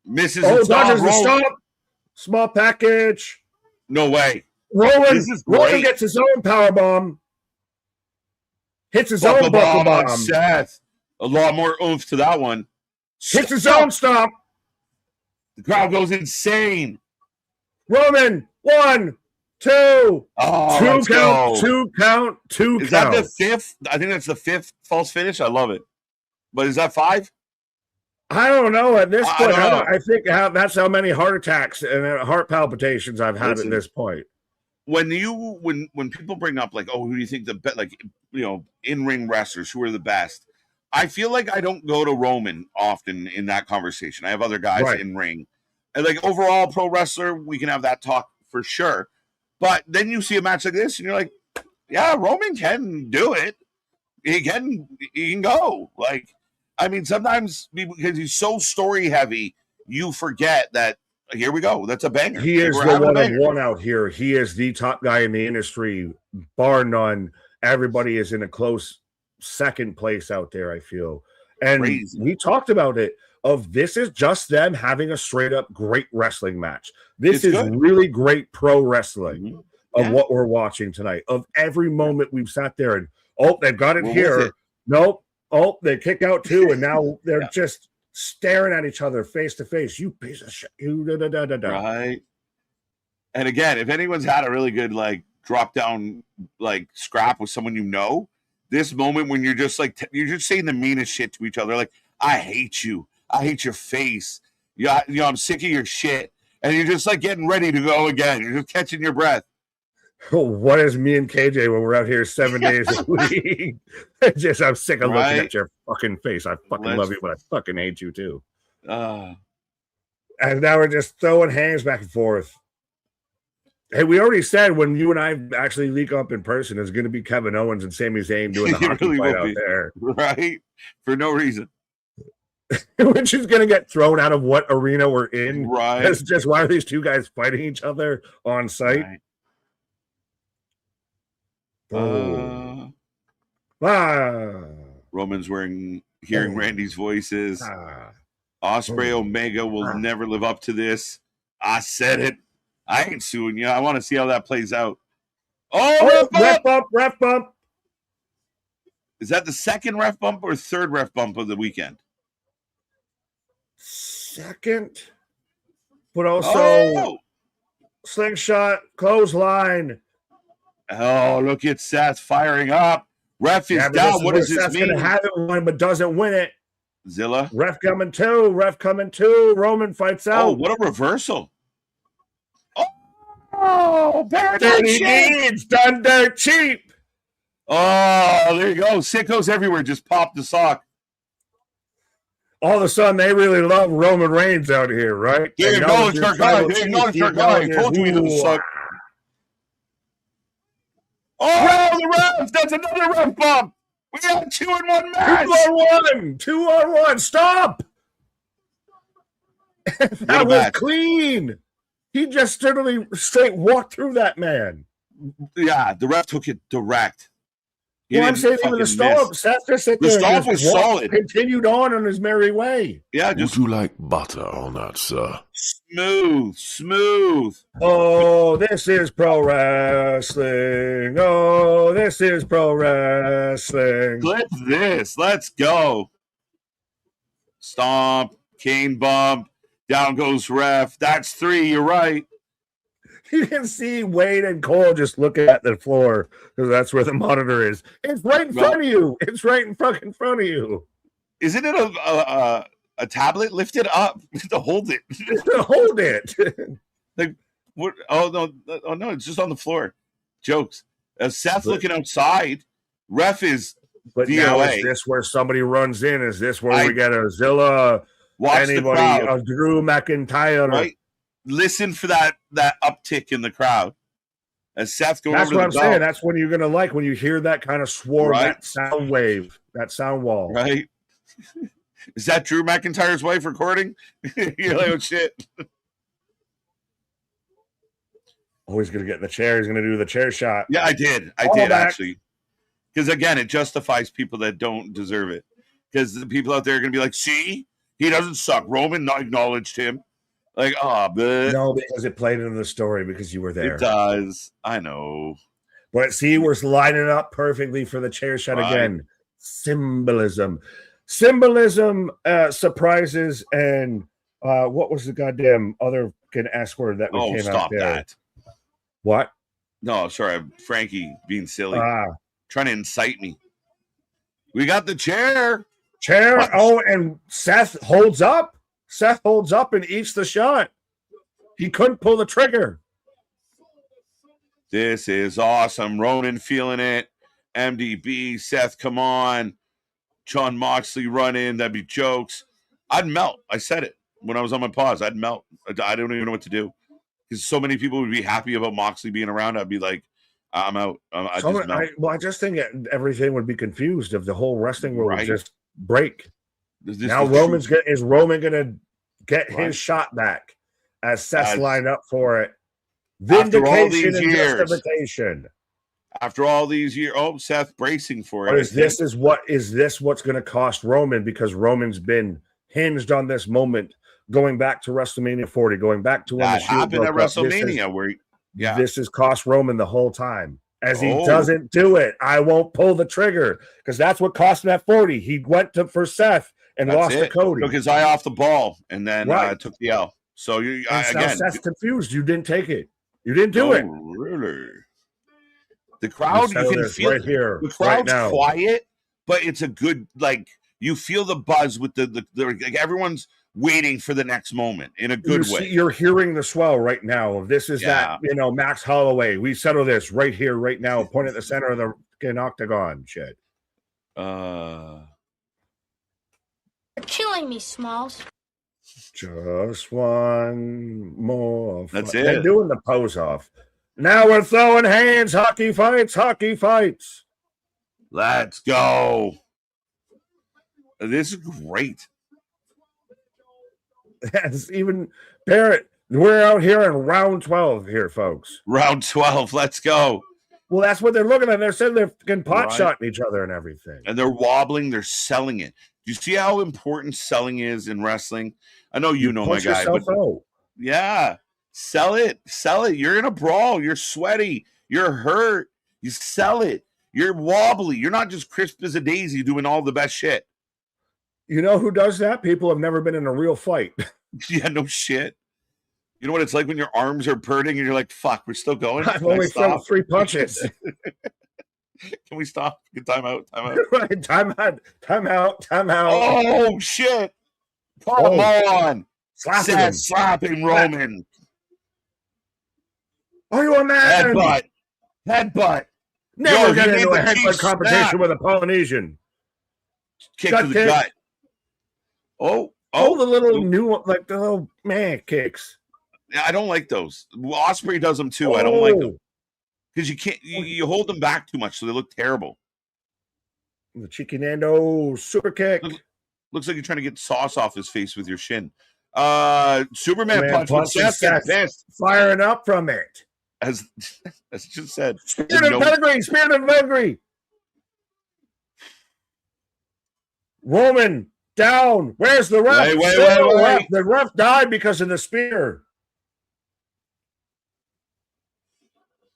Misses Oh, and dodges the stop. stop. Small package. No way. Roman Great. gets his own power bomb. Hits his Buckle own buckle bomb on bomb. Seth. A lot more oomph to that one. Hits his own stop. The crowd goes insane. Roman, 1, 2, Oh, two let's count, go. 2 count, 2 Is count. that the fifth? I think that's the fifth false finish. I love it. But is that 5? I don't know at this I point. don't know. I think that's how many heart attacks and heart palpitations I've had Listen, at this point. When people bring up like, oh, who do you think in-ring wrestlers, who are the best? I feel like I don't go to Roman often in that conversation. I have other guys in ring. And like overall pro wrestler, we can have that talk for sure. But then you see a match like this and you're like, yeah, Roman can do it. He can go. Like, I mean, sometimes because he's so story heavy, you forget that here we go. That's a banger. He is the one of one out here. He is the top guy in the industry, bar none. Everybody is in a close second place out there, I feel. And we talked about it. This is just them having a straight up great wrestling match. This is really great pro wrestling of what we're watching tonight. Of every moment we've sat there and they've got it here. Nope. Oh, they kick out too, and now they're just staring at each other face to face. You piece of shit. You Right. And again, if anyone's had a really good like drop down like scrap with someone you know, this moment when you're just like you're just saying the meanest shit to each other, like I hate you. I hate your face. I'm sick of your shit. And you're just like getting ready to go again. You're just catching your breath. What is me and KJ when we're out here 7 days a week? I'm sick of looking at your fucking face. I fucking love you, but I fucking hate you too. And now we're just throwing hands back and forth. Hey, we already said when you and I actually leak up in person, it's going to be Kevin Owens and Sami Zayn doing the hockey fight out there. Right? For no reason. Which is going to get thrown out of what arena we're in. Right. That's just why are these two guys fighting each other on site? Right. Roman's hearing Randy's voices. Osprey Omega will never live up to this. I said it. I ain't suing you. I want to see how that plays out. Ref bump. Is that the second ref bump or third ref bump of the weekend? Second. But also slingshot, clothesline. Oh, look at Seth firing up. Ref is down. What does this Seth's mean? Going to have it one, but doesn't win it. Zilla. Ref coming too. Roman fights out. Oh, what a reversal. Oh, Dirty deeds done dirt cheap. Oh, there you go. Sickos everywhere. Just pop the sock. All of a sudden, they really love Roman Reigns out here, right? They acknowledge our guy. They acknowledge our guy. I told you he doesn't suck. Oh, the ref! That's another ref bump. We got 2-in-1 match. 2-on-1. Stop. That was clean. He just straight walked through that man. Yeah, the ref took it direct. I'm saying even the stomp. Seth just sit there. The stomp was solid. Continued on his merry way. Yeah, Would you like butter on that, sir? Smooth. Oh, this is pro wrestling. This is pro wrestling. Clip this. Let's go. Stomp, cane bump, down goes ref. That's 3. You're right. You can see Wade and Cole just looking at the floor because that's where the monitor is. It's right in front of you. It's right in fucking front of you. Isn't it a tablet? Lift it up to hold it. Hold it. Like, What? Oh no! It's just on the floor. Jokes. Seth But- looking outside. Ref is But now DOA. is this where somebody runs in? Is this where I- we get a Zilla? Watch Anybody? the crowd. A Drew McIntyre? Right. Listen for that uptick in the crowd. As Seth going That's over what to I'm the saying. belt, That's when you're gonna like when you hear that kind of swarm, Right. that sound wave, that sound wall. right? Is that Drew McIntyre's wife recording? You're like, oh shit. Oh, he's gonna get in the chair. He's gonna do the chair shot. Yeah, I did back. actually. Because again, it justifies people that don't deserve it. Because the people out there are gonna be like, see, he doesn't suck. Roman not acknowledged him. Like, but No, because it played into the story because you were there. it does. I know. But see, we're lining up perfectly for the chair shot Right. again. Symbolism, surprises, and what was the goddamn other fucking S word that we Oh, came out stop there? that. What? No, sorry, Frankie being silly. Ah, Trying to incite me. We got the chair. chair. What? Oh, and Seth holds up. Seth holds up and eats the shot. He couldn't pull the trigger. This is awesome. Ronan feeling it. MDB, Seth, come on. John Moxley run in. That'd be jokes. I'd melt. I said it when I was on my pause. I'd melt. I don't even know what to do. Because so many people would be happy about Moxley being around. I'd be like, I'm out. I just think everything would be confused if the whole wrestling world Right. would just break. This Now is is Roman gonna get Right. his shot back as Seth's As- lined up for it? After all Vindication these and years. justification. after all these years. Oh, Seth bracing for it. Or is this what's going to cost Roman, because Roman's been hinged on this moment going back to WrestleMania 40, going back to when that the Shield happened at broke up. WrestleMania? Where This has cost Roman the whole time. As he Oh. doesn't do it, I won't pull the trigger, because that's what cost him at 40. He went for Seth and That's lost to it. Cody. Took his eye off the ball and then Right. took the L. So you And now again. Seth's confused. You didn't take it. You didn't do it. Really? The crowd, you can feel right here, the right crowd's now. quiet, but it's a good, like, you feel the buzz with the like everyone's waiting for the next moment in a good way. You're hearing the swell right now. This is Yeah. that, Max Holloway. We settle this right here, right now. Point at the center of the fucking octagon. Shit. Uh, You're killing me, Smalls. Just one more. That's They're it. doing the pose off. Now we're throwing hands. Hockey fights. Hockey fights. let's go. This is great. That's even Barrett. We're out here in round 12 here, folks. Round 12. Let's go. Well, that's what they're looking at. They're saying they're fucking pot Right. shotting each other and everything. And they're wobbling. They're selling it. Do you see how important selling is in wrestling? I know you know my Push guy, yourself but out. yeah, sell it. Sell it. You're in a brawl. You're sweaty. You're hurt. You sell it. You're wobbly. You're not just crisp as a daisy doing all the best shit. You know who does that? People have never been in a real fight. Yeah, no shit. You know what it's like when your arms are burning and you're like, fuck, we're still going? I've Can I only stop? thrown 3 punches. Can we stop? Good time out. Time out. Right, time out. Oh, shit. Come Oh. on. Slapping him. Seth slapping Roman. Are you a man? Headbutt. Headbutt. Never Yo, get he into made a the headbutt chief competition snap. with a Polynesian. Kick Gut to the kick. gut. Oh. Oh, the little Oop. new, like the little man kicks. I don't like those. Osprey does them too. I don't like them Oh, because you can't. You hold them back too much, so they look terrible. the Cheeky Nando super kick. Looks like you're trying to get sauce off his face with your shin. Superman Man punch. But punches Seth gets Seth. pissed, Firing up from it. as just said. Spirit No- of pedigree. Spirit of pedigree. Roman down. Where's the ref? Wait. Still ref. The ref died because of the spear.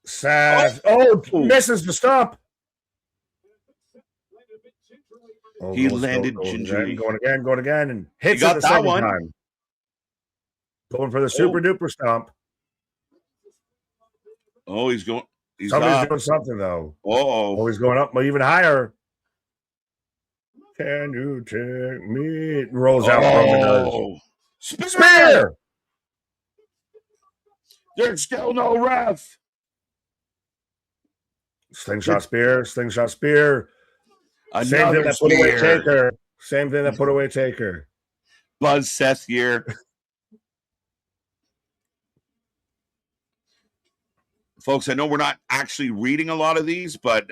Seth. Oh, misses the stop. Oh, He goes landed again, gingerly. Going again, and hits got it the that second one. time. Going for the super duper stomp. Oh, he's going. He's Somebody's up. doing something though. Oh, Oh, he's going up even higher. Can you take me? Rolls out. Roman does. Spear! Spear. There's still no ref. Slingshot spear. Same thing Another that put away spear. Taker. Same thing that put away Taker. Buzz Seth here. Folks, I know we're not actually reading a lot of these, but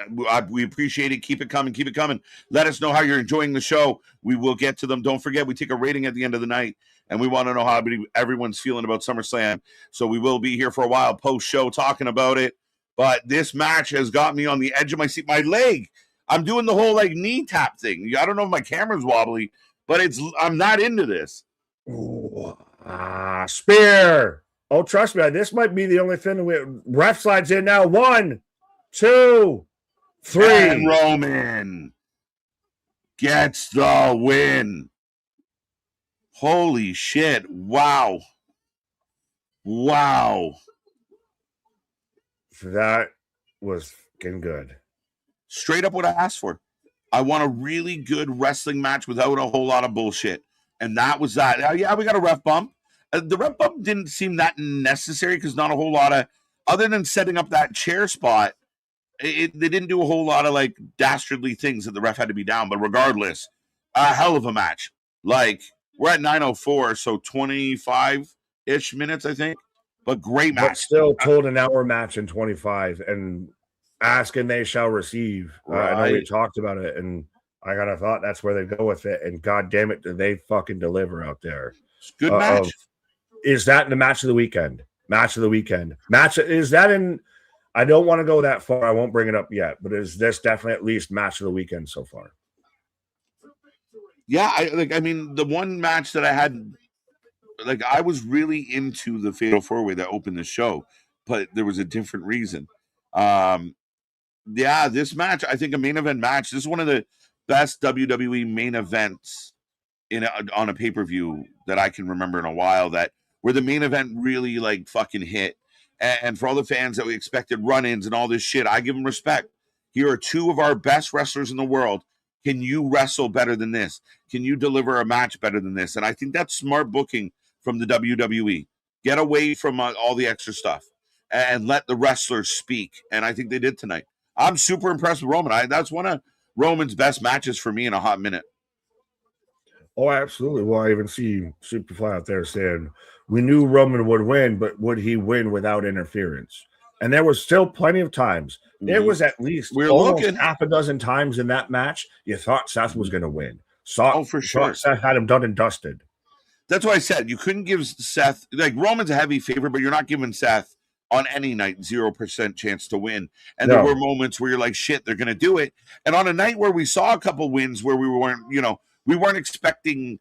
we appreciate it. Keep it coming. Keep it coming. Let us know how you're enjoying the show. We will get to them. Don't forget, we take a rating at the end of the night, and we want to know how everyone's feeling about SummerSlam. So we will be here for a while post-show talking about it. But this match has got me on the edge of my seat. My leg. I'm doing the whole like knee tap thing. I don't know if my camera's wobbly, but I'm not into this. Ooh, spear. Oh, trust me, this might be the only thing. Ref slides in now. 1, 2, 3. And Roman gets the win. Holy shit. Wow. That was fucking good. Straight up what I asked for. I want a really good wrestling match without a whole lot of bullshit. And that was that. Yeah, we got a ref bump. The ref bump didn't seem that necessary because not a whole lot of, other than setting up that chair spot, they didn't do a whole lot of like dastardly things that the ref had to be down. But regardless, a hell of a match. Like, we're at 9:04, so 25-ish minutes, I think. But great match. But still told an hour match in 25 and ask and they shall receive. Right. I know we talked about it and I kind of thought that's where they go with it. And God damn it, did they fucking deliver out there. It's a good match. Is that the match of the weekend? Match is that in? I don't want to go that far. I won't bring it up yet, but is this definitely at least match of the weekend so far? Yeah, I mean, the one match that I had, like, I was really into the Fatal 4-Way that opened the show, but there was a different reason. Yeah, this match, I think a main event match. This is one of the best WWE main events on a pay-per-view that I can remember in a while, that where the main event really like fucking hit. And for all the fans that we expected run-ins and all this shit, I give them respect. Here are two of our best wrestlers in the world. Can you wrestle better than this? Can you deliver a match better than this? And I think that's smart booking from the WWE. Get away from all the extra stuff and let the wrestlers speak. And I think they did tonight. I'm super impressed with Roman. That's one of Roman's best matches for me in a hot minute. Oh, absolutely. Well, I even see Superfly out there saying we knew Roman would win, but would he win without interference? And there was still plenty of times. There was at least almost half a dozen times in that match you thought Seth was going to win. For sure. Seth had him done and dusted. That's why I said you couldn't give Seth, like, Roman's a heavy favorite, but you're not giving Seth on any night 0% chance to win. And there were moments where you're like, shit, they're going to do it. And on a night where we saw a couple wins where we weren't expecting,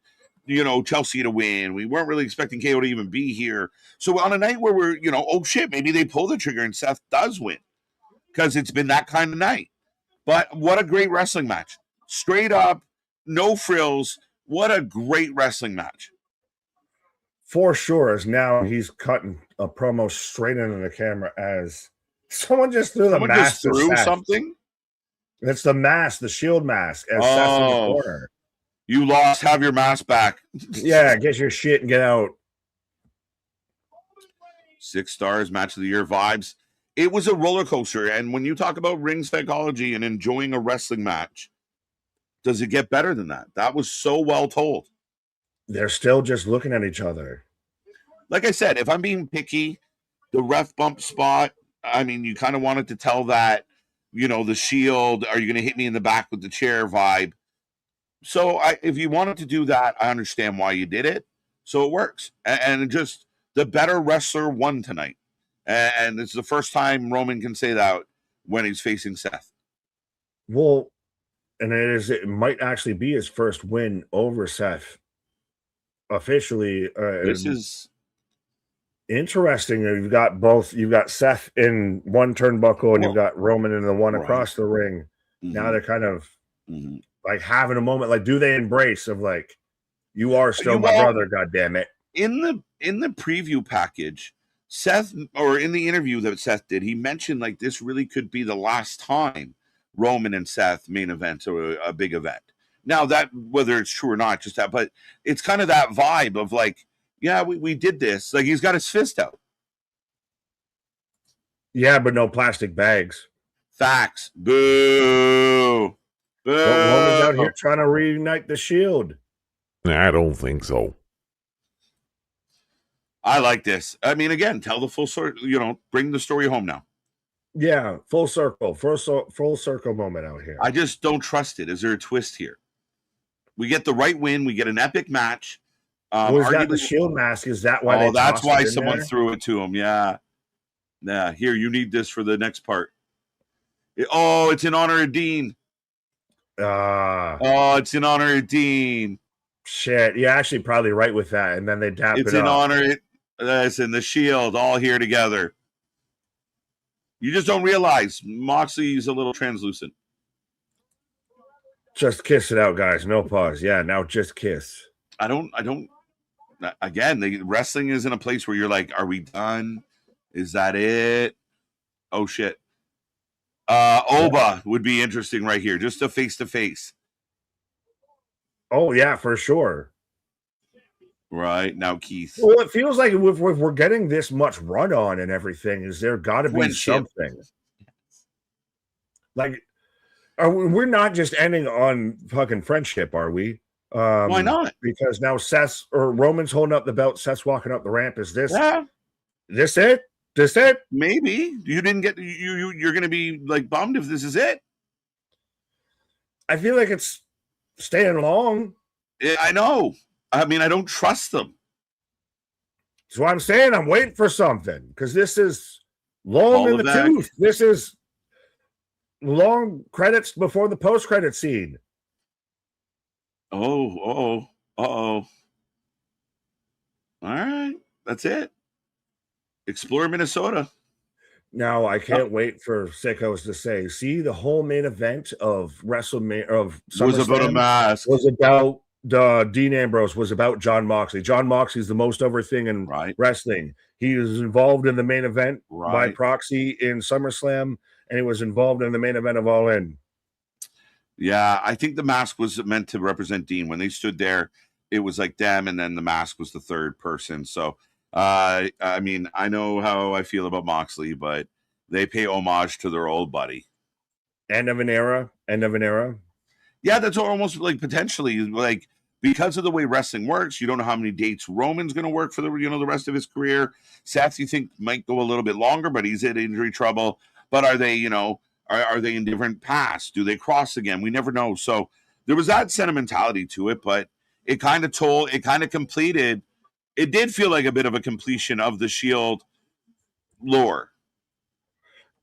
Chelsea to win. We weren't really expecting KO to even be here. So on a night where we're, oh shit, maybe they pull the trigger and Seth does win because it's been that kind of night. But what a great wrestling match. Straight up, no frills. What a great wrestling match. For sure, as now he's cutting a promo straight into the camera as someone just threw the mask. Threw something? It's the mask, the shield mask, as Seth's in the corner. You lost, have your mask back. Yeah, get your shit and get out. 6 stars, match of the year vibes. It was a roller coaster. And when you talk about ring psychology and enjoying a wrestling match, does it get better than that? That was so well told. They're still just looking at each other. Like I said, if I'm being picky, the ref bump spot, I mean, you kind of wanted to tell that, the Shield, are you going to hit me in the back with the chair vibe? So if you wanted to do that, I understand why you did it. So it works. And just the better wrestler won tonight. And it's the first time Roman can say that when he's facing Seth. Well, and it might actually be his first win over Seth. Officially, this is interesting. You've got Seth in one turnbuckle and you've got Roman in the one across the ring. Mm-hmm. Now they're kind of like having a moment, like, do they embrace of like, you are still my brother, god damn it. In the preview package, Seth, or in the interview that Seth did, he mentioned like this really could be the last time Roman and Seth main events or a big event. Now that, whether it's true or not, just that, but it's kind of that vibe of like, yeah, we did this. Like, he's got his fist out. Yeah, but no plastic bags. Facts. Boo. But Roman's out Boo. here trying to reunite the Shield. I don't think so. I like this. I mean, again, tell the full story, bring the story home now. Yeah, full circle. Full circle moment out here. I just don't trust it. Is there a twist here? We get the right win. We get an epic match. Was that the Shield mask? Is that why? Oh, that's why someone threw it to him. Yeah. Yeah. Here, you need this for the next part. It's in honor of Dean. It's in honor of Dean. Shit. You're actually probably right with that. And then they dap it up. It's in honor. That's in the Shield, all here together. You just don't realize Moxley's a little translucent. Just kiss it out, guys. No pause. Yeah, now just kiss. I don't. Again, the wrestling is in a place where you're like, are we done? Is that it? Oh, shit. Oba would be interesting right here. Just a face-to-face. Oh, yeah, for sure. Right. Now, Keith. Well, it feels like if we're getting this much run on and everything, is there got to be something? Like, we're not just ending on fucking friendship, are we? Why not? Because now Roman's holding up the belt, Seth's walking up the ramp. Is this this it? This it? Maybe. You didn't get you're gonna be like bummed if this is it. I feel like it's staying long. I know. I mean, I don't trust them. That's why I'm saying I'm waiting for something, because this is long in the tooth. This is long credits before the post-credit scene. All right, that's it. Explore Minnesota. Now I can't wait for sickos to say, see, the whole main event of WrestleMania of SummerSlam was about a mask. Was about Dean Ambrose, was about John Moxley. John Moxley is the most over thing in wrestling. He is involved in the main event by proxy in SummerSlam, and he was involved in the main event of All In. Yeah, I think the mask was meant to represent Dean. When they stood there, it was like them, and then the mask was the third person. So, I mean, I know how I feel about Moxley, but they pay homage to their old buddy. End of an era. Yeah, that's almost like potentially like, because of the way wrestling works, you don't know how many dates Roman's going to work for the rest of his career. Seth, you think, might go a little bit longer, but he's in injury trouble. But are they, are they in different paths? Do they cross again? We never know. So there was that sentimentality to it, but it kind of completed. It did feel like a bit of a completion of the Shield lore.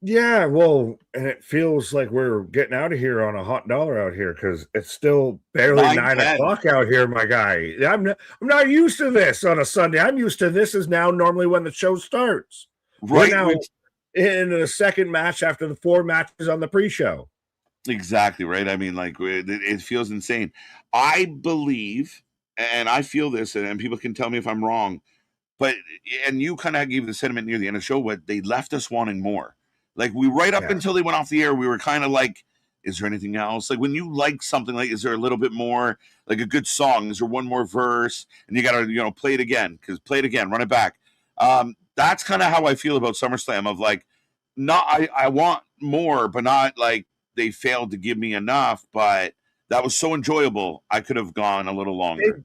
Yeah, well, and it feels like we're getting out of here on a hot dollar out here, because it's still barely 9 o'clock out here, my guy. I'm not used to this on a Sunday. I'm used to this is now normally when the show starts. Right now, in the second match after the 4 matches on the pre-show. Exactly, right? I mean, like, it feels insane. I believe, and I feel this, and people can tell me if I'm wrong, and you kind of gave the sentiment near the end of the show, but they left us wanting more. Like, until they went off the air, we were kind of like, is there anything else? Like, when you like something, like, is there a little bit more, like a good song? Is there one more verse? And you got to, play it again, run it back. That's kind of how I feel about SummerSlam, of like, I want more, but not like they failed to give me enough, but that was so enjoyable. I could have gone a little longer.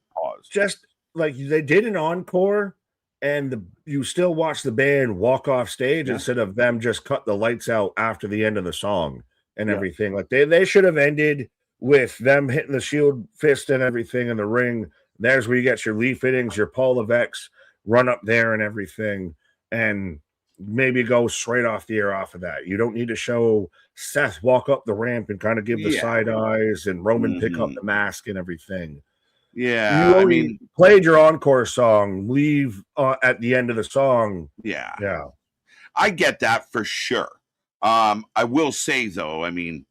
Just like they did an encore, and you still watch the band walk off stage instead of them just cut the lights out after the end of the song and everything. Like they should have ended with them hitting the Shield fist and everything in the ring. There's where you get your Lee Fittings, your Paul Levesque, run up there and everything, and maybe go straight off the air off of that. You don't need to show Seth walk up the ramp and kind of give the side eyes and Roman pick up the mask and everything. Yeah, I mean, played your encore song, leave at the end of the song. Yeah. I get that for sure. I will say, though, I mean,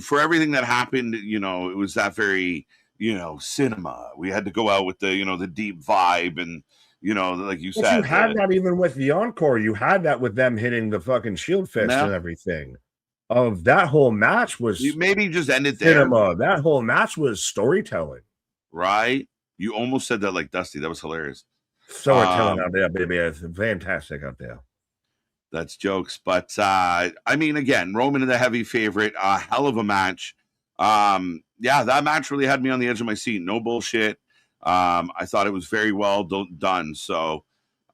for everything that happened, it was that very, cinema. We had to go out with the, the deep vibe, and, like you said. You had that even with the encore. You had that with them hitting the fucking Shield fist and everything. That whole match was. You maybe just ended there. Cinema. That whole match was storytelling. Right? You almost said that like Dusty. That was hilarious. Storytelling out there, baby. It's fantastic out there. That's jokes. But I mean, again, Roman the heavy favorite, hell of a match. Yeah, that match really had me on the edge of my seat. No bullshit. I thought it was very well done. So,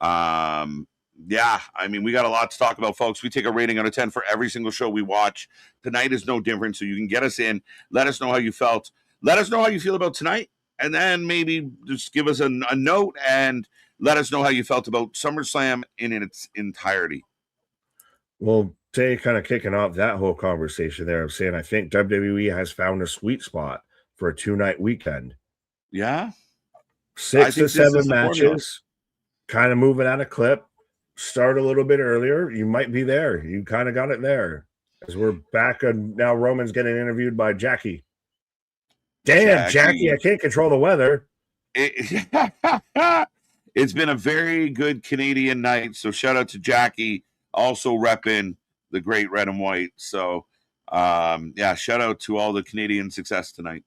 yeah, I mean, we got a lot to talk about, folks. We take a rating out of 10 for every single show we watch. Tonight is no different. So you can get us in. Let us know how you felt. Let us know how you feel about tonight. And then maybe just give us a note and let us know how you felt about SummerSlam in its entirety. Well, today, kind of kicking off that whole conversation there, I'm saying I think WWE has found a sweet spot for a 2-night weekend. Yeah. 6 to 7 matches, kind of moving at a clip. Start a little bit earlier. You might be there. You kind of got it there. As we're back, and now Roman's getting interviewed by Jackie. Damn, Jackie, I can't control the weather. It's been a very good Canadian night. So shout out to Jackie, also repping the great red and white. So, yeah, shout out to all the Canadian success tonight.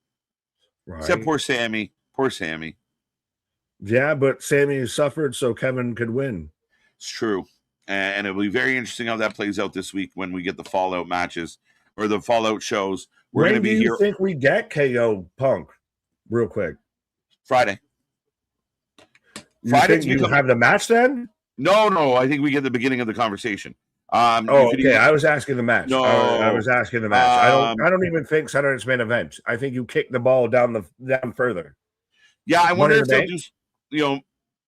Right. Except poor Sammy. Poor Sammy. Yeah, but Sammy suffered so Kevin could win. It's true. And it'll be very interesting how that plays out this week when we get the Fallout matches or the Fallout shows. We're going to be here. When do you think we get KO Punk? Real quick. Friday. You think you have the match then? No. I think we get the beginning of the conversation. Okay. I was asking the match. No, I was asking the match. I don't even think Saturday's main event. I think you kick the ball down further. Yeah, I wonder if they'll do,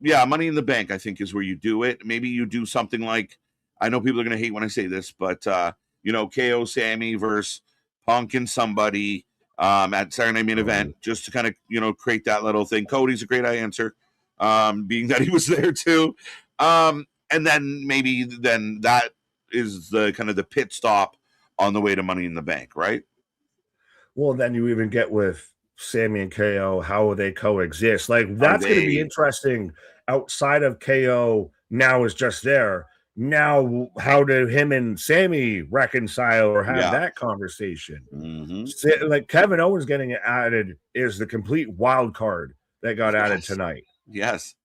yeah, Money in the Bank, I think, is where you do it. Maybe you do something like, I know people are going to hate when I say this, but, KO Sammy versus Punk and somebody at Saturday Night Main Event, just to kind of, create that little thing. Cody's a great answer, being that he was there too. And then maybe that is the kind of the pit stop on the way to Money in the Bank, right? Well, then you even get with Sammy and KO, how will they coexist? Like, that's going to be interesting outside of KO now is just there. Now, how do him and Sammy reconcile or have that conversation? Mm-hmm. Like, Kevin Owens getting added is the complete wild card that got added tonight. Yes.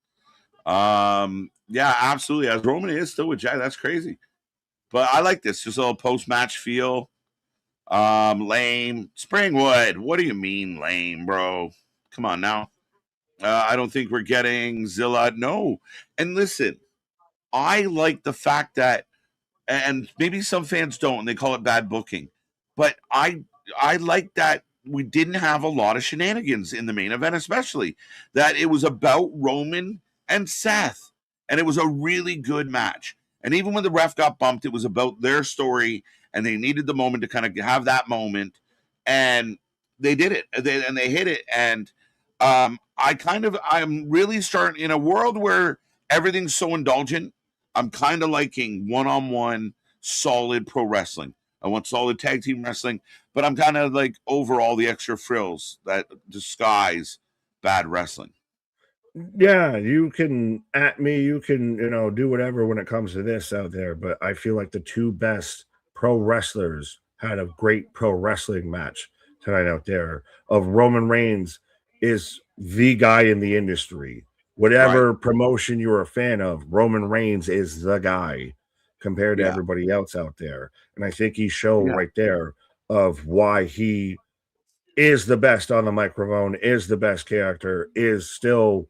Yeah, absolutely. As Roman is still with Jack, that's crazy. But I like this. Just a little post-match feel. Lame. Springwood, what do you mean lame, bro? Come on now. I don't think we're getting Zilla. No. And listen, I like the fact that, and maybe some fans don't, and they call it bad booking, but I like that we didn't have a lot of shenanigans in the main event, especially that it was about Roman and Seth, and it was a really good match. And even when the ref got bumped, it was about their story, and they needed the moment to kind of have that moment, and they did it, and they hit it. And I'm really starting in a world where everything's so indulgent. I'm kind of liking one-on-one solid pro wrestling. I want solid tag team wrestling, but I'm kind of like over all the extra frills that disguise bad wrestling. Yeah, you can at me, you can, do whatever when it comes to this out there, but I feel like the two best pro wrestlers had a great pro wrestling match tonight out there. Of Roman Reigns is the guy in the industry. Whatever promotion you're a fan of, Roman Reigns is the guy compared to everybody else out there. And I think he showed right there of why he is the best on the microphone, is the best character, is still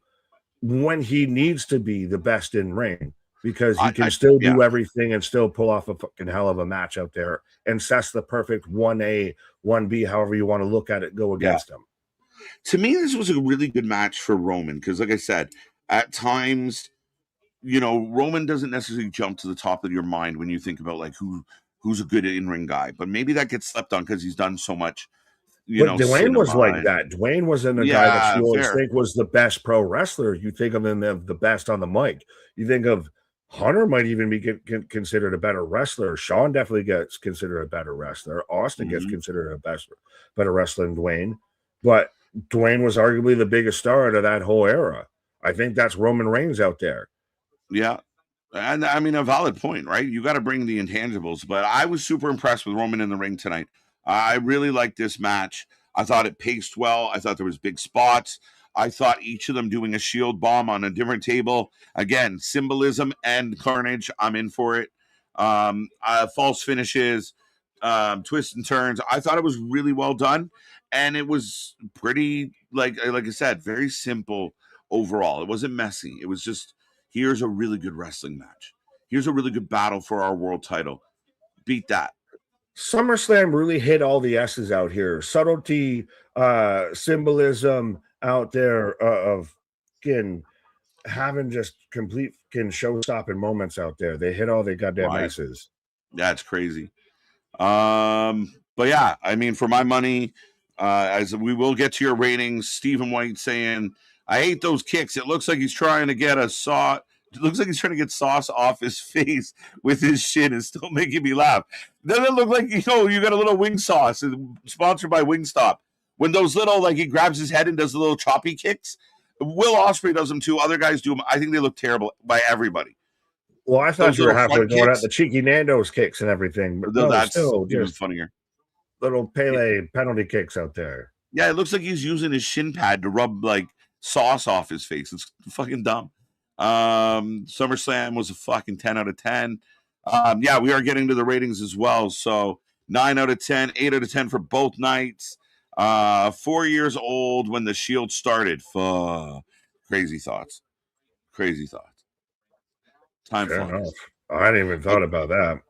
when he needs to be the best in ring, because he can still do everything and still pull off a fucking hell of a match out there and sets the perfect 1A, 1B, however you want to look at it, go against him. To me, this was a really good match for Roman because, like I said, at times, Roman doesn't necessarily jump to the top of your mind when you think about like who's a good in-ring guy, but maybe that gets slept on because he's done so much. But Dwayne was like that. Dwayne wasn't a guy that you always think was the best pro wrestler. You think of him as the best on the mic. You think of Hunter might even be considered a better wrestler. Sean definitely gets considered a better wrestler. Austin gets considered a better wrestler than Dwayne. But Dwayne was arguably the biggest star of that whole era. I think that's Roman Reigns out there. Yeah. And I mean, a valid point, right? You got to bring the intangibles. But I was super impressed with Roman in the ring tonight. I really liked this match. I thought it paced well. I thought there was big spots. I thought each of them doing a shield bomb on a different table. Again, symbolism and carnage. I'm in for it. false finishes, twists and turns. I thought it was really well done, and it was pretty, like I said, very simple overall. It wasn't messy. It was just, here's a really good wrestling match. Here's a really good battle for our world title. Beat that. SummerSlam really hit all the S's out here. Subtlety, symbolism out there of having just complete show-stopping moments out there. They hit all the goddamn S's. That's crazy. But yeah, I mean, for my money, as we will get to your ratings, Stephen White saying, I hate those kicks. It looks like he's trying to get It looks like he's trying to get sauce off his face with his shin. It's still making me laugh. Doesn't it look like, you got a little wing sauce sponsored by Wingstop? When those little, like, he grabs his head and does the little choppy kicks. Will Ospreay does them too. Other guys do them. I think they look terrible by everybody. Well, I thought you were halfway going at the cheeky Nando's kicks and everything. But no, that's still even just funnier. Little Pele penalty kicks out there. Yeah, it looks like he's using his shin pad to rub, like, sauce off his face. It's fucking dumb. SummerSlam was a fucking 10 out of 10. Yeah, we are getting to the ratings as well. So 9 out of 10, 8 out of 10 for both nights. 4 years old when the Shield started. Crazy thoughts. Time flies. I hadn't even thought about that.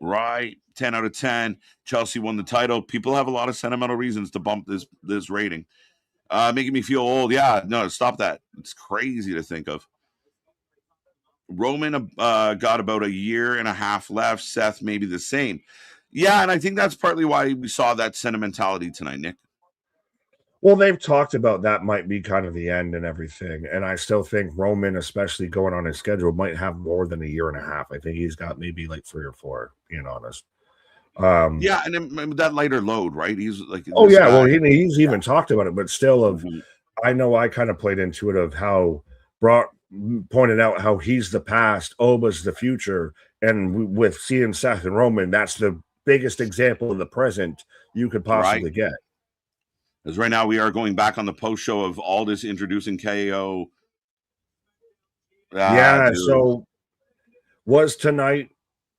Right. 10 out of 10. Chelsea won the title. People have a lot of sentimental reasons to bump this rating. Making me feel old. Yeah, no, stop that. It's crazy to think of. Roman got about a year and a half left. Seth maybe the same. Yeah, and I think that's partly why we saw that sentimentality tonight, Nick. Well, they've talked about that might be kind of the end and everything. And I still think Roman, especially going on his schedule, might have more than a year and a half. I think he's got maybe like 3 or 4, being honest. Yeah, and then that lighter load, right? He's like, oh yeah, well he's even talked about it, but still, I know I kind of played into it of how Brock pointed out how he's the past, Oba's the future, and with seeing Seth and Roman, that's the biggest example of the present you could possibly get. Because right now we are going back on the post show of Aldis introducing KO. So was tonight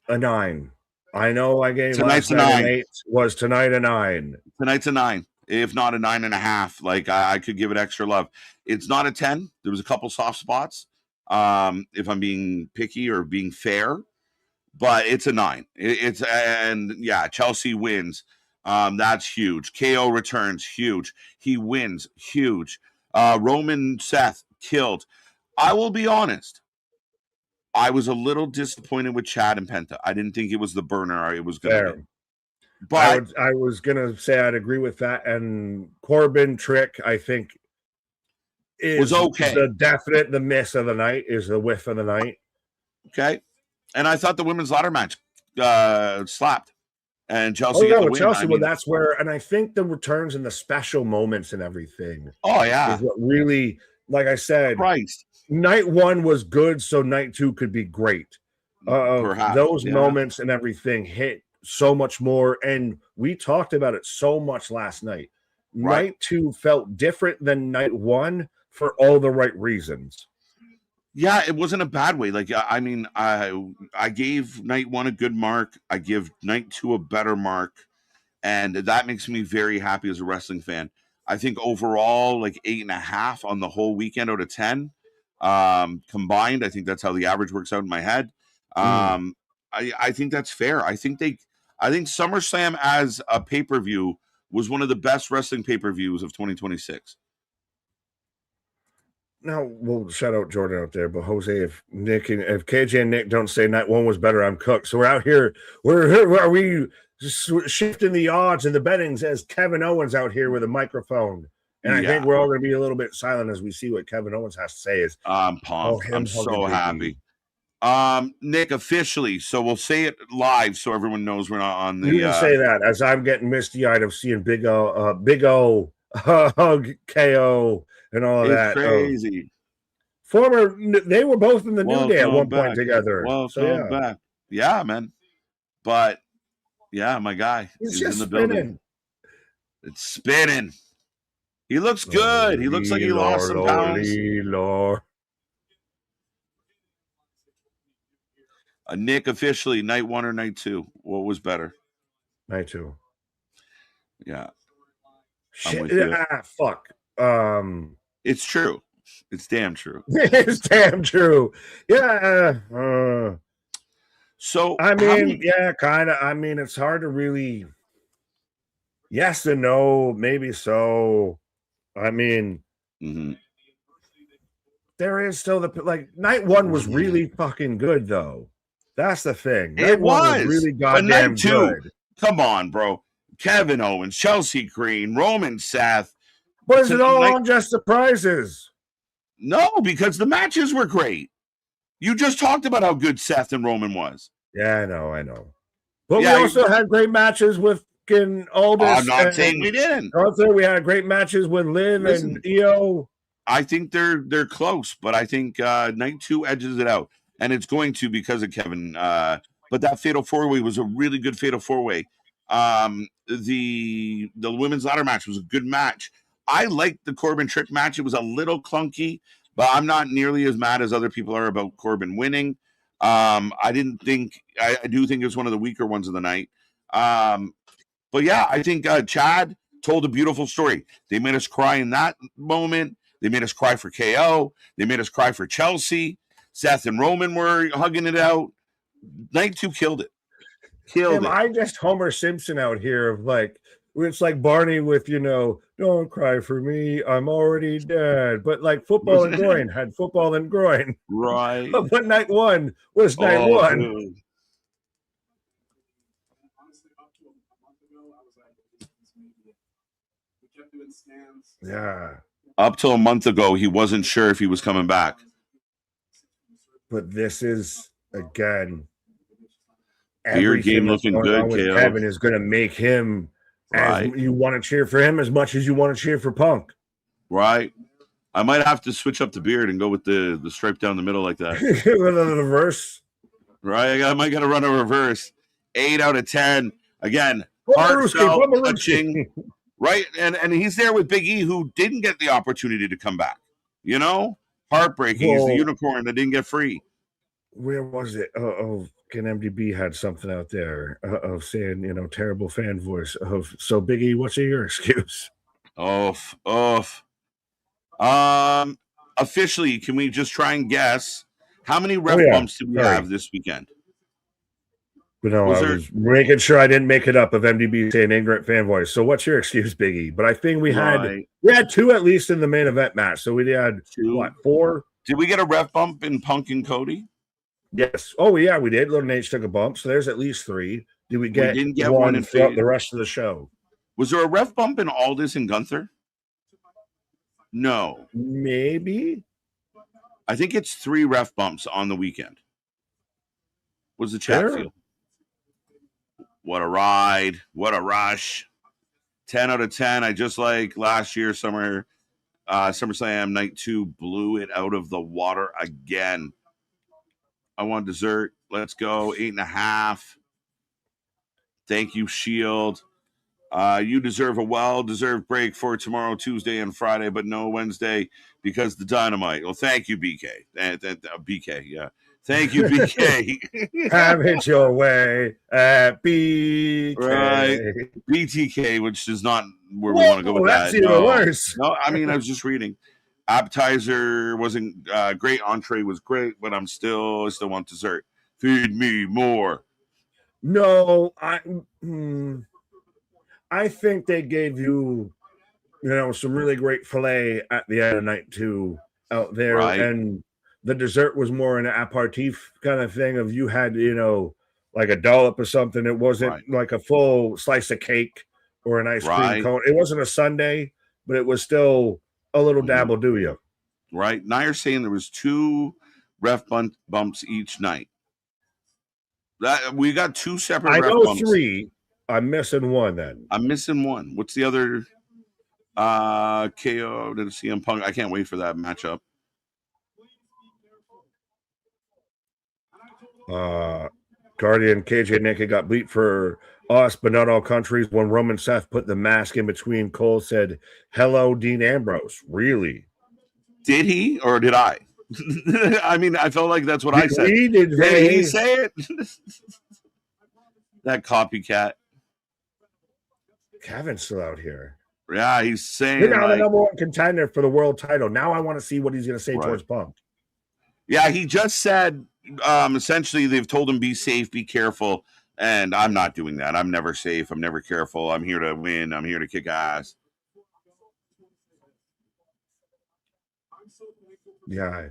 a 9? I know I gave tonight's a 9. 8. Was tonight a 9? Tonight's a 9, if not a 9.5. Like I could give it extra love. It's not a 10. There was a couple soft spots. If I'm being picky or being fair, but it's a 9. Chelsea wins. That's huge. KO returns, huge. He wins, huge. Roman Seth killed. I will be honest. I was a little disappointed with Chad and Penta. I didn't think it was the burner it was going to be. But I was going to say I'd agree with that. And Corbin Trick, I think, was okay. The miss of the night is the whiff of the night. Okay. And I thought the women's ladder match slapped. And Chelsea got the win. Chelsea, well, that's where, and I think the returns and the special moments and everything. Oh, yeah. Is what really, like I said, night 1 was good, so night 2 could be great. Those moments and everything hit so much more, and we talked about it so much last night. Night 2 felt different than night 1 for all the right reasons. Yeah, it wasn't a bad way. Like, I mean, I gave night 1 a good mark. I give night 2 a better mark. And that makes me very happy as a wrestling fan. I think overall, like 8.5 on the whole weekend out of 10. Combined, I think that's how the average works out in my head. I think that's fair. I think SummerSlam as a pay-per-view was one of the best wrestling pay-per-views of 2026. Now, we'll shout out Jordan out there, but Jose, if KJ and Nick don't say night 1 was better, I'm cooked. So we're out here. Are we shifting the odds and the bettings as Kevin Owens out here with a microphone? And I think we're all going to be a little bit silent as we see what Kevin Owens has to say. I'm pumped. I'm so happy. Nick, officially, so we'll say it live so everyone knows we're not on the. You can say that as I'm getting misty-eyed of seeing Big O, KO. And all of that. Crazy. They were both in the New Day at one point together. Welcome back. Yeah, man. But yeah, my guy is in the building. It's spinning. He looks good. He looks like he lost some pounds. Nick, officially, night 1 or night 2? What was better? Night 2. Yeah. Shit. with you. Fuck. It's true. It's damn true. It's damn true. Yeah. So I mean, yeah, kind of. I mean, it's hard to really. Yes and no, maybe so. I mean, there is still night 1 was really fucking good though. That's the thing. It was really goddamn night 2, good. Come on, bro. Kevin Owens, Chelsea Green, Roman Seth. Was it all on just the prizes? No, because the matches were great. You just talked about how good Seth and Roman was. Yeah, I know. But we also had great matches with Aldis. I'm not saying we didn't. Also, we had great matches with Lynn and Io. I think they're close, but I think night 2 edges it out, and it's going to because of Kevin. But that Fatal 4-Way was a really good Fatal 4-Way. The women's ladder match was a good match. I liked the Corbin Trick match. It was a little clunky, but I'm not nearly as mad as other people are about Corbin winning. I do think it was one of the weaker ones of the night. But yeah, I think Chad told a beautiful story. They made us cry in that moment. They made us cry for KO. They made us cry for Chelsea. Seth and Roman were hugging it out. Night 2 killed it. I just Homer Simpson out here of it's like Barney with, don't cry for me, I'm already dead. But football and groin had football and groin. Right. But night 1 was night 1. Honestly, Dude. up to a month ago, I was like, we kept doing scans. Yeah. Up till a month ago, he wasn't sure if he was coming back. But this is, again, Beard game looking good, KO. Kevin is going to make him, right. You want to cheer for him as much as you want to cheer for Punk. Right. I might have to switch up the beard and go with the stripe down the middle like that. With a reverse. Right. I might got to run a reverse. 8 out of 10. Again, heartfelt, touching. Right. And he's there with Big E, who didn't get the opportunity to come back. Heartbreaking. He's the unicorn that didn't get free. Where was it? Ken MDB had something out there of saying, terrible fan voice of, so Big E, what's your excuse? Officially, can we just try and guess how many ref bumps did we have this weekend? But no, I was making sure I didn't make it up of MDB saying ignorant fan voice. So what's your excuse, Big E? But I think we had 2 at least in the main event match. So we had 2, 4? Did we get a ref bump in Punk and Cody? Yes. Oh yeah, we did. Little Nate took a bump. So there's at least 3. Did we get? We didn't get one throughout the rest of the show. Was there a ref bump in Aldis and Gunther? No. Maybe. I think it's 3 ref bumps on the weekend. What's the chat feel? What a ride. What a rush. 10 out of 10. I just like last year, SummerSlam night 2 blew it out of the water again. I want dessert. Let's go. 8.5. Thank you, Shield. You deserve a well-deserved break for tomorrow, Tuesday, and Friday, but no Wednesday because the Dynamite. Well, thank you, BK. BK, yeah. Thank you, BK. Have it your way at BK. Right. BTK, which is not where we want to go with that. That's even worse. No, I mean, I was just reading. Appetizer wasn't great. Entree was great, but I still want dessert. Feed me more. No, I think they gave you, some really great filet at the end of night 2 out there. Right. And the dessert was more an aperitif kind of thing of you had, like a dollop or something. It wasn't like a full slice of cake or an ice cream cone. It wasn't a sundae, but it was still a little dabble, do you? Right. Now you're saying there was 2 ref bumps each night. That we got 2 separate ref bumps. I know 3. I'm missing 1 then. I'm missing 1. What's the other? KO to CM Punk. I can't wait for that matchup. Guardian KJ Naked got beat for us, but not all countries. When Roman Seth put the mask in between, Cole said, "Hello, Dean Ambrose." Really? Did he or did I? I mean, I felt like that's what I said. Did he say it? That copycat. Kevin's still out here. Yeah, he's saying You're now the like, number one contender for the world title. Now I want to see what he's going to say Right. towards Punk. yeah, he just said essentially they've told him be safe, be careful, and I'm not doing that. I'm never safe. I'm never careful. I'm here to win. I'm here to kick ass. Yeah.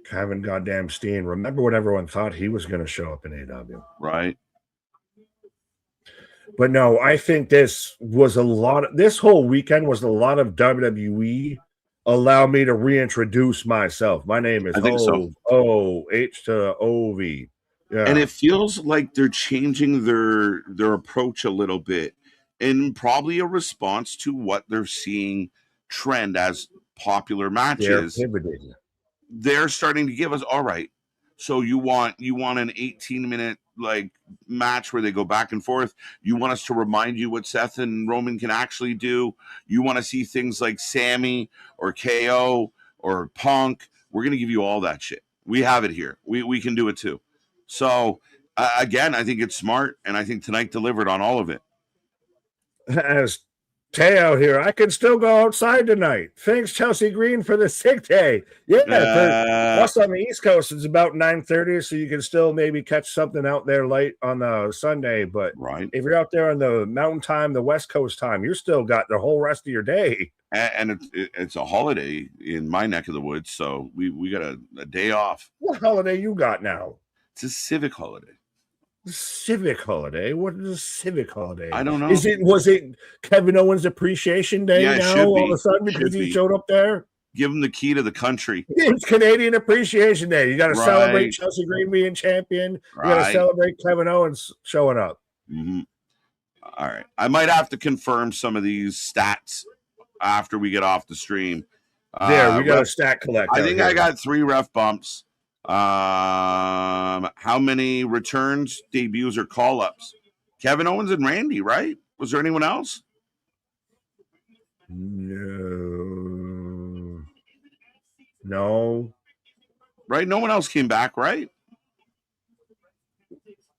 Kevin goddamn Steen. Remember what everyone thought he was going to show up in AEW. Right. But no, I think this whole weekend was a lot of WWE allow me to reintroduce myself. My name is I think so. O-H to O-V. Yeah. And it feels like they're changing their approach a little bit, in probably a response to what they're seeing trend as popular matches. They're pivoting. They're starting to give us, all right, so you want an 18-minute like match where they go back and forth. You want us to remind you what Seth and Roman can actually do. You want to see things like Sammy or KO or Punk. We're going to give you all that shit. We have it here. We can do it too. So again, I think it's smart, and I think tonight delivered on all of it. As Teo here, I can still go outside tonight. Thanks, Chelsea Green, for the sick day. Yeah, for us on the East Coast, it's about 9:30, so you can still maybe catch something out there late on the Sunday. But right. If you're out there on the Mountain Time, the West Coast time, you still got the whole rest of your day. And it's a holiday in my neck of the woods, so we got a day off. What holiday you got now? It's a civic holiday. Civic holiday? What is a civic holiday? I don't know. Was it Kevin Owens Appreciation Day now all of a sudden because he showed up there? Give him the key to the country. It's Canadian Appreciation Day. You got to celebrate Chelsea Green being champion. You got to celebrate Kevin Owens showing up. Mm-hmm. All right. I might have to confirm some of these stats after we get off the stream. We got a stat collect. I think I got 3 ref bumps. How many returns, debuts, or call-ups? Kevin Owens and Randy, right? Was there anyone else? No. Right? No one else came back, right?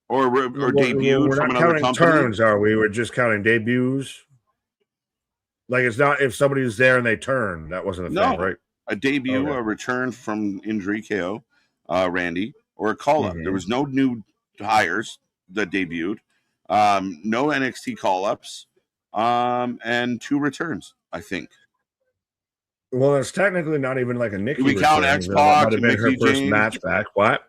Or debuted we're from not another counting company? turns, are we? We're just counting debuts. Like it's not if somebody's there and they turn. That wasn't a thing, right? A debut, a return from injury, KO, Randy, or a call-up. Mm-hmm. There was no new hires that debuted. No NXT call-ups. And 2 returns, I think. Well, it's technically not even like a Nikki. We count X-Pac and Mickey first James. match back. What?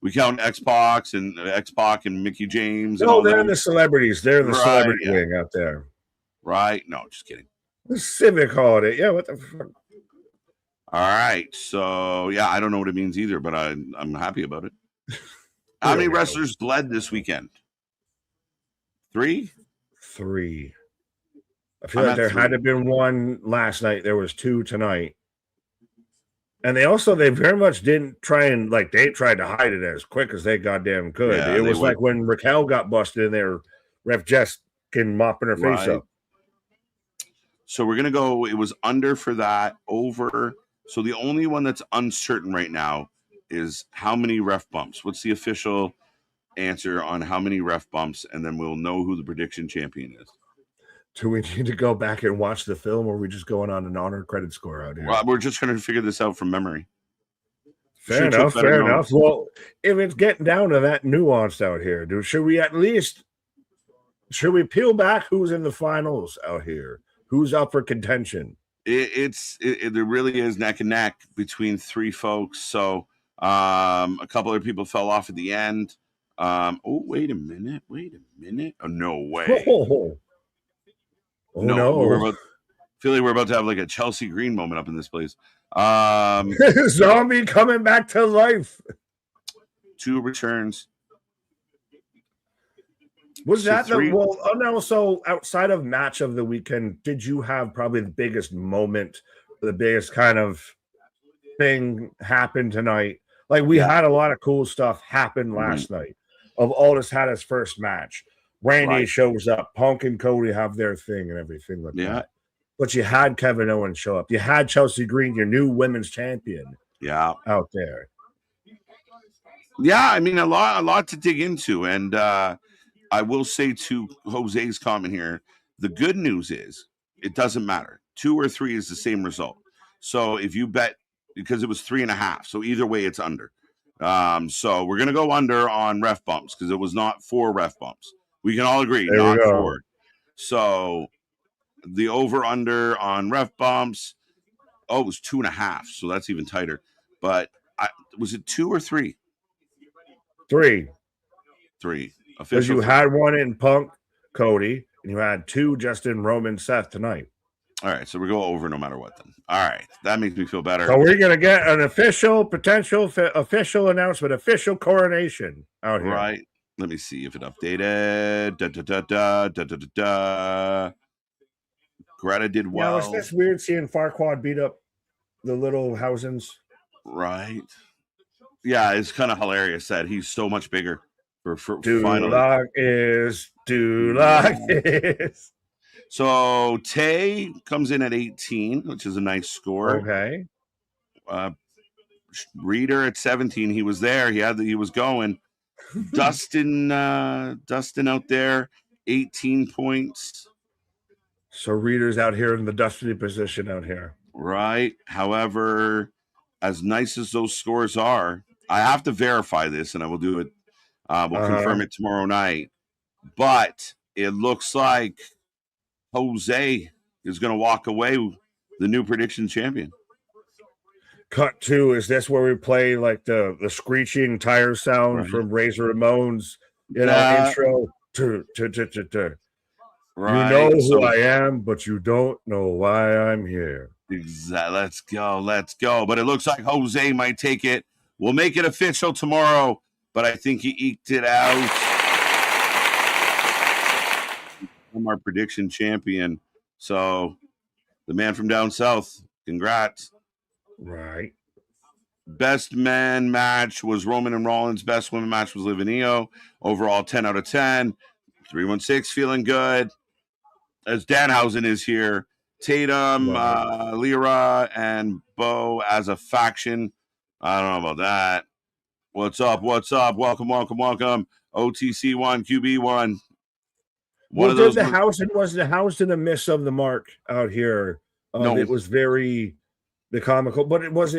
We count X-Pac and Mickey James. No, they're in the celebrities. They're in the celebrity wing out there. Right? No, just kidding. The civic holiday. Yeah, what the fuck? All right. So, yeah, I don't know what it means either, but I'm happy about it. How many wrestlers bled this weekend? 3? 3. I feel like there had to have been 1 last night. There was 2 tonight. And they very much didn't try and, like, they tried to hide it as quick as they goddamn could. Yeah, it was like when Raquel got busted in there, ref Jess mopping her face up. So we're going to go, it was under for that, over. So the only one that's uncertain right now is how many ref bumps. What's the official answer on how many ref bumps? And then we'll know who the prediction champion is. Do we need to go back and watch the film, or are we just going on an honor credit score out here? Well, we're just going to figure this out from memory. Fair enough. Well, if it's getting down to that nuanced out here, should we peel back who's in the finals out here? Who's up for contention? There really is neck and neck between 3 folks. So a couple of people fell off at the end. Wait a minute. Oh, no way. No. Feel like we're about to have like a Chelsea Green moment up in this place. Zombie coming back to life. 2 returns. Was that so outside of match of the weekend, did you have probably the biggest moment, the biggest kind of thing happen tonight? Like we had a lot of cool stuff happen last night. Of Aldis had his first match. Randy shows up. Punk and Cody have their thing and everything like that. But you had Kevin Owens show up. You had Chelsea Green, your new women's champion, out there. Yeah, I mean, a lot to dig into. And I will say to Jose's comment here, the good news is it doesn't matter. 2 or 3 is the same result. So if you bet, because it was 3.5, so either way it's under. So we're gonna go under on ref bumps because it was not 4 ref bumps. We can all agree, There not we go. 4. So the over under on ref bumps, it was 2.5, so that's even tighter. But was it 2 or 3? 3. 3. Because Official. you had one in Punk, Cody, and you had 2 just in Roman, Seth tonight. All right, so we're going over no matter what then. All right, that makes me feel better. So we're going to get an official announcement, official coronation out here. Right. Let me see if it updated. Greta did well. Now, is this weird seeing Farquaad beat up the little Housens? Right. Yeah, it's kind of hilarious that he's so much bigger for Duloc is. So Tay comes in at 18, which is a nice score. Okay. Reader at 17. He was there. He was going. Dustin out there, 18 points. So Reader's out here in the Dusty position out here. Right. However, as nice as those scores are, I have to verify this, and I will do it. We'll confirm it tomorrow night. But it looks like Jose is going to walk away the new prediction champion. Cut 2. Is this where we play like the screeching tire sound from Razor Ramon's intro? Right. You know who I am, but you don't know why I'm here. Exactly. Let's go. But it looks like Jose might take it. We'll make it official tomorrow, but I think he eked it out. I'm our prediction champion. So the man from down south, congrats. Right. Best man match was Roman and Rollins. Best women match was Liv and Io. Overall, 10 out of 10. 316 feeling good. As Danhausen is here. Tatum, Lyra, and Bo as a faction. I don't know about that. What's up? Welcome. OTC1, QB1. Was the Houston a miss of the mark out here? No. It was very comical, but it was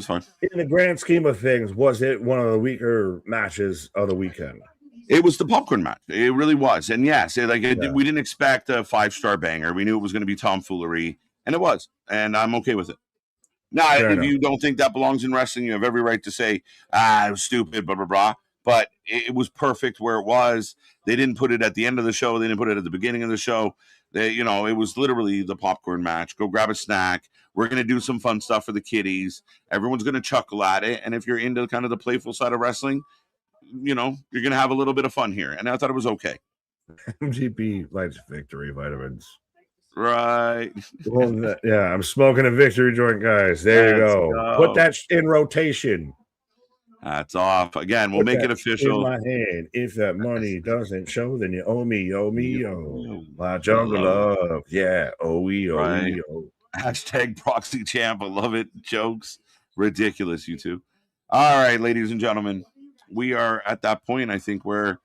fine. In the grand scheme of things, was it one of the weaker matches of the weekend? It was the popcorn match. It really was. And yes, we didn't expect a 5-star banger. We knew it was going to be tomfoolery, and it was. And I'm okay with it. Now, if you don't think that belongs in wrestling, you have every right to say, it was stupid, blah, blah, blah. But it was perfect where it was. They didn't put it at the end of the show. They didn't put it at the beginning of the show. It was literally the popcorn match. Go grab a snack. We're going to do some fun stuff for the kiddies. Everyone's going to chuckle at it. And if you're into kind of the playful side of wrestling, you're going to have a little bit of fun here. And I thought it was okay. MGP likes victory vitamins. Right. Well, yeah, I'm smoking a victory joint, guys. There you go. Put that in rotation. That's off. Again, we'll make it official. In my hand. If that money doesn't show, then you owe me, my jungle love. Yeah, right. Hashtag proxy champ. I love it. Jokes. Ridiculous, you two. All right, ladies and gentlemen. We are at that point, I think, where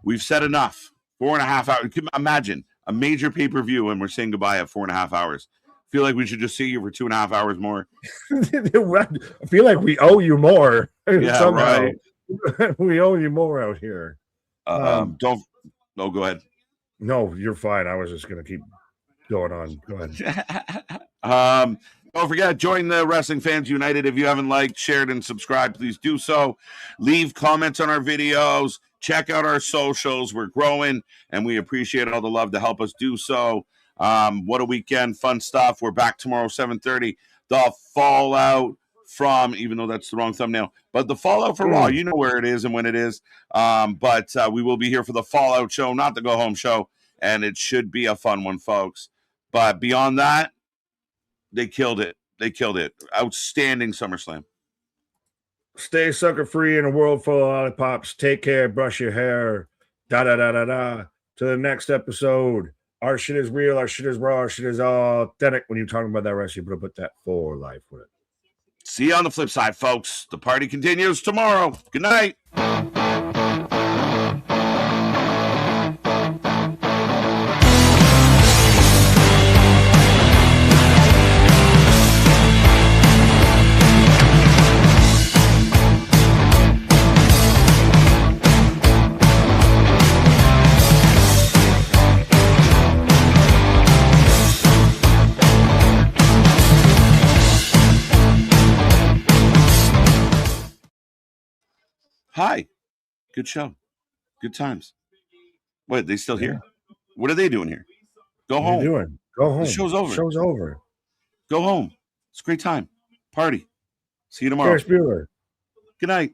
we've said enough. 4.5 hours. Imagine a major pay-per-view and we're saying goodbye at 4.5 hours. I feel like we should just see you for 2.5 hours more. I feel like we owe you more. Yeah, somehow. Right. We owe you more out here. Go ahead. No, you're fine. I was just going to keep going on. Go ahead. Don't forget, join the Wrestling Fans United. If you haven't liked, shared, and subscribed, please do so. Leave comments on our videos. Check out our socials. We're growing, and we appreciate all the love to help us do so. What a weekend. Fun stuff. We're back tomorrow, 7:30. The fallout from, even though that's the wrong thumbnail, but the fallout for Raw. You know where it is and when it is. But we will be here for the fallout show, not the go-home show, and it should be a fun one, folks. But beyond that, they killed it. Outstanding SummerSlam. Stay sucker free in a world full of lollipops. Take care. Brush your hair. Da da da da da. To the next episode Our shit is real. Our shit is raw. Our shit is authentic. When you're talking about that wrestling, you put that for life with it. See you on the flip side, folks. The party continues tomorrow. Good night. Hi. Good show. Good times. Wait, they still here? What are they doing here? Go What home. are you doing? Go home. The show's over. Show's over. Go home. It's a great time. Party. See you tomorrow. Ferris Bueller. Good night.